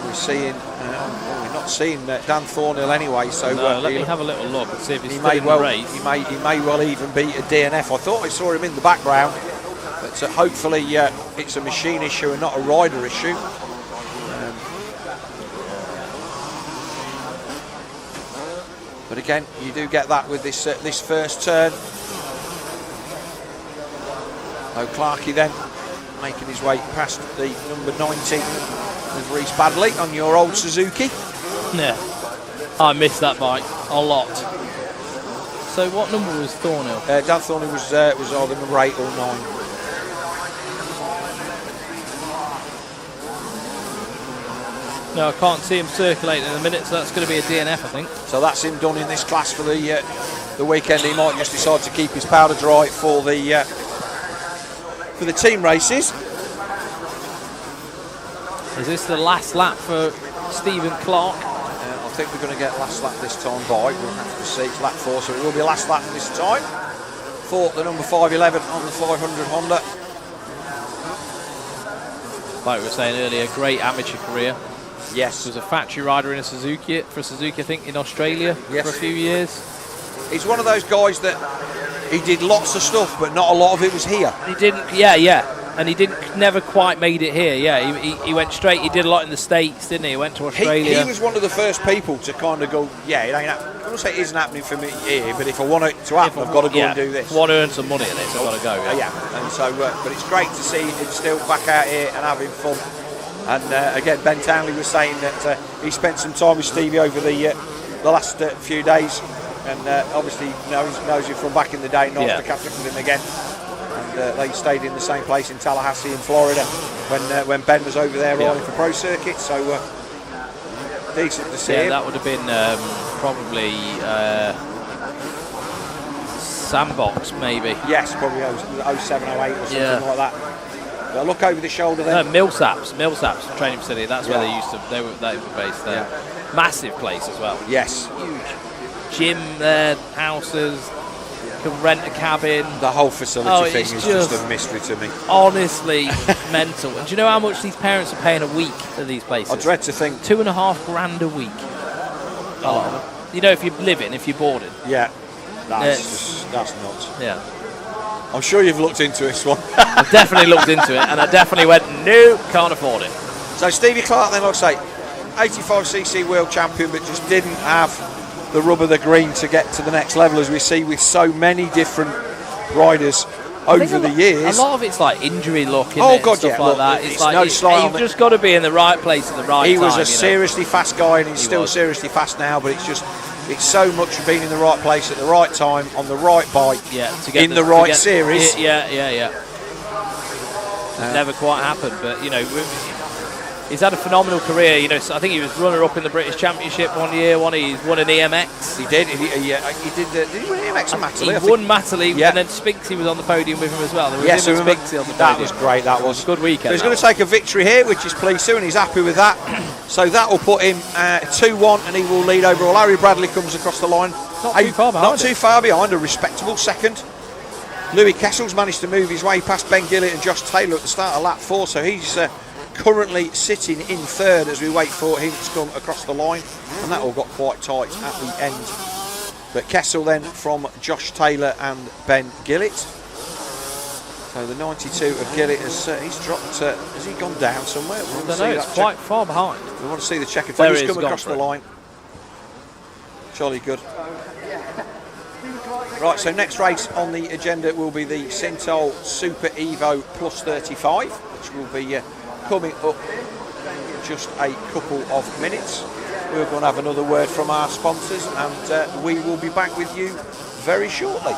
We're seeing, we're not seeing Dan Thornhill anyway. So let me have a little look and see if he's still in the race. He may well even beat a DNF. I thought I saw him in the background, but hopefully it's a machine issue and not a rider issue. But again, you do get that with this first turn. Clarkey then making his way past the number 90 with Reese Badley on your old Suzuki. Yeah, I missed that bike a lot. So what number was Thornhill? Dan Thornhill was either number 8 or 9. No, I can't see him circulating in a minute, so that's going to be a DNF, I think. So that's him done in this class for the weekend. He might just decide to keep his powder dry for the team races. Is this the last lap for Stephen Clark? I think we're going to get last lap this time by. We'll have to see. It's lap 4, so it will be last lap this time for the number 511 on the 500 Honda. Like we were saying earlier, great amateur career. Yes. Was a factory rider in a Suzuki, I think, in Australia for a few years. He's one of those guys that he did lots of stuff, but not a lot of it was here. He didn't, and he never quite made it here. Yeah, he went straight. He did a lot in the States, didn't he? He went to Australia. He was one of the first people to kind of go, yeah, it ain't happening. I won't say it isn't happening for me here, but if I want it to happen, I've got to go and do this. If I want to earn some money in this, I've got to go. Yeah, and so, but it's great to see him still back out here and having fun. And again, Ben Townley was saying that he spent some time with Stevie over the last few days, and obviously knows him from back in the day. Nice to catch up with him again. And they stayed in the same place in Tallahassee in Florida when Ben was over there riding for Pro Circuit. So decent to see him. That would have been probably Sandbox, maybe. Yes, probably 07, 08 or something like that. They'll look over the shoulder then. Millsaps training facility. That's where they used to. They were based there. Yeah. Massive place as well. Yes. Huge. Gym there, houses. Can rent a cabin. The whole facility thing is just a mystery to me. Honestly, mental. And do you know how much these parents are paying a week at these places? I dread to think. $2,500 a week. You know, if you're living, if you're boarding. Yeah. That's nuts. Yeah. I'm sure you've looked into this one. I definitely looked into it, and I definitely went, no, can't afford it. So Stevie Clark then, like I say, 85cc world champion, but just didn't have the rub of the green to get to the next level, as we see with so many different riders over the years. A lot of it's like injury luck, isn't it? Oh, God, stuff like that. It's like you've just got to be in the right place at the right time. He was a seriously fast guy, and he's still seriously fast now, but it's just It's so much being in the right place at the right time on the right bike, to get in the right series. Yeah. Never quite happened, but you know, he's had a phenomenal career. You know, so I think he was runner-up in the British Championship one year. He won an EMX. He did. He did. Did he win EMX and Matterley? He won Matterley, and then Spinksy was on the podium with him as well. There was him and Spinksy on the podium. That was great. That was a good weekend. So he's going to take a victory here, which is pleased to, and he's happy with that. So that will put him 2-1, and he will lead overall. Larry Bradley comes across the line. Not too far behind. Not too far behind. A respectable second. Louis Kessel's managed to move his way past Ben Gillett and Josh Taylor at the start of lap 4, so he's currently sitting in third as we wait for him to come across the line, and that all got quite tight at the end. But Kessel then from Josh Taylor and Ben Gillett. So the 92 of Gillett he's dropped. Has he gone down somewhere? I don't know. It's quite far behind. We want to see the checkered There finish come across the line. Jolly good. Right, so next race on the agenda will be the Sintol Super Evo Plus 35, which will be coming up in just a couple of minutes. We're going to have another word from our sponsors, and we will be back with you very shortly.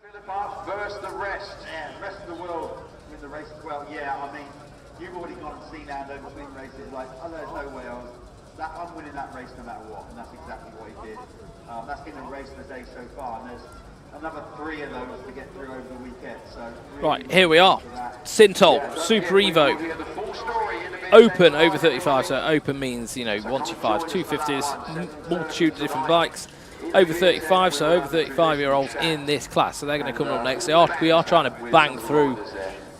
Philippaerts versus the rest. Yeah, the rest of the world with the race as well. Yeah, I mean, you've already gone and seen Ando between races. Like, oh, there's no way I'm winning that race no matter what, and that's exactly what he did. That's been the race of the day so far, and there's another 3 of those to get through over the weekend. So really right, here we are. Sintol Super Evo. Open over 35, so open means, you know, 125s, 250s, multitude of different bikes. Over 35, so over 35-year-olds in this class, so they're going to come up next. We are trying to bang through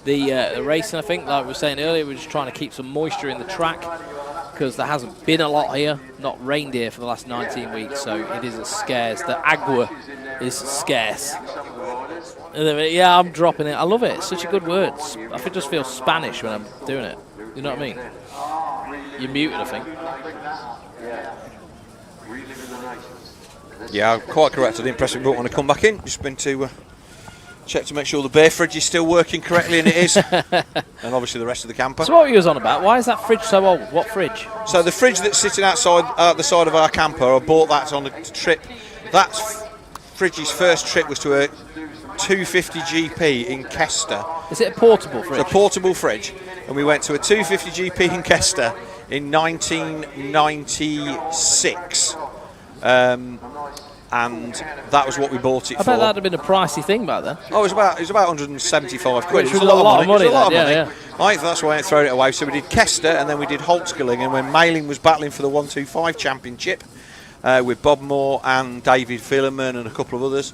the racing, I think. Like we were saying earlier, we're just trying to keep some moisture in the track because there hasn't been a lot here, not rained here for the last 19 weeks, so it is scarce. The agua is scarce. Yeah, I'm dropping it. I love it. It's such a good word. I just feel Spanish when I'm doing it. You know what I mean? You're muted, I think. Yeah, quite correct. I didn't press the button when I come back in. Just been to check to make sure the beer fridge is still working correctly, and it is. And obviously the rest of the camper. So what were you on about? Why is that fridge so old? What fridge? So the fridge that's sitting outside the side of our camper, I bought that on a trip. That fridge's first trip was to a 250 GP in Kester. Is it a portable fridge? It's a portable fridge. And we went to a 250 GP in Kester in 1996. And that was what we bought it for. I bet that'd have been a pricey thing back then. Oh, it was about 175 quid. Which was a lot of money. Right, that's why I ain't thrown it away. So we did Kester, and then we did Holtzkilling, and when Mailing was battling for the 125 championship with Bob Moore and David Fillerman and a couple of others.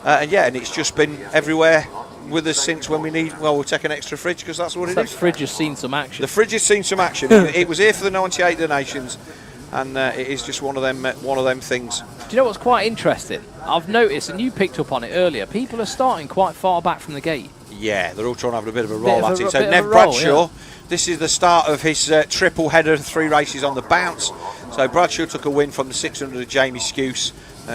And it's just been everywhere with us since when we need. Well, we'll take an extra fridge because that's what it is. That fridge has seen some action. The fridge has seen some action. It was here for the 98 donations. and it is just one of them things. Do you know what's quite interesting? I've noticed, and you picked up on it earlier, people are starting quite far back from the gate. Yeah, they're all trying to have a bit of a roll at it. So Nev Bradshaw, this is the start of his triple header, 3 races on the bounce. So Bradshaw took a win from the 600 of Jamie Skuse.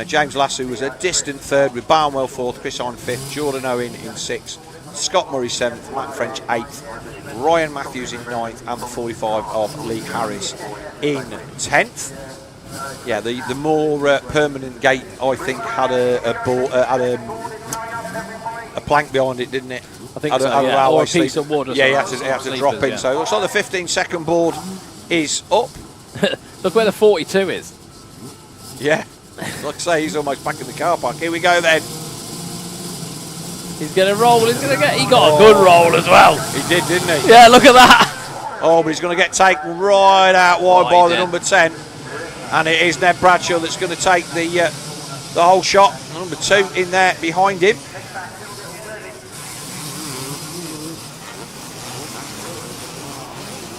James Lasso was a distant third with Barnwell 4th, Chris Hine 5th, Jordan Owen in 6th, Scott Murray 7th, Matt French 8th, Ryan Matthews in 9th, and the 45 of Lee Harris in 10th. Yeah, the more permanent gate, I think, had a plank behind it, didn't it? I think so, or a piece of wood or something. Yeah, he had to drop in. Yeah. So it looks like the 15-second board is up. Look where the 42 is. Yeah. Like I say, he's almost back in the car park. Here we go then. He's going to roll. He got a good roll as well. He did, didn't he? Yeah, look at that. Oh, but he's going to get taken right out wide by the number 10. And it is Ned Bradshaw that's going to take the whole shot. Number 2 in there behind him.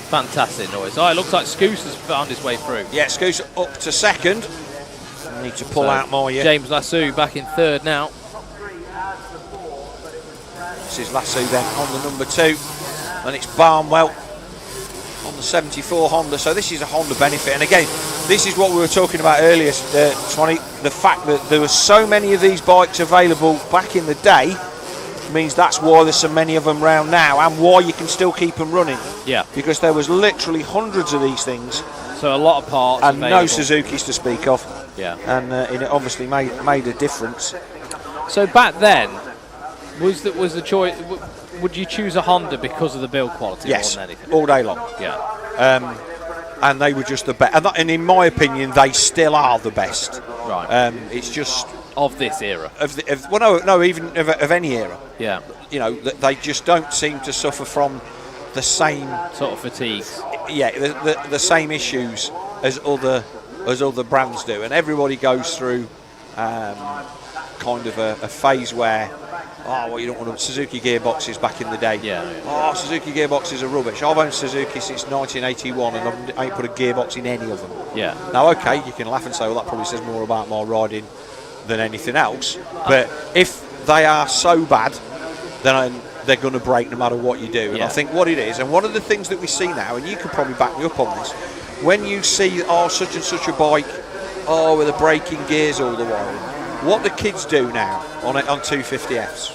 Fantastic noise. Oh, it looks like Scoose has found his way through. Yeah, Scoose up to 2nd. I need to pull out more. James Lasso back in 3rd now. This is Lasso then on the number 2. And it's Barnwell on the 74 Honda. So this is a Honda benefit. And again, this is what we were talking about earlier, Swanee. The fact that there were so many of these bikes available back in the day means that's why there's so many of them around now, and why you can still keep them running. Yeah. Because there was literally hundreds of these things. So a lot of parts and available. No Suzukis to speak of. Yeah. And it obviously made a difference. So back then, was the choice? Would you choose a Honda because of the build quality? Yes, more than anything? all day long. Yeah. And they were just the best. And in my opinion, they still are the best. Right. It's just of this era. Even of any era. Yeah. You know, they just don't seem to suffer from the same sort of fatigues. Yeah, the same issues as other brands do, and everybody goes through kind of a phase where, you don't want Suzuki gearboxes back in the day. Yeah. Suzuki gearboxes are rubbish. I've owned Suzuki since 1981 and I ain't put a gearbox in any of them. Yeah. Now, okay, you can laugh and say, well, that probably says more about my riding than anything else. But if they are so bad, then they're going to break no matter what you do. And I think what it is, and one of the things that we see now, and you can probably back me up on this, when you see, such and such a bike, with the braking gears all the while, what the kids do now on 250Fs.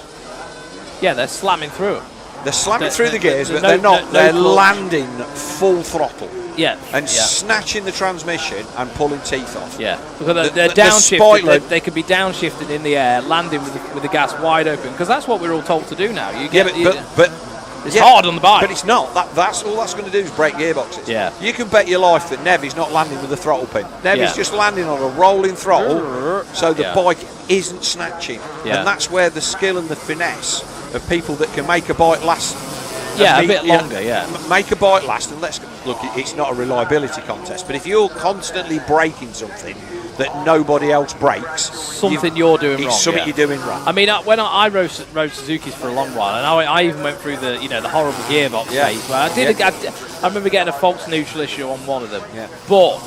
Yeah, they're slamming through them. They're slamming through the gears, but they're not. They're landing full throttle. Yeah. And snatching the transmission and pulling teeth off. Yeah. Because they're downshifted. They could be downshifted in the air, landing with the gas wide open. Because that's what we're all told to do now. But it's hard on the bike. But it's not. That's all that's going to do is break gearboxes. Yeah. You can bet your life that Nev is not landing with a throttle pin. Nev is just landing on a rolling throttle, so the bike isn't snatching. Yeah. And that's where the skill and the finesse of people that can make a bike last. Yeah, a bit longer. Make a bike last, and look. It's not a reliability contest, but if you're constantly breaking something that nobody else breaks, something you're doing wrong. It's something you're doing wrong. I mean, when I rode Suzukis for a long while, and I even went through the horrible gearbox phase where I remember getting a false neutral issue on one of them. Yeah. But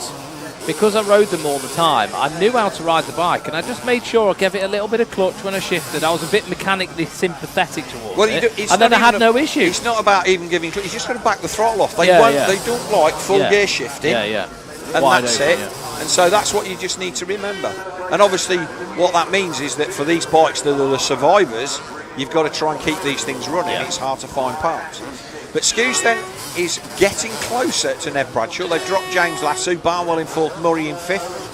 because I rode them all the time, I knew how to ride the bike, and I just made sure I gave it a little bit of clutch when I shifted. I was a bit mechanically sympathetic towards it. And then I had no issue. It's not about even giving clutch. You just got to back the throttle off. They don't like full gear shifting. Yeah. And wide that's open, it. And so that's what you just need to remember. And obviously what that means is that for these bikes that are the survivors, you've got to try and keep these things running. It's hard to find parts. But Skuse then is getting closer to Ned Bradshaw. They've dropped James Lasso, Barnwell in 4th, Murray in 5th.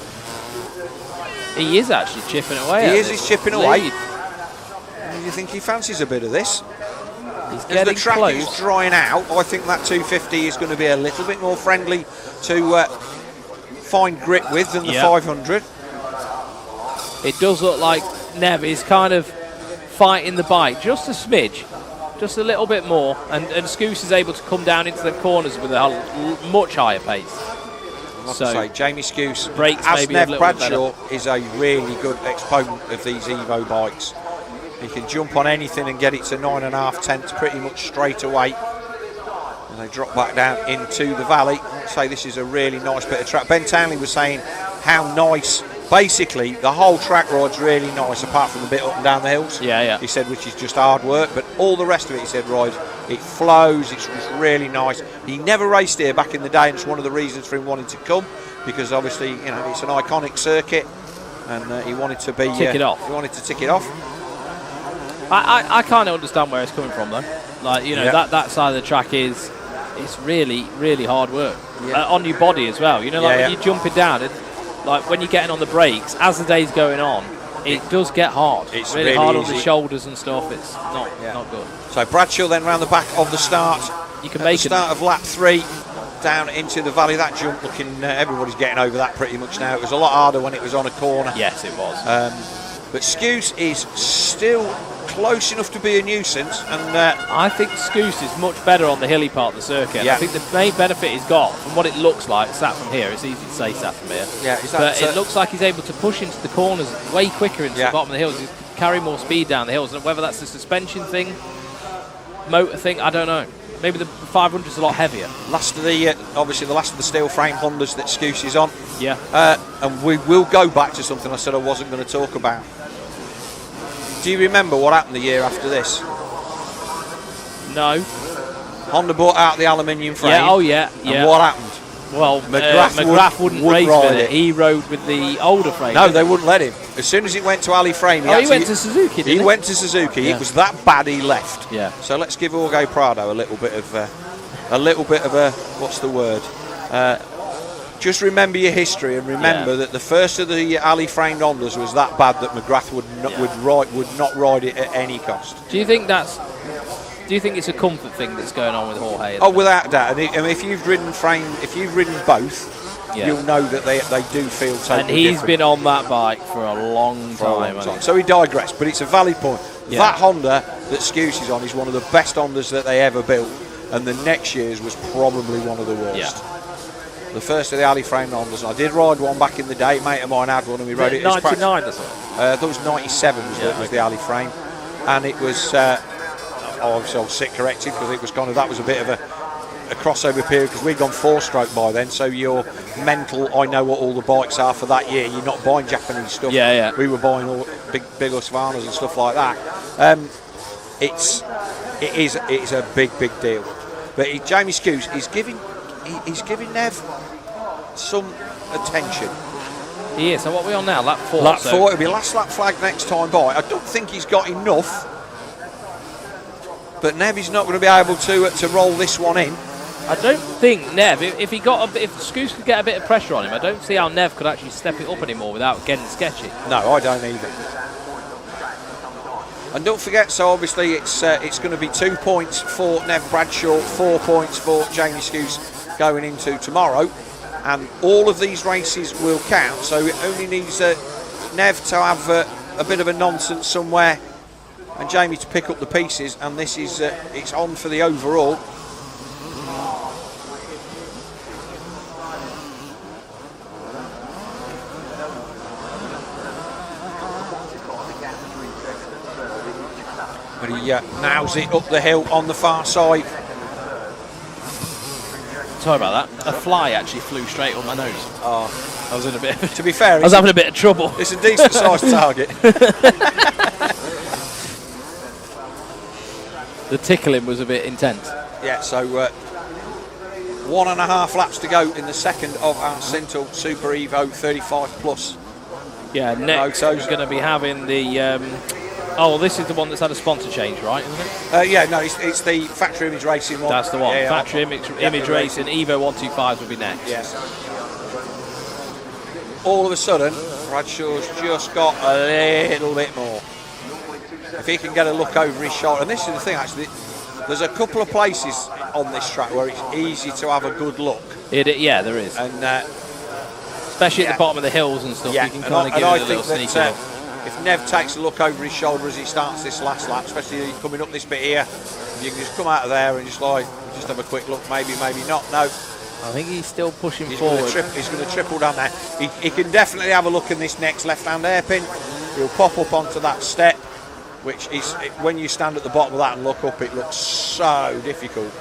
He is actually chipping away. He's chipping away. Do you think he fancies a bit of this? He's As getting the track close. is drying out, I think that 250 is going to be a little bit more friendly to find grip with than the 500. It does look like Nev is kind of fighting the bike just a smidge, just a little bit more, and Skuse is able to come down into the corners with a much higher pace. So Jamie Skuse, brakes as maybe Nev a little Bradshaw, is a really good exponent of these Evo bikes. He can jump on anything and get it to 9.5 tenths pretty much straight away. And they drop back down into the valley. I'd say this is a really nice bit of track. Ben Townley was saying how nice, basically the whole track ride's really nice apart from the bit up and down the hills. Yeah. He said, which is just hard work, but all the rest of it, he said, right, it flows, it's really nice. He never raced here back in the day, and it's one of the reasons for him wanting to come, because obviously, you know, it's an iconic circuit, and he wanted to be... tick it off. He wanted to tick it off. I kind of understand where it's coming from, though. Like, you know, that side of the track is... It's really, really hard work on your body as well. You know, like when you're jumping down, like when you're getting on the brakes, as the day's going on, it does get hard. It's really hard on the shoulders and stuff. It's not good. So Bradshaw then round the back of the start. You can make the start of lap 3 down into the valley. That jump looking, everybody's getting over that pretty much now. It was a lot harder when it was on a corner. Yes, it was. But Scouse is still close enough to be a nuisance, and I think Scouse is much better on the hilly part of the circuit. Yeah. I think the main benefit he's got, from what it looks like, sat from here, it's easy to say sat from here, but it looks like he's able to push into the corners way quicker into the bottom of the hills. He's carry more speed down the hills, and whether that's the suspension thing, motor thing, I don't know. Maybe the 500 is a lot heavier. Last of the obviously the last of the steel frame Hondas that Scouse is on. Yeah. And we will go back to something I said I wasn't going to talk about. Do you remember what happened the year after this? No. Honda bought out the aluminium frame. Yeah. Oh yeah. And what happened? Well, McGrath wouldn't race with it. He rode with the older frame. No, they wouldn't let him. As soon as it went to Ali frame, he went to Suzuki. Didn't he went to Suzuki. Yeah. It was that bad he left. Yeah. So let's give Jorge Prado a little bit of a what's the word? Just remember your history and remember that the first of the Ali framed Hondas was that bad that McGrath would not ride it at any cost. Do you think it's a comfort thing that's going on with Jorge? Oh, without doubt. And if you've ridden both, you'll know that they do feel totally And he's different. been on that bike for a long time. So he digressed, but it's a valid point. Yeah. That Honda that Scouse is on is one of the best Hondas that they ever built, and the next year's was probably one of the worst. Yeah. The first of the Ali framed Hondas. I did ride one back in the day. A mate of mine had one, and we rode it. 99 or something. That was 97 was the Ali frame, and it was. Obviously, I was sick corrected because it was that was a bit of a crossover period because we'd gone 4-stroke by then. So your mental, I know what all the bikes are for that year. You're not buying Japanese stuff. Yeah. We were buying all big Husqvarnas and stuff like that. It is a big deal. But Jamie Scouse is giving Nev some attention. He is. So what are we on now? Lap 4. Lap 4. It'll be last lap flag next time by. I don't think he's got enough. But Nev is not going to be able to roll this one in. I don't think Nev, if Scouse could get a bit of pressure on him, I don't see how Nev could actually step it up anymore without getting sketchy. No, I don't either. And don't forget, so obviously it's going to be 2 points for Nev Bradshaw, 4 points for Jamie Scouse going into tomorrow, and all of these races will count. So it only needs Nev to have a bit of a nonsense somewhere, and Jamie to pick up the pieces, and this is it's on for the overall. But he nails it up the hill on the far side. Sorry about that. A fly actually flew straight up my nose. Oh, I was in a bit. To be fair, I was having a bit of trouble. It's a decent sized target. The tickling was a bit intense. Yeah, so 1.5 laps to go in the second of our Sintol Super Evo 35 plus. Yeah, next is going to be having the. This is the one that's had a sponsor change, right? Isn't it? Yeah, no, it's the factory image racing one. That's the one. Yeah, factory image racing. Evo 125s will be next. Yes. All of a sudden, Bradshaw's just got a little bit more. If he can get a look over his shoulder, and this is the thing actually, there's a couple of places on this track where it's easy to have a good look. Yeah, there is. And especially at the bottom of the hills and stuff, you can kind of give it a little sneaky look. If Nev takes a look over his shoulder as he starts this last lap, especially coming up this bit here, you can just come out of there and just have a quick look, maybe not. No. I think he's still pushing forward. He's going to triple down there. He can definitely have a look in this next left-hand hairpin. He'll pop up onto that step, which is, when you stand at the bottom of that and look up, it looks so difficult.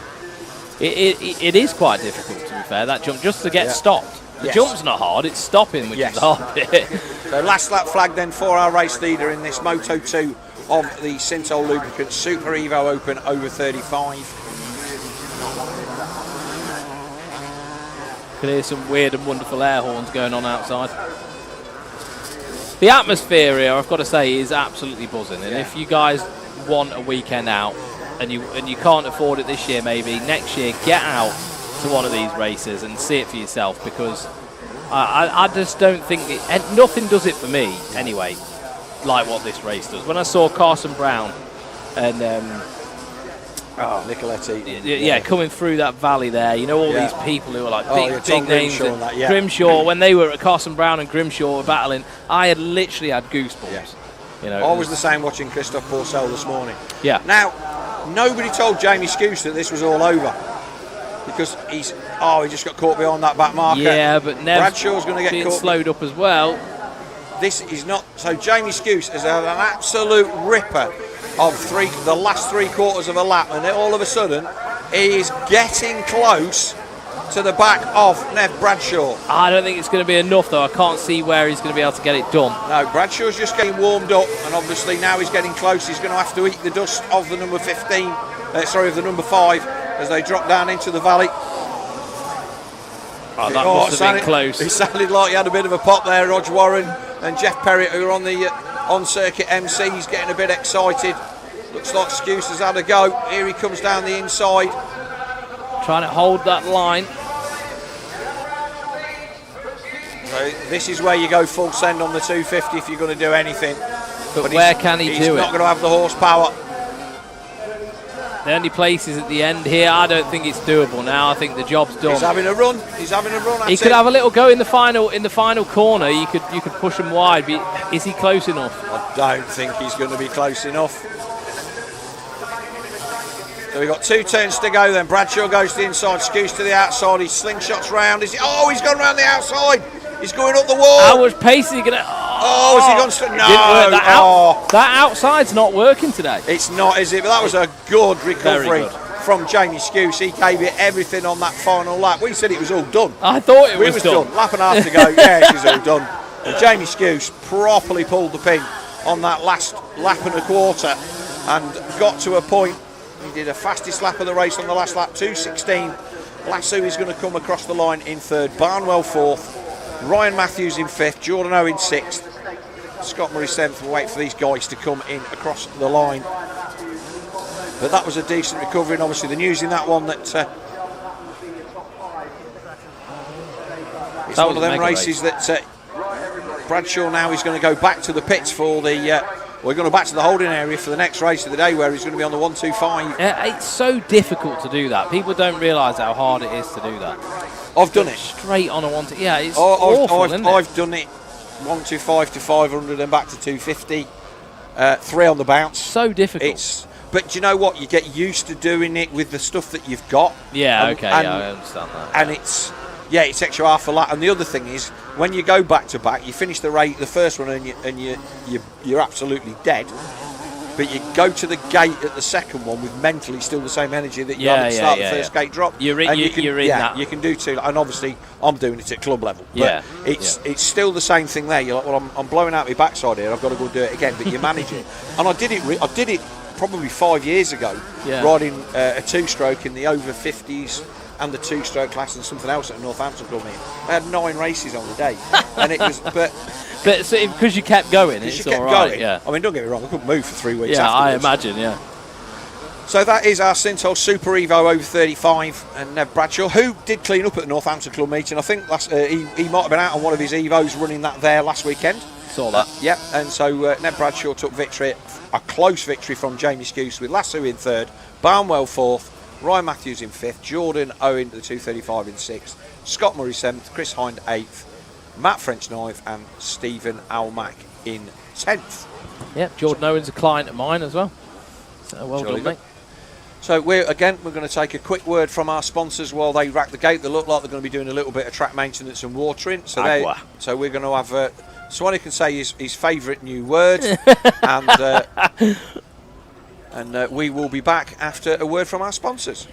It is quite difficult, to be fair, that jump, just to get stopped. The jump's not hard, it's stopping which is the hard bit. So last lap flag then for our race leader in this Moto 2 of the Sintol Lubricants Super Evo Open over 35. You can hear some weird and wonderful air horns going on outside. The atmosphere here, I've got to say, is absolutely buzzing. And if you guys want a weekend out and you can't afford it this year, maybe next year, get out to one of these races and see it for yourself, because I just don't think and nothing does it for me anyway like what this race does. When I saw Carson Brown and Nicoletti, coming through that valley there, you know, all these people who were like big names, Grimshaw, and Grimshaw, when they were at Carson Brown and Grimshaw were battling, I had literally had goosebumps. You know, I was the same watching Christophe Pourcel this morning. Yeah. Now, nobody told Jamie Scouse that this was all over, because he just got caught behind that back marker. Yeah, but Bradshaw's going to get being caught. slowed up as well. This is not so. Jamie Scouse has had an absolute ripper of the last 3/4 of a lap, and then all of a sudden he is getting close to the back of Nev Bradshaw. I don't think it's going to be enough, though. I can't see where he's going to be able to get it done. No, Bradshaw's just getting warmed up, and obviously now he's getting close. He's going to have to eat the dust of the number 15, of the number 5, as they drop down into the valley. Oh, that must have been close. It sounded like he had a bit of a pop there. Roger Warren and Jeff Perrott, who are on the on-circuit MC, he's getting a bit excited. Looks like Scouse has had a go. Here he comes down the inside. Trying to hold that line. So this is where you go full send on the 250 if you're going to do anything. But where can he do it? He's not going to have the horsepower. The only place is at the end here. I don't think it's doable now. I think the job's done. He's having a run. He's having a run. He could have a little go in the final corner. You could push him wide. But is he close enough? I don't think he's going to be close enough. So we've got 2 turns to go then. Bradshaw goes to the inside, Scouse to the outside. He slingshots round. He's gone round the outside. He's going up the wall. How much pace is he going to... has he gone straight? No. That outside's not working today. It's not, is it? But that was a good recovery from Jamie Scouse. He gave it everything on that final lap. We said it was all done. I thought it was done. Lap and a half to go. Yeah, it is all done. And Jamie Scouse properly pulled the pin on that last lap and a quarter and got to a point. He did a fastest lap of the race on the last lap, 2:16. Lasso is going to come across the line in 3rd, Barnwell 4th, Ryan Matthews in 5th, Jordan Owen 6th, Scott Murray 7th. We'll wait for these guys to come in across the line. But that was a decent recovery, and obviously the news in that one that it's one of them races that Bradshaw now is going to go back to the pits for the... we're going to back to the holding area for the next race of the day, where he's going to be on the 125. It's so difficult to do that. People don't realise how hard it is to do that. I've done it. Straight on a 125. Yeah, it's awful, isn't it? I've done it 125 to 500 and back to 250. 3 on the bounce. So difficult. But do you know what? You get used to doing it with the stuff that you've got. Yeah, I understand that. And it's extra half a lap. And the other thing is, when you go back to back, you finish the first one, and you're absolutely dead. But you go to the gate at the second one with mentally still the same energy that you had at the start of the first gate drop. You're in that. You can do 2, and obviously I'm doing it at club level. But it's still the same thing there. You're like, well, I'm blowing out my backside here. I've got to go do it again. But you manage it. And I did it probably 5 years ago, riding a 2-stroke in the over 50s and the 2-stroke class and something else at Northampton Club meeting. I had 9 races on the day, and it was But so because you kept going, it's all right. Yeah. I mean, don't get me wrong, I couldn't move for 3 weeks. Yeah, afterwards. I imagine. Yeah. So that is our Sintol Super Evo over 35, and Nev Bradshaw, who did clean up at the Northampton Club meeting. I think he might have been out on one of his Evos running that there last weekend. Saw that. Yep. And so Nev Bradshaw took victory, a close victory from Jamie Scouse, with Lasso in 3rd, Barnwell 4th, Ryan Matthews in 5th, Jordan Owen the 235 in 6th, Scott Murray 7th, Chris Hind 8th, Matt French 9th, and Stephen Almack in 10th. Yep, Jordan Owen's a client of mine as well. So well done, mate. So we're going to take a quick word from our sponsors while they rack the gate. They look like they're going to be doing a little bit of track maintenance and watering. So we're going to have Swanee can say his favourite new word, and we will be back after a word from our sponsors.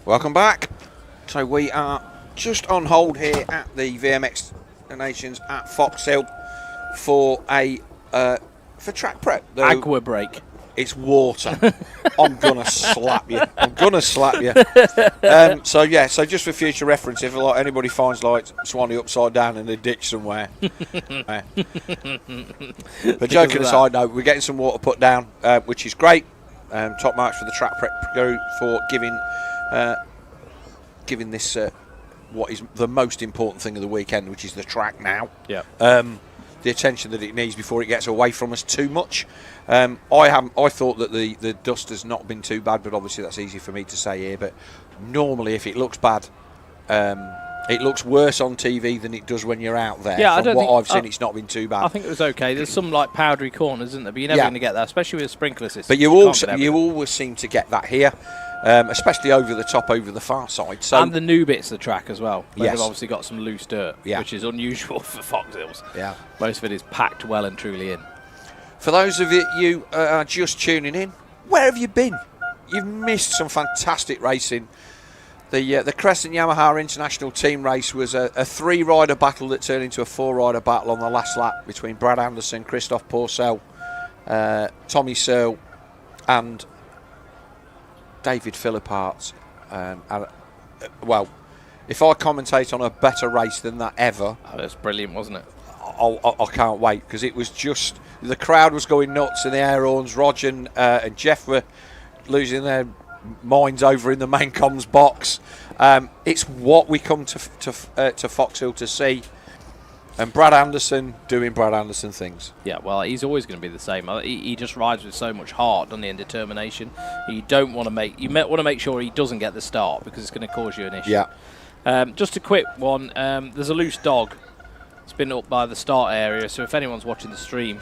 Welcome back. So we are just on hold here at the VMX Nations at Foxhill for a for track prep. Aqua break. It's water. I'm gonna slap you. I'm gonna slap you. So yeah. So just for future reference, if like anybody finds like Swanee upside down in a ditch somewhere, but joking aside, no, we're getting some water put down, which is great. Top marks for the track prep crew for giving this what is the most important thing of the weekend, which is the track now. Yeah. The attention that it needs before it gets away from us too much. I thought that the dust has not been too bad, but obviously that's easy for me to say here. But normally, if it looks bad, it looks worse on TV than it does when you're out there. Yeah, From what I've seen, it's not been too bad. I think it was okay. There's some like powdery corners, isn't there? But you're never going to get that, especially with a sprinkler system. But you always seem to get that here. Especially over the top, over the far side. So and the new bits of the track as well. Yes. They've obviously got some loose dirt, which is unusual for Foxhills. Yeah. Most of it is packed well and truly in. For those of you are just tuning in, where have you been? You've missed some fantastic racing. The Crescent Yamaha International Team race was a 3-rider battle that turned into a 4-rider battle on the last lap between Brad Anderson, Christophe Pourcel, Tommy Searle and David Philippaerts. Well, if I commentate on a better race than that ever... Oh, that's brilliant, wasn't it? I can't wait, because it was just... The crowd was going nuts in the air horns. Roger and Jeff were losing their minds over in the main comms box. It's what we come to Foxhill to see. And Brad Anderson doing Brad Anderson things. Yeah, well, he's always going to be the same. He just rides with so much heart, doesn't he, and determination. You want to make sure he doesn't get the start, because it's going to cause you an issue. Yeah. Just a quick one. There's a loose dog. It's been up by the start area, so if anyone's watching the stream,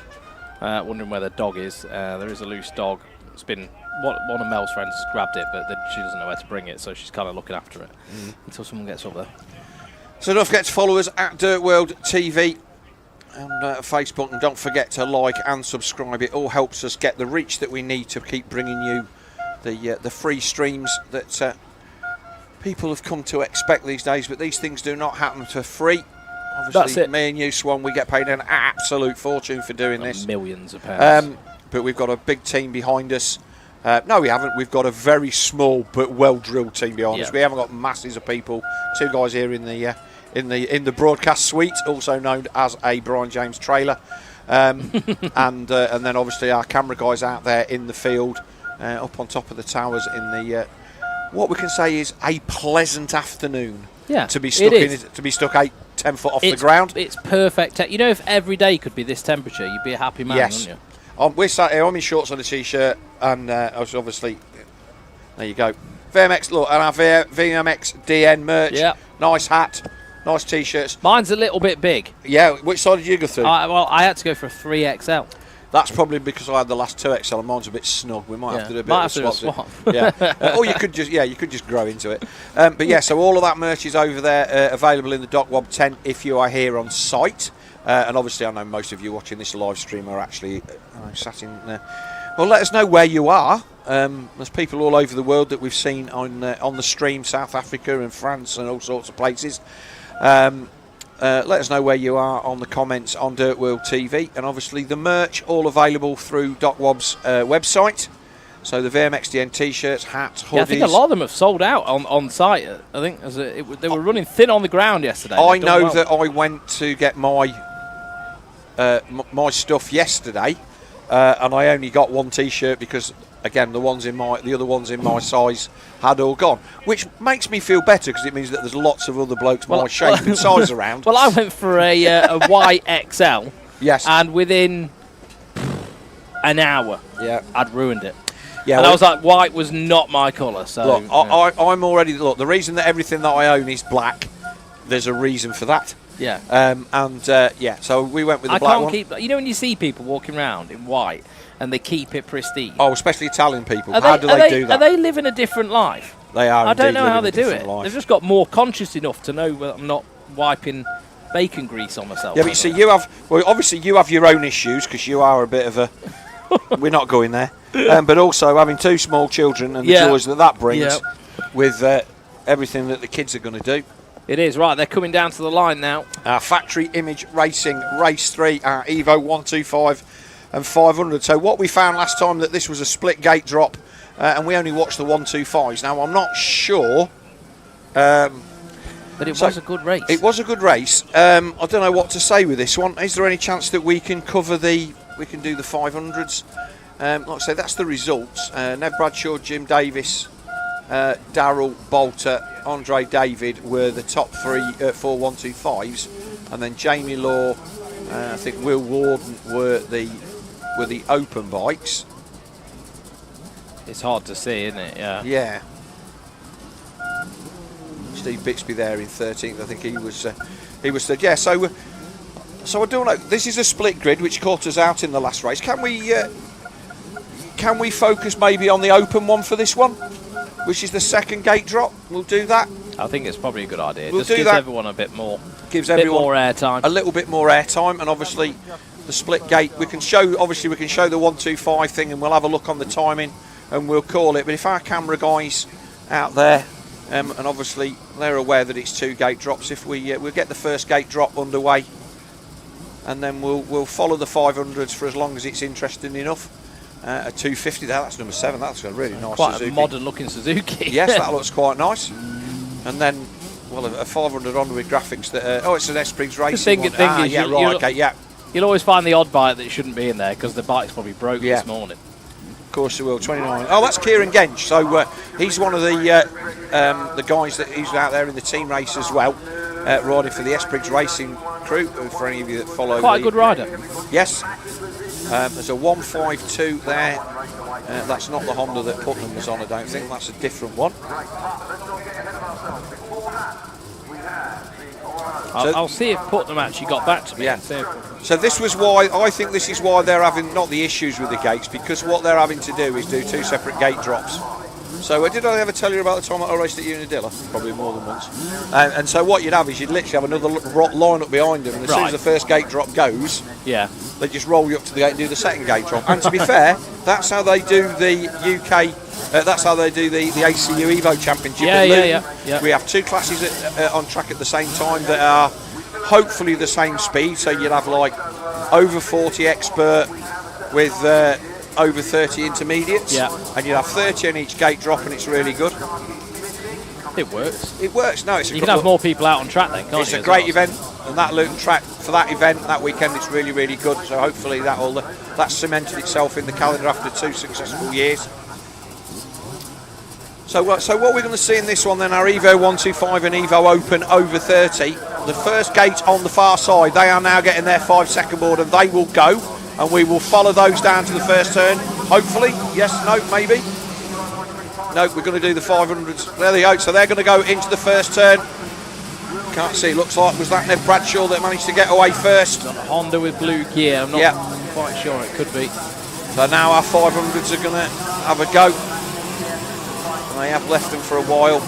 wondering where the dog is, there is a loose dog. It's been one of Mel's friends has grabbed it, but she doesn't know where to bring it, so she's kind of looking after it until someone gets up there. So don't forget to follow us at DirtWorld-TV on Facebook, and don't forget to like and subscribe. It all helps us get the reach that we need to keep bringing you the free streams that people have come to expect these days. But these things do not happen for free. Obviously, that's it. Me and you, Swan, we get paid an absolute fortune for doing this. Millions of pounds. But we've got a big team behind us. No, we haven't. We've got a very small but well-drilled team behind us. We haven't got masses of people. 2 guys here in the broadcast suite, also known as a Brian James trailer, and then obviously our camera guys out there in the field, up on top of the towers in the what we can say is a pleasant afternoon. Yeah, to be stuck to be stuck 8-10 foot off the ground. It's perfect. You know, if every day could be this temperature, you'd be a happy man, wouldn't you? We're sat here. I'm in shorts on a t-shirt, and obviously, there you go. VMX, look, and our VMXdN merch. Yeah. Nice hat, nice t-shirts. Mine's a little bit big. Yeah, which side did you go through? Well, I had to go for a 3XL. That's probably because I had the last 2XL and mine's a bit snug. We might have to do a bit of a swap. Yeah. Or you could just grow into it. But yeah, so all of that merch is over there, available in the DocWob tent if you are here on site. And obviously, I know most of you watching this live stream are actually sat in there. Well, let us know where you are. There's people all over the world that we've seen on the stream, South Africa and France and all sorts of places. Let us know where you are on the comments on DirtWorld-TV, and obviously the merch all available through DocWob's website. So the VMXdN t-shirts, hats, hoodies. Yeah, I think a lot of them have sold out on site. I think they were running thin on the ground yesterday. I know that I went to get my stuff yesterday, and I only got one t-shirt because, again, the other ones in my size had all gone, which makes me feel better because it means that there's lots of other blokes my shape and size around. Well, I went for a YXL. Yes. And within an hour, I'd ruined it. Yeah, and I was like, white was not my colour. So look, I'm already the reason that everything that I own is black. There's a reason for that. Yeah. So we went with the black one. You know when you see people walking around in white and they keep it pristine. Oh, especially Italian people. How do they do that? Are they living a different life? They are. I don't know how they do it. Life. They've just got more conscious enough to know that I'm not wiping bacon grease on myself. Yeah, but you see, obviously you have your own issues because you are a bit of a. We're not going there. But also having 2 small children and the joys that brings with everything that the kids are going to do. It is, right, they're coming down to the line now. Our Factory Image Racing Race 3, our Evo 125 and 500. So what we found last time, that this was a split gate drop, and we only watched the 125s. Now, I'm not sure... but it was a good race. It was a good race. I don't know what to say with this one. Is there any chance that we can cover we can do the 500s? Like I say, that's the results. Nev Bradshaw, Jim Davis, Darryl, Bolter, Andre David were the top 4 125s, and then Jamie Law, I think Will Warden were the open bikes. It's hard to see, isn't it? Yeah. Yeah. Steve Bixby there in 13th. I think he was third. Yeah. So I don't know. This is a split grid, which caught us out in the last race. Can we focus maybe on the open one for this one, which is the second gate drop? We'll do that. I think it's probably a good idea. We'll Just do gives that. everyone a bit more. Gives everyone more airtime. A little bit more airtime, and obviously the split gate. We can show the 125 thing, and we'll have a look on the timing, and we'll call it. But if our camera guys out there, and obviously they're aware that it's 2 gate drops, if we'll get the first gate drop underway, and then we'll follow the 500s for as long as it's interesting enough. A 250 there, that's number 7. That's a really nice quite Suzuki. a modern looking Suzuki. Yes, that looks quite nice. And then, well, a 500 on with graphics that. It's an Esprits Racing one. Yeah, right. Okay, yeah. You'll always find the odd bike that shouldn't be in there because the bike's probably broke this morning. Of course it will. 29. Oh, that's Kieran Gench. So he's one of the guys that he's out there in the team race as well, riding for the Esprits Racing crew. For any of you that follow, quite a good rider. Yes. There's a 152 there. That's not the Honda that Putnam was on, I don't think. That's a different one. I'll see if Putnam actually got back to me. Yeah. So this was why, I think this is why they're having not the issues with the gates, because what they're having to do is do 2 separate gate drops. So did I ever tell you about the time I raced at Unadilla? Probably more than once. And so what you'd have is you'd literally have another line up behind them, and as soon as the first gate drop goes, they just roll you up to the gate and do the second gate drop. And to be fair, that's how they do the UK. That's how they do the ACU Evo Championship. Yeah. We have 2 classes on track at the same time that are hopefully the same speed. So you'd have like over 40 expert with over 30 intermediates, and you'd have 30 on each gate drop, and it's really good. It works. It works. No, you can have more people out on track then, can't you? It's a great event, and that Luton track for that event that weekend, it's really, really good. So hopefully that's cemented itself in the calendar after 2 successful years. So what we're going to see in this one then, our Evo 125 and Evo Open over 30. The first gate on the far side, they are now getting their 5-second board, and they will go, and we will follow those down to the first turn. Hopefully, yes, no, maybe. No, we're going to do the 500s. There they go. So they're going to go into the first turn. Can't see. Looks like was that Nev Bradshaw that managed to get away first. On a Honda with blue gear. I'm not quite sure. It could be. So now our 500s are going to have a go. And they have left them for a while.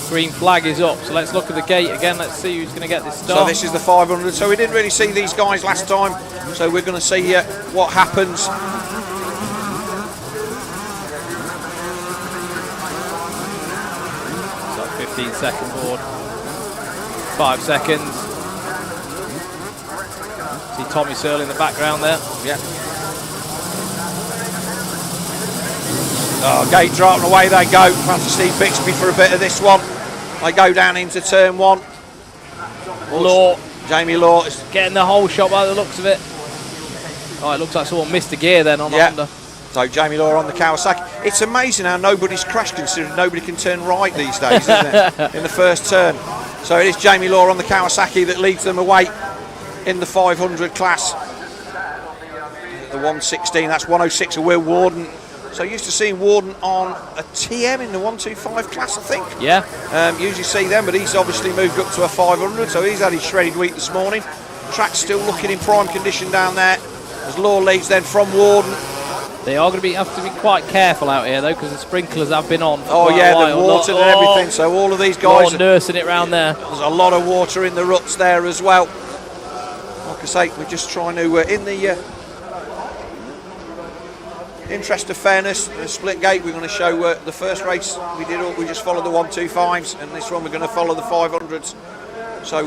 Green flag is up. So let's look at the gate again. Let's see who's going to get this start. So this is the 500. So we didn't really see these guys last time. So we're going to see what happens. 15-second board. 5 seconds. See Tommy Searle in the background there. Yeah. Oh, gate drop and away they go. Have to see Bixby for a bit of this one. They go down into turn 1. Law. Jamie Law is getting the whole shot by the looks of it. Oh, it looks like someone missed a gear then on the Honda. So Jamie Law on the Kawasaki. It's amazing how nobody's crashed, considering nobody can turn right these days, isn't it? In the first turn. So it is Jamie Law on the Kawasaki that leads them away in the 500 class. The 116, that's 106 of Will Warden. So used to seeing Warden on a TM in the 125 class, I think. Yeah. Usually see them, but he's obviously moved up to a 500, so he's had his shredded week this morning. Track's still looking in prime condition down there. As Law leads then from Warden. They are going to have to be quite careful out here though, because the sprinklers have been on. Oh yeah, the water and everything. So all of these guys are nursing it round there. There's a lot of water in the ruts there as well. Like I say, we're just trying to in the interest of fairness, the split gate, we're going to show the first race we did. We just followed the 125s, and this one we're going to follow the 500s. So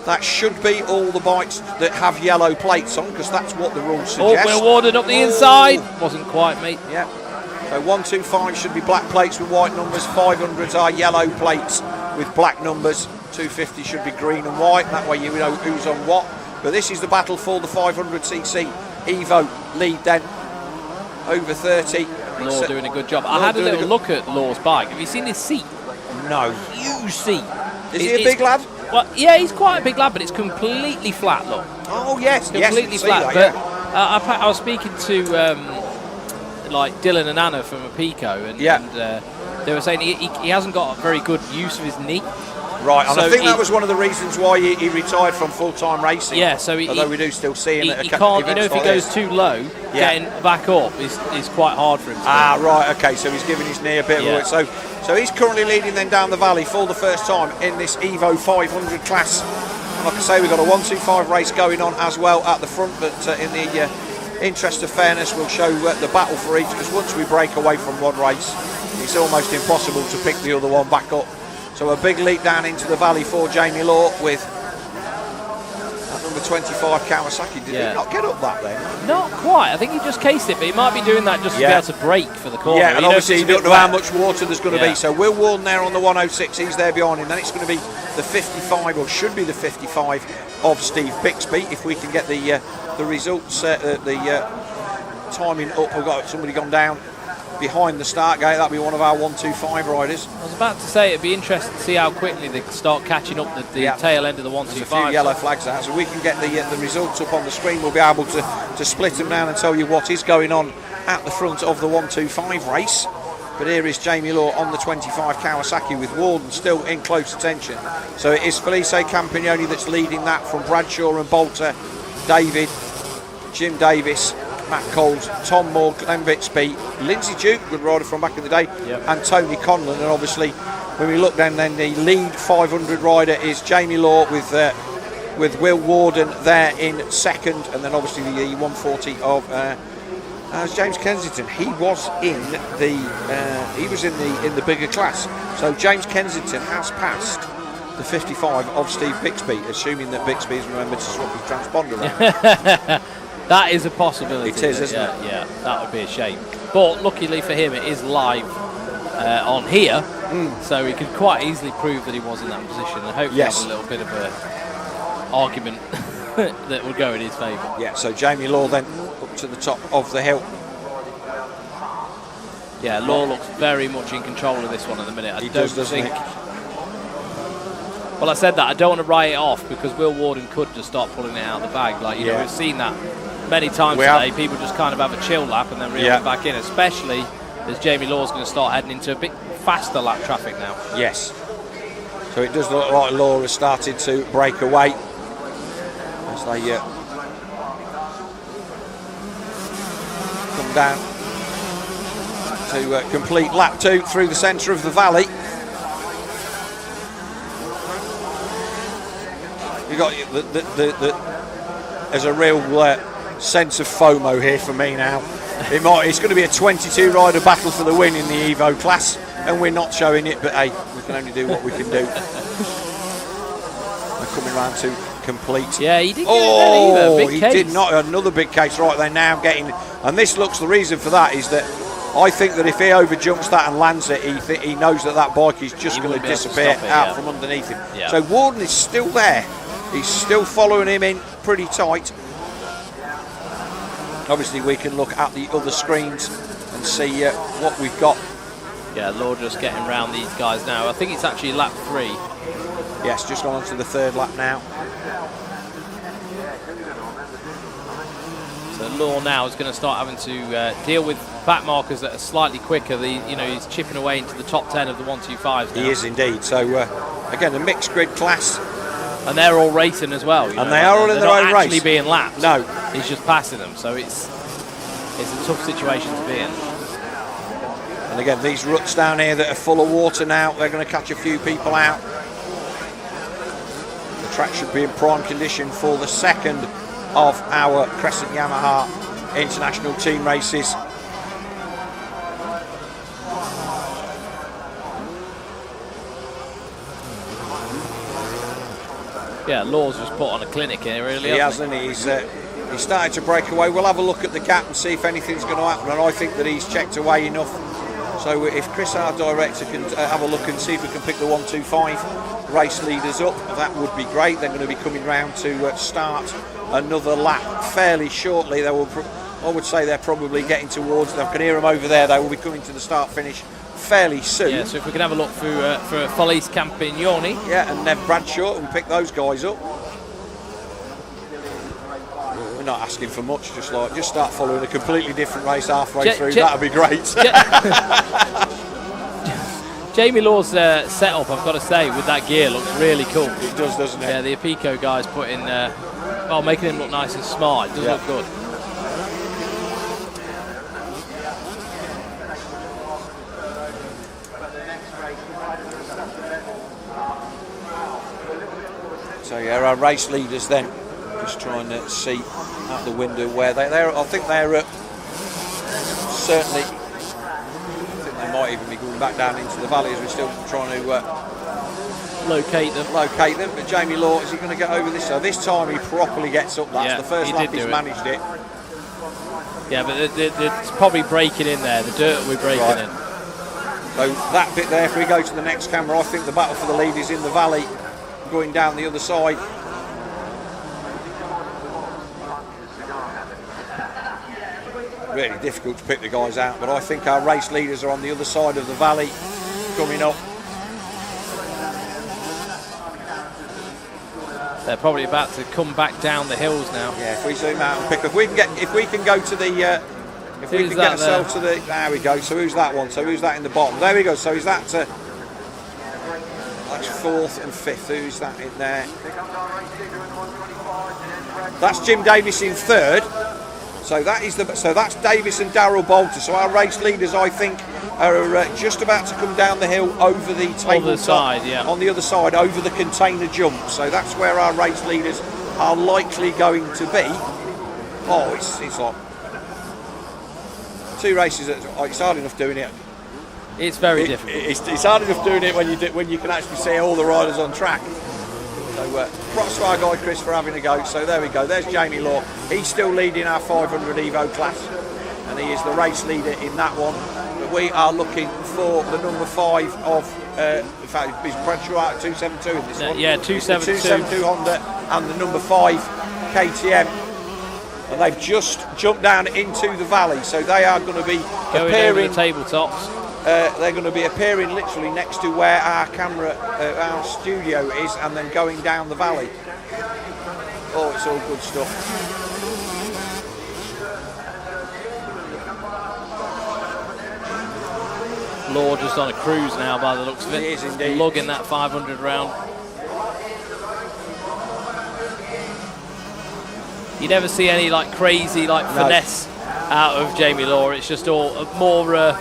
that should be all the bikes that have yellow plates on, because that's what the rules suggest. Oh, Will Warden up the inside. Wasn't quite, mate. Yeah. So 125 should be black plates with white numbers. 500s are yellow plates with black numbers. 250 should be green and white. That way you know who's on what. But this is the battle for the 500cc. Evo lead then. Over 30. Law doing a good job. I had a little look at Law's bike. Have you seen his seat? No. Huge seat. Is he a big lad? Well, yeah, he's quite a big lad, but it's completely flat, look. Oh, yes. Completely flat. That, but I was speaking to like Dylan and Anna from Apico, and they were saying he hasn't got a very good use of his knee. Right, and so I think that was one of the reasons why he retired from full-time racing. Yeah, so although we do still see him at he can't, you know, if he goes too low, getting back up is quite hard for him. Right, okay, so he's giving his knee a bit of a work. So he's currently leading then down the valley for the first time in this Evo 500 class. And like I say, we've got a 125 race going on as well at the front, but in the interest of fairness, we'll show the battle for each, because once we break away from one race, it's almost impossible to pick the other one back up. So a big leap down into the valley for Jamie Law with that number 25 Kawasaki. Did he not get up that then? Not quite. I think he just cased it, but he might be doing that just to be able to brake for the corner. Yeah, and obviously you don't know how much water there's going to be. So Will Warden there on the 106, he's there behind him. Then it's going to be the 55, or should be the 55 of Steve Bixby, if we can get the results, the timing up. We've got somebody gone down behind the start gate. That'll be one of our 125 riders. I was about to say it'd be interesting to see how quickly they start catching up the tail end of the 125. There's a few yellow flags out, so we can get the results up on the screen. We'll be able to split them down and tell you what is going on at the front of the 125 race. But here is Jamie Law on the 25 Kawasaki with Warden still in close attention. So it is Felice Campagnoni that's leading that from Bradshaw and Bolter, David, Jim Davis, Matt Coles, Tom Moore, Glenn Bixby, Lindsay Duke, good rider from back in the day, and Tony Conlon. And obviously, when we look down, then the lead 500 rider is Jamie Law with Will Warden there in second, and then obviously the 140 of James Kensington. He was in the bigger class. So James Kensington has passed the 55 of Steve Bixby, assuming that Bixby has remembered to swap his transponder around. That is a possibility. It is, isn't it? Yeah, that would be a shame. But luckily for him, it is live on here, so he could quite easily prove that he was in that position, and hopefully have a little bit of an argument that would go in his favour. Yeah, so Jamie Law then up to the top of the hill. Yeah, Law looks very much in control of this one at the minute. I don't think. Well, I said that I don't want to write it off, because Will Warden could just start pulling it out of the bag. Like, you know, we've seen that many times today. People just kind of have a chill lap and then reel it back in, especially as Jamie Law's going to start heading into a bit faster lap traffic now. Yes. So it does look like Law has started to break away as they come down to complete lap 2 through the centre of the valley. You got there's a real sense of FOMO here for me now. It's going to be a 22 rider battle for the win in the Evo class, and we're not showing it, but hey, we can only do what we can do. They're coming round to complete. Yeah, he did get it big he case. did not. Another big case. Right, they're now getting, and this looks, the reason for that is that I think that if he overjumps that and lands it, he knows that bike is just going to disappear out from underneath him. Yeah. So Warden is still there. He's still following him in pretty tight. Obviously, we can look at the other screens and see what we've got. Yeah, Law just getting round these guys now. I think it's actually lap 3. Yes, just gone on to the 3rd lap now. So Law now is going to start having to deal with back markers that are slightly quicker. He's chipping away into the top 10 of the 125s now. He is indeed. So again, a mixed grid class. And they're all racing as well. And they are all in their own race. They're not actually being lapped. No. He's just passing them. So it's a tough situation to be in. And again, these ruts down here that are full of water now, they're going to catch a few people out. The track should be in prime condition for the second of our Crescent Yamaha International Team races. Yeah, Law's just put on a clinic here, really. He hasn't he? He's started to break away. We'll have a look at the gap and see if anything's going to happen, and I think that he's checked away enough. So if Chris, our director, can have a look and see if we can pick the 125 race leaders up, that would be great. They're going to be coming round to start another lap fairly shortly. They will, I would say they're probably getting towards, I can hear them over there, they will be coming to the start-finish fairly soon. Yeah, so if we can have a look for Felice Campignoni. Yeah, and Nev Bradshaw, and pick those guys up. We're not asking for much, just start following a completely different race halfway through. That'd be great. Jamie Law's setup, I've got to say, with that gear looks really cool. It does, doesn't it? Yeah, the Apico guys put in, making him look nice and smart. It does look good. So yeah, our race leaders then, just trying to see out the window where they're. I think they're certainly. I think they might even be going back down into the valley as we're still trying to locate them. But Jamie Law, is he going to get over this? So this time he properly gets up. That's the first lap he's managed it. Yeah, but it's probably breaking in there. The dirt will be breaking in. So that bit there, if we go to the next camera, I think the battle for the lead is in the valley, going down the other side. Really difficult to pick the guys out, but I think our race leaders are on the other side of the valley coming up. They're probably about to come back down the hills now. Yeah, if we zoom out and pick, if we can go to the, if we can get ourselves to the, there we go. So who's that one? So who's that in the bottom? There we go. So is that? That's fourth and fifth. Who's that in there? That's Jim Davis in third. So that's Davis and Darryl Bolter. So our race leaders, I think, are just about to come down the hill over the tabletop, on the other side, over the container jump. So that's where our race leaders are likely going to be. Oh, it's like two races. It's hard enough doing it. It's very difficult. It's hard enough doing it when you can actually see all the riders on track. So props to our guy Chris for having a go. So there we go. There's Jamie Law. He's still leading our 500 Evo class, and he is the race leader in that one. But we are looking for the number 5 of. In fact, is Bradshaw out at 272 in this one? Yeah, 272. 272 Honda and the number 5 KTM. And they've just jumped down into the valley, so they are going to be appearing over the tabletops. They're going to be appearing literally next to where our camera, our studio is, and then going down the valley. Oh, it's all good stuff. Law just on a cruise now by the looks of it. He is indeed. Lugging that 500 round. You never see any crazy finesse out of Jamie Law. It's just all more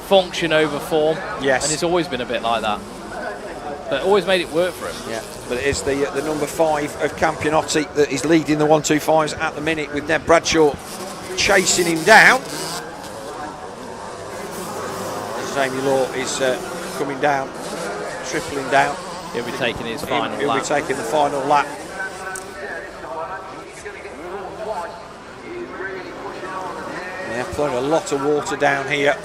function over form. Yes. And it's always been a bit like that. But always made it work for him. Yeah. But it is the number 5 of Campionotti that is leading the 125s at the minute, with Ned Bradshaw chasing him down. Jamie Law is coming down, tripling down. He'll be taking his final lap. He'll be taking the final lap. Yeah, putting a lot of water down here.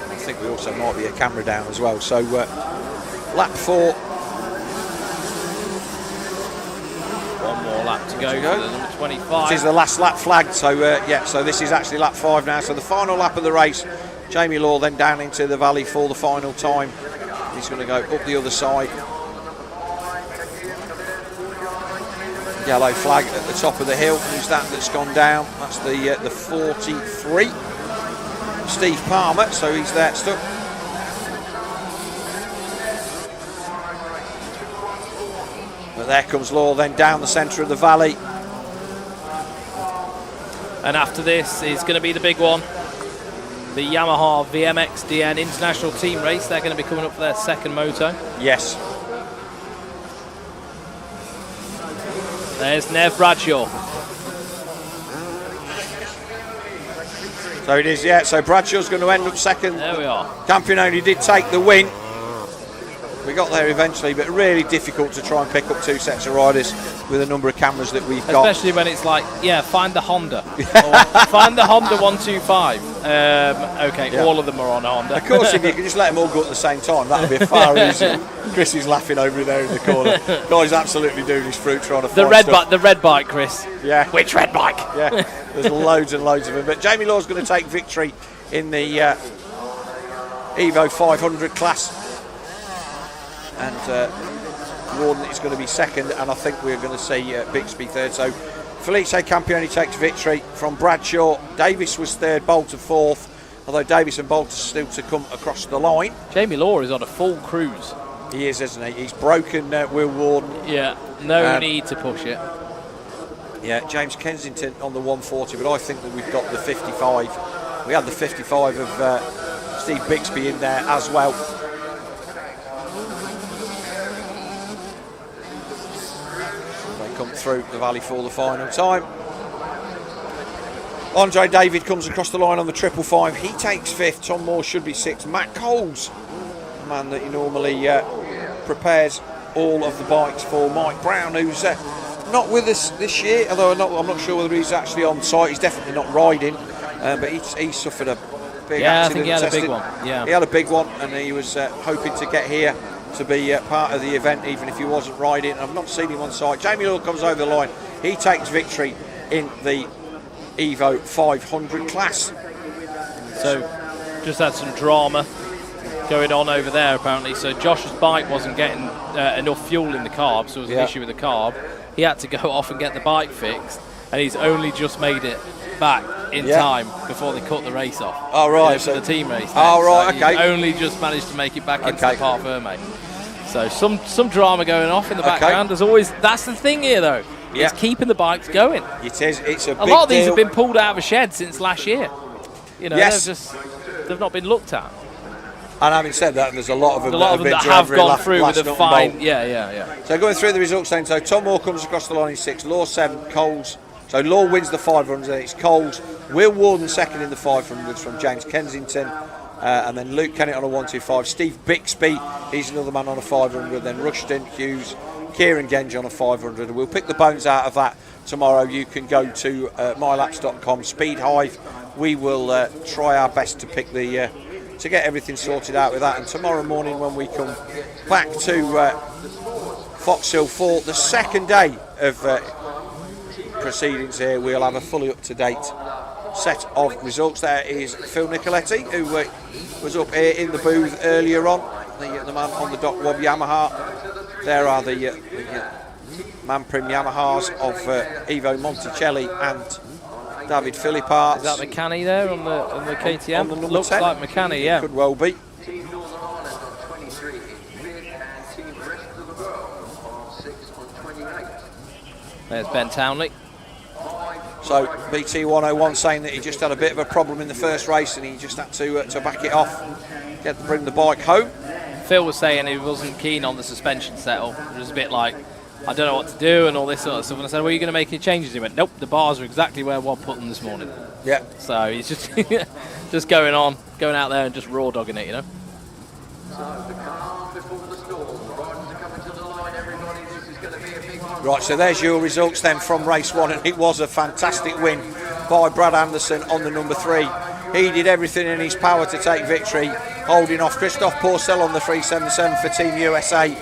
I think we also might be a camera down as well. So lap 4. One more lap to go. For the number 25. It is the last lap flagged. So so this is actually lap 5 now. So the final lap of the race. Jamie Law then down into the valley for the final time. He's going to go up the other side. Yellow flag at the top of the hill. Who's that's gone down? That's the 43. Steve Palmer. So he's there stuck. But there comes Law then down the centre of the valley. And after this is going to be the big one. The Yamaha VMXdN International Team race. They're going to be coming up for their second moto. Yes. There's Nev Bradshaw. So it is, yeah. So Bradshaw's going to end up second. There we are. Campione did take the win. We got there eventually, but really difficult to try and pick up 2 sets of riders with the number of cameras that we've got. Especially when it's like, yeah, find the Honda. Or find the Honda 125. Okay, Yeah. all of them are on a Honda. Of course, if you could just let them all go at the same time, that would be far easier. Chris is laughing over there in the corner. Guy's absolutely doing his fruit trying to find stuff. The red bike, Chris. Yeah. Which red bike? Yeah, there's loads and loads of them. But Jamie Law's going to take victory in the Evo 500 class. And Warden is going to be second, and I think we're going to see Bixby third. So Felice Campione takes victory from Bradshaw. Davis was third, Bolter fourth, although Davis and Bolter still to come across the line. Jamie Law is on a full cruise. He is, isn't he? He's broken Will Warden. Yeah, no need to push it. Yeah, James Kensington on the 140, but I think that we've got the 55. We had the 55 of Steve Bixby in there as well. Come through the valley for the final time. Andre David comes across the line on the 555. He takes fifth. Tom Moore should be sixth. Matt Coles, the man that he normally prepares all of the bikes for Mike Brown, who's not with us this year, although I'm not sure whether he's actually on site. He's definitely not riding, but he suffered a big accident. I think he had a big one. Yeah, he had a big one, and he was hoping to get here to be part of the event, even if he wasn't riding. I've not seen him on site. Jamie Lawler comes over the line. He takes victory in the Evo 500 class. So just had some drama going on over there apparently. So Josh's bike wasn't getting enough fuel in the carb, so there was an issue with the carb. He had to go off and get the bike fixed, and he's only just made it back in time before they cut the race off. Oh right, for the team race. Oh right, so okay. He only just managed to make it back into the Parc Ferme. So some drama going off in the background. There's always, that's the thing here though. It's keeping the bikes going. It is. It's a big lot of these deal. have been pulled out of a shed since last year. You know, they've not been looked at. And having said that, there's a lot of them that have gone through with a fine. Yeah. So going through the results then, so Tom Moore comes across the line in sixth, Law 7, Coles. So Law wins the 500s, and it's Coles. Will Warden second in the 500s from James Kensington. And then Luke Kennett on a 125. Steve Bixby, he's another man on a 500. Then Rushton, Hughes, Kieran Genge on a 500. We'll pick the bones out of that tomorrow. You can go to mylaps.com, Speed Hive. We will try our best to pick the to get everything sorted out with that. And tomorrow morning when we come back to Foxhill for the second day of proceedings here, we'll have a fully up-to-date set of results. There is Phil Nicoletti, who was up here in the booth earlier on, the man on the Doc Wob Yamaha. There are the man-prim Yamahas of Evo Monticelli and David Philippaerts. Is that McCanny there on the KTM? On the number Looks 10. like McCanny, yeah. Could well be. There's Ben Townley. So BT 101 saying that he just had a bit of a problem in the first race and he just had to back it off, bring the bike home. Phil was saying he wasn't keen on the suspension setup. It was a bit like, I don't know what to do and all this sort of stuff. And I said, well, are you going to make any changes? He went, nope, the bars are exactly where Wob put them this morning. Yeah. So he's just just going out there and just raw dogging it, you know. Right, so there's your results then from race one, and it was a fantastic win by Brad Anderson on the number 3. He did everything in his power to take victory, holding off Christophe Pourcel on the 377 for Team USA.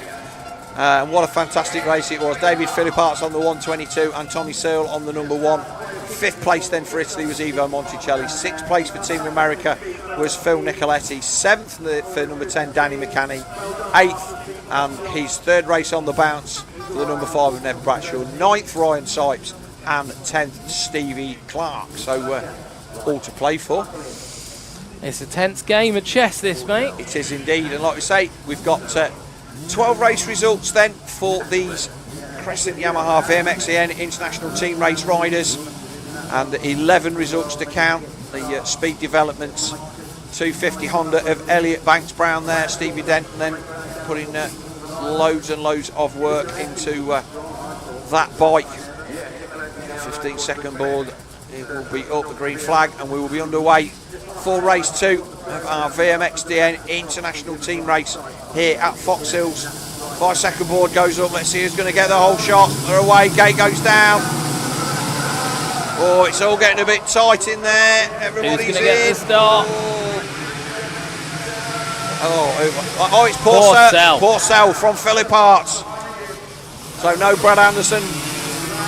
And what a fantastic race it was. David Philippaerts on the 122 and Tommy Searle on the number 1. 5th place then for Italy was Evo Monticelli. 6th place for Team America was Phil Nicoletti. 7th for number 10 Danny McCanny. 8th and his 3rd race on the bounce for the number 5 of Nev Bradshaw. 9th Ryan Sipes and 10th Stevie Clark. So all to play for. It's a tense game of chess this, mate. It is indeed, and like we say, we've got 12 race results then for these Crescent Yamaha VMXdN International Team Race riders, and 11 results to count. The speed developments, 250 Honda of Elliot Banks Browne there, Stevie Denton then putting loads and loads of work into that bike. 15-second board it will be up the green flag, and we will be underway for race 2 of our VMXdN International Team race here at Foxhills. 5-second board goes up. Let's see who's going to get the whole shot. They're away. Gate goes down. Oh, it's all getting a bit tight in there. Everybody's who's going to get the start? Oh, it's Pourcel from Philippaerts. So no Brad Anderson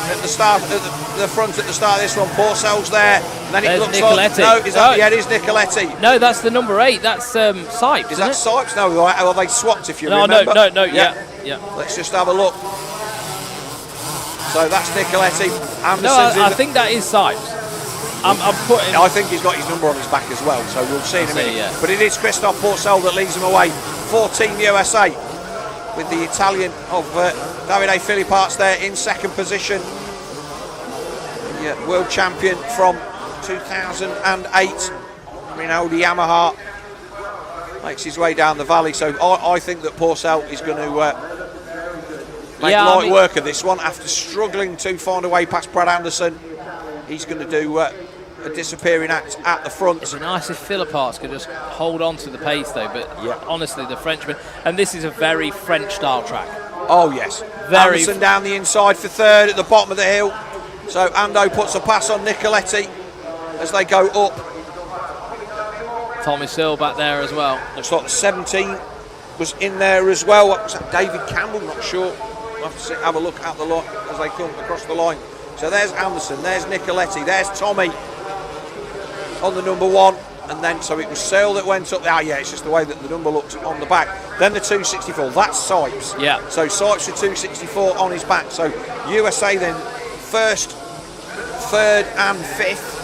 at the start, at the front at the start of this one. Pourcel's there. And then it looks Nicoletti. like it is Nicoletti. No, that's the number 8. That's Sipes. Is that Sipes? No, or they swapped if you remember. No. Yeah. Let's just have a look. So that's Nicoletti. I think that is Sipes. I think he's got his number on his back as well, so we'll see in a minute. Yeah. But it is Christophe Pourcel that leads him away for Team USA, with the Italian of Davide Philippaerts there in second position. The world champion from 2008, Rinaldi Yamaha, makes his way down the valley. So I think that Pourcel is going to make light work of this one after struggling to find a way past Brad Anderson. He's going to do a disappearing act at the front. It'd be nice if Philippaerts could just hold on to the pace though, but honestly the Frenchman, and this is a very French style track. Oh yes. Anderson down the inside for third at the bottom of the hill. So Ando puts a pass on Nicoletti as they go up. Tommy Searle back there as well. Looks like the 17 was in there as well. Was that David Campbell? Not sure. We'll have to have a look at the lot as they come across the line. So there's Anderson, there's Nicoletti, there's Tommy on the number 1, and then so it was Searle that went up. It's just the way that the number looked on the back. Then the 264, that's Sipes. Yeah. So Sipes with 264 on his back. So USA then first, third, and fifth.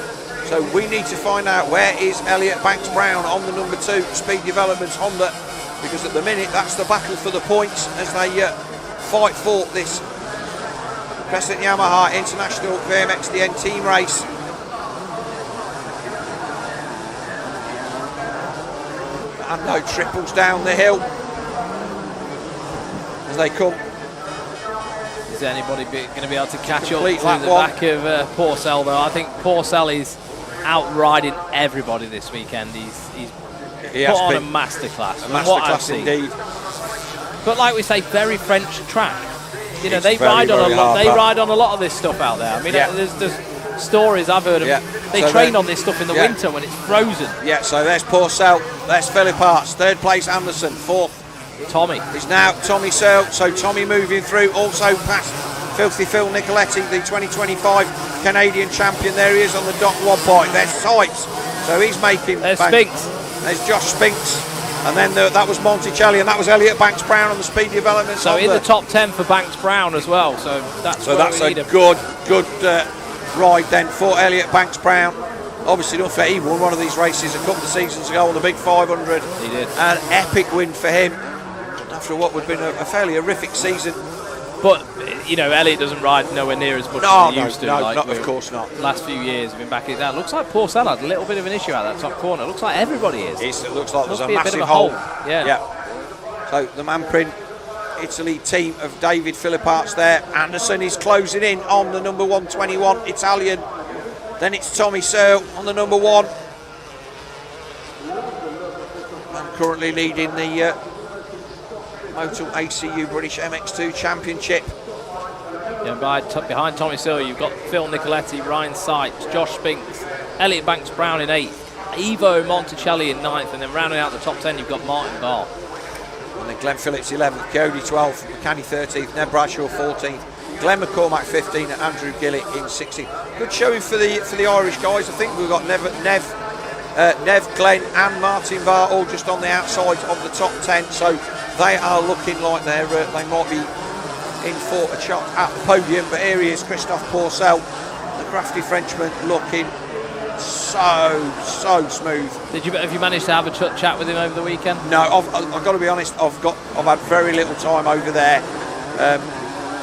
So we need to find out where is Elliot Banks Browne on the number 2 Speed Developments Honda, because at the minute that's the battle for the points as they fight for this Crescent Yamaha International VMXdN team race. And no triples down the hill as they come. Is anybody going to be able to catch up to the back of Pourcel though? I think Pourcel is outriding everybody this weekend. He's put on a masterclass. A masterclass indeed. But like we say, very French track. You know, they ride on a lot. They ride on a lot of this stuff out there. I mean, there's stories I've heard of. They train on this stuff in the winter when it's frozen. Yeah. So there's Pourcel, there's Philippaerts, third place Anderson, fourth Tommy. It's now Tommy Searle. So Tommy moving through, also past Filthy Phil Nicoletti, the 2025 Canadian champion. There he is on the dot 1 point. There's Sipes. So he's making. There's Spinks. There's Josh Spinks. And then that was Monticelli, and that was Elliot Banks Browne on the Speed Development. So in the top 10 for Banks Browne as well. So that's a good ride then for Elliot Banks Browne. Obviously, don't forget, he won one of these races a couple of seasons ago on the big 500. He did. An epic win for him after what would have been a fairly horrific season. But, you know, Elliot doesn't ride nowhere near as much as he used to. No, of course not. Last few years have been back in that. Looks like Pourcel had a little bit of an issue out that top corner. Looks like everybody is. It looks like there's a massive hole. Yeah. So the Manprint Italy team of David Philippaerts there. Anderson is closing in on the number 121 Italian. Then it's Tommy Searle on the number 1. And currently leading the Motul ACU British MX2 Championship. Yeah, behind Tommy Searle, you've got Phil Nicoletti, Ryan Sipes, Josh Spinks, Elliot Banks Browne in 8th, Evo Monticelli in 9th, and then rounding out the top 10, you've got Martin Barr. And then Glenn Phillips 11th, Chiodi 12th, McCanny 13th, Ned Bradshaw 14th, Glenn McCormack 15th, and Andrew Gillett in 16th. Good showing for the Irish guys. I think we've got Nev, Glenn, and Martin Barr all just on the outside of the top 10. So they are looking like they might be in for a shot at the podium. But here he is, Christophe Pourcel, the crafty Frenchman, looking so smooth. Have you managed to have a chat with him over the weekend? No, I've got to be honest. I've had very little time over there.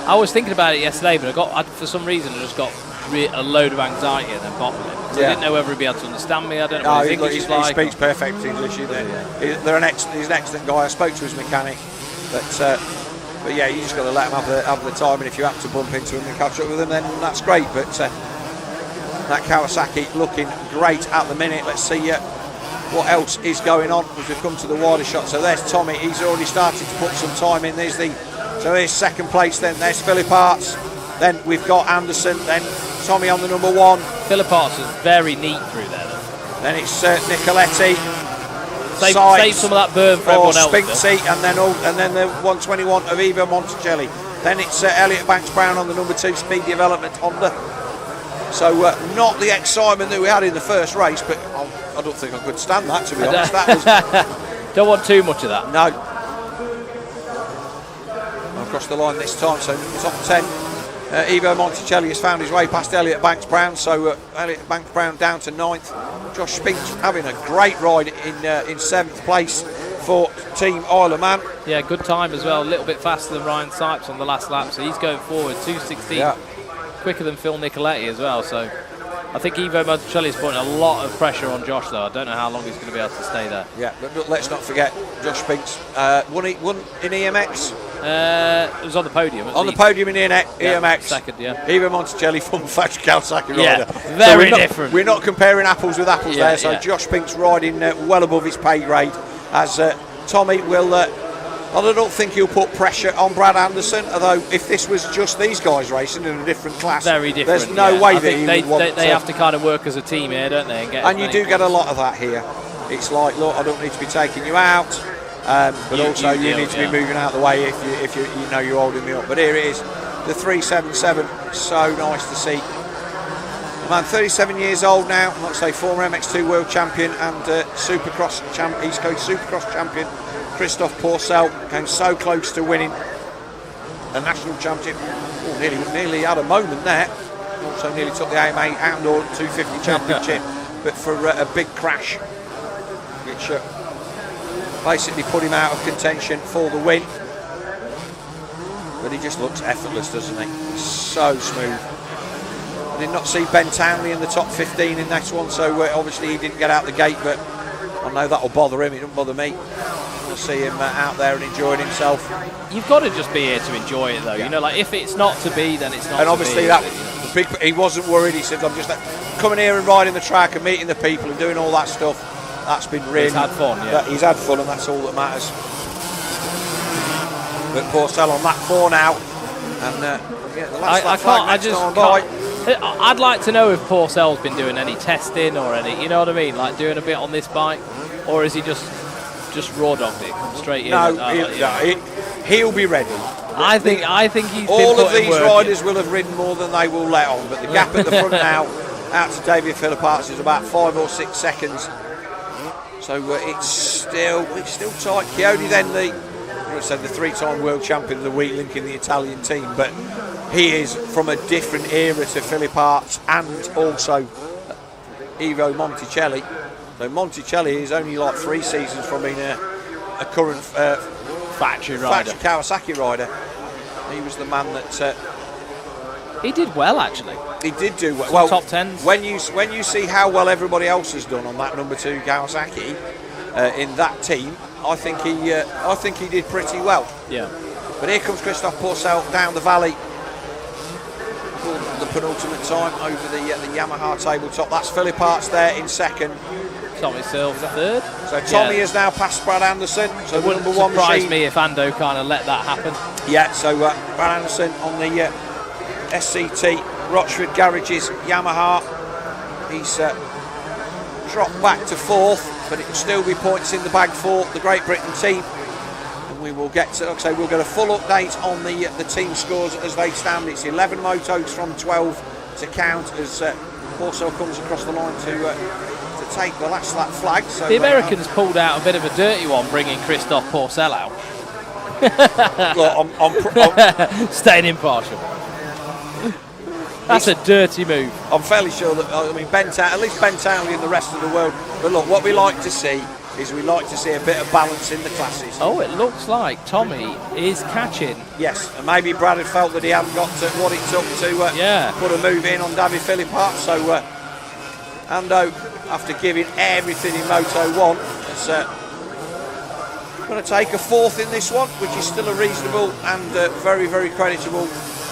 I was thinking about it yesterday, but for some reason I just got a load of anxiety and then bottled it. I didn't know whether he'd be able to understand me. I don't know what his English is like. He speaks perfect English. He's an excellent guy. I spoke to his mechanic, but yeah, you just got to let him have the time. And if you have to bump into him and catch up with him, then that's great. But That Kawasaki looking great at the minute. Let's see what else is going on as we come to the wider shot. So there's Tommy. He's already started to put some time in. So here's second place. Then there's Philippaerts. Then we've got Anderson. Then Tommy on the number 1. Philippaerts is very neat through there. Then it's Nicoletti. Save some of that burn for everyone else. Spinksy, and then the 121 of Evo Monticelli. Then it's Elliot Banks Browne on the number 2 Speed Development Honda. So not the excitement that we had in the first race, but I don't think I could stand that, to be honest. That was don't want too much of that. No. Across the line this time, so top 10. Evo Monticelli has found his way past Elliot Banks Browne, so Elliot Banks Browne down to 9th. Josh Spinks having a great ride in 7th place for Team Isle of Man. Yeah, good time as well, a little bit faster than Ryan Sipes on the last lap, so he's going forward, 2:16. Yeah. Quicker than Phil Nicoletti as well, so I think Evo Monticelli is putting a lot of pressure on Josh, though. I don't know how long he's going to be able to stay there. Yeah, but let's not forget Josh Spinks won in EMX. It was on the podium. On the podium in EMX. Second, yeah. Evo Monticelli from Factory Kawasaki rider. Yeah, very different. We're not comparing apples with apples there, so Josh Spinks riding well above his pay grade, as Tommy will... I don't think he'll put pressure on Brad Anderson, although if this was just these guys racing in a different class, very different, there's no way that he would want they have to kind of work as a team here, don't they? And you do get a lot of that here. It's like, look, I don't need to be taking you out, but also you need to be moving out of the way if you know you're holding me up. But here it is, the 377. So nice to see. Man, 37 years old now. Like I say, former MX2 World Champion and Supercross East Coast Supercross Champion. Christophe Pourcel came so close to winning a national championship. Oh, nearly had a moment there. Also nearly took the AMA Outdoor 250 championship, but for a big crash, which basically put him out of contention for the win. But he just looks effortless, doesn't he? So smooth. I did not see Ben Townley in the top 15 in that one, so obviously he didn't get out the gate, but I know that'll bother him. It doesn't bother me. We'll see him out there and enjoying himself. You've got to just be here to enjoy it, though. Yeah. You know, like if it's not to be, then it's not. And obviously that big. He wasn't worried. He said, "I'm just coming here and riding the track and meeting the people and doing all that stuff." That's been really. He's had fun. Yeah, he's had fun, and that's all that matters. But Pourcel on that 4 now, and the last I'd like to know if Pourcel's been doing any testing or any, you know what I mean, like doing a bit on this bike, or is he just raw dogged it, come straight in? No, he'll be ready. I think he's all been of these riders will have ridden more than they will let on, but the gap at the front now, out to David Philippaerts, is about 5 or 6 seconds. So it's still tight. Chiodi then the 3-time world champion of the week, linking the Italian team, but he is from a different era to Philippaerts and also Evo Monticelli. So Monticelli is only like 3 seasons from being a current factory Kawasaki rider. He was the man that he did well, actually. He did do well. Well, top 10s. When you see how well everybody else has done on that number 2 Kawasaki in that team, I think he did pretty well. Yeah. But here comes Christophe Pourcel down the valley. The penultimate time over the Yamaha tabletop. That's Philippaerts there in second. Tommy Searle third. So Tommy has now passed Brad Anderson. So it wouldn't surprise me if Ando kind of let that happen. Yeah. So Brad Anderson on the SCT Rochford Garages Yamaha. He's dropped back to 4th, but it will still be points in the bag for the Great Britain team. And we will get to, like I say, we'll get a full update on the team scores as they stand. It's 11 motos from 12 to count as Pourcel comes across the line to take the last lap flag. So the Americans pulled out a bit of a dirty one, bringing Christophe Pourcel out. Look, I'm staying impartial. That's a dirty move. I'm fairly sure that, I mean, at least Ben Townley and the rest of the world. But look, what we like to see is we like to see a bit of balance in the classes. Oh, it looks like Tommy is catching. Yes, and maybe Brad had felt that he hadn't got to what it took to put a move in on David Philippaerts. So Ando, after giving everything in Moto 1, is going to take a 4th in this one, which is still a reasonable and very, very creditable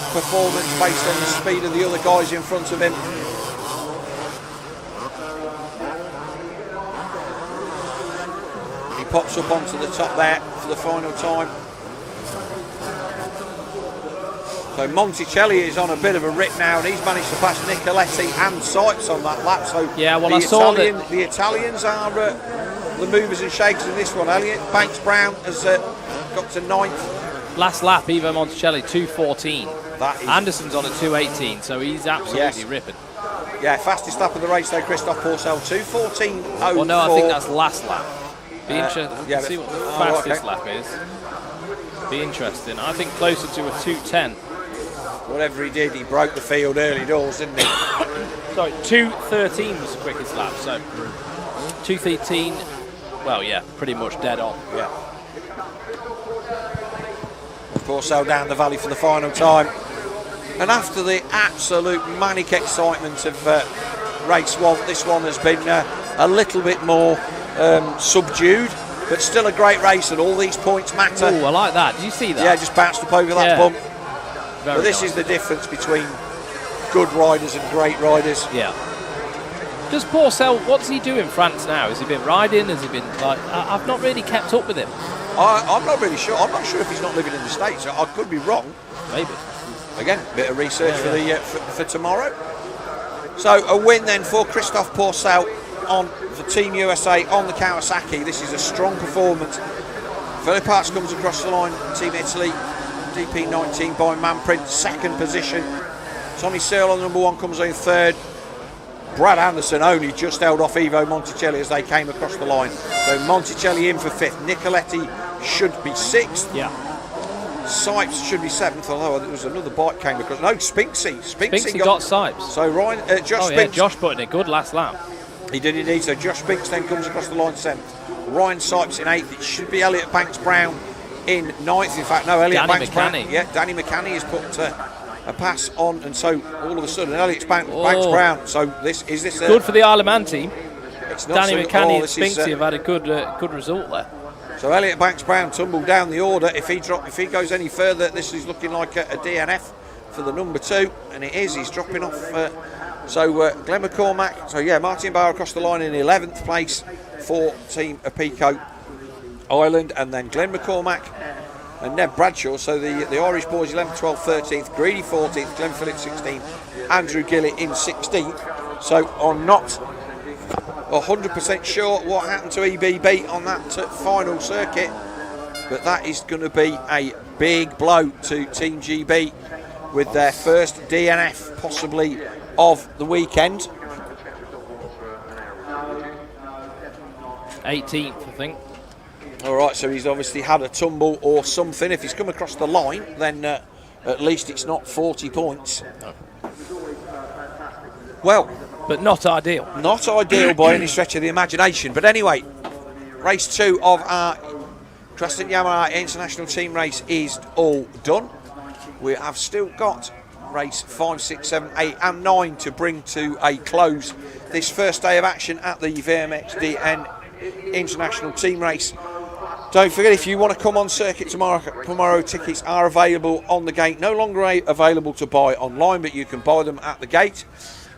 performance based on the speed of the other guys in front of him. pops up onto the top there for the final time. So Monticelli is on a bit of a rip now, and he's managed to pass Nicoletti and Sipes on that lap. So yeah, well, I saw that the Italians are the movers and shakers in this one. Elliot Banks Browne has got to 9th. Last lap, Ivo Monticelli 2:14. That is Anderson's on a 2:18, so he's absolutely ripping. Yeah, fastest lap of the race though, Christophe Pourcel, 2:14.04. Well, no, I think that's last lap. Be interesting yeah, to see what the fastest lap is. Be interesting. I think closer to a 2:10. Whatever he did, he broke the field early doors, didn't he? Sorry, 2:13 was the quickest lap, so 2:13, well, yeah, pretty much dead on. Yeah. Pourcel down the valley for the final time. And after the absolute manic excitement of race one, this one has been a little bit more subdued, but still a great race, and all these points matter. Oh, I like that. Did you see that? Yeah, just bounced up over that bump. Very but this is the difference between good riders and great riders. Yeah. Does Pourcel, what's he doing in France now? Has he been riding? Has he been like? I've not really kept up with him. I'm not really sure. I'm not sure if he's not living in the States. I could be wrong. Maybe. Again, a bit of research for tomorrow. So a win then for Christophe Pourcel for Team USA on the Kawasaki. This is a strong performance. Philippaerts comes across the line. Team Italy. DP19 by Manprint, 2nd position. Tommy Searle on number 1 comes in 3rd. Brad Anderson only just held off Ivo Monticelli as they came across the line. So Monticelli in for 5th. Nicoletti should be 6th. Yeah. Sipes should be 7th, although there was another bike came across. No, Spinksy got Sipes. So Ryan, Josh Spinks. Yeah, Josh put in a good last lap. He did indeed. So Josh Spinks then comes across the line 7th. Ryan Sipes in 8th. It should be Elliot Banks Browne in 9th. In fact, no, Elliot Banks Browne. Yeah, Danny McCanny has put a pass on, and so all of a sudden Elliot Banks Browne. So this good for the Isle of Man team. It's not Danny McCanny and Spinksy have had a good result there. So Elliot Banks Browne tumbled down the order. If he goes any further, this is looking like a DNF for the number 2, and it is. He's dropping off. Glenn McCormack. So yeah, Martin Bauer across the line in 11th place for Team Apico Ireland, and then Glenn McCormack and Ned Bradshaw. So the Irish boys 11th, 12th, 13th, Greedy 14th, Glenn Phillips 16th, Andrew Gillett in 16th. So I'm not 100% sure what happened to EBB on that final circuit, but that is going to be a big blow to Team GB with their first DNF possibly of the weekend. 18th, I think. All right, so he's obviously had a tumble or something. If he's come across the line, then at least it's not 40 points. No. Well, but not ideal. Not ideal by any stretch of the imagination. But anyway, race 2 of our Crescent Yamaha International Team race is all done. We have still got race 5, 6, 7, 8 and 9 to bring to a close this first day of action at the VMXdN International Team race. Don't forget, if you want to come on circuit tomorrow, tickets are available on the gate. No longer available to buy online, but you can buy them at the gate.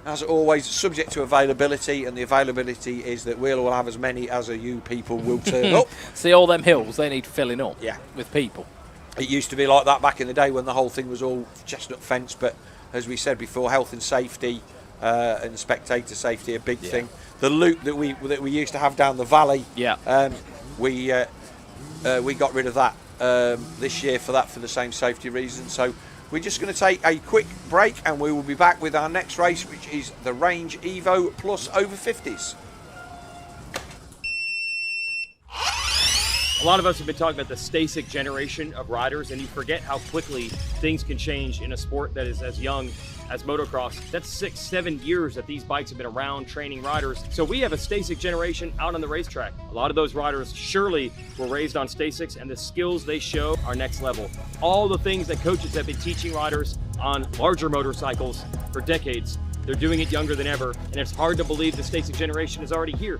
As always, subject to availability, and the availability is that we'll all have as many as you people will turn up. See all them hills, they need filling up with people. It used to be like that back in the day when the whole thing was all chestnut fence, but as we said before, health and safety and spectator safety a big thing. The loop that we used to have down the valley, we got rid of that this year for the same safety reason. So we're just going to take a quick break, and we will be back with our next race, which is the Range Evo Plus over 50s. A lot of us have been talking about the Stasic generation of riders, and you forget how quickly things can change in a sport that is as young as motocross. That's 6-7 years that these bikes have been around training riders. So we have a Stasic generation out on the racetrack. A lot of those riders surely were raised on Stasics, and the skills they show are next level. All the things that coaches have been teaching riders on larger motorcycles for decades, they're doing it younger than ever, and it's hard to believe the Stasic generation is already here.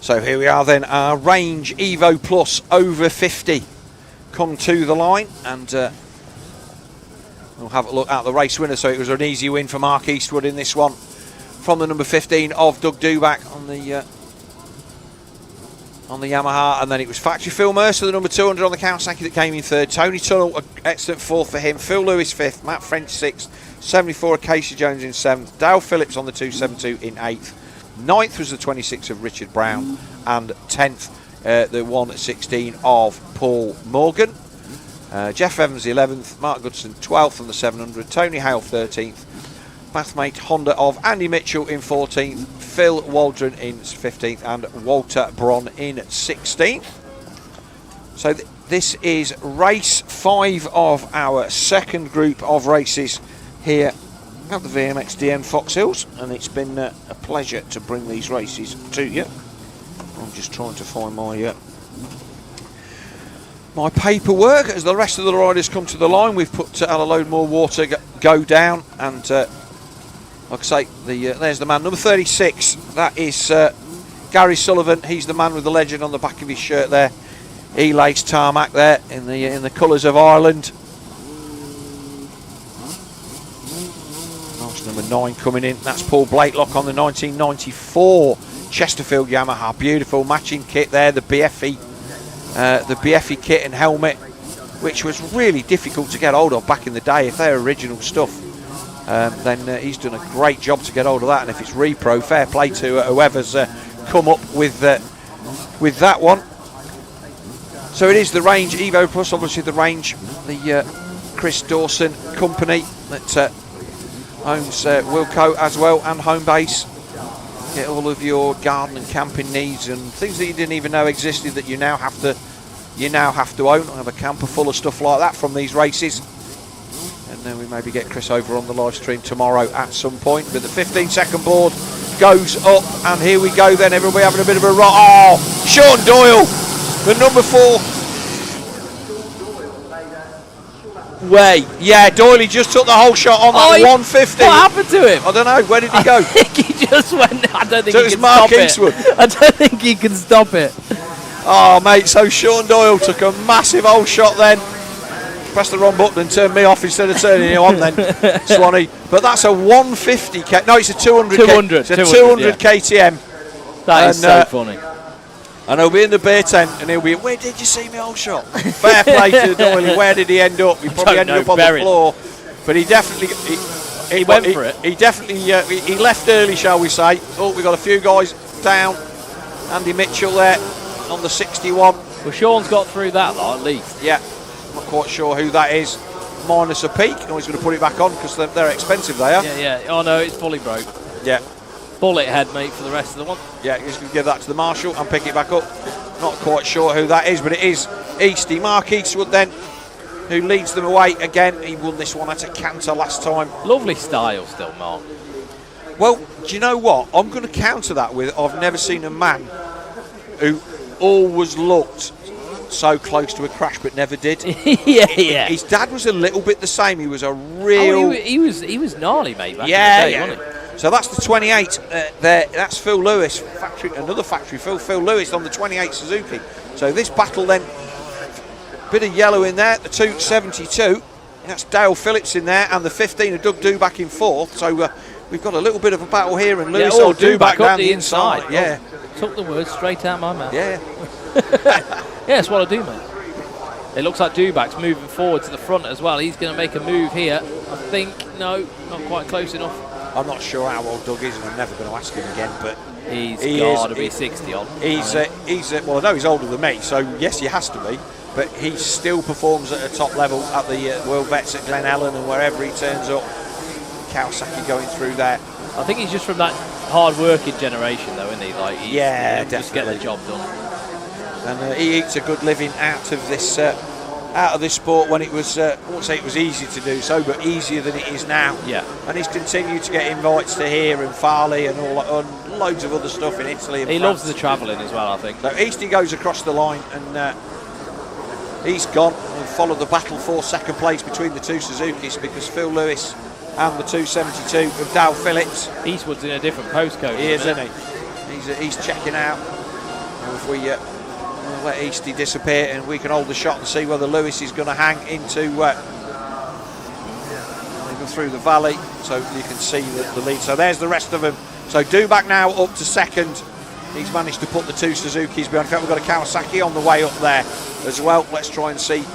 So here we are then, our Range Evo Plus over 50 come to the line, and we'll have a look at the race winner. So it was an easy win for Mark Eastwood in this one, from the number 15 of Doug Duback on the Yamaha, and then it was factory Phil Mercer, the number 200 on the Kawasaki, that came in third. Tony Tunnell, an excellent fourth for him. Phil Lewis fifth, Matt French sixth, 74 of Casey Jones in seventh, Dale Phillips on the 272 in eighth. Ninth was the 26 of Richard Brown, and 10th the 116 of Paul Morgan. Jeff Evans 11th, Mark Goodson 12th on the 700, Tony Hale 13th, Mathmate Honda of Andy Mitchell in 14th, Phil Waldron in 15th, and Walter Bron in 16th. So this is race 5 of our second group of races here at the VMXdN Foxhills, and it's been a pleasure to bring these races to you. I'm just trying to find my paperwork as the rest of the riders come to the line. We've put a load more water go down, and like I say, there's the man, number 36. That is Gary Sullivan. He's the man with the legend on the back of his shirt there. He lays tarmac there in the colours of Ireland. Nice number 9 coming in. That's Paul Blakelock on the 1994 Chesterfield Yamaha. Beautiful matching kit there. The BFE kit and helmet, which was really difficult to get hold of back in the day. If they're original stuff, then he's done a great job to get hold of that. And if it's repro, fair play to whoever's come up with that one. So it is the Range Evo Plus, obviously the Range, the Chris Dawson company that owns Wilco as well, and Homebase. Get all of your garden and camping needs and things that you didn't even know existed that you now have to own. I have a camper full of stuff like that from these races, and then we maybe get Chris over on the live stream tomorrow at some point. But the 15-second board goes up, and here we go then. Everybody having a bit of a rock. Oh, Sean Doyle, the number 4. Way, yeah, Doyley just took the whole shot on that 150. What happened to him? I don't know. Where did he go? I think he just went. I don't think so he can Mark stop Eastwood. it. I don't think he can stop it. Oh, mate, so Sean Doyle took a massive old shot then. Pressed the wrong button and turned me off instead of turning you on then, Swanee. But that's a 150. No, it's a 200. 200. It's a 200 KTM. That is so funny. And he'll be in the beer tent, and he'll be, where did you see me old shot? Fair play to Doyley. Where did he end up? He probably ended up on the floor. But he definitely... He went for it. He definitely... he left early, shall we say. Oh, we've got a few guys down. Andy Mitchell there on the 61. Well, Sean's got through that lot, at least. Yeah. Not quite sure who that is. Minus a peak. Oh, he's going to put it back on, because they're expensive, they are. Yeah. Oh, no, it's fully broke. Yeah. Bullet head, mate, for the rest of the one. Yeah, he's going to give that to the marshal and pick it back up. Not quite sure who that is, but it is Easty. Mark Eastwood then, who leads them away again. He won this one at a canter last time. Lovely style still, Mark. Well, do you know what? I'm going to counter that with, I've never seen a man who always looked so close to a crash but never did. yeah. His dad was a little bit the same. He was a real... Oh, he was gnarly, mate, back in the day, wasn't he? So that's the 28 there. That's Phil Lewis, another factory Phil Lewis on the 28 Suzuki. So this battle then, bit of yellow in there, the 272. That's Dale Phillips in there, and the 15 of Doug Duback in fourth. So we've got a little bit of a battle here, and Lewis or Duback down the inside. Yeah. Took the words straight out of my mouth. Yeah. Yeah, that's what I do, mate. It looks like Duback's moving forward to the front as well. He's going to make a move here. I think, no, not quite close enough. I'm not sure how old Doug is, and I'm never going to ask him again, but he's got to be 60 on. Well, I know he's older than me, so yes, he has to be, but he still performs at a top level at the World Vets at Glen Ellen and wherever he turns up. Kawasaki going through there. I think he's just from that hard-working generation, though, isn't he? Like, yeah, definitely. Just get the job done. And he eats a good living out of this sport when it was, I won't say it was easy to do so, but easier than it is now. Yeah. And he's continued to get invites to here and Farley and loads of other stuff in Italy and He France. loves the travelling as well, I think. So Easty goes across the line, and he's gone and followed the battle for second place between the two Suzukis, because Phil Lewis and the 272 of Dale Phillips. Eastwood's in a different postcode. He is, isn't he? He's checking out. Or if we let Easty disappear and we can hold the shot and see whether Lewis is going to hang into through the valley, so you can see the lead. So there's the rest of them. So Dubac now up to second. He's managed to put the two Suzukis behind. In fact, we've got a Kawasaki on the way up there as well. Let's try and see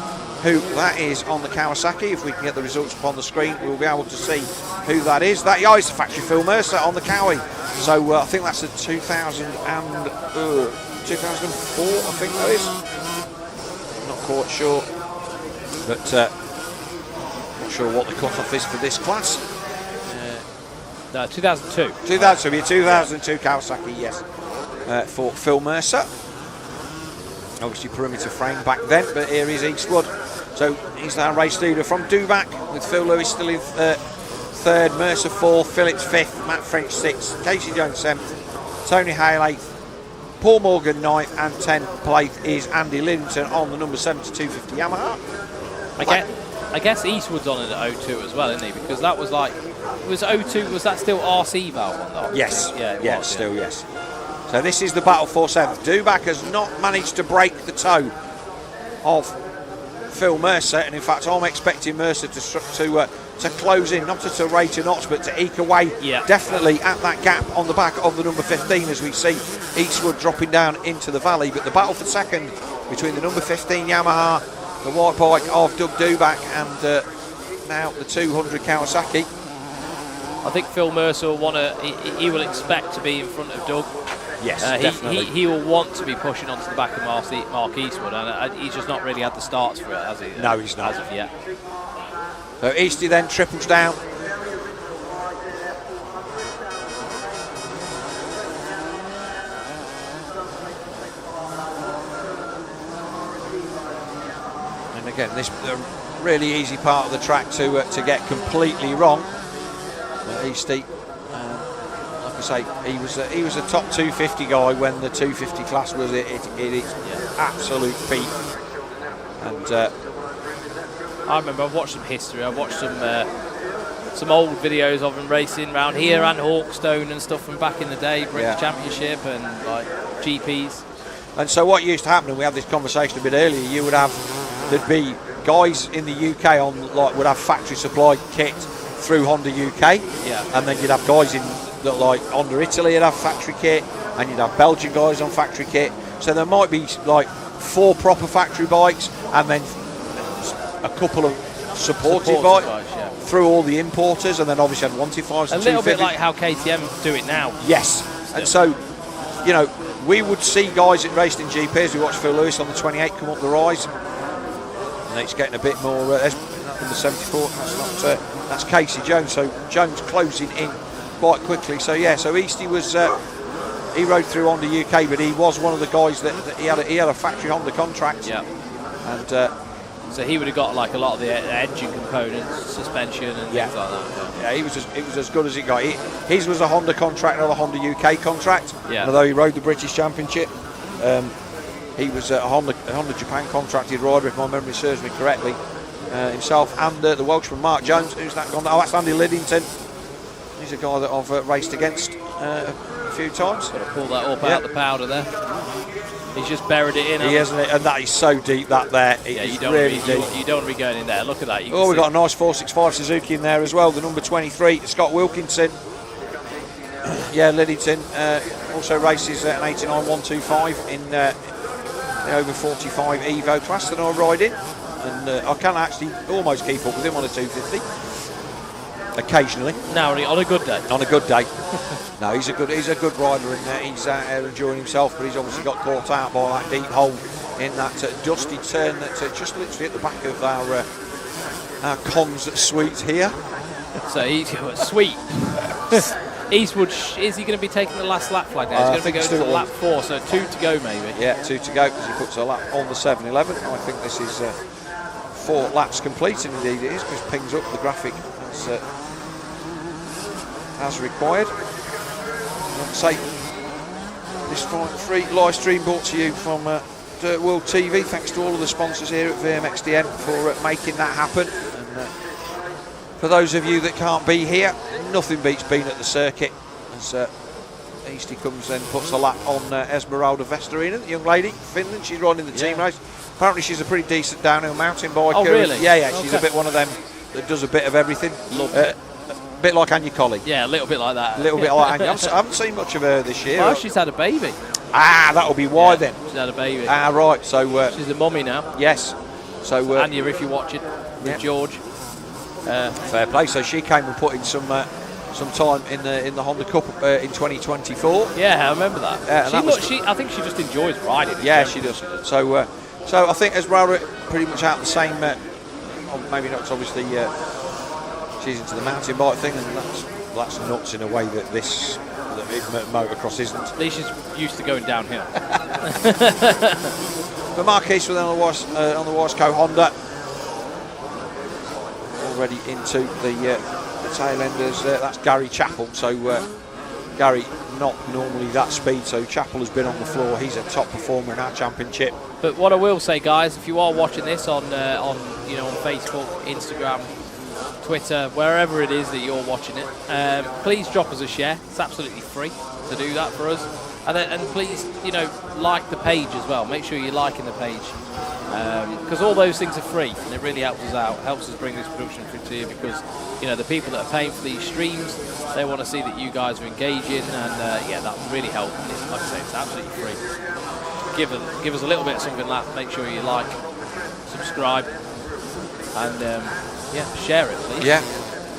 who that is on the Kawasaki. If we can get the results up on the screen, we'll be able to see who that is. That is the factory Phil Mercer on the Cowie. So I think that's a 2004, I think that is. Not quite sure, but not sure what the cut-off is for this class. No, 2002. 2002 Kawasaki, yes, for Phil Mercer. Obviously perimeter frame back then, but here is Eastwood. So he's our race leader from Dubac, with Phil Lewis still in third, Mercer fourth, Phillips fifth, Matt French sixth, Casey Jones seventh, Tony Hale eighth, Paul Morgan ninth, and 10th place is Andy Liddington on the number 7250 Yamaha. I guess Eastwood's on it at 02 as well, isn't he? Because that was like, was 02, was that still RC valve on that? Yes, yeah, yes, still yes. So this is the battle for 7th. Dubac has not managed to break the toe of Phil Mercer, and in fact I'm expecting Mercer to close in, not to rate a notch, but to eke away definitely at that gap on the back of the number 15 as we see Eastwood dropping down into the valley. But the battle for second between the number 15 Yamaha, the white bike of Doug Dubac, and now the 200 Kawasaki. I think Phil Mercer will he will expect to be in front of Doug. Yes, definitely. He will want to be pushing onto the back of Mark Eastwood, and he's just not really had the starts for it, has he? No, he's not. As of yet. So Easty then triples down. And again, this the really easy part of the track to get completely wrong. Easty, like I say, he was a top 250 guy when the 250 class was at its absolute peak. And I remember I've watched some history. I've watched some old videos of him racing around here and Hawkstone and stuff from back in the day, British Championship and like GPs. And so what used to happen, and we had this conversation a bit earlier, there'd be guys in the UK would have factory supplied kit through Honda UK, and then you'd have guys in like Honda Italy would have factory kit, and you'd have Belgian guys on factory kit. So there might be like 4 proper factory bikes, and then a couple of supported bikes through all the importers, and then obviously had 125s. A little bit like how KTM do it now. Yes, and so we would see guys that raced in GPs. We watched Phil Lewis on the 28 come up the rise, and it's getting a bit more. Number 74. That's Casey Jones. So Jones closing in quite quickly. So so Easty was he rode through Honda UK, but he was one of the guys that he had a factory Honda contract. Yeah, and so he would have got like a lot of the engine components, suspension, and things like that. Yeah, he was as good as it got. His was a Honda contract, not a Honda UK contract. Yeah. And although he rode the British Championship, he was a Honda Japan contracted rider, if my memory serves me correctly. Himself and the Welshman Mark Jones. Who's that gone? Oh, that's Andy Liddington. He's a guy that I've raced against a few times. Got to pull that up out the powder there. He's just buried it in. He hasn't it, and that is so deep. That there, you don't really deep. You don't want to be going in there. Look at that. We've got a nice 465 Suzuki in there as well. The number 23, Scott Wilkinson. Liddington also races an 89 125 in the over 45 Evo class that I ride in. And I can actually almost keep up with him on a 250 occasionally. Now on a good day. On a good day. No, he's a good rider, and he's out there enjoying himself. But he's obviously got caught out by that deep hole in that dusty turn that's just literally at the back of our comms suite here. So he's sweet. Eastwood, is he going to be taking the last lap flag now? He's going to be going to lap 4, so 2 to go maybe. Yeah, 2 to go because he puts a lap on the 7-11. I think this is 4 laps complete, and indeed it is, because it pings up the graphic as required. Like I say, this free live stream brought to you from DirtWorld-TV. Thanks to all of the sponsors here at VMXdN for making that happen. And for those of you that can't be here, nothing beats being at the circuit. As Eastie comes and puts a lap on Esmeralda Vestorina, the young lady, Finland. She's riding the team race. Apparently she's a pretty decent downhill mountain biker. Oh, really? Yeah, she's a bit one of them that does a bit of everything. A bit like Anya Colley. Yeah, a little bit like that. A little bit like Anya. I haven't seen much of her this year. Oh, she's had a baby. That'll be why then. She's had a baby. Right. So she's a mummy now. Yes. So Anya, if you're watching, with George. Fair play. So she came and put in some time in the Honda Cup in 2024. Yeah, I remember that. I think she just enjoys riding. Yeah, she does. So I think Esmeralda pretty much out the same. Maybe not. Obviously, she's into the mountain bike thing, and that's nuts in a way that this motocross isn't. At least she's used to going downhill. But Marquise with on the Wasco Honda. Already into the tail enders. That's Gary Chappell. So Gary not normally that speed. So Chappell has been on the floor. He's a top performer in our championship. But what I will say, guys, if you are watching this on Facebook, Instagram, Twitter, wherever it is that you're watching it, please drop us a share. It's absolutely free to do that for us. And please, like the page as well. Make sure you're liking the page. Because all those things are free, and it really helps us out, helps us bring this production to you, because the people that are paying for these streams, they want to see that you guys are engaging, and that would really help. And like I say, it's absolutely free. Give us a little bit of something like that. Make sure you like, subscribe, and share it, please. Yeah.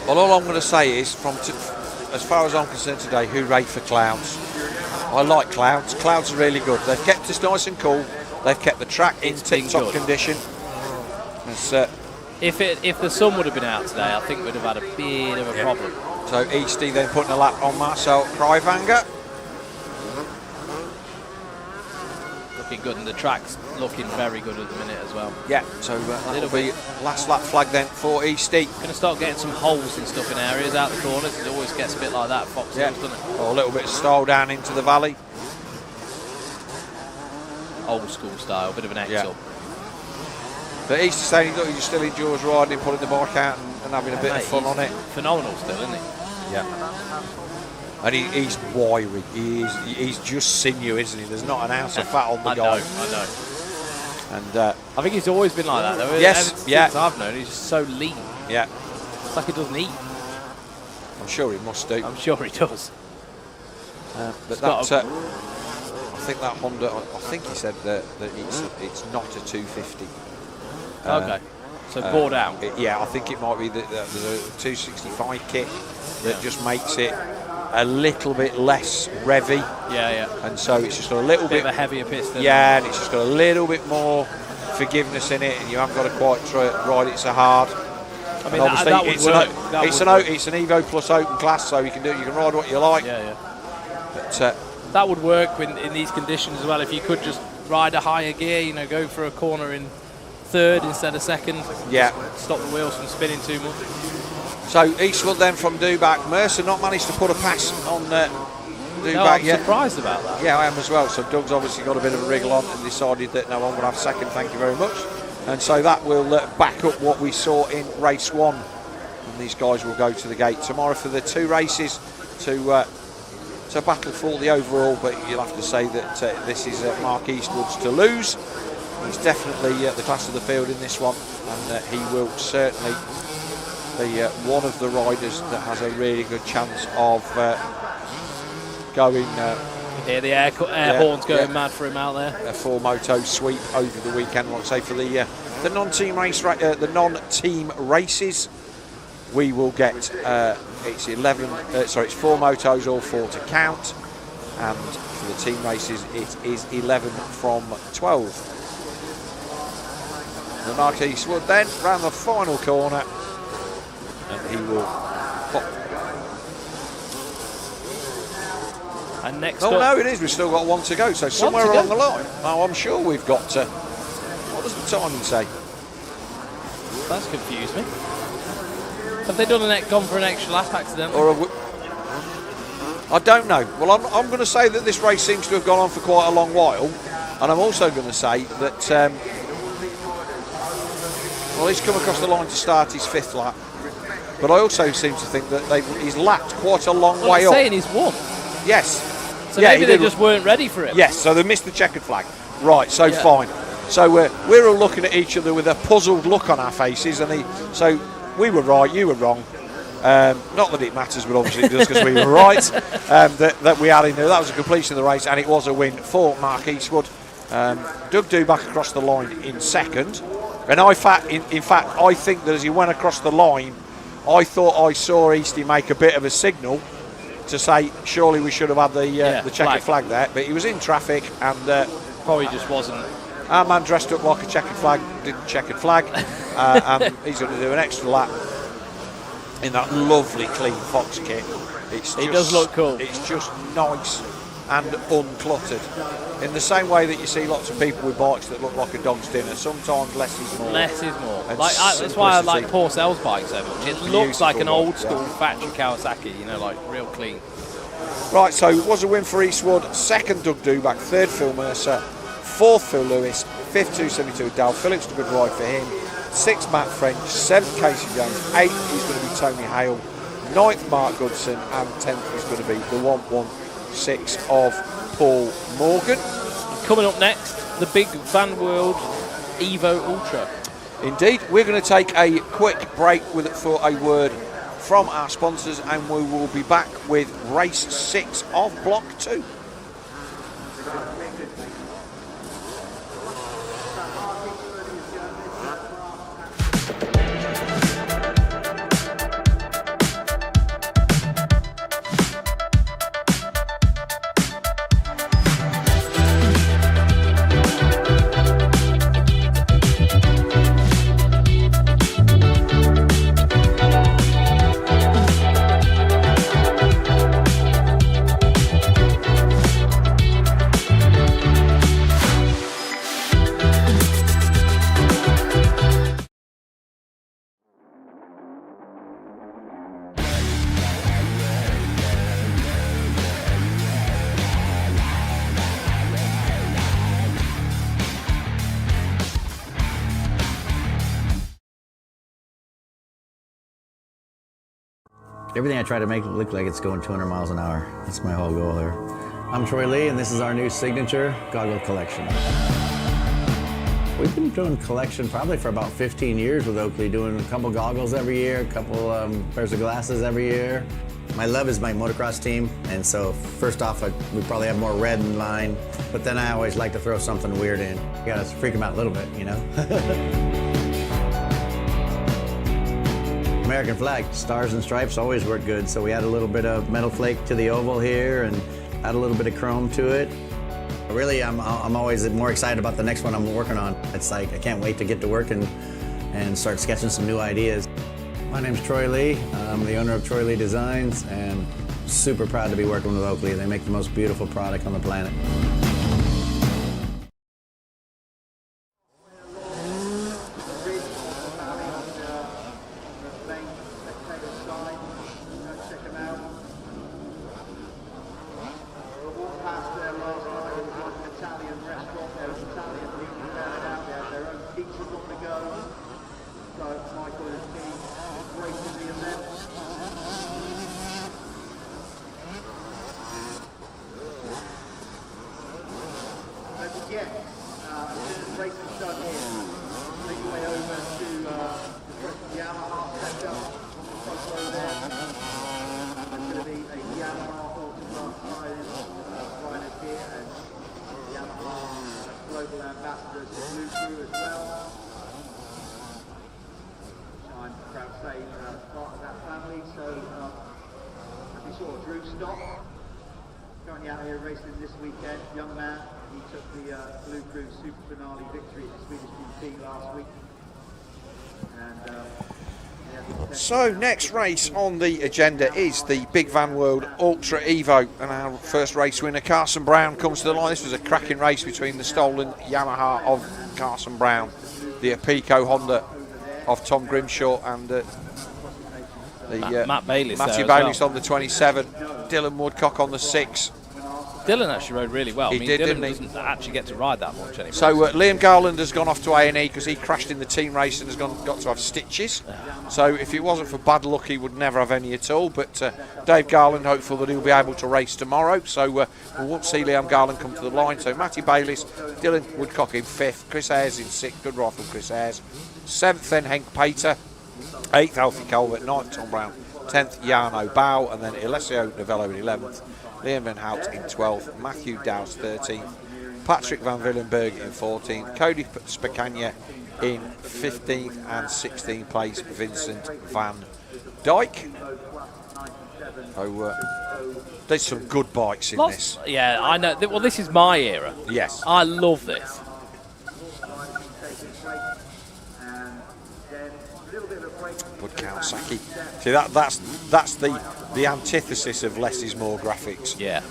Well, all I'm going to say is, as far as I'm concerned today, hooray for Clouds. I like Clouds. Clouds are really good. They've kept us nice and cool. They've kept the track in tip-top condition. If the sun would have been out today, I think we'd have had a bit of a problem. So Eastie then putting a lap on Marcel Kruivanger. Looking good, and the track's looking very good at the minute as well. Yeah, so that'll be last lap flag then for Eastie. Going to start getting some holes and stuff in areas out the corners. It always gets a bit like that at Foxhill, doesn't it? Or a little bit of style down into the valley. Old school style, bit of an X-up. But Eastie saying he still enjoys riding, pulling the bike out and having a bit of fun on it. Phenomenal still, isn't he? Yeah. And he's wiry. He's just sinew, isn't he? There's not an ounce of fat on the guy. I know. And I think he's always been like that, though. Yes, Since I've known, he's just so lean. Yeah. It's like he doesn't eat. I'm sure he must do. I'm sure he does. But that, I think that Honda, I think he said that it's not a 250. Okay. So bored out. I think it might be that there's a 265 kit that just makes it a little bit less revvy. Yeah. And so it's just got a little bit of a heavier piston. Yeah, and it's just got a little bit more forgiveness in it, and you haven't got to quite ride it so hard. I mean, that would work. It's an Evo Plus open class, so you can ride what you like. Yeah. But that would work in these conditions as well. If you could just ride a higher gear, go for a corner in third instead of second. Yeah. Stop the wheels from spinning too much. So Eastwood then from Dubac. Mercer not managed to put a pass on Dubac yet. I'm surprised about that. Yeah, I am as well. So Doug's obviously got a bit of a wriggle on and decided that no one would have second, thank you very much. And so that will back up what we saw in race one. And these guys will go to the gate tomorrow for the two races to battle for the overall. But you'll have to say that this is Mark Eastwood's to lose. He's definitely the class of the field in this one, and he will certainly be one of the riders that has a really good chance of going. Hear the air horns going mad for him out there. A 4-moto sweep over the weekend. Like I say, for the non-team race, the non-team races, we will get it's 4 motos, all 4 to count, and for the team races, it is 11 from 12. The Mark Eastwood then round the final corner, and he will pop. And next no, it is. We've still got one to go. So somewhere along the line, I'm sure we've got. What does the timing say? That's confused me. Have they gone for an extra lap accident? I don't know. Well, I'm going to say that this race seems to have gone on for quite a long while, and I'm also going to say that. Well, he's come across the line to start his 5th lap, but I also seem to think that he's lapped quite a long way up. Saying he's won. Yes, So maybe they just weren't ready for it. Yes, so they missed the checkered flag. Right, so fine. So we're all looking at each other with a puzzled look on our faces, and so we were right, you were wrong. Not that it matters, but obviously it does because we were right. That we had in there. That was a completion of the race, and it was a win for Mark Eastwood. Doug Duback across the line in second, and in fact, I think that as he went across the line, I thought I saw Easty make a bit of a signal to say surely we should have had the checkered flag there, but he was in traffic and probably just wasn't. Our man dressed up like a checkered flag, didn't checkered flag, and he's going to do an extra lap in that lovely clean Fox kit. He does look cool. It's just nice and uncluttered. In the same way that you see lots of people with bikes that look like a dog's dinner, sometimes less is more. Less is more. That's why I like Pourcel's bike so much. It looks like an old school factory Kawasaki, you know, like real clean. Right, so it was a win for Eastwood. Second, Doug Duback. Third, Phil Mercer. Fourth, Phil Lewis. Fifth, 272, Dal Phillips. A good ride for him. Sixth, Matt French. Seventh, Casey Jones. Eighth is going to be Tony Hale. Ninth, Mark Goodson. And 10th is going to be the 116 of Paul Morgan. Coming up next, the big Van World Evo Ultra. Indeed, we're going to take a quick break for a word from our sponsors, and we will be back with race 6 of Block 2. Everything I try to make it look like it's going 200 miles an hour. That's my whole goal there. I'm Troy Lee, and this is our new signature goggle collection. We've been doing collection probably for about 15 years with Oakley, doing a couple goggles every year, a couple pairs of glasses every year. My love is my motocross team, and so first off, we probably have more red in line, but then I always like to throw something weird in. You gotta freak them out a little bit, you know? American flag, stars and stripes always work good, so we add a little bit of metal flake to the oval here and add a little bit of chrome to it. Really, I'm always more excited about the next one I'm working on. It's like I can't wait to get to work and start sketching some new ideas. My name's Troy Lee. I'm the owner of Troy Lee Designs, and super proud to be working with Oakley. They make the most beautiful product on the planet. Currently out here racing this weekend, young man. He took the Blue Crew Super Finale victory at the Swedish GP last week. And, so next race on the agenda is the Big Van World Ultra Evo, and our first race winner Carson Brown comes to the line. This was a cracking race between the stolen Yamaha of Carson Brown, the Apico Honda of Tom Grimshaw, and Matt Bayliss Matthew Bayliss on the 27, Dylan Woodcock on the 6, Dylan actually rode really well. He did, Dylan didn't he? doesn't actually get to ride that much anymore. So Liam Garland has gone off to A&E because he crashed in the team race and has got to have stitches. So if it wasn't for bad luck, he would never have any at all. But Dave Garland, hopeful that he'll be able to race tomorrow. So we won't see Liam Garland come to the line. So Matty Bayliss, Dylan Woodcock in 5th, Chris Ayres in 6th, good rifle Chris Ayres. 7th then Henk Pater, 8th Alfie Colbert, 9th Tom Brown, 10th Jarno Bow, and then Alessio Novello in 11th, Liam Van Hout in 12th, Matthew Dowse 13th, Patrick Van Villenberg in 14th, Cody Spicagna in 15th, and 16th place Vincent Van Dijk. So there's some good bikes in this. Yeah, I know. Well, this is my era. Yes. I love this. Good Kawasaki. See that's the antithesis of less is more graphics. Yeah.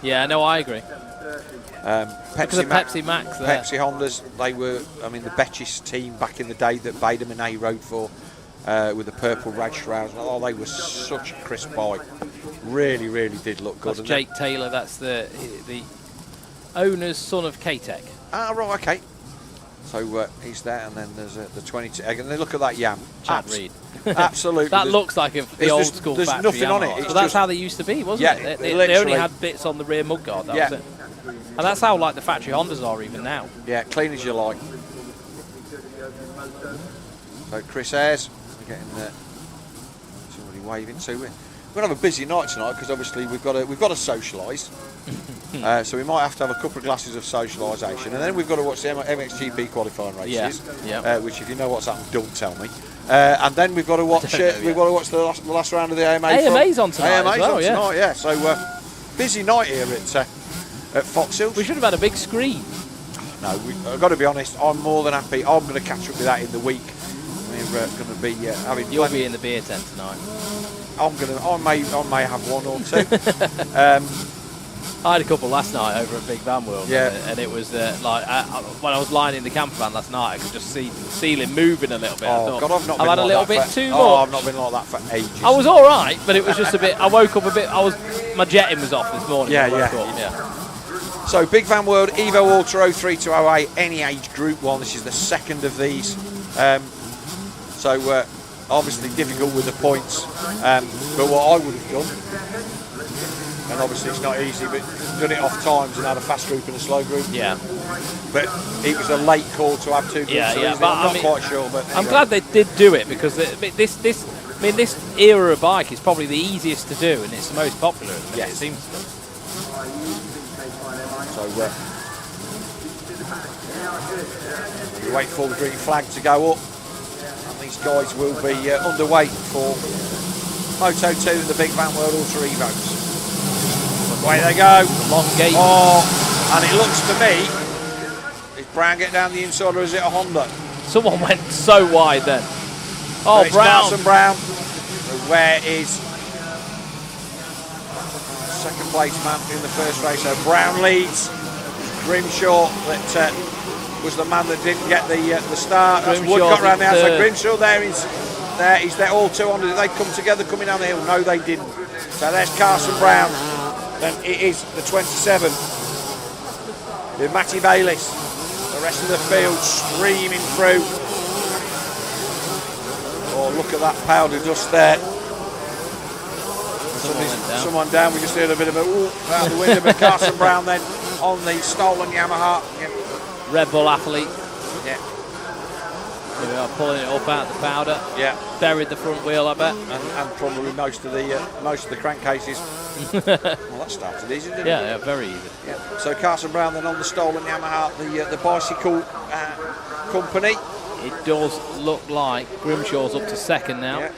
Yeah, no, I agree. Pepsi Max there. Pepsi Hondas, they were, I mean, the Betchis team back in the day that Baderman A rode for with the purple rag shrouds. Oh, they were such a crisp bike. Really, really did look good. That's Jake Taylor, that's the owner's son of K-Tech. Ah, right, okay. So he's there, and then there's the 22. And then look at that Yam. Chad Reed. Absolutely. That looks like the old school there's factory nothing Yamaha. on it. So that's how they used to be, wasn't it? They only had bits on the rear mudguard, that was it. And that's how like the factory Hondas are even now. Yeah, clean as you like. So Chris Ayres, we're getting somebody waving to it. We're going to have a busy night tonight because obviously we've got to socialise. So we might have to have a couple of glasses of socialisation, and then we've got to watch the MXGP qualifying races, which if you know what's happened, don't tell me. And then we've got to watch the last round of the AMA. AMA's on tonight. AMA's as well, on tonight, yeah. So busy night here at Foxhill. We should have had a big screen. No, I've got to be honest. I'm more than happy. I'm going to catch up with that in the week. We're going to be having. You'll be in the beer tent tonight. I may have one or two. I had a couple last night over at Big Van World, and it was like when I was lying in the camper van last night, I could just see the ceiling moving a little bit. Oh, God, I've not been had a little bit too much. I've not been like that for ages. I was all right, but it was just a bit. I woke up a bit. My jetting was off this morning. Yeah. So Big Van World Evo Ultra 03 to 08, any age group one. This is the second of these. So obviously difficult with the points, but what I would have done. And obviously it's not easy, but done it off times and had a fast group and a slow group. Yeah. But it was a late call to have two groups. Yeah. But I'm not quite sure. But I'm glad they did do it because this era of bike is probably the easiest to do and it's the most popular. It seems to be. So we wait for the green flag to go up, and these guys will be underway for Moto 2 and the Big Van World Ultra Evos. Away they go. Long gate. Oh, and it looks to me, is Brown getting down the inside or is it a Honda? Someone went so wide then. Oh, it's Brown. Carson Brown. So where is second place man in the first race? So Brown leads. Grimshaw that was the man that didn't get the start. That's Woodcock round the outside. Grimshaw he's there. All two on. Did they come together coming down the hill? No, they didn't. So there's Carson Brown. Then it is the 27 with Matty Bayliss. The rest of the field streaming through. Oh, look at that powder dust there. Someone down. We just heard a bit of a whoop out the window. But Carson Brown then on the stolen Yamaha. Yeah. Red Bull athlete. Yeah. Here we are pulling it up out of the powder. Yeah. Buried the front wheel, I bet. And probably most of the crankcases. Well, that started easy, didn't it? Yeah, very easy. Yeah. So Carson Brown then on the stolen Yamaha, the bicycle company. It does look like Grimshaw's up to second now. Yeah.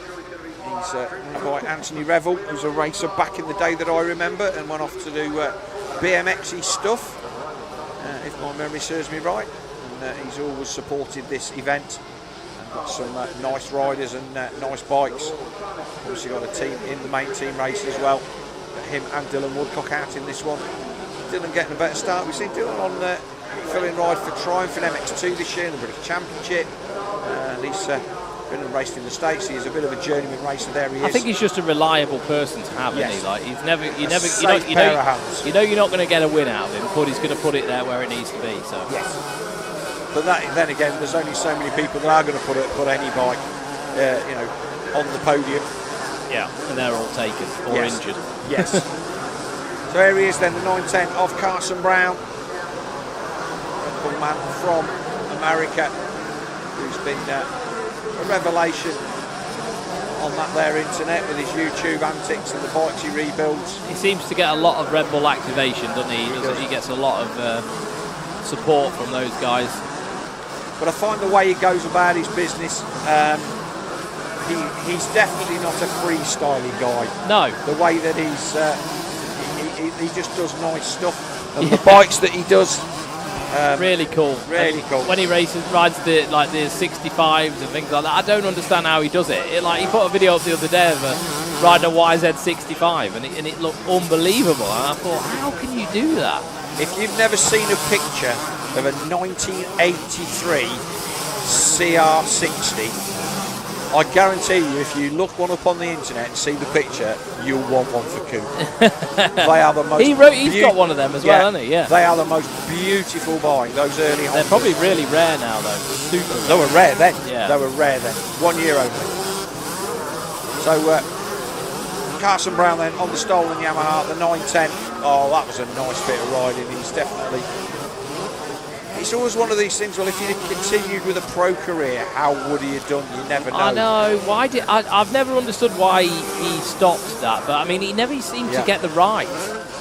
He's run by Anthony Revel, who's a racer back in the day that I remember, and went off to do BMXy stuff, if my memory serves me right. And he's always supported this event and got some nice riders and nice bikes. Obviously got a team in the main team race as well. Him and Dylan Woodcock out in this one. Dylan getting a better start. We've seen Dylan on filling ride for Triumph in MX2 this year in the British Championship. And he's been and raced in the States. He's a bit of a journeyman racer. There he is. I think he's just a reliable person to have, isn't he? Like he's never, you know, you're not going to get a win out of him, but he's going to put it there where it needs to be. So yes. But then again, there's only so many people that are going to put any bike, you know, on the podium. Yeah, and they're all taken or injured. Yes. So here he is then, the 910 of Carson Brown, a man from America, who's been a revelation on that there internet with his YouTube antics and the bikes he rebuilds. He seems to get a lot of Red Bull activation, doesn't he? He gets a lot of support from those guys. But I find the way he goes about his business, he's definitely not a freestyling guy. No. The way that he just does nice stuff, and the bikes that he does. Really cool. Really cool. When he rides the 65s and things like that, I don't understand how he does it. He put a video up the other day of riding a YZ65 and it looked unbelievable. And I thought, how can you do that? If you've never seen a picture of a 1983 CR60, I guarantee you, if you look one up on the internet and see the picture, you'll want one for Coop. They are the most. He's got one of them as well, hasn't he? Yeah. They are the most beautiful bike. Those early. They're probably really rare now, though. Super. They were rare then. Yeah. They were rare then. 1 year only. So Carson Brown then on the stolen Yamaha, the 910. Oh, that was a nice bit of riding. He's definitely. It's always one of these things. Well, if you continued with a pro career, how would he have done? You never know. I know. I've never understood why he stopped that, but I mean, he never seemed to get the right.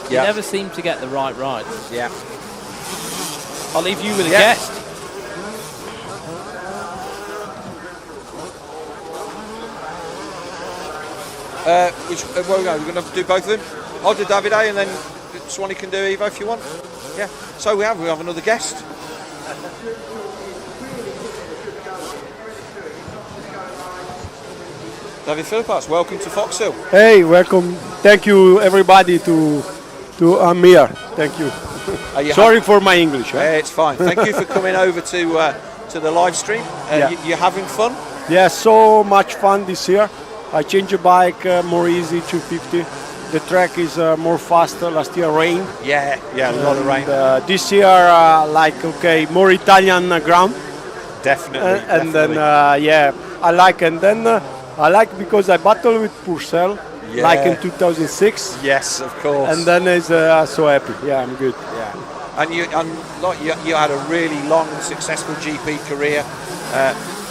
He never seemed to get the right ride. Yeah. I'll leave you with a guest. We're going to do both of them. I'll do David A, and then Swanee can do Evo if you want. Yeah. So we have another guest. David Philippaerts, welcome to Foxhill. Hey, welcome. Thank you, everybody, to I'm here. Thank you. Sorry for my English. It's fine. Thank you for coming over to the live stream. You're having fun? Yeah, so much fun this year. I changed the bike, more easy, 250. The track is more faster. Last year rain. Yeah, a lot of rain. This year, more Italian ground. Definitely. Then, I like. And then I like because I battled with Pourcel, like in 2006. Yes, of course. And then is so happy. Yeah, I'm good. Yeah. And you had a really long, successful GP career.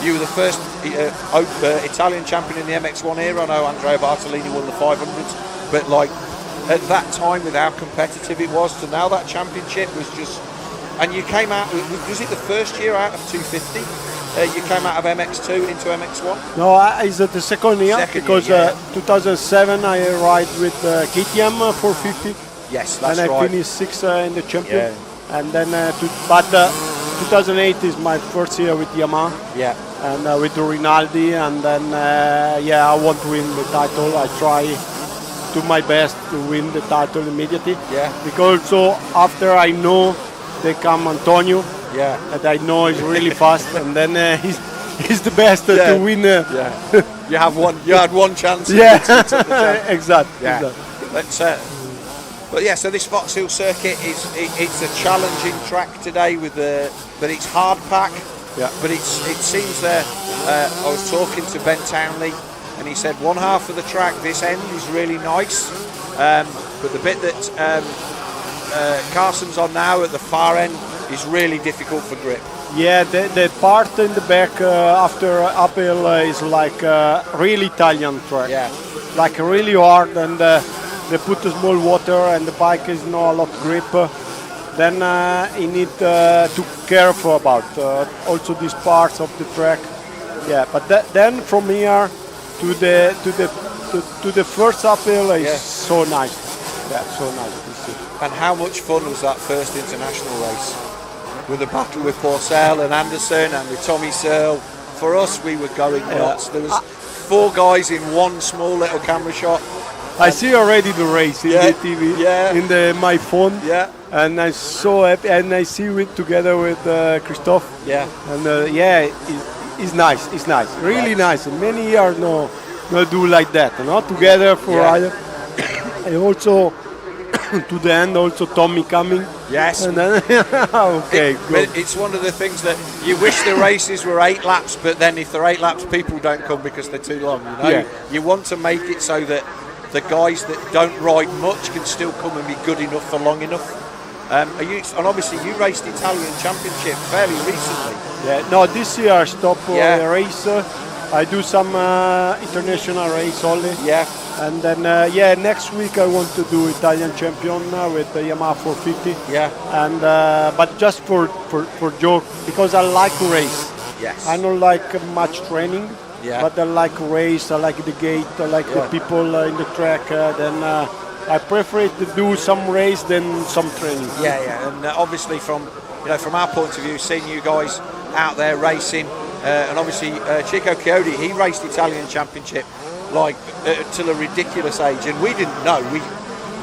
You were the first Italian champion in the MX1 era. I know Andrea Bartolini won the 500s. But like at that time, with how competitive it was, to now that championship was just. And you came out. Was it the first year out of 250? You came out of MX2 into MX1. No, it's the second year because 2007 I ride with KTM 450. Yes, that's right. And I finished 6th in the champion. Yeah. And then, 2008 is my first year with Yamaha. Yeah. And with Rinaldi, and then I want to win the title. I try. Do my best to win the title immediately. Yeah. Because so after I know they come Antonio. Yeah. And I know he's really fast, and then he's the best to win. You have one. You had one chance. Exactly. Yeah. But yeah. So this Foxhill circuit it's a challenging track today but it's hard pack. Yeah. But it seems I was talking to Ben Townley. And he said one half of the track, this end is really nice, but the bit that Carson's on now at the far end is really difficult for grip. Yeah, the part in the back after uphill is like really Italian track. Yeah. Like really hard, and they put a small water and the bike is not a lot of grip. Then you need to careful about also these parts of the track. Yeah, but then from here to the first uphill is so nice. Yeah, so nice to see. And how much fun was that first international race? With the battle with Pourcel and Anderson and with Tommy Searle. For us, we were going nuts. There was 4 guys in one small little camera shot. I see already the race in the TV, in my phone. Yeah. And I'm so happy. And I see it together with Christophe. Yeah. And it's nice. It's nice. Really nice. Many years no do like that. Together for rider. And also to the end, also Tommy coming. Yes. And then, okay, good. It's one of the things that you wish the races were 8 laps, but then if they're 8 laps, people don't come because they're too long. You want to make it so that the guys that don't ride much can still come and be good enough for long enough. And obviously you raced Italian Championship fairly recently. Yeah. No, this year I stopped the race. I do some international race only. Yeah. And then next week I want to do Italian champion with the Yamaha 450. Yeah. And but just for joke, because I like race. Yes. I don't like much training. Yeah. But I like race. I like the gate. I like the people in the track. Then I prefer to do some race than some training. Yeah. And obviously from our point of view, seeing you guys out there racing, and obviously Chiodi, he raced Italian Championship till a ridiculous age, and we didn't know.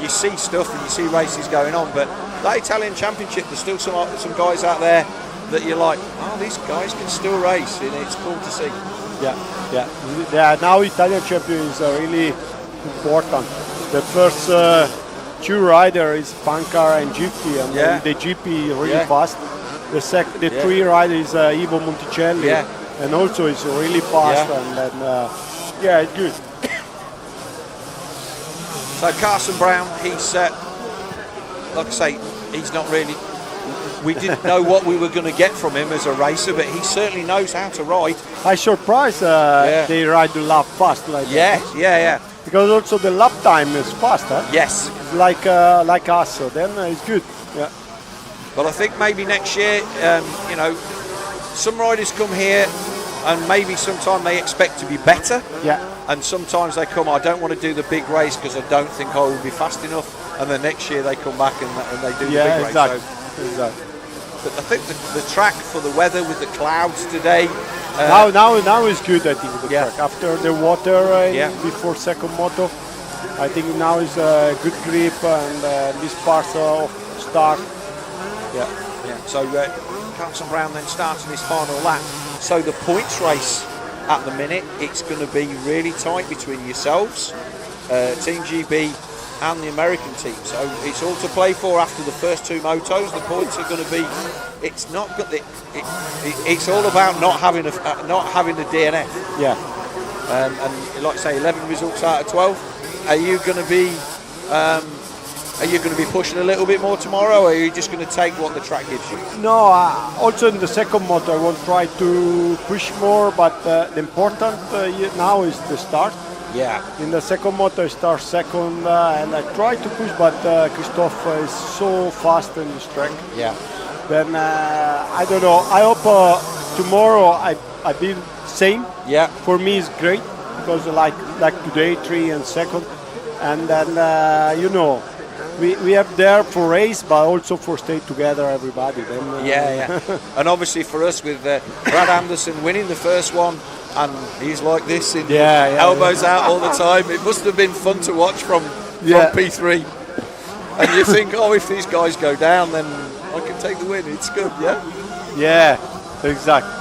You see stuff and you see races going on, but that Italian Championship, there's still some guys out there that you're like, oh, these guys can still race, and it's cool to see. Yeah. Now Italian champion is really important. The first 2 rider is Pankar and GP, and then the GP really fast. The 3 rider is Evo Monticelli, and also is really fast, and then it's good. So Carson Brown, he's like I say, he's not really. We didn't know what we were going to get from him as a racer, but he certainly knows how to ride. I surprised they ride the lap fast like that. Yeah. Because also the lap time is fast, huh? Yes. Like us, so then it's good. Yeah. But I think maybe next year, some riders come here and maybe sometime they expect to be better. Yeah. And sometimes they come, I don't want to do the big race because I don't think I will be fast enough. And then next year they come back and they do the big race. So, exactly. But I think the track for the weather with the clouds today. Now is good, I think, the track. After the water before second moto, I think now is a good grip and this part of start. Yeah. So Carson Brown then starting his final lap. So the points race at the minute, it's going to be really tight between yourselves, Team GB and the American team. So it's all to play for after the first 2 motos. The points are going to be. It's not good. It's all about not having the DNF. Yeah. And like I say, 11 results out of 12. Are you going to be? Are you going to be pushing a little bit more tomorrow, or are you just going to take what the track gives you? No, also in the second moto I will try to push more, but the important now is the start. Yeah. In the second moto I start second, and I try to push, but Christophe is so fast in this track. Yeah. Then I don't know. I hope tomorrow I be same. Yeah. For me it's great because like today 3 and second, and then we have there for race, but also for stay together, everybody. Then, And obviously for us with Brad Anderson winning the first one, and he's like this, in elbows out all the time. It must have been fun to watch from P3. And you think, if these guys go down, then I can take the win. It's good, Yeah, exactly.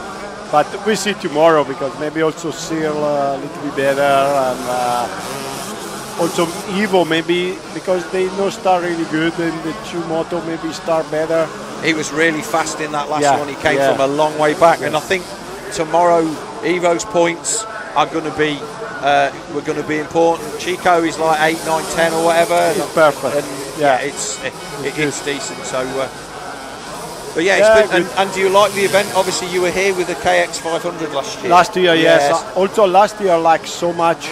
But we see tomorrow because maybe also Searle a little bit better, and also Evo maybe because they no start really good, and the 2 moto maybe start better. He was really fast in that last one. He came from a long way back, and I think tomorrow Evo's points are going to be important. Chico is like 8, 9, 10 or whatever. It's perfect. And it's decent. So, but it's good. And do you like the event? Obviously, you were here with the KX 500 last year. Last year, yes. Also, last year I liked so much.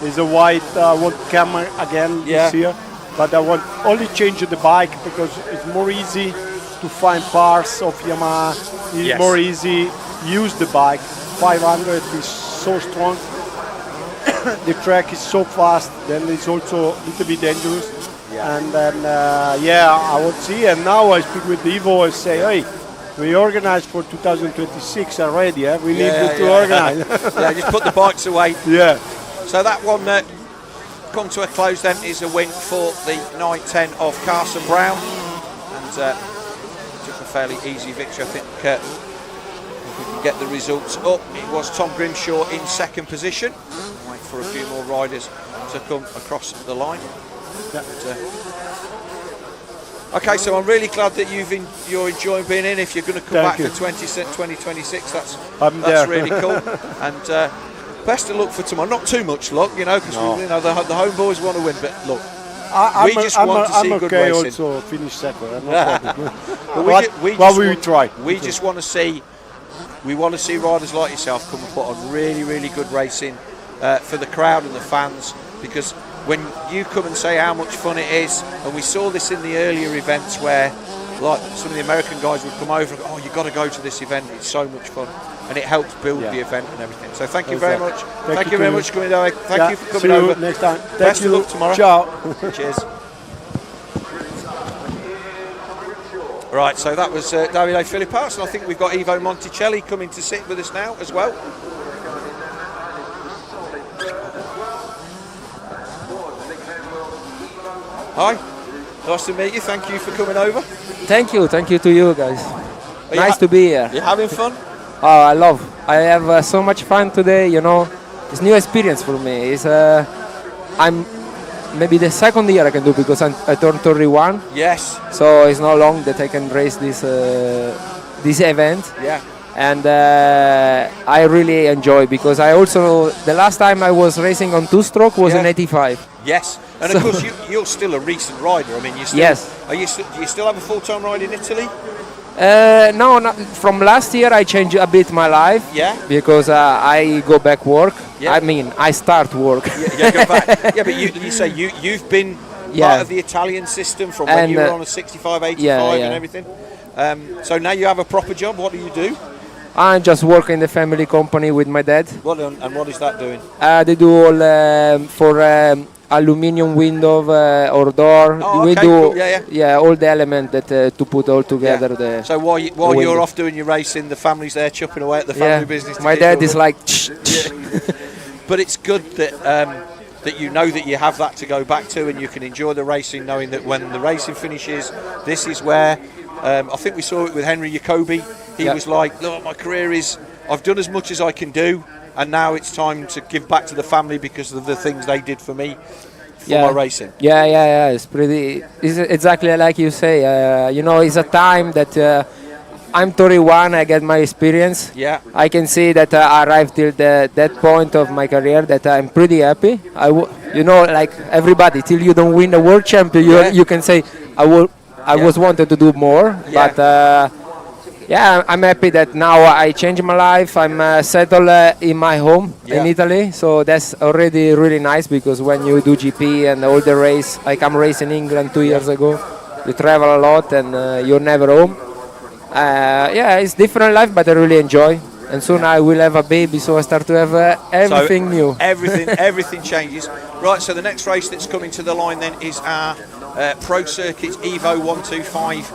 Is a white. I want camera again this year, but I want only change the bike because it's more easy to find parts of Yamaha. It's more easy use the bike. 500 is so strong. The track is so fast. Then it's also a little bit dangerous. And then I would see. And now I speak with Evo and say, hey, we organized for 2026 already. We need to organize. Just put the bikes away. Yeah. So that one come to a close then is a win for the 910 of Carson Brown, and took a fairly easy victory. I think We can get the results up. It was Tom Grimshaw in second position. Wait for a few more riders to come across the line. Okay, so I'm really glad that you're enjoying being in. If you're going to come back for 2026, that's really cool. And best of luck for tomorrow. Not too much luck, because the homeboys want to win. But look, we just want to see good racing. Also finish second. I'm we try. We just want to see. We want to see riders like yourself come and put on really, really good racing for the crowd and the fans, because when you come and say how much fun it is, and we saw this in the earlier events where like some of the American guys would come over and go, oh, you've got to go to this event, it's so much fun, and it helps build the event and everything. So thank you very much. Thank you very much for coming over. Thank you for coming over. Next time. Best of luck tomorrow. Ciao. Cheers. Right, so that was Davide Philippaerts, and I think we've got Ivo Monticelli coming to sit with us now as well. Hi, nice to meet you. Thank you for coming over. Thank you to you guys. Nice to be here. You having fun? Oh, I have so much fun today. It's new experience for me. It's I'm maybe the second year I can do, because I turned 31. Yes. So it's not long that I can race this event. Yeah. And I really enjoy, because the last time I was racing on two-stroke was in '85. Yes. And of course, you're still a recent rider. I mean, do you still have a full-time ride in Italy? No, not, from last year I changed a bit my life. Yeah. Because I go back work. Yeah. I mean, I start work. Yeah, go back. Yeah, but you say you've been part of the Italian system from when you were on a 65, 85 and everything. So now you have a proper job. What do you do? I just work in the family company with my dad. And what is that doing? They do all for aluminium window or door. We do all the element that to put all together. So while you're off doing your racing, the family's there chopping away at the family business. My dad is like. But it's good that that you know that you have that to go back to, and you can enjoy the racing, knowing that when the racing finishes, this is where. I think we saw it with Henry Jacobi. He was like, look, my career is, I've done as much as I can do, and now it's time to give back to the family because of the things they did for me for my racing. Yeah. It's exactly like you say. It's a time that I'm 31, I get my experience. Yeah. I can see that I arrived till that point of my career that I'm pretty happy. Like everybody, till you don't win a world champion, you can say, I was wanted to do more, but I'm happy that now I changed my life. I'm settled in my home in Italy, so that's already really nice, because when you do GP and all the race, like I'm racing in England 2 years ago, you travel a lot and you're never home. It's different life, but I really enjoy. And soon I will have a baby, so I start to have everything new. Everything changes. Right, so the next race that's coming to the line then is our Pro Circuit Evo 125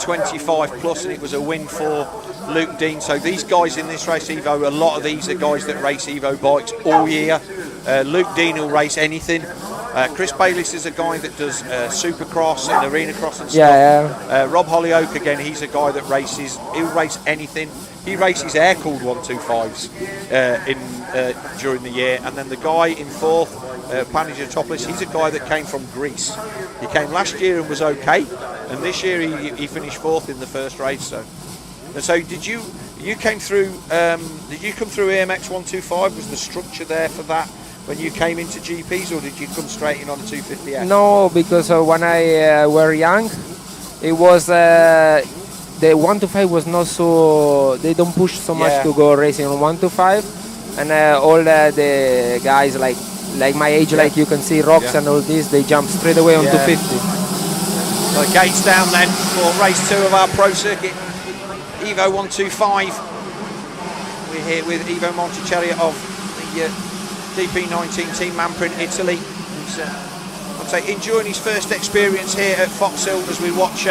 25 plus, and it was a win for Luke Dean. So these guys in this race Evo, a lot of these are guys that race Evo bikes all year. Luke Dean will race anything. Chris Bayliss is a guy that does Supercross and Arena Cross and stuff. Rob Hollyoak, again, he's a guy that races, he'll race anything. He races air-cooled 125s during the year. And then the guy in fourth, Panagiotopolis, he's a guy that came from Greece. He came last year and was okay, and this year he finished fourth in the first race. So did you came through? Did you come through EMX 125? Was the structure there for that when you came into GPs, or did you come straight in on a 250F? No, because when I were young, it was the 125 was not so. They don't push so much to go racing on 125, and all the guys like my age, like you can see Rocks and all this, they jump straight away on 250. So the gates down then for race 2 of our Pro Circuit Evo 125. We're here with Ivo Monticelli of the DP19 Team Manprint Italy. He's I'd say enjoying his first experience here at Foxhill as we watch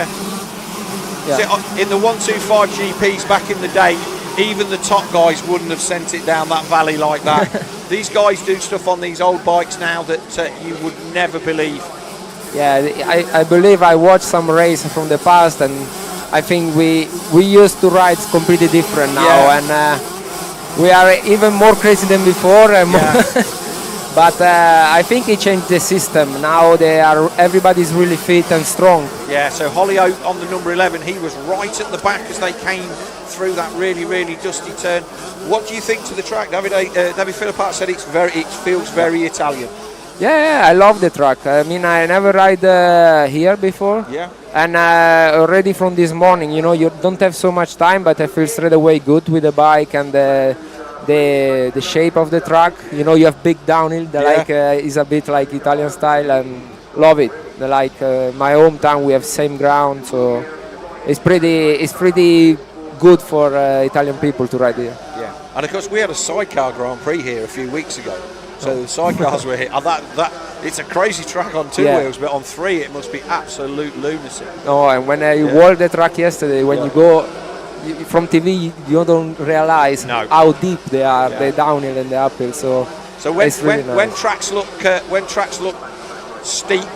in the 125 GPs back in the day. Even the top guys wouldn't have sent it down that valley like that. These guys do stuff on these old bikes now that you would never believe. Yeah, I believe I watched some race from the past, and I think we used to ride completely different now, and we are even more crazy than before. But I think it changed the system. Now everybody's really fit and strong. Yeah, so Hollyoak on the number 11, he was right at the back as they came through that really, really dusty turn. What do you think to the track? David Philippaerts said it feels very Italian. Yeah, I love the track. I mean, I never ride here before. Yeah. And already from this morning, you know, you don't have so much time, but I feel straight away good with the bike and the shape of the track. You know, you have big downhill. Is a bit like Italian style, and love it. Like my hometown, we have same ground, so it's pretty good for Italian people to ride here. Yeah, and of course we had a sidecar Grand Prix here a few weeks ago. So the sidecars were here. It's a crazy track on two wheels, but on three it must be absolute lunacy. No, and when I walked the track yesterday, when you go from TV, you don't realize how deep they are, the downhill and the uphill. So when it's really nice. when tracks look steep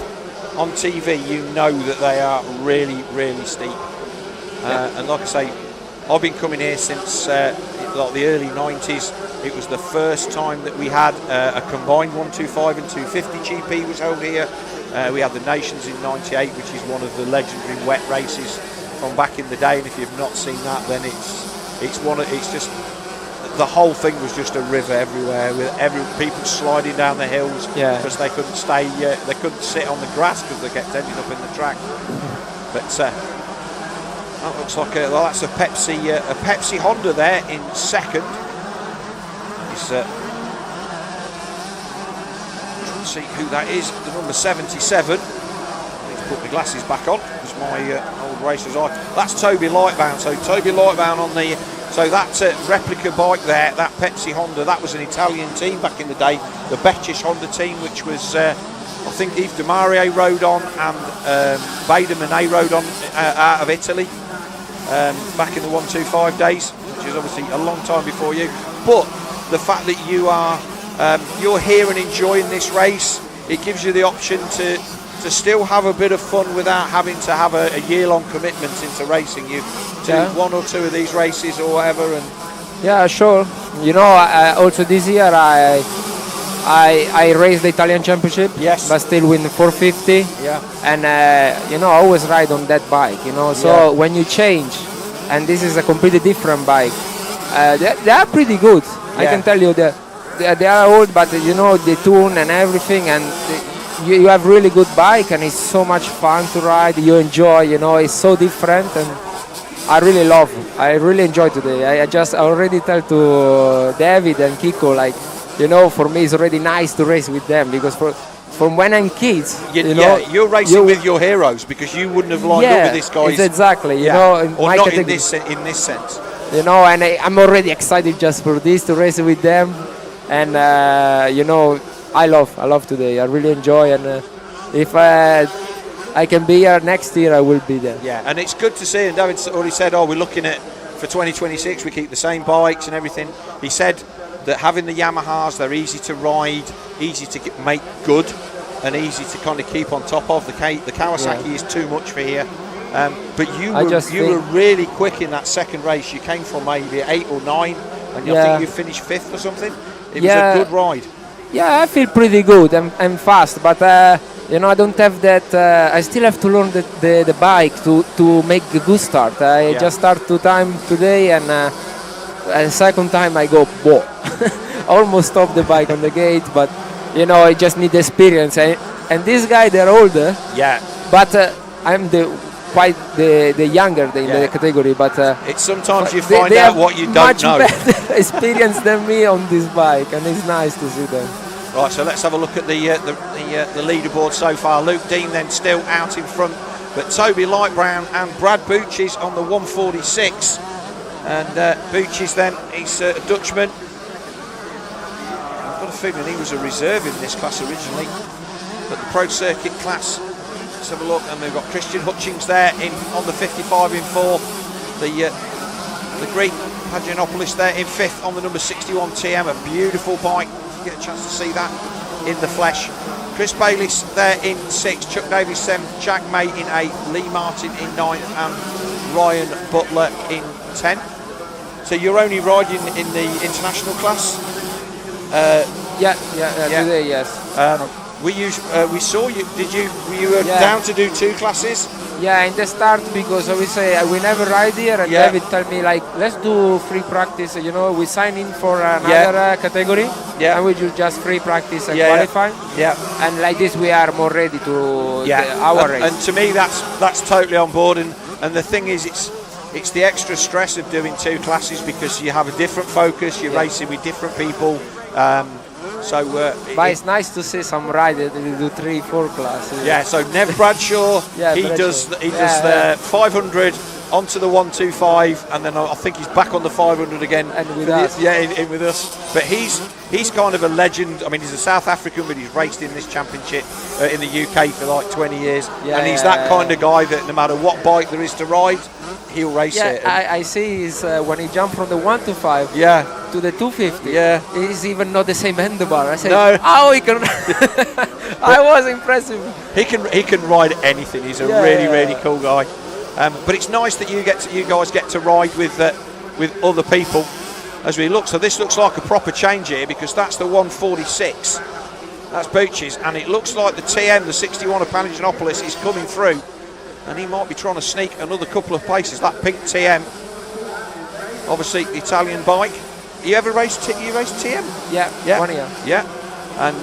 on TV, you know that they are really, really steep. And like I say, I've been coming here since like the early 90s. It was the first time that we had a combined 125 and 250 GP was held here. We had the Nations in '98, which is one of the legendary wet races from back in the day. And if you've not seen that, then it's just the whole thing was just a river everywhere with people sliding down the hills because they couldn't stay, they couldn't sit on the grass because they kept ending up in the track. But that looks like that's a Pepsi Honda there in second. Let's see who that is. The number 77. I need to put my glasses back on because my old racer's eye. That's Toby Lightbound. So Toby Lightbound on the. So that replica bike there, that Pepsi Honda, that was an Italian team back in the day, the Beccish Honda team, which was I think Yves de Marie rode on and Bader Manet rode on out of Italy back in the 125 days, which is obviously a long time before you. But the fact that you're here and enjoying this race, it gives you the option to still have a bit of fun without having to have a year-long commitment into racing. You do one or two of these races or whatever, and sure. You know, also this year I raced the Italian Championship, but still win the 450. Yeah. And you know, I always ride on that bike. You know, so when you change, and this is a completely different bike, they are pretty good. I can tell you that they are old, but you know the tune and everything, and you have really good bike, and it's so much fun to ride. You enjoy, you know, it's so different, and I really enjoy today. I already tell to David and Kiko, like, you know, for me it's already nice to race with them because from when I'm kids, you're racing with your heroes because you wouldn't have lined up with this guy. Exactly, you know, or not in this sense. You know, and I'm already excited just for this to race with them, and you know, I love today. I really enjoy, and if I can be here next year, I will be there. Yeah, and it's good to see. And David already said, we're looking at for 2026. We keep the same bikes and everything. He said that having the Yamahas, they're easy to ride, easy to make good, and easy to kind of keep on top of. The Kawasaki is too much for here. But you were really quick in that second race. You came from maybe 8 or 9, and I think you finished 5th or something. It was a good ride. Yeah, I feel pretty good. I'm fast, but you know, I don't have that. I still have to learn the bike to make a good start. I just start 2 times today, and second time I go almost stop the bike on the gate. But you know, I just need experience. And this guy, they're older. Yeah. But I'm quite the younger in the category, but it's sometimes you find out what you don't much know. Better experience than me on this bike, and it's nice to see them. Right, so let's have a look at the leaderboard so far. Luke Dean then still out in front, but Toby Lightbound and Brad Bucci's on the 146, and Bucci's then, he's a Dutchman. I've got a feeling he was a reserve in this class originally, but the Pro Circuit class. Let's have a look, and we've got Christian Hutchings there on the 55 in 4. The Greek Pagianopoulos there in 5th on the number 61 TM, a beautiful bike. You get a chance to see that in the flesh. Chris Bayliss there in 6th, Chuck Davies 7th, Jack May in 8th, Lee Martin in 9th, and Ryan Butler in 10. So you're only riding in the international class? Today, yes. We saw you. Were you down to do 2 classes? Yeah, in the start, because we say we never ride here, and David told me like, let's do free practice. You know, we sign in for another category, and we do just free practice and qualify. And like this, we are more ready to our race. And to me, that's totally on board. And the thing is, it's the extra stress of doing 2 classes because you have a different focus. You're racing with different people. But it's nice to see some riders that do 3-4 classes. Yeah, so Nev Bradshaw, he does the 500 onto the 125, and then I think he's back on the 500 again. And with us. In with us. But he's kind of a legend. I mean, he's a South African, but he's raced in this championship in the UK for like 20 years. And he's that kind of guy that no matter what bike there is to ride, he'll race it. I see is when he jumped from the 125 to the 250. It's even not the same handlebar. I said, no. Oh, he can. I was impressive. He can ride anything. He's a really cool guy. But it's nice that you guys get to ride with other people as we look. So this looks like a proper change here because that's the 146. That's Booch's, and it looks like the TM, the 61 of Panagiannopoulos, is coming through, and he might be trying to sneak another couple of places. That pink TM, obviously the Italian bike. You ever raced TM? Yeah, 1 year. Yeah, and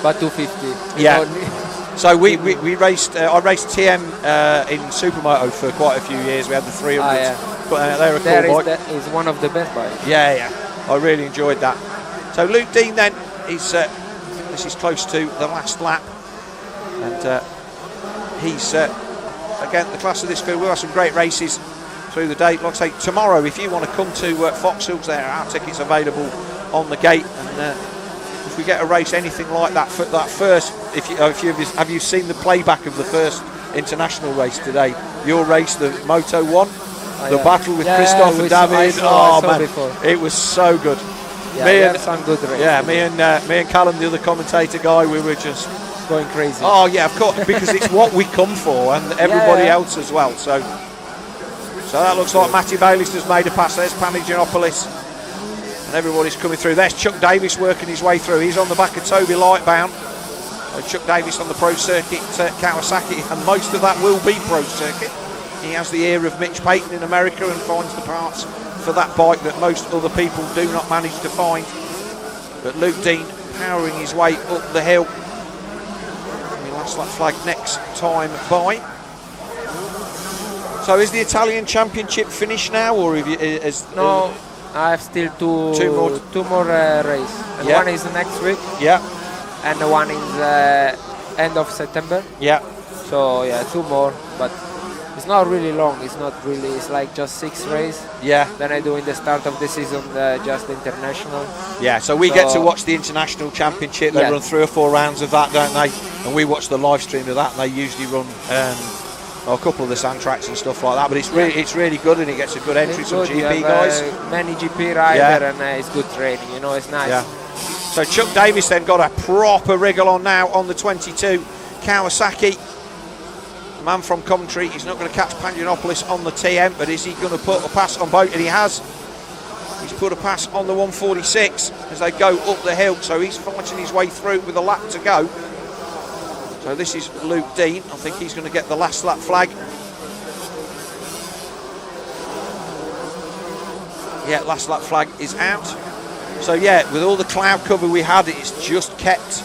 but 250. So we raced. I raced TM in Supermoto for quite a few years. We had the 300s. They're a cool bike. That is one of the best bikes. Yeah. I really enjoyed that. So Luke Dean then is. This is close to the last lap, and he's again the class of this field. We'll have some great races through the day. Like I say, tomorrow, if you want to come to Foxhills, there are tickets available on the gate, and if we get a race anything like that, first, have you seen the playback of the first international race today? Your race, the Moto 1, the battle with Christophe and David. Before. It was so good. Some good race. Yeah, me and Callum, the other commentator guy, we were just going crazy. Oh yeah, of course, because it's what we come for, and everybody else as well. So that looks like Matty Bayliss has made a pass. There's Panagiannopoulos, and everybody's coming through. There's Chuck Davis working his way through. He's on the back of Toby Lightbound. Chuck Davis on the Pro Circuit, Kawasaki, and most of that will be Pro Circuit. He has the ear of Mitch Payton in America and finds the parts for that bike that most other people do not manage to find. But Luke Dean powering his way up the hill. The last lap flag next time by. So is the Italian Championship finished now, or have you? No, I have still two more races. And one is next week. Yeah. And the one is end of September. Yeah. So 2 more, but it's not really long. It's like just 6 races. Yeah. Then I do in the start of the season just the international. Yeah. So we get to watch the International Championship. They run 3 or 4 rounds of that, don't they? And we watch the live stream of that. And they usually run a couple of the sand tracks and stuff like that. But it's really good, and it gets a good entry. Some GP guys. Many GP rider, and it's good training. You know, it's nice. Yeah. So Chuck Davis then got a proper wriggle on now on the 22 Kawasaki. The man from Coventry, he's not going to catch Panagiannopoulos on the TM, but is he going to put a pass on both? And he has. He's put a pass on the 146 as they go up the hill, so he's fighting his way through with a lap to go. So this is Luke Dean. I think he's going to get the last lap flag. Yeah, last lap flag is out. So yeah, with all the cloud cover we had, it's just kept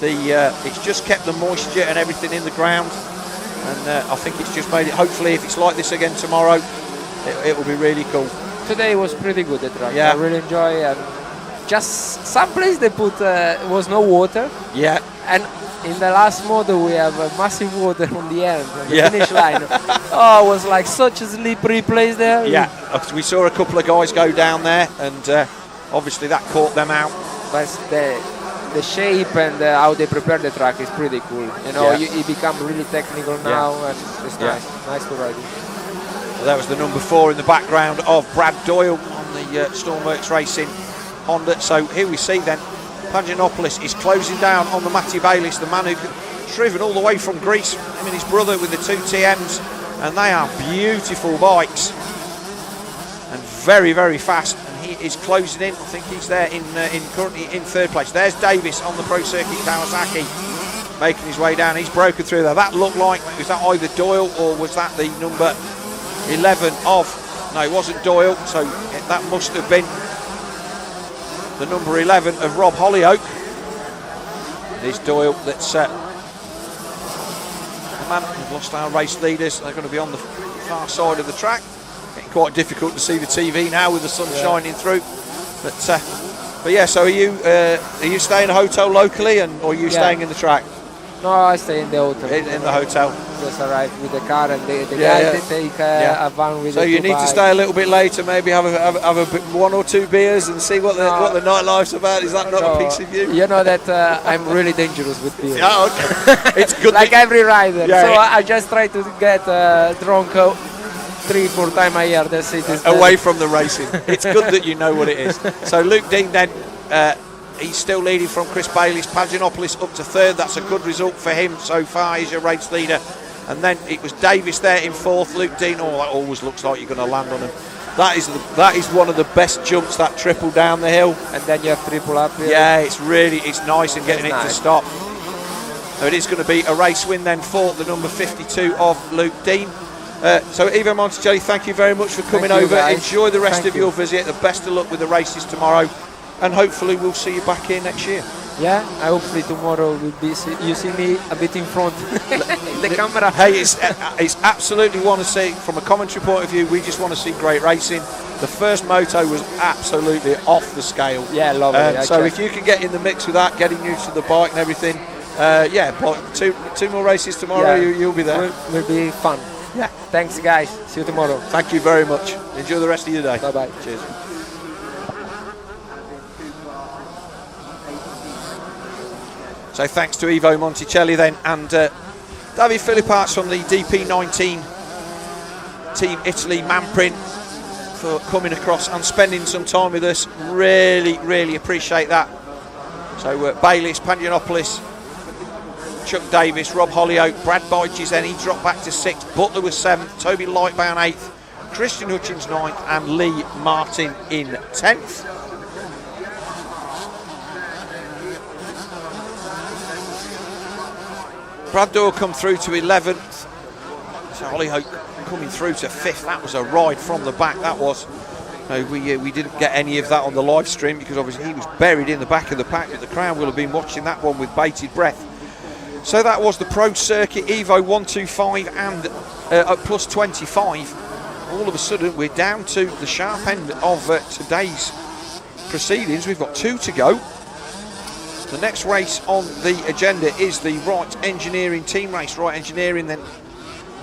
the moisture and everything in the ground, and I think it's just made it. Hopefully, if it's like this again tomorrow, it will be really cool. Today was pretty good at track. Yeah. I really enjoy. And just some place they put was no water. Yeah. And in the last model we have a massive water on the end, on the finish line. Oh, it was like such a slippery place there. Yeah, we saw a couple of guys go down there, and obviously that caught them out. But the shape and how they prepare the track is pretty cool. You know, you become really technical now, and it's nice to ride it. Well, that was the number 4 in the background of Brad Doyle on the Stormworks Racing Honda. So here we see then Panagiannopoulos is closing down on the Matty Bayliss, the man who's driven all the way from Greece. Him and his brother with the 2 TMs and they are beautiful bikes and very, very fast. And he is closing in. I think he's there currently in third place. There's Davis on the Pro Circuit Kawasaki, making his way down. He's broken through there. That looked like, was that either Doyle or was that the number 11 of, no, it wasn't Doyle, so that must have been the number 11 of Rob Hollyoak. This Doyle that's the man. We've lost our race leaders. They're going to be on the far side of the track. Getting quite difficult to see the TV now with the sun shining through. But yeah, so are you staying in a hotel locally, or are you staying in the track? No, I stay in the hotel. In the hotel. Just arrive with the car, and the guys they take a van with. So you need to stay a little bit later, maybe have one or two beers and see what the nightlife's about. Is that not a piece of you? You know that I'm really dangerous with beer. Yeah, okay. It's good. Like every rider. So I just try to get drunk 3-4 times a year. That's it. Away from the racing. It's good that you know what it is. So Luke Dean then. He's still leading from Chris Bayliss. Paginopoulos up to third. That's a good result for him so far. He's your race leader. And then it was Davis there in fourth. Luke Dean. Oh, that always looks like you're going to land on him. That is one of the best jumps, that triple down the hill. And then you have triple up here. Yeah, it's nice and getting it to stop. So it is going to be a race win then for the number 52 of Luke Dean. So Evo Monticelli, thank you very much for coming over. Enjoy the rest of your visit. The best of luck with the races tomorrow. And hopefully we'll see you back here next year. Yeah, hopefully tomorrow will be. You see me a bit in front, the camera. Hey, it's absolutely want to see from a commentary point of view. We just want to see great racing. The first moto was absolutely off the scale. Yeah, lovely. So if you can get in the mix with that, getting used to the bike and everything, two more races tomorrow. Yeah, you'll be there. Will be fun. Yeah. Thanks, guys. See you tomorrow. Thank you very much. Enjoy the rest of your day. Bye bye. Cheers. So thanks to Evo Monticelli then, and David Philippaerts from the DP19 Team Italy Manprint for coming across and spending some time with us. Really, really appreciate that. So Bayliss, Pagianopoulos, Chuck Davis, Rob Hollyoak, Brad Byges then, he dropped back to 6th, Butler was 7th, Toby Lightbound 8th, Christian Hutchins 9th and Lee Martin in 10th. Brad Doyle come through to 11th. So Hollyoak coming through to 5th. That was a ride from the back, that was. No, we didn't get any of that on the live stream because obviously he was buried in the back of the pack, but the crowd will have been watching that one with bated breath. So that was the Pro Circuit Evo 125 and plus 25. All of a sudden we're down to the sharp end of today's proceedings. We've got 2 to go. The next race on the agenda is the Wright Engineering team race. Wright Engineering then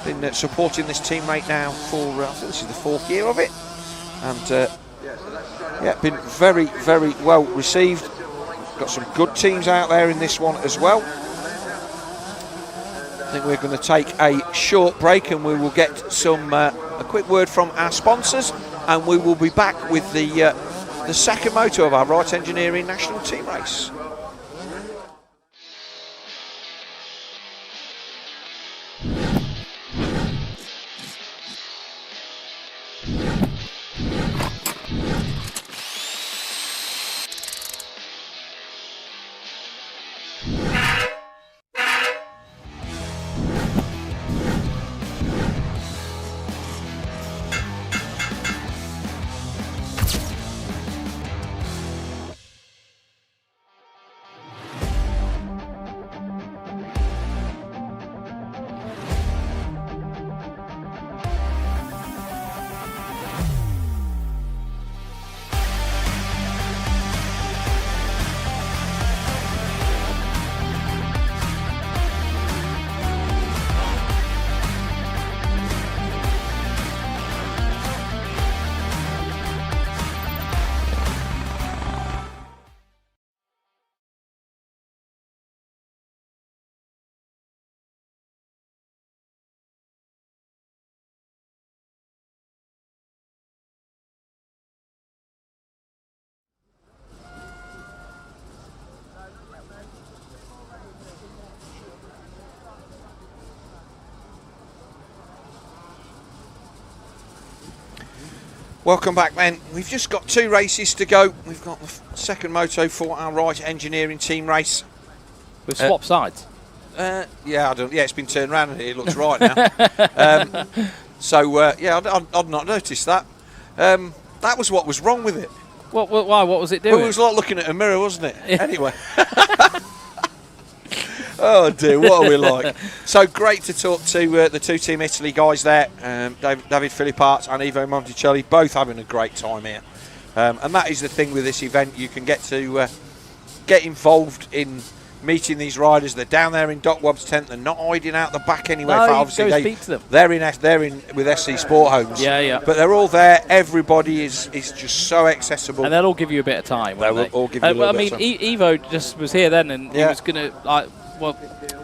been supporting this teammate now for I think this is the 4th year of it, and been very, very well received. Got some good teams out there in this one as well. I think we're going to take a short break and we will get some a quick word from our sponsors, and we will be back with the second moto of our Wright Engineering national team race. Welcome back, then. We've just got 2 races to go. We've got the second Moto 4 Right engineering team race. We've swapped sides. Yeah, it's been turned around and it looks right now. I'd not noticed that. That was what was wrong with it. Why? What was it doing? Well, it was like looking at a mirror, wasn't it? Yeah. Anyway. Oh dear, what are we like? So great to talk to the 2 Team Italy guys there, David Philippaerts and Ivo Monticelli, both having a great time here. And that is the thing with this event, you can get to get involved in meeting these riders. They're down there in Doc Wobb's tent, they're not hiding out the back anywhere. No, obviously go speak to them. They're in with SC Sport Homes. Yeah. But they're all there, everybody is just so accessible. And they'll all give you a bit of time. They'll all give you a little bit of time. Evo just was here then, and he was going to,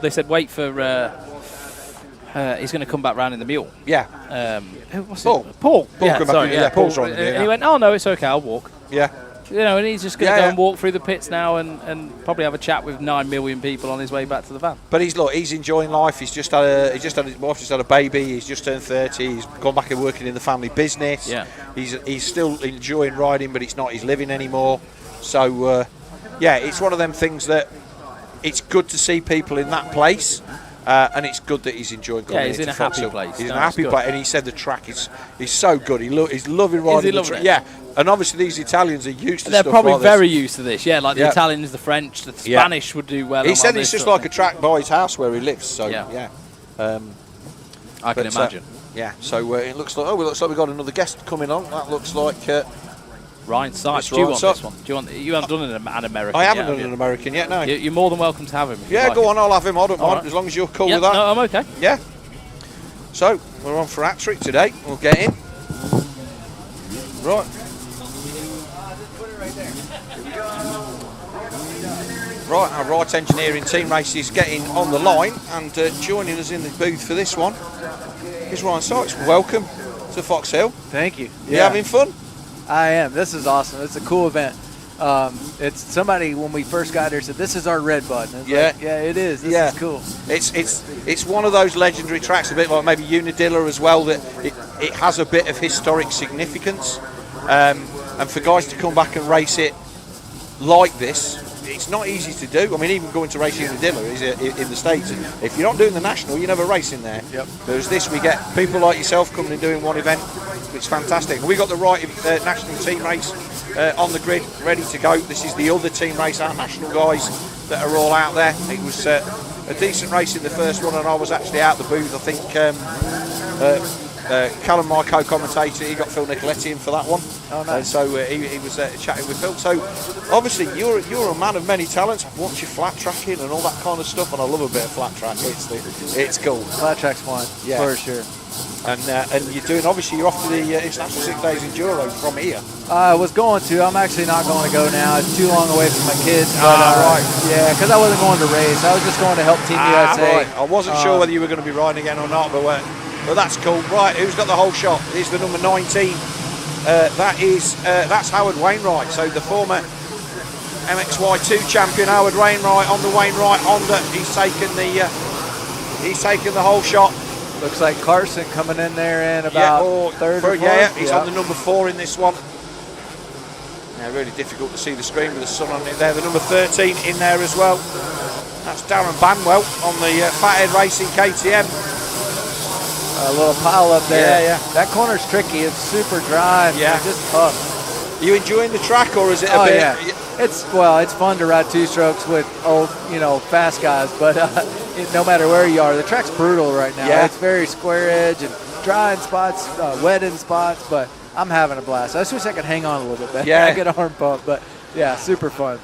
they said wait for, he's going to come back round in the mule. Yeah. What's Paul. It? Paul. Paul's on the mule. And he went, oh no, it's okay, I'll walk. Yeah. And he's just going to go and walk through the pits now and probably have a chat with 9 million people on his way back to the van. But he's enjoying life. His wife just had a baby. He's just turned 30. He's gone back and working in the family business. Yeah. He's still enjoying riding, but it's not his living anymore. So it's one of them things that it's good to see people in that place. And it's good that he's enjoying going. Yeah, he's in a happy place. He's in a happy place, and he said the track is so good. He's loving riding the track. Yeah, and obviously these Italians are used to. They're stuff probably like very this. used to this. Yeah, like the Italians, the French, the Spanish would do well. He said it's just like a track by his house where he lives. So I can imagine. So it looks like we've got another guest coming on. That looks like. Ryan Sykes, do you want this one? You haven't done an American. I haven't done an American yet. No. You're more than welcome to have him. Yeah, go on. I'll have him. I don't mind as long as you're cool with that. No, I'm okay. Yeah. So we're on for hat trick today. We'll get in. Right. Right, our Right engineering team race is getting on the line, and joining us in the booth for this one is Ryan Sykes. Welcome to Foxhill. Thank you. You having fun? I am. This is awesome. It's a cool event. It's somebody when we first got here said this is our red button. It is. This is cool. It's one of those legendary tracks, a bit like maybe Unadilla as well. That it has a bit of historic significance, and for guys to come back and race it like this, it's not easy to do. I mean, even going to race Unadilla is in the States. If you're not doing the national, you never race in there. Yep. Whereas this, we get people like yourself coming and doing one event. It's fantastic. We got the Right national team race on the grid, ready to go. This is the other team race, our national guys that are all out there. It was a decent race in the first one, and I was actually out the booth. I think Callum, my co-commentator, he got Phil Nicoletti in for that one. Oh, nice. So he was chatting with Phil. So obviously you're a man of many talents. I've watched you flat tracking and all that kind of stuff, and I love a bit of flat track. It's cool. Flat track's fun, for sure. And you're doing, obviously you're off to the International 6 Days Enduro from here. I was going to. I'm actually not going to go now. It's too long away from my kids. Right. Yeah, because I wasn't going to race. I was just going to help Team USA. Right. I wasn't sure whether you were going to be riding again or not, but that's cool. Right, who's got the whole shot? Here's the number 19. That's Howard Wainwright. So the former MXY2 champion Howard Wainwright on the Wainwright Honda. He's taken the whole shot. Looks like Carson coming in there in about third or fourth. Yeah, he's on the number 4 in this one. Yeah, really difficult to see the screen with the sun on it there. The number 13 in there as well. That's Darren Banwell on the Fathead Racing KTM. A little pile up there. Yeah. That corner's tricky. It's super dry. Yeah. Just tough. Are you enjoying the track, or is it a bit? Yeah. It's fun to ride 2-strokes with old, fast guys, but no matter where you are, the track's brutal right now. Yeah. It's very square edge and dry in spots, wet in spots, but I'm having a blast. I just wish I could hang on a little bit better. Yeah. I get arm pump, but yeah, super fun.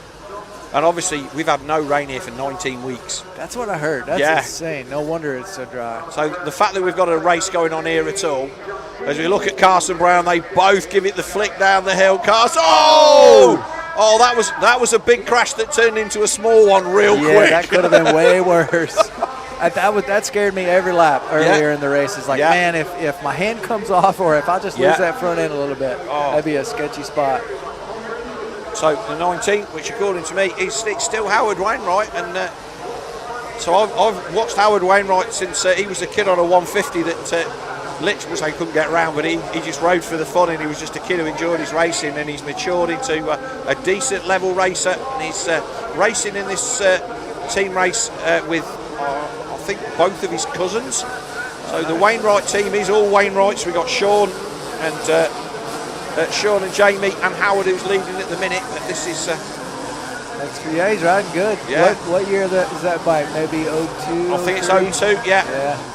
And obviously, we've had no rain here for 19 weeks. That's what I heard. That's insane. No wonder it's so dry. So the fact that we've got a race going on here at all, as we look at Carson Brown, they both give it the flick down the hill. Carson, oh, that was a big crash that turned into a small one real quick. Yeah, that could have been way worse. That scared me every lap earlier in the race. It's like, man, if my hand comes off or if I just lose that front end a little bit, that'd be a sketchy spot. So the 19, which according to me it's still Howard Wainwright, and so I've watched Howard Wainwright since he was a kid on a 150 that literally was I couldn't get around, but he just rode for the fun, and he was just a kid who enjoyed his racing, and he's matured into a decent level racer, and he's racing in this team race with I think both of his cousins. So the Wainwright team is all Wainwrights. We've got Sean and Jamie and Howard, who's leading at the minute, but this is yeah, he's riding good. Yeah. What year is that bike? Maybe 02? I think it's 02, yeah.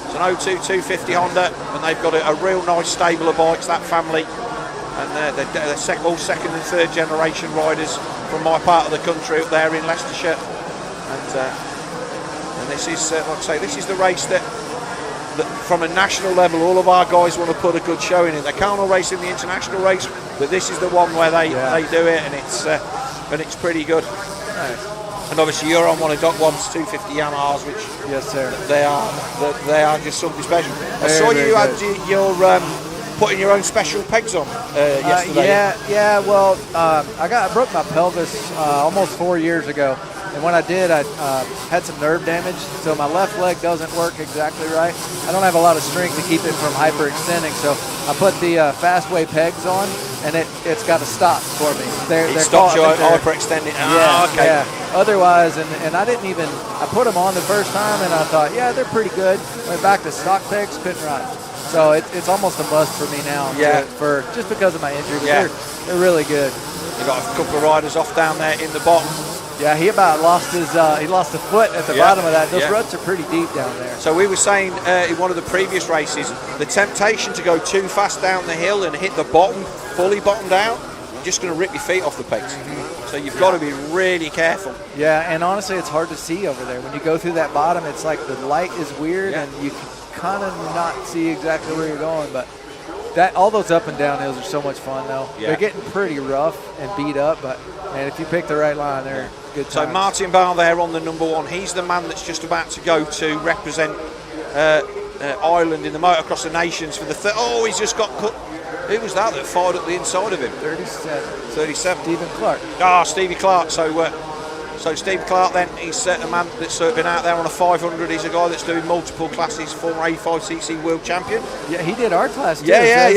It's an 02 250 Honda, and they've got a real nice stable of bikes, that family. And they're all second and third generation riders from my part of the country up there in Leicestershire. And this is, like I say, this is the race that from a national level, all of our guys want to put a good showing in. They can't all race in the international race, but this is the one where they do it, and it's pretty good. Nice. And obviously you're on one of Doc One's 250 Yamahas, which yes, sir, they are just something special. I saw you had your putting your own special pegs on yesterday. Yeah. Well, I broke my pelvis almost 4 years ago. And when I did, I had some nerve damage, so my left leg doesn't work exactly right. I don't have a lot of strength to keep it from hyperextending, so I put the Fastway pegs on, and it's got to stop for me. It stops you hyperextending. Okay. Yeah. Otherwise, and I didn't even, I put them on the first time, and I thought, yeah, they're pretty good. Went back to stock pegs, couldn't ride. So it's almost a must for me now. Yeah. For just because of my injury, but they're really good. You've got a couple of riders off down there in the bottom. Yeah, he about lost his. He lost a foot at the bottom of that. Those ruts are pretty deep down there. So we were saying in one of the previous races, the temptation to go too fast down the hill and hit the bottom, fully bottomed out, you're just going to rip your feet off the pegs. So you've got to be really careful. Yeah, and honestly, it's hard to see over there. When you go through that bottom, it's like the light is weird, and you can kind of not see exactly where you're going. But all those up and down hills are so much fun, though. Yeah. They're getting pretty rough and beat up, but man, if you pick the right line, they're good times. So Martin Barr there on the number one. He's the man that's just about to go to represent Ireland in the Motocross of Nations for the he's just got cut. Who was that fired up the inside of him? 37. Stephen Clark. Stevie Clark. So Steve Clark then, he's a man that's been out there on a 500. He's a guy that's doing multiple classes, former 85cc world champion. Yeah, he did our class too. Yeah.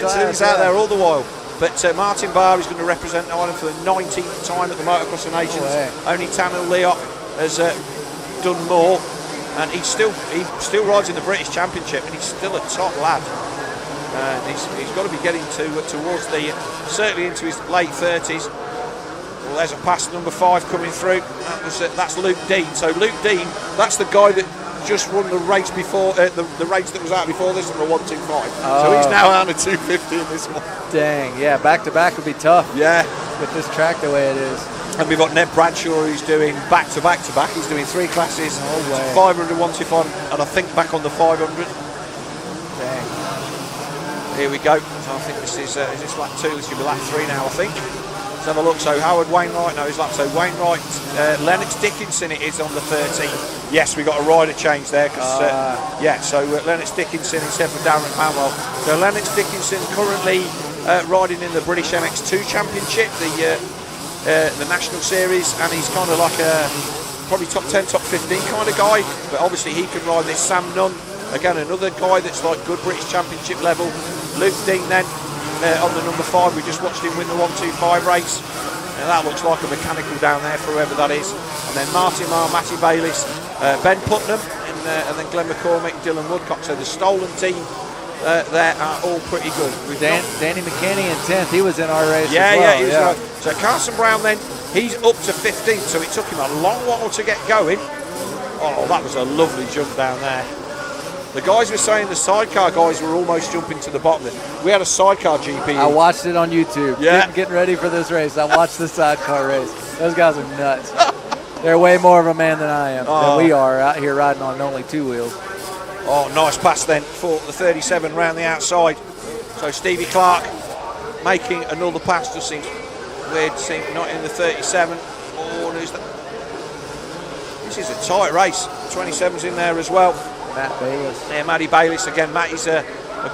So he's out there all the while. But Martin Barr is going to represent Ireland for the 19th time at the Motocross of Nations. Only Tamil Leop has done more, and he still rides in the British Championship, and he's still a top lad. He's got to be getting towards certainly into his late 30s. Well, there's a pass number 5 coming through. That's Luke Dean. So Luke Dean, that's the guy that just won the race before the race that was out before this on the 125. So he's now out of 250 in this one. Dang, yeah, back to back would be tough. Yeah, with this track the way it is. And we've got Ned Bradshaw, who's doing back to back to back. He's doing 3 classes, 500, 125, and I think back on the 500. Dang. Here we go. So I think this is this lap 2. This should be lap 3 now, I think. Let's have a look. So Howard Wainwright, no, his lap. So Wainwright, Lennox Dickinson it is on the 30. Yes, we got a rider change there. So Lennox Dickinson instead of Darren Panwell. So Lennox Dickinson currently riding in the British MX2 Championship, the National Series, and he's kind of like a probably top 10, top 15 kind of guy. But obviously he can ride this. Sam Nunn, again another guy that's like good British Championship level. Luke Dean then. On the number 5, we just watched him win the 125 race, and that looks like a mechanical down there for whoever that is. And then Martin Marr, Matty Bayliss, Ben Putnam, and then Glenn McCormick, Dylan Woodcock. So the Stolen team there are all pretty good. Danny McKinney in 10th, he was in our race as he well. was right. So Carson Brown then, he's up to 15th, so it took him a long while to get going. Oh, that was a lovely jump down there. The guys were saying the sidecar guys were almost jumping to the bottom. We had a sidecar GP. I watched it on YouTube. Yeah. Getting ready for this race. I watched the sidecar race. Those guys are nuts. They're way more of a man than I am, than we are out here riding on only 2 wheels. Oh, nice pass then for the 37 round the outside. So Stevie Clark making another pass. Just seems weird to see not in the 37. Oh, who's that? This is a tight race. 27's in there as well. Matt Bayliss. Yeah, Matty Bayliss again. Matty's a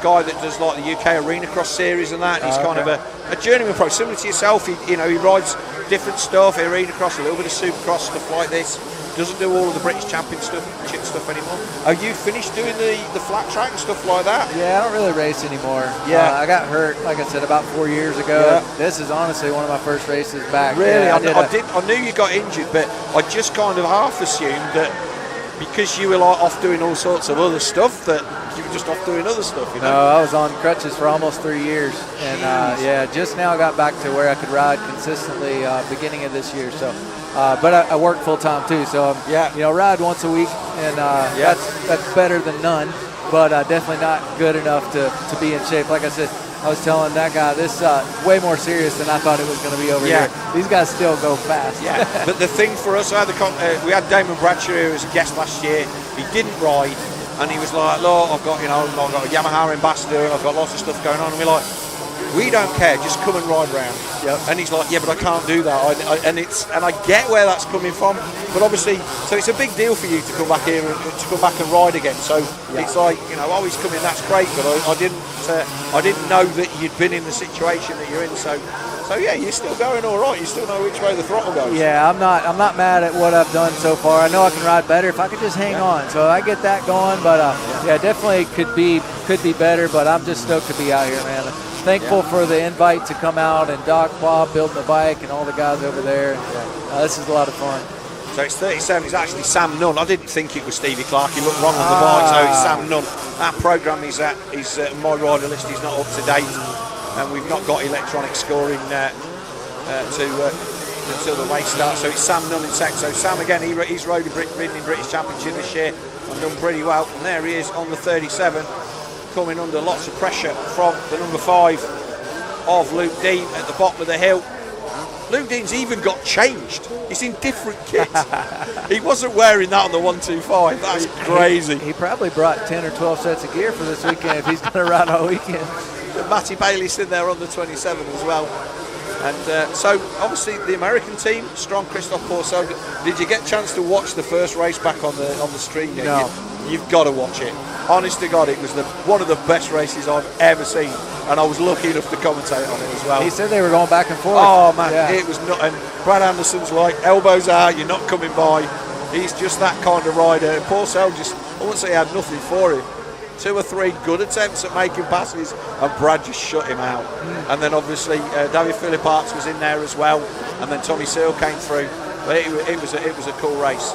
guy that does like the UK Arena Cross series and that. He's kind of a journeyman pro, similar to yourself. He rides different stuff, Arena Cross, a little bit of Supercross, stuff like this. doesn't do all of the British Championship stuff anymore. Are you finished doing the flat track and stuff like that? Yeah, I don't really race anymore. Yeah. I got hurt, like I said, about 4 years ago. Yeah. This is honestly one of my first races back. Really? Yeah, I knew you got injured, but I just kind of half assumed that because you were like off doing all sorts of other stuff that you were just off doing other stuff, you know? No, I was on crutches for almost 3 years, and yeah, just now got back to where I could ride consistently beginning of this year. So, but I work full time too, so you know, ride once a week, and that's better than none, but definitely not good enough to be in shape. Like I said, I was telling that guy, this way more serious than I thought it was going to be over here. These guys still go fast. Yeah, but the thing for us, we had Damon Bradshaw who was a guest last year. He didn't ride, and he was like, "Look, I've got a Yamaha ambassador, and I've got lots of stuff going on." And we're like, "We don't care, just come and ride round." Yep. And he's like, "Yeah, but I can't do that." And I get where that's coming from, but obviously, so it's a big deal for you to come back here and to come back and ride again. So it's like, you know, oh, he's coming, that's great, but I didn't know that you'd been in the situation that you're in. So yeah, you're still going all right. You still know which way the throttle goes. Yeah, I'm not mad at what I've done so far. I know I can ride better if I could just hang on. So I get that going, but yeah, definitely could be better. But I'm just stoked to be out here, man. Thankful for the invite to come out and Doc Bob building the bike and all the guys over there. This is a lot of fun. So it's 37. It's actually Sam Nunn. I didn't think it was Stevie Clark. He looked wrong on the bike. So it's Sam Nunn. Our programme is my rider list is not up to date, and we've not got electronic scoring until the race starts. So it's Sam Nunn in second. So Sam again, he's ridden in British Championship this year and done pretty well. And there he is on the 37, coming under lots of pressure from the number 5 of Luke Dean at the bottom of the hill. Luke Dean's even got changed. He's in different kit. He wasn't wearing that on the 125. That's crazy. He probably brought 10 or 12 sets of gear for this weekend if he's going to ride all weekend. Matty Bailey's in there on the 27 as well. And so obviously the American team, strong Christophe Pourcel. Did you get a chance to watch the first race back on the stream? No. You've got to watch it. Honest to God, it was one of the best races I've ever seen, and I was lucky enough to commentate on it as well. He said they were going back and forth. Oh man, it was not. And Brad Anderson's like, elbows out, you're not coming by. He's just that kind of rider. And Pourcel just, I wouldn't say he had nothing for him. 2 or 3 good attempts at making passes, and Brad just shut him out. And then obviously David Philippaerts was in there as well, and then Tommy Searle came through. But it was a cool race.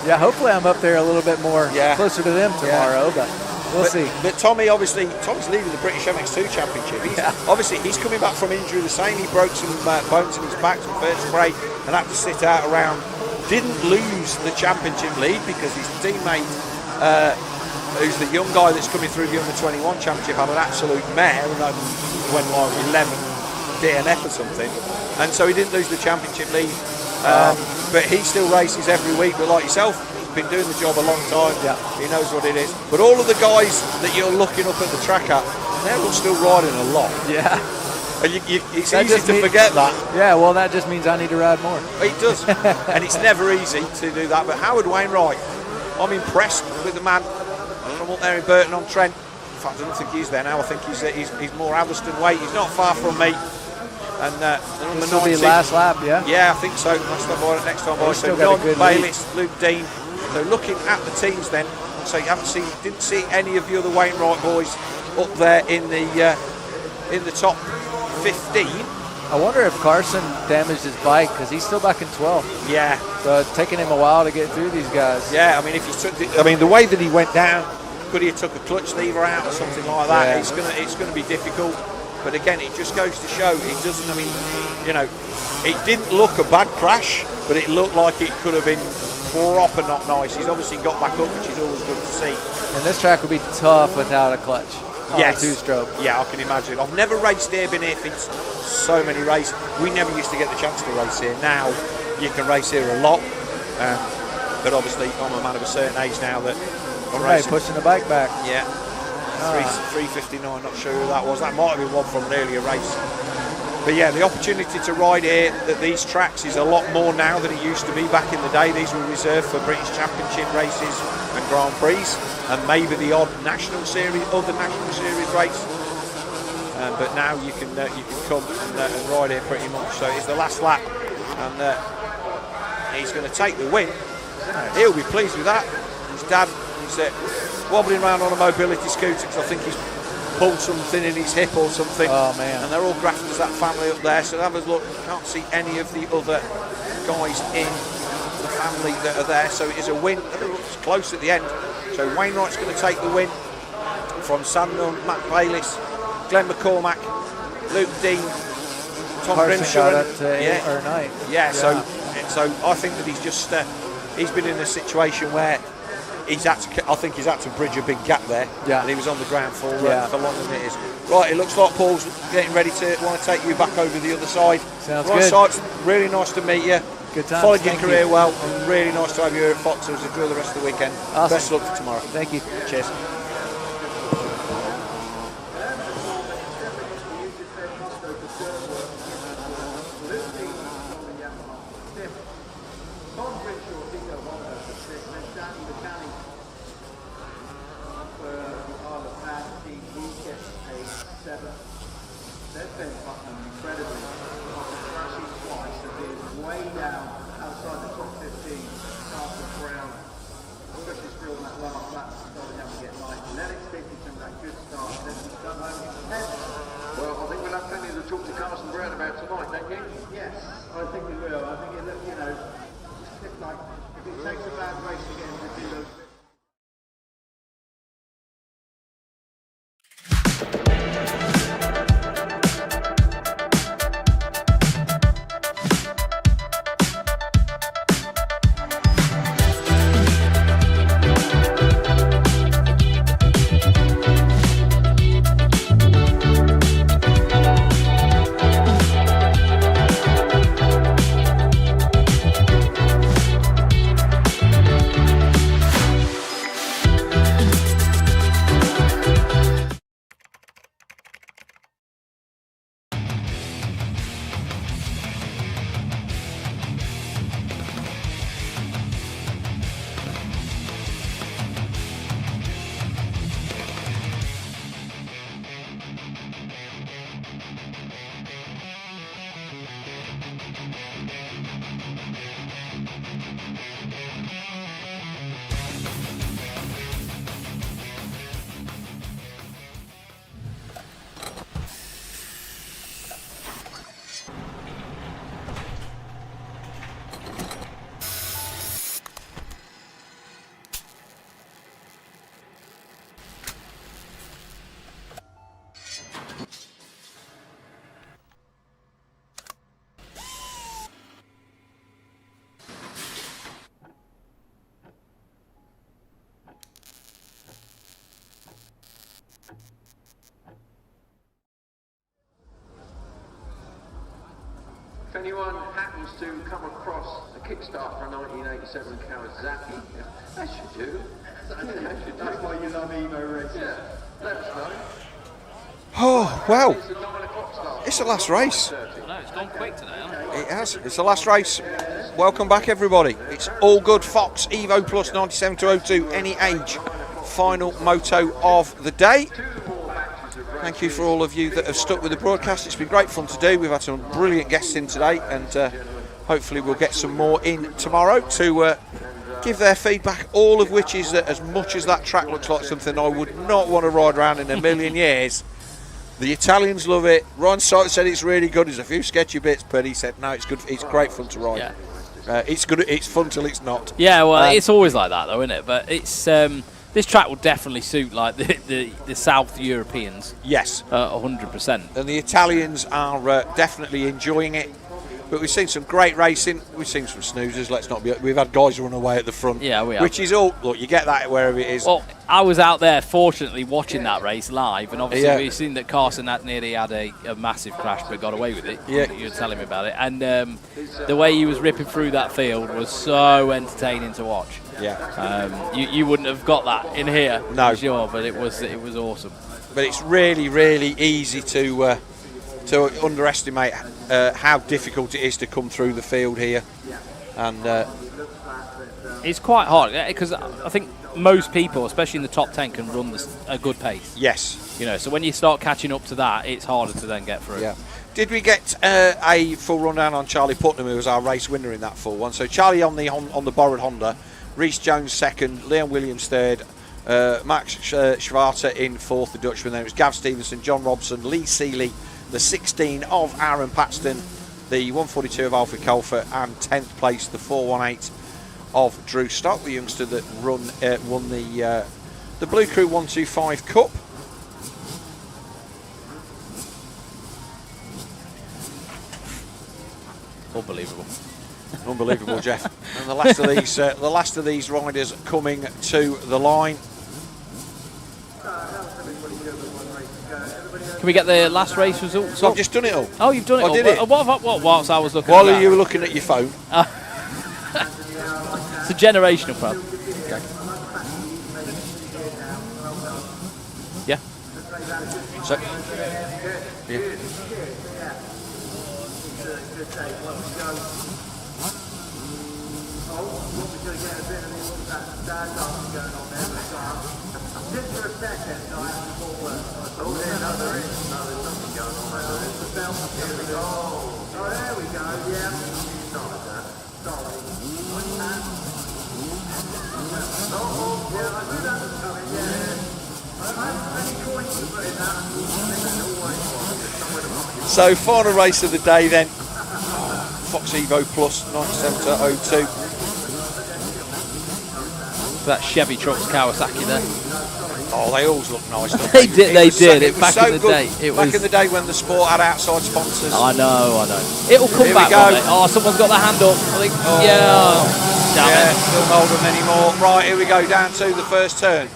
Yeah, hopefully I'm up there a little bit more closer to them tomorrow, but we'll see. But Tommy's leading the British MX2 Championship. He's coming back from injury the same. He broke some bones in his back, some vertebrae, and had to sit out around. Didn't lose the championship lead because his teammate, who's the young guy that's coming through the under-21 championship, had an absolute mare and went like 11 DNF or something, and so he didn't lose the championship lead. But he still races every week, but like yourself, he's been doing the job a long time. He knows what it is. But all of the guys that you're looking up at the track at, they're all still riding a lot. Yeah. And it's easy to forget that. Yeah, well, that just means I need to ride more. It does. And it's never easy to do that. But Howard Wainwright, I'm impressed with the man from up there in Burton-on-Trent. In fact, I don't think he's there now. I think he's more Atherstone way. He's not far from me. And this will be last lap, yeah? Yeah, I think so. Next time, boys. So Don Bayliss, Luke Dean. So looking at the teams then, so you didn't see any of the other Wainwright boys up there in the top 15. I wonder if Carson damaged his bike because he's still back in 12th. Yeah. So it's taking him a while to get through these guys. Yeah, I mean, if he took, the way that he went down, could he have took a clutch lever out or something like that? Yeah. It's gonna be difficult. But again, it just goes to show it doesn't. I mean, it didn't look a bad crash, but it looked like it could have been proper not nice. He's obviously got back up, which is always good to see. And this track would be tough without a clutch. Yes. 2-stroke. Yeah, I can imagine. I've never raced here, been here for so many races. We never used to get the chance to race here. Now you can race here a lot, but obviously I'm a man of a certain age now that I'm racing. Pushing the bike back. Yeah. 359, not sure who that was. That might have been one from an earlier race. But yeah, the opportunity to ride here at these tracks is a lot more now than it used to be back in the day. These were reserved for British Championship races and Grand Prix, and maybe the odd National Series race. But now you can come and ride here pretty much. So it's the last lap, and he's going to take the win. He'll be pleased with that. His dad is wobbling around on a mobility scooter because I think he's pulled something in his hip or something. Oh, man. And they're all grafters, that family up there. So have a look. Can't see any of the other guys in the family that are there. So it is a win. It's close at the end. So Wainwright's going to take the win from Sam Nunn, Matt Bayliss, Glenn McCormack, Luke Dean, Tom Grimshaw. So I think that he's just he's been in a situation where I think he's had to bridge a big gap there. Yeah. And he was on the ground for longer than it is. Right, it looks like Paul's getting ready to want to take you back over the other side. Sounds right, good. So it's really nice to meet you. Good time. Followed your career well, and really nice to have you here at Foxhill. Enjoy the rest of the weekend. Awesome. Best of luck for tomorrow. Thank you. Cheers. Way down outside the top 15, Carson Brown, especially still on that last lap, starting out to get light. Lennox taking some of that good start. Then he's done home in 10. Well, I think we'll have plenty to talk to Carson Brown about tonight, don't you? Yes, I think we will. I think it, you know, it's like if it takes a bad race to get him to do those. If anyone happens to come across a Kickstart for a 1987 Kawasaki, as you do. That's why you love Evo racing. Yeah, let us know. Oh, well, it's the last race. No, it's gone quick today, hasn't it? It has. It's the last race. Welcome back, everybody. It's all good. Fox Evo Plus 97 to 02, any age. Final moto of the day. Thank you for all of you that have stuck with the broadcast. It's been great fun to do. We've had some brilliant guests in today, and hopefully we'll get some more in tomorrow to give their feedback, all of which is that as much as that track looks like something I would not want to ride around in a million years, the Italians love it. Ron Sight said it's really good. There's a few sketchy bits, but he said no, it's good. It's great fun to ride. Yeah. It's good. It's fun till it's not. Yeah, well, it's always like that, though, isn't it? But it's this track will definitely suit like the South Europeans. Yes, 100%. And the Italians are definitely enjoying it. But we've seen some great racing. We've seen some snoozers. Let's not be. We've had guys run away at the front. Yeah, we have. Which is all. Look, you get that wherever it is. Well, I was out there, fortunately, watching that race live, and obviously we've seen that Carson nearly had a massive crash, but got away with it. Yeah, you were telling me about it, and the way he was ripping through that field was so entertaining to watch. Yeah. You wouldn't have got that in here, no, for sure, but it was awesome. But it's really, really easy to underestimate how difficult it is to come through the field here, and it's quite hard because I think most people, especially in the top 10, can run a good pace. Yes. You know, so when you start catching up to that, it's harder to then get through. Yeah. Did we get a full rundown on Charlie Putnam, who was our race winner in that full one? So Charlie on the borrowed Honda, Rhys Jones second, Leon Williams third, Max Schwarzer in fourth, the Dutchman. Then it was Gav Stevenson, John Robson, Lee Seeley, the 16 of Aaron Paxton, the 142 of Alfred Colfer, and 10th place, the 418 of Drew Stock, the youngster that won the Blue Crew 125 Cup. Unbelievable. Unbelievable, Jeff. And the last of these riders coming to the line. Can we get the last race results? I've just done it all. Oh, you've done it all. Did it? What whilst I was looking While at that? you were looking at your phone. It's a generational problem. Okay. Yeah. So, yeah. So final race of the day then, Fox Evo Plus 9702. That Chevy truck's Kawasaki there. Oh, they always look nice. Don't They did. Back in the day. Back in the day when the sport had outside sponsors. I know. It'll come back. Oh, someone's got their hand up. I think. Yeah. Damn it. Don't hold them anymore. Right, here we go down to the first turn,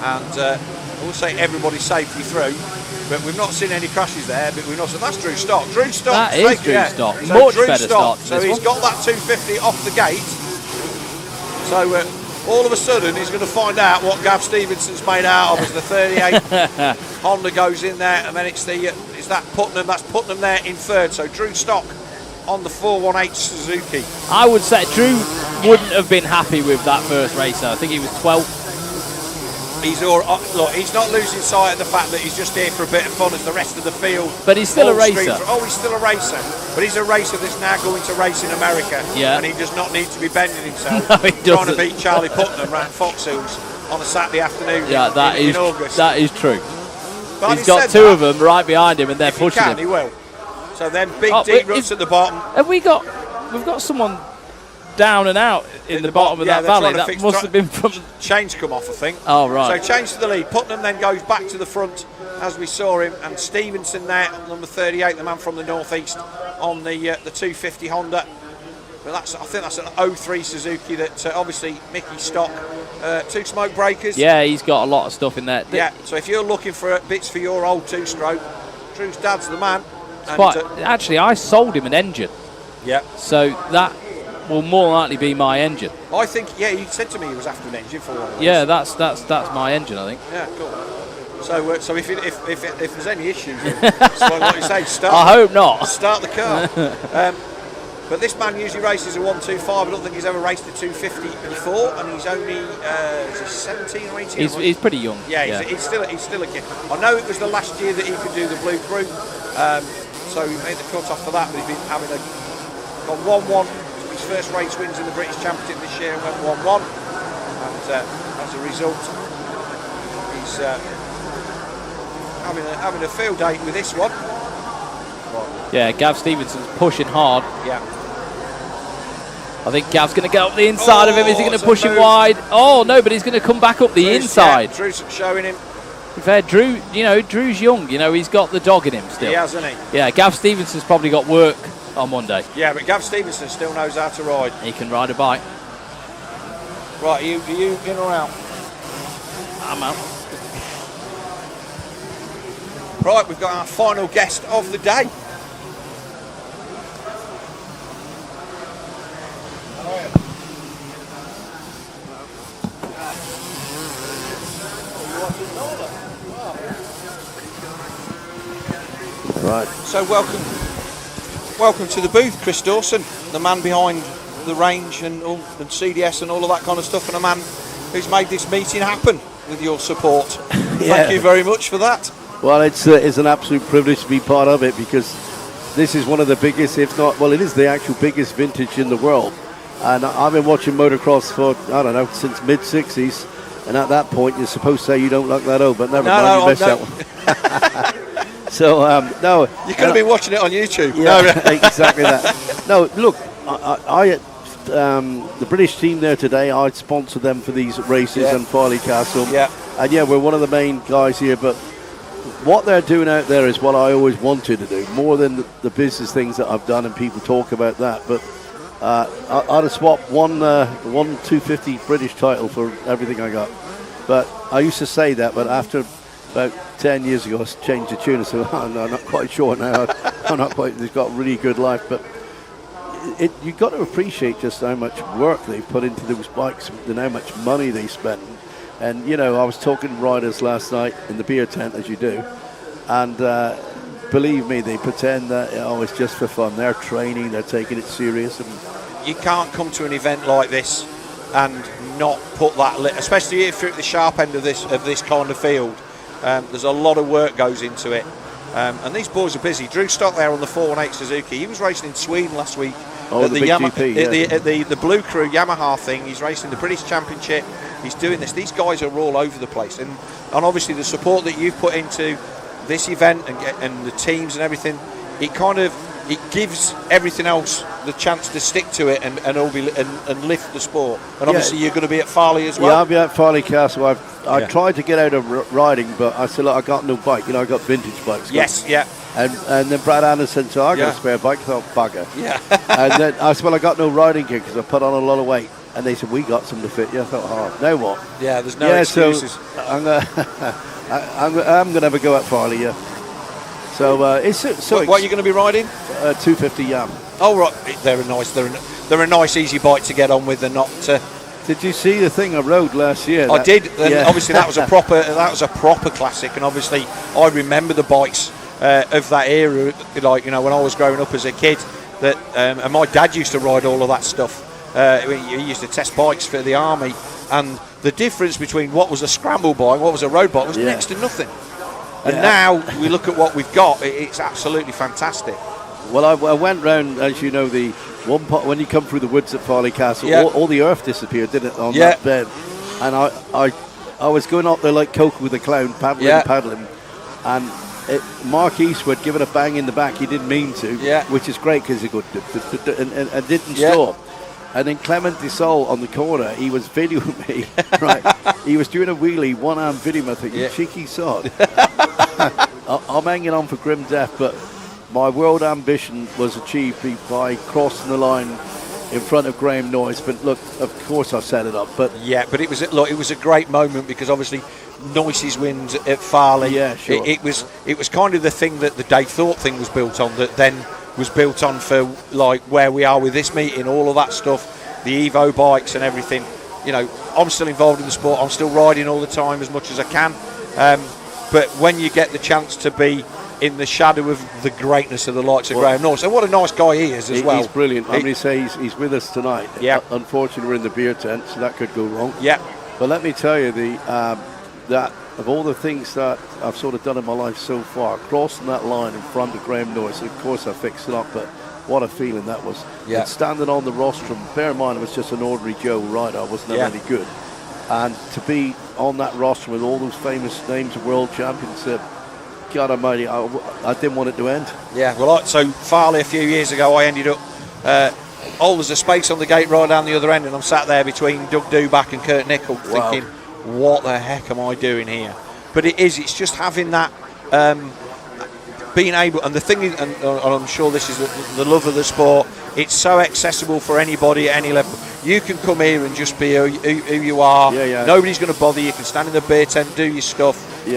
and I will say everybody's safely through. But we've not seen any crashes there. But we've not seen. That's Drew Stock. Drew Stock. That is Drew Stock. So Much Drew better Stock. start. So he's got that 250 off the gate. So all of a sudden he's going to find out what Gav Stevenson's made out of as the 38 Honda goes in there, and then it's that Putnam. That's Putnam there in third. So Drew Stock on the 418 Suzuki. I would say Drew wouldn't have been happy with that first race. Though. I think he was 12th. He's all look. He's not losing sight of the fact that he's just here for a bit of fun as the rest of the field. But he's still a racer. Oh, he's still a racer. But he's a racer that's now going to race in America. Yeah. And he does not need to be bending himself No, he trying to doesn't. beat Charlie Putnam around Foxhills on a Saturday afternoon. Yeah, in August. That is true. But He's got two of them right behind him, and they're pushing him. He will. So then big deep ruts at the bottom. Have we've got someone down and out in the bottom of that valley. That must have been from chains come off, I think. Oh right. So change to the lead. Putnam then goes back to the front as we saw him, and Stevenson there, number 38, the man from the northeast, on the 250 Honda. But I think that's an 03 Suzuki that obviously Mickey Stock, two smoke breakers. Yeah, he's got a lot of stuff in there. Yeah. So if you're looking for bits for your old two-stroke, Drew's dad's the man. Actually, I sold him an engine. Yeah. So that will more likely be my engine. I think, yeah, he said to me he was after an engine for one of those. Yeah, that's my engine, I think. Yeah, cool. So if there's any issues, it's like you say, start. I hope not. Start the car. But this man usually races a 125. I don't think he's ever raced a 250 before, and he's only is he 17 or 18? He's pretty young. Yeah, he's still a kid. I know it was the last year that he could do the Blue Crew, so he made the cut off for that. But he's been having gone 1-1. His first race wins in the British Championship this year and went 1-1, and as a result, he's having a field day with this one. Yeah, Gav Stevenson's pushing hard. Yeah. I think Gav's going to go up the inside of him. Is he going to push him wide? Oh no, but he's going to come back up the inside. Yeah, Drew's showing him. In fair, Drew's young. He's got the dog in him still. He has, hasn't he? Yeah, Gav Stevenson's probably got work on Monday. Yeah, but Gav Stevenson still knows how to ride. He can ride a bike. Right, are you in or out? I'm out. Right, we've got our final guest of the day. Right. So welcome to the booth, Chris Dawson, the man behind the range and CDS and all of that kind of stuff, and a man who's made this meeting happen with your support. Thank you very much for that. Well, it's an absolute privilege to be part of it, because this is one of the biggest, if not, well, it is the actual biggest vintage in the world. And I've been watching motocross for, I don't know, since mid-60s. And at that point, you're supposed to say you don't look that old, but never mind, you missed that one. So, no. You could have been watching it on YouTube. Yeah, exactly that. No, look, the British team there today, I'd sponsor them for these races in Farley Castle. Yeah. And yeah, we're one of the main guys here, but what they're doing out there is what I always wanted to do, more than the business things that I've done, and people talk about that. But I'd have swapped one 250 British title for everything I got. But I used to say that, but after about 10 years ago, I changed the tune. I said, I'm not quite sure now. I'm not quite, it's got a really good life. But you've got to appreciate just how much work they've put into those bikes and how much money they spend. And, you know, I was talking to riders last night in the beer tent, as you do, and believe me, they pretend that it's just for fun. They're training, they're taking it serious. And you can't come to an event like this and not put that, especially if you're at the sharp end of this kind of field. There's a lot of work goes into it. And these boys are busy. Drew Stock there on the 418 Suzuki. He was racing in Sweden last week at the GP, at the Blue Crew Yamaha thing. He's racing the British Championship. He's doing this. These guys are all over the place, and obviously the support that you've put into this event and the teams and everything, it gives everything else the chance to stick to it and lift the sport. And obviously you're going to be at Farley as well. Yeah, I'll be at Farley Castle. I tried to get out of riding, but I said, look, I got no bike. You know, I got vintage bikes. Yes, yeah. And then Brad Anderson said, I got a spare bike. I thought, bugger. Yeah. And then I said, well, I got no riding gear because I put on a lot of weight. And they said, we got some to fit you. I thought, oh, now what? Yeah, there's no excuses. So I'm going to have a go at Farley, yeah. So it's what are you going to be riding? 250 Yam. Oh right, they're a nice easy bike to get on with. And not. Did you see the thing I rode last year? I did. And obviously that was a proper classic. And obviously I remember the bikes of that era. Like, you know, when I was growing up as a kid, that and my dad used to ride all of that stuff. He used to test bikes for the army, and the difference between what was a scramble bike and what was a road bike was next to nothing. And now we look at what we've got, it's absolutely fantastic. Well, I went round, as you know, the one part when you come through the woods at Farley Castle, all the earth disappeared, didn't it, on that bed? And I was going up there like Coco the Clown, paddling, and Mark Eastwood giving a bang in the back, he didn't mean to, which is great because he and didn't stop. And then Clement Dissol on the corner, he was videoing me, right? He was doing a wheelie, one-arm video. I think, you cheeky sod. I'm hanging on for grim death, but my world ambition was achieved by crossing the line in front of Graham Noyes. But look, of course I set it up. But but it was a great moment because obviously Noyce's wins at Farley. Yeah, sure. It was kind of the thing that the Dave Thorpe thing was built on. That then was built on for like where we are with this meeting, all of that stuff, the Evo bikes and everything. You know, I'm still involved in the sport. I'm still riding all the time as much as I can. But when you get the chance to be in the shadow of the greatness of the likes of Graham Noyce, and what a nice guy he is as well. He's brilliant. I'm going to say he's with us tonight. Yeah. Unfortunately, we're in the beer tent, so that could go wrong. Yeah. But let me tell you, that of all the things that I've sort of done in my life so far, crossing that line in front of Graham Noyce, of course I fixed it up, but what a feeling that was. Yeah. And standing on the rostrum, bear in mind it was just an ordinary Joe rider, I wasn't any good. And to be on that rostrum with all those famous names of world championship, God almighty, I didn't want it to end. Yeah, well, so Farley a few years ago, I ended up, there's a space on the gate right down the other end, and I'm sat there between Doug Duback and Kurt Nickel thinking, what the heck am I doing here? But it's just having that, being able, and the thing is, and I'm sure this is the love of the sport, it's so accessible for anybody at any level. You can come here and just be who you are. Nobody's going to bother you. You can stand in the beer tent, do your stuff.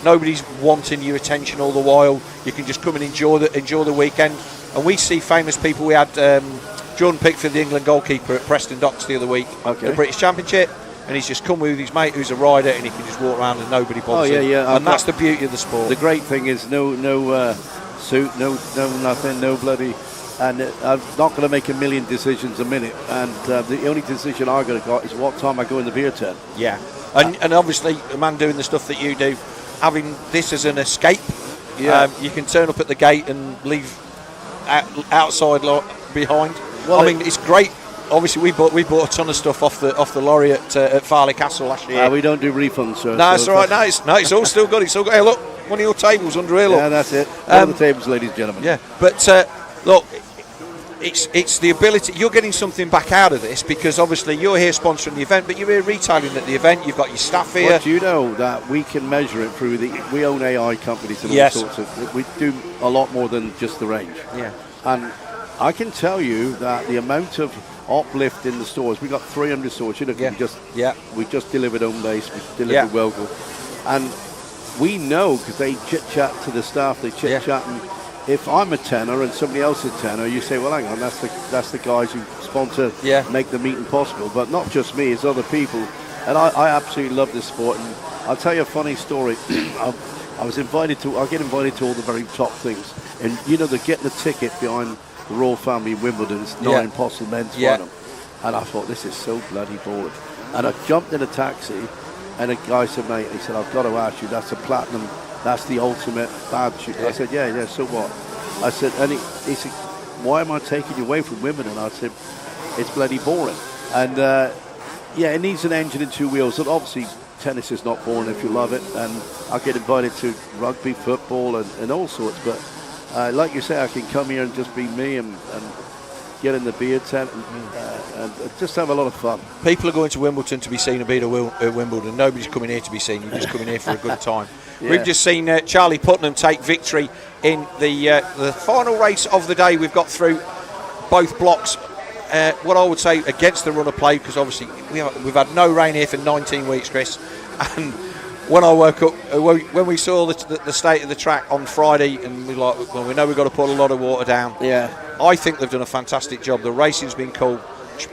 Nobody's wanting your attention all the while. You can just come and enjoy the weekend. And we see famous people. We had Jordan Pickford, the England goalkeeper, at Preston Docks the other week, the British Championship, and he's just come with his mate who's a rider, and he can just walk around and nobody bothers him. And that's the beauty of the sport. The great thing is no suit, no nothing, no bloody. And I'm not going to make a million decisions a minute. And the only decision I'm going to got is what time I go in the beer tent. Yeah. And obviously, a man doing the stuff that you do, having this as an escape. Yeah. You can turn up at the gate and leave outside behind. Well, I mean, it's great. Obviously, we bought a ton of stuff off the lorry at Farley Castle last year. We don't do refunds, sir. No, it's all right. No, it's all still good. It's all good. Hey, look, one of your tables under here. Look. Yeah, that's it. One of the tables, ladies and gentlemen. Yeah, but look, it's the ability. You're getting something back out of this because obviously you're here sponsoring the event, but you're here retailing at the event. You've got your staff here. Well, do you know that we can measure it through we own AI companies and Yes. all sorts of. We do a lot more than just the range. Yeah. And I can tell you that the amount of uplift in the stores, we got 300 stores. You know, we just delivered home base, we delivered Welcome, and we know because they chit chat to the staff, they chit chat, and if I'm a tenor and somebody else is a tenor, you say, well, hang on, that's the guys who sponsor, make the meeting possible. But not just me, it's other people, and I absolutely love this sport. And I'll tell you a funny story. I get invited to all the very top things, and you know, they're getting a ticket behind the Royal Family in Wimbledon. It's not impossible men's final. And I thought, this is so bloody boring. And I jumped in a taxi, and a guy said, mate, he said, I've got to ask you, that's a platinum, that's the ultimate badge. I said, yeah, so what? I said, and he said, why am I taking you away from Wimbledon? I said, it's bloody boring. And it needs an engine and two wheels. And obviously, tennis is not boring if you love it. And I get invited to rugby, football, and all sorts. But like you say, I can come here and just be me and get in the beer tent and just have a lot of fun. People are going to Wimbledon to be seen and beat at Wimbledon. Nobody's coming here to be seen. You're just coming here for a good time. We've just seen Charlie Putnam take victory in the final race of the day. We've got through both blocks. What I would say against the run of play, because obviously we've had no rain here for 19 weeks, Chris. And when I woke up, when we saw the state of the track on Friday, and we know we've got to put a lot of water down. Yeah, I think they've done a fantastic job. The racing's been cool.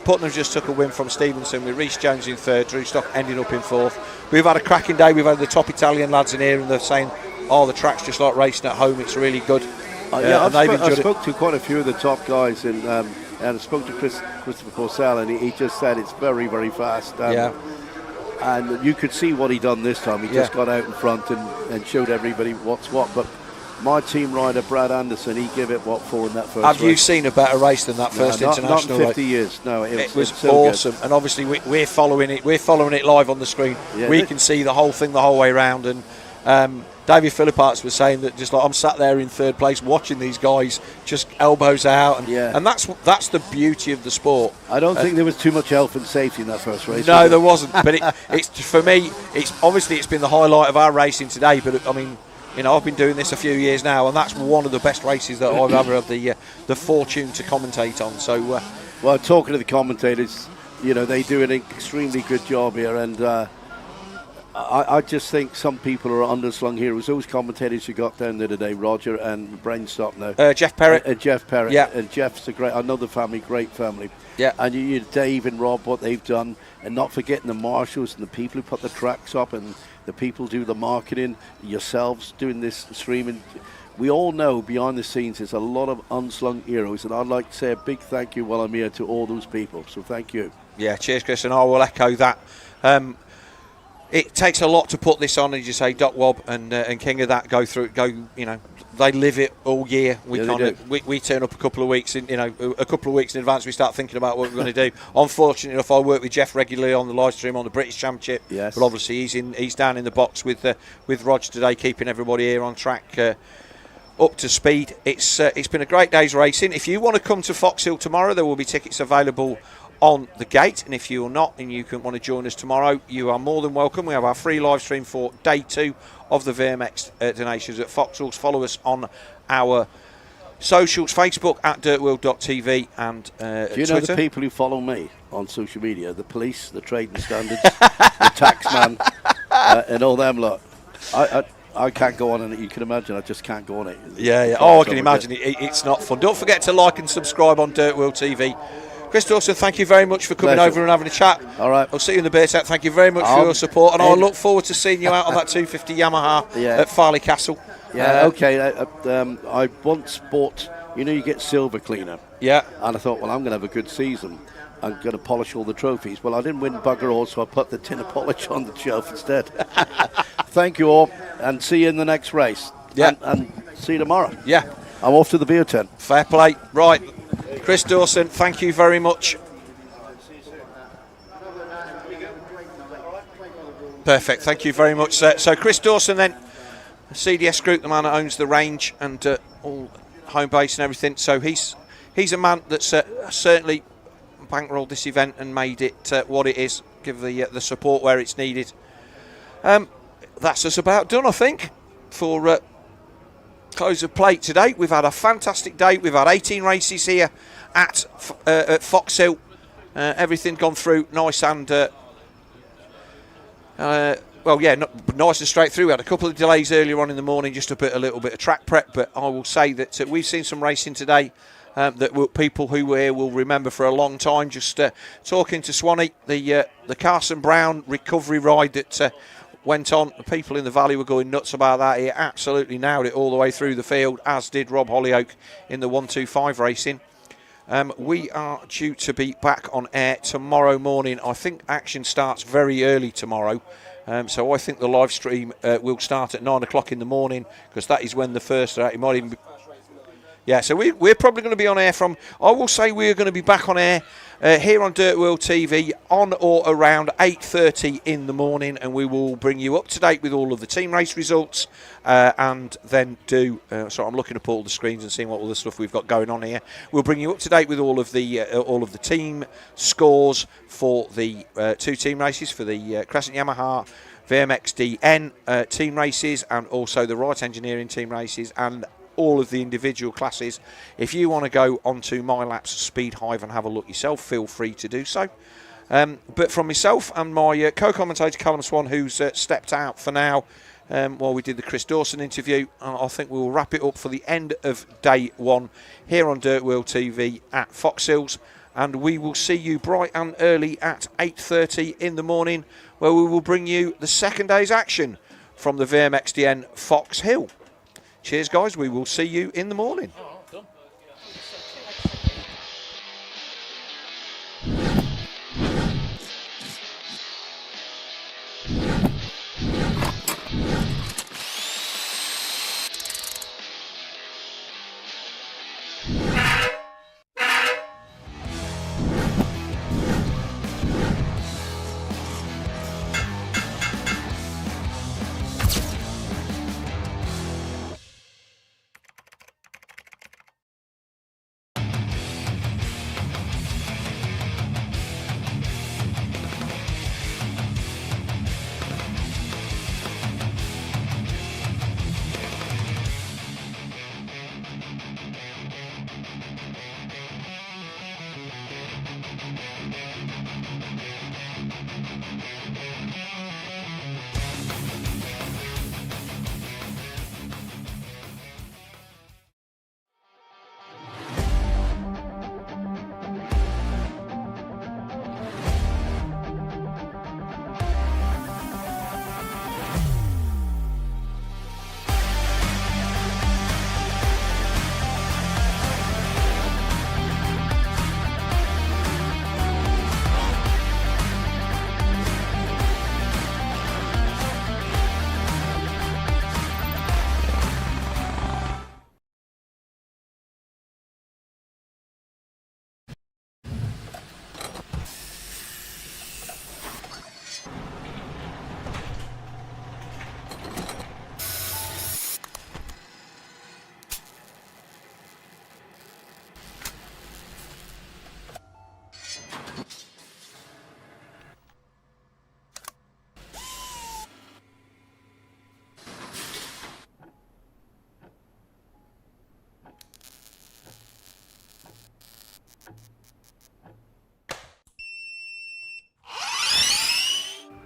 Putnam just took a win from Stevenson with Rhys Jones in third, Drew Stock ending up in fourth. We've had a cracking day. We've had the top Italian lads in here, and they're saying, the track's just like racing at home. It's really good. I spoke to quite a few of the top guys, and I spoke to Christophe Pourcel, and he just said it's very, very fast. And you could see what he done this time. He just got out in front and showed everybody what's what. But my team rider, Brad Anderson, he gave it 4 in that first race. Have you seen a better race than that first international not in 50 race? Years. No, it was so awesome. Good. And obviously we're following it. We're following it live on the screen. Yeah, we can see the whole thing the whole way around. And David Philippaerts was saying that just like I'm sat there in third place watching these guys just elbows out, and that's the beauty of the sport. I don't think there was too much health and safety in that first race. No, there wasn't. But it's for me, it's been the highlight of our racing today. But I mean, I've been doing this a few years now, and that's one of the best races that I've ever had the fortune to commentate on. So, well, talking to the commentators, they do an extremely good job here, and I just think some people are underslung heroes. Those commentators you got down there today, Roger and Brainstop now. Jeff Perrott. Jeff Perrott. Yeah. And Jeff's another family, great family. Yeah. And you Dave and Rob, what they've done, and not forgetting the marshals and the people who put the tracks up and the people who do the marketing, yourselves doing this streaming. We all know behind the scenes there's a lot of unsung heroes, and I'd like to say a big thank you while I'm here to all those people. So thank you. Yeah, cheers, Chris, and I will echo that. It takes a lot to put this on, as you say. Doc Wob and King of that they live it all year. We turn up a couple of weeks in advance. We start thinking about what we're going to do. Unfortunately enough, I work with Jeff regularly on the live stream on the British Championship. Yes. But obviously he's down in the box with Rog today, keeping everybody here on track. Up to speed. It's been a great day's racing. If you want to come to Foxhill tomorrow, there will be tickets available on the gate, and if you're not and you want to join us tomorrow, you are more than welcome. We have our free live stream for day 2 of the VMX donations at Foxhills. Follow us on our socials, Facebook at DirtWorld.TV and do you Twitter. know the people who follow me on social media? The police, the trading standards, the taxman, and all them lot. I can't go on it. You can imagine. I just can't go on it. Yeah. Oh, I can imagine. It's not fun. Don't forget to like and subscribe on DirtWorld-TV. Chris Dawson, thank you very much for coming over and having a chat. All right. I'll see you in the beer tent. Thank you very much for your support, and I'll look forward to seeing you out on that 250 Yamaha at Farley Castle. Yeah, okay. I once bought, you get silver cleaner. Yeah. And I thought, well, I'm going to have a good season. I'm going to polish all the trophies. Well, I didn't win bugger all, so I put the tin of polish on the shelf instead. Thank you all, and see you in the next race. Yeah. And see you tomorrow. Yeah. I'm off to the beer tent. Fair play. Right. Chris Dawson, thank you very much. Perfect. Thank you very much, sir. So Chris Dawson then, CDS Group, the man that owns the range and all home base and everything. So he's a man that's certainly bankrolled this event and made it what it is, give the support where it's needed. That's us about done, I think, for close of play today. We've had a fantastic day. We've had 18 races here at Foxhill. Everything gone through nice and well, yeah, nice and straight through. We had a couple of delays earlier on in the morning, just a little bit of track prep. But I will say that we've seen some racing today that people who were here will remember for a long time. Just talking to Swanee, the Carson Brown recovery ride that went on. The people in the valley were going nuts about that. He absolutely nailed it all the way through the field, as did Rob Hollyoak in the 125 racing. We are due to be back on air tomorrow morning. I think action starts very early tomorrow. So I think the live stream will start at 9 o'clock in the morning, because that is when the first... it might even be, yeah, so we're probably going to be on air from... I will say we're going to be back on air here on DirtWorld-TV on or around 8:30 in the morning, and we will bring you up to date with all of the team race results and then do... so I'm looking up all the screens and seeing what all the stuff we've got going on here. We'll bring you up to date with all of the team scores for the two team races, for the Crescent Yamaha VMXdN team races, and also the Wright Engineering team races, and all of the individual classes. If you want to go onto MyLap's Speed Hive and have a look yourself, feel free to do so. But from myself and my co-commentator Callum Swan, who's stepped out for now while we did the Chris Dawson interview, I think we'll wrap it up for the end of day one here on DirtWorld-TV at Foxhills, and we will see you bright and early at 8:30 in the morning, where we will bring you the second day's action from the VMXdN Foxhill. Cheers, guys. We will see you in the morning.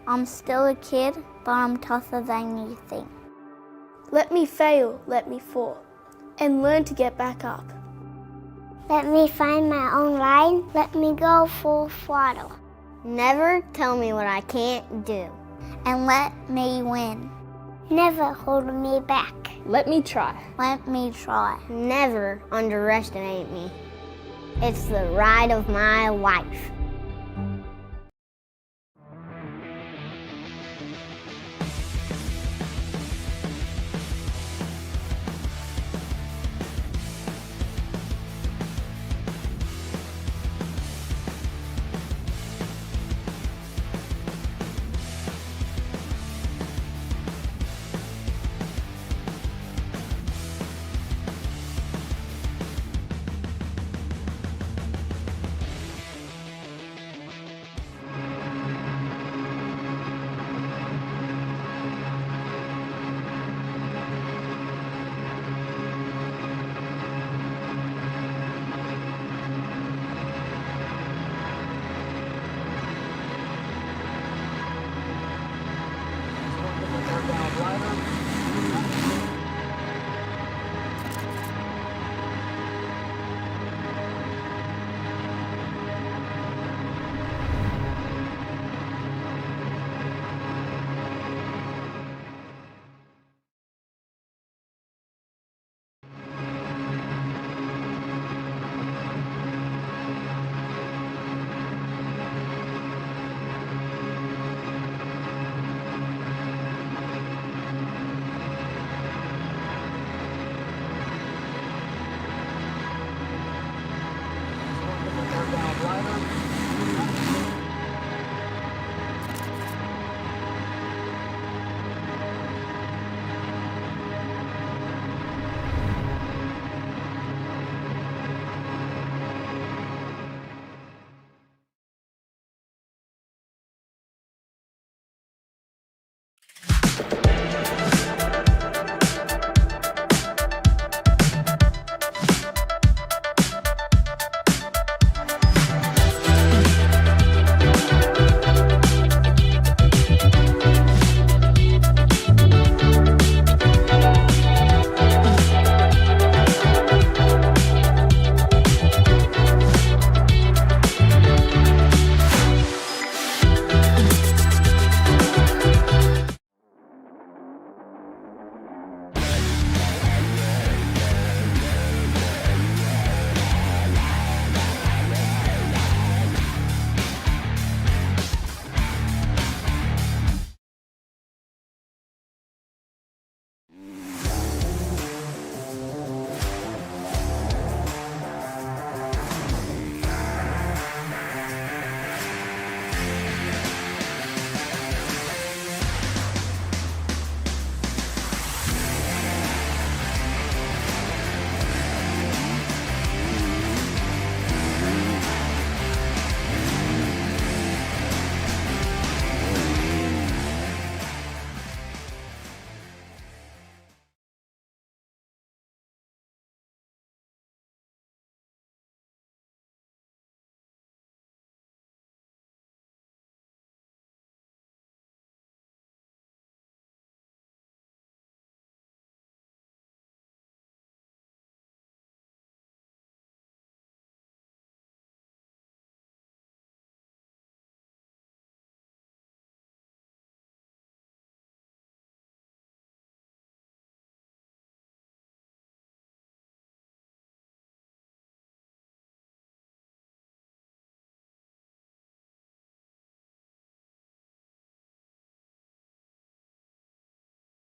I'm still a kid, but I'm tougher than you think. Let me fail, let me fall, and learn to get back up. Let me find my own line. Let me go full throttle. Never tell me what I can't do. And let me win. Never hold me back. Let me try. Let me try. Never underestimate me. It's the ride of my life.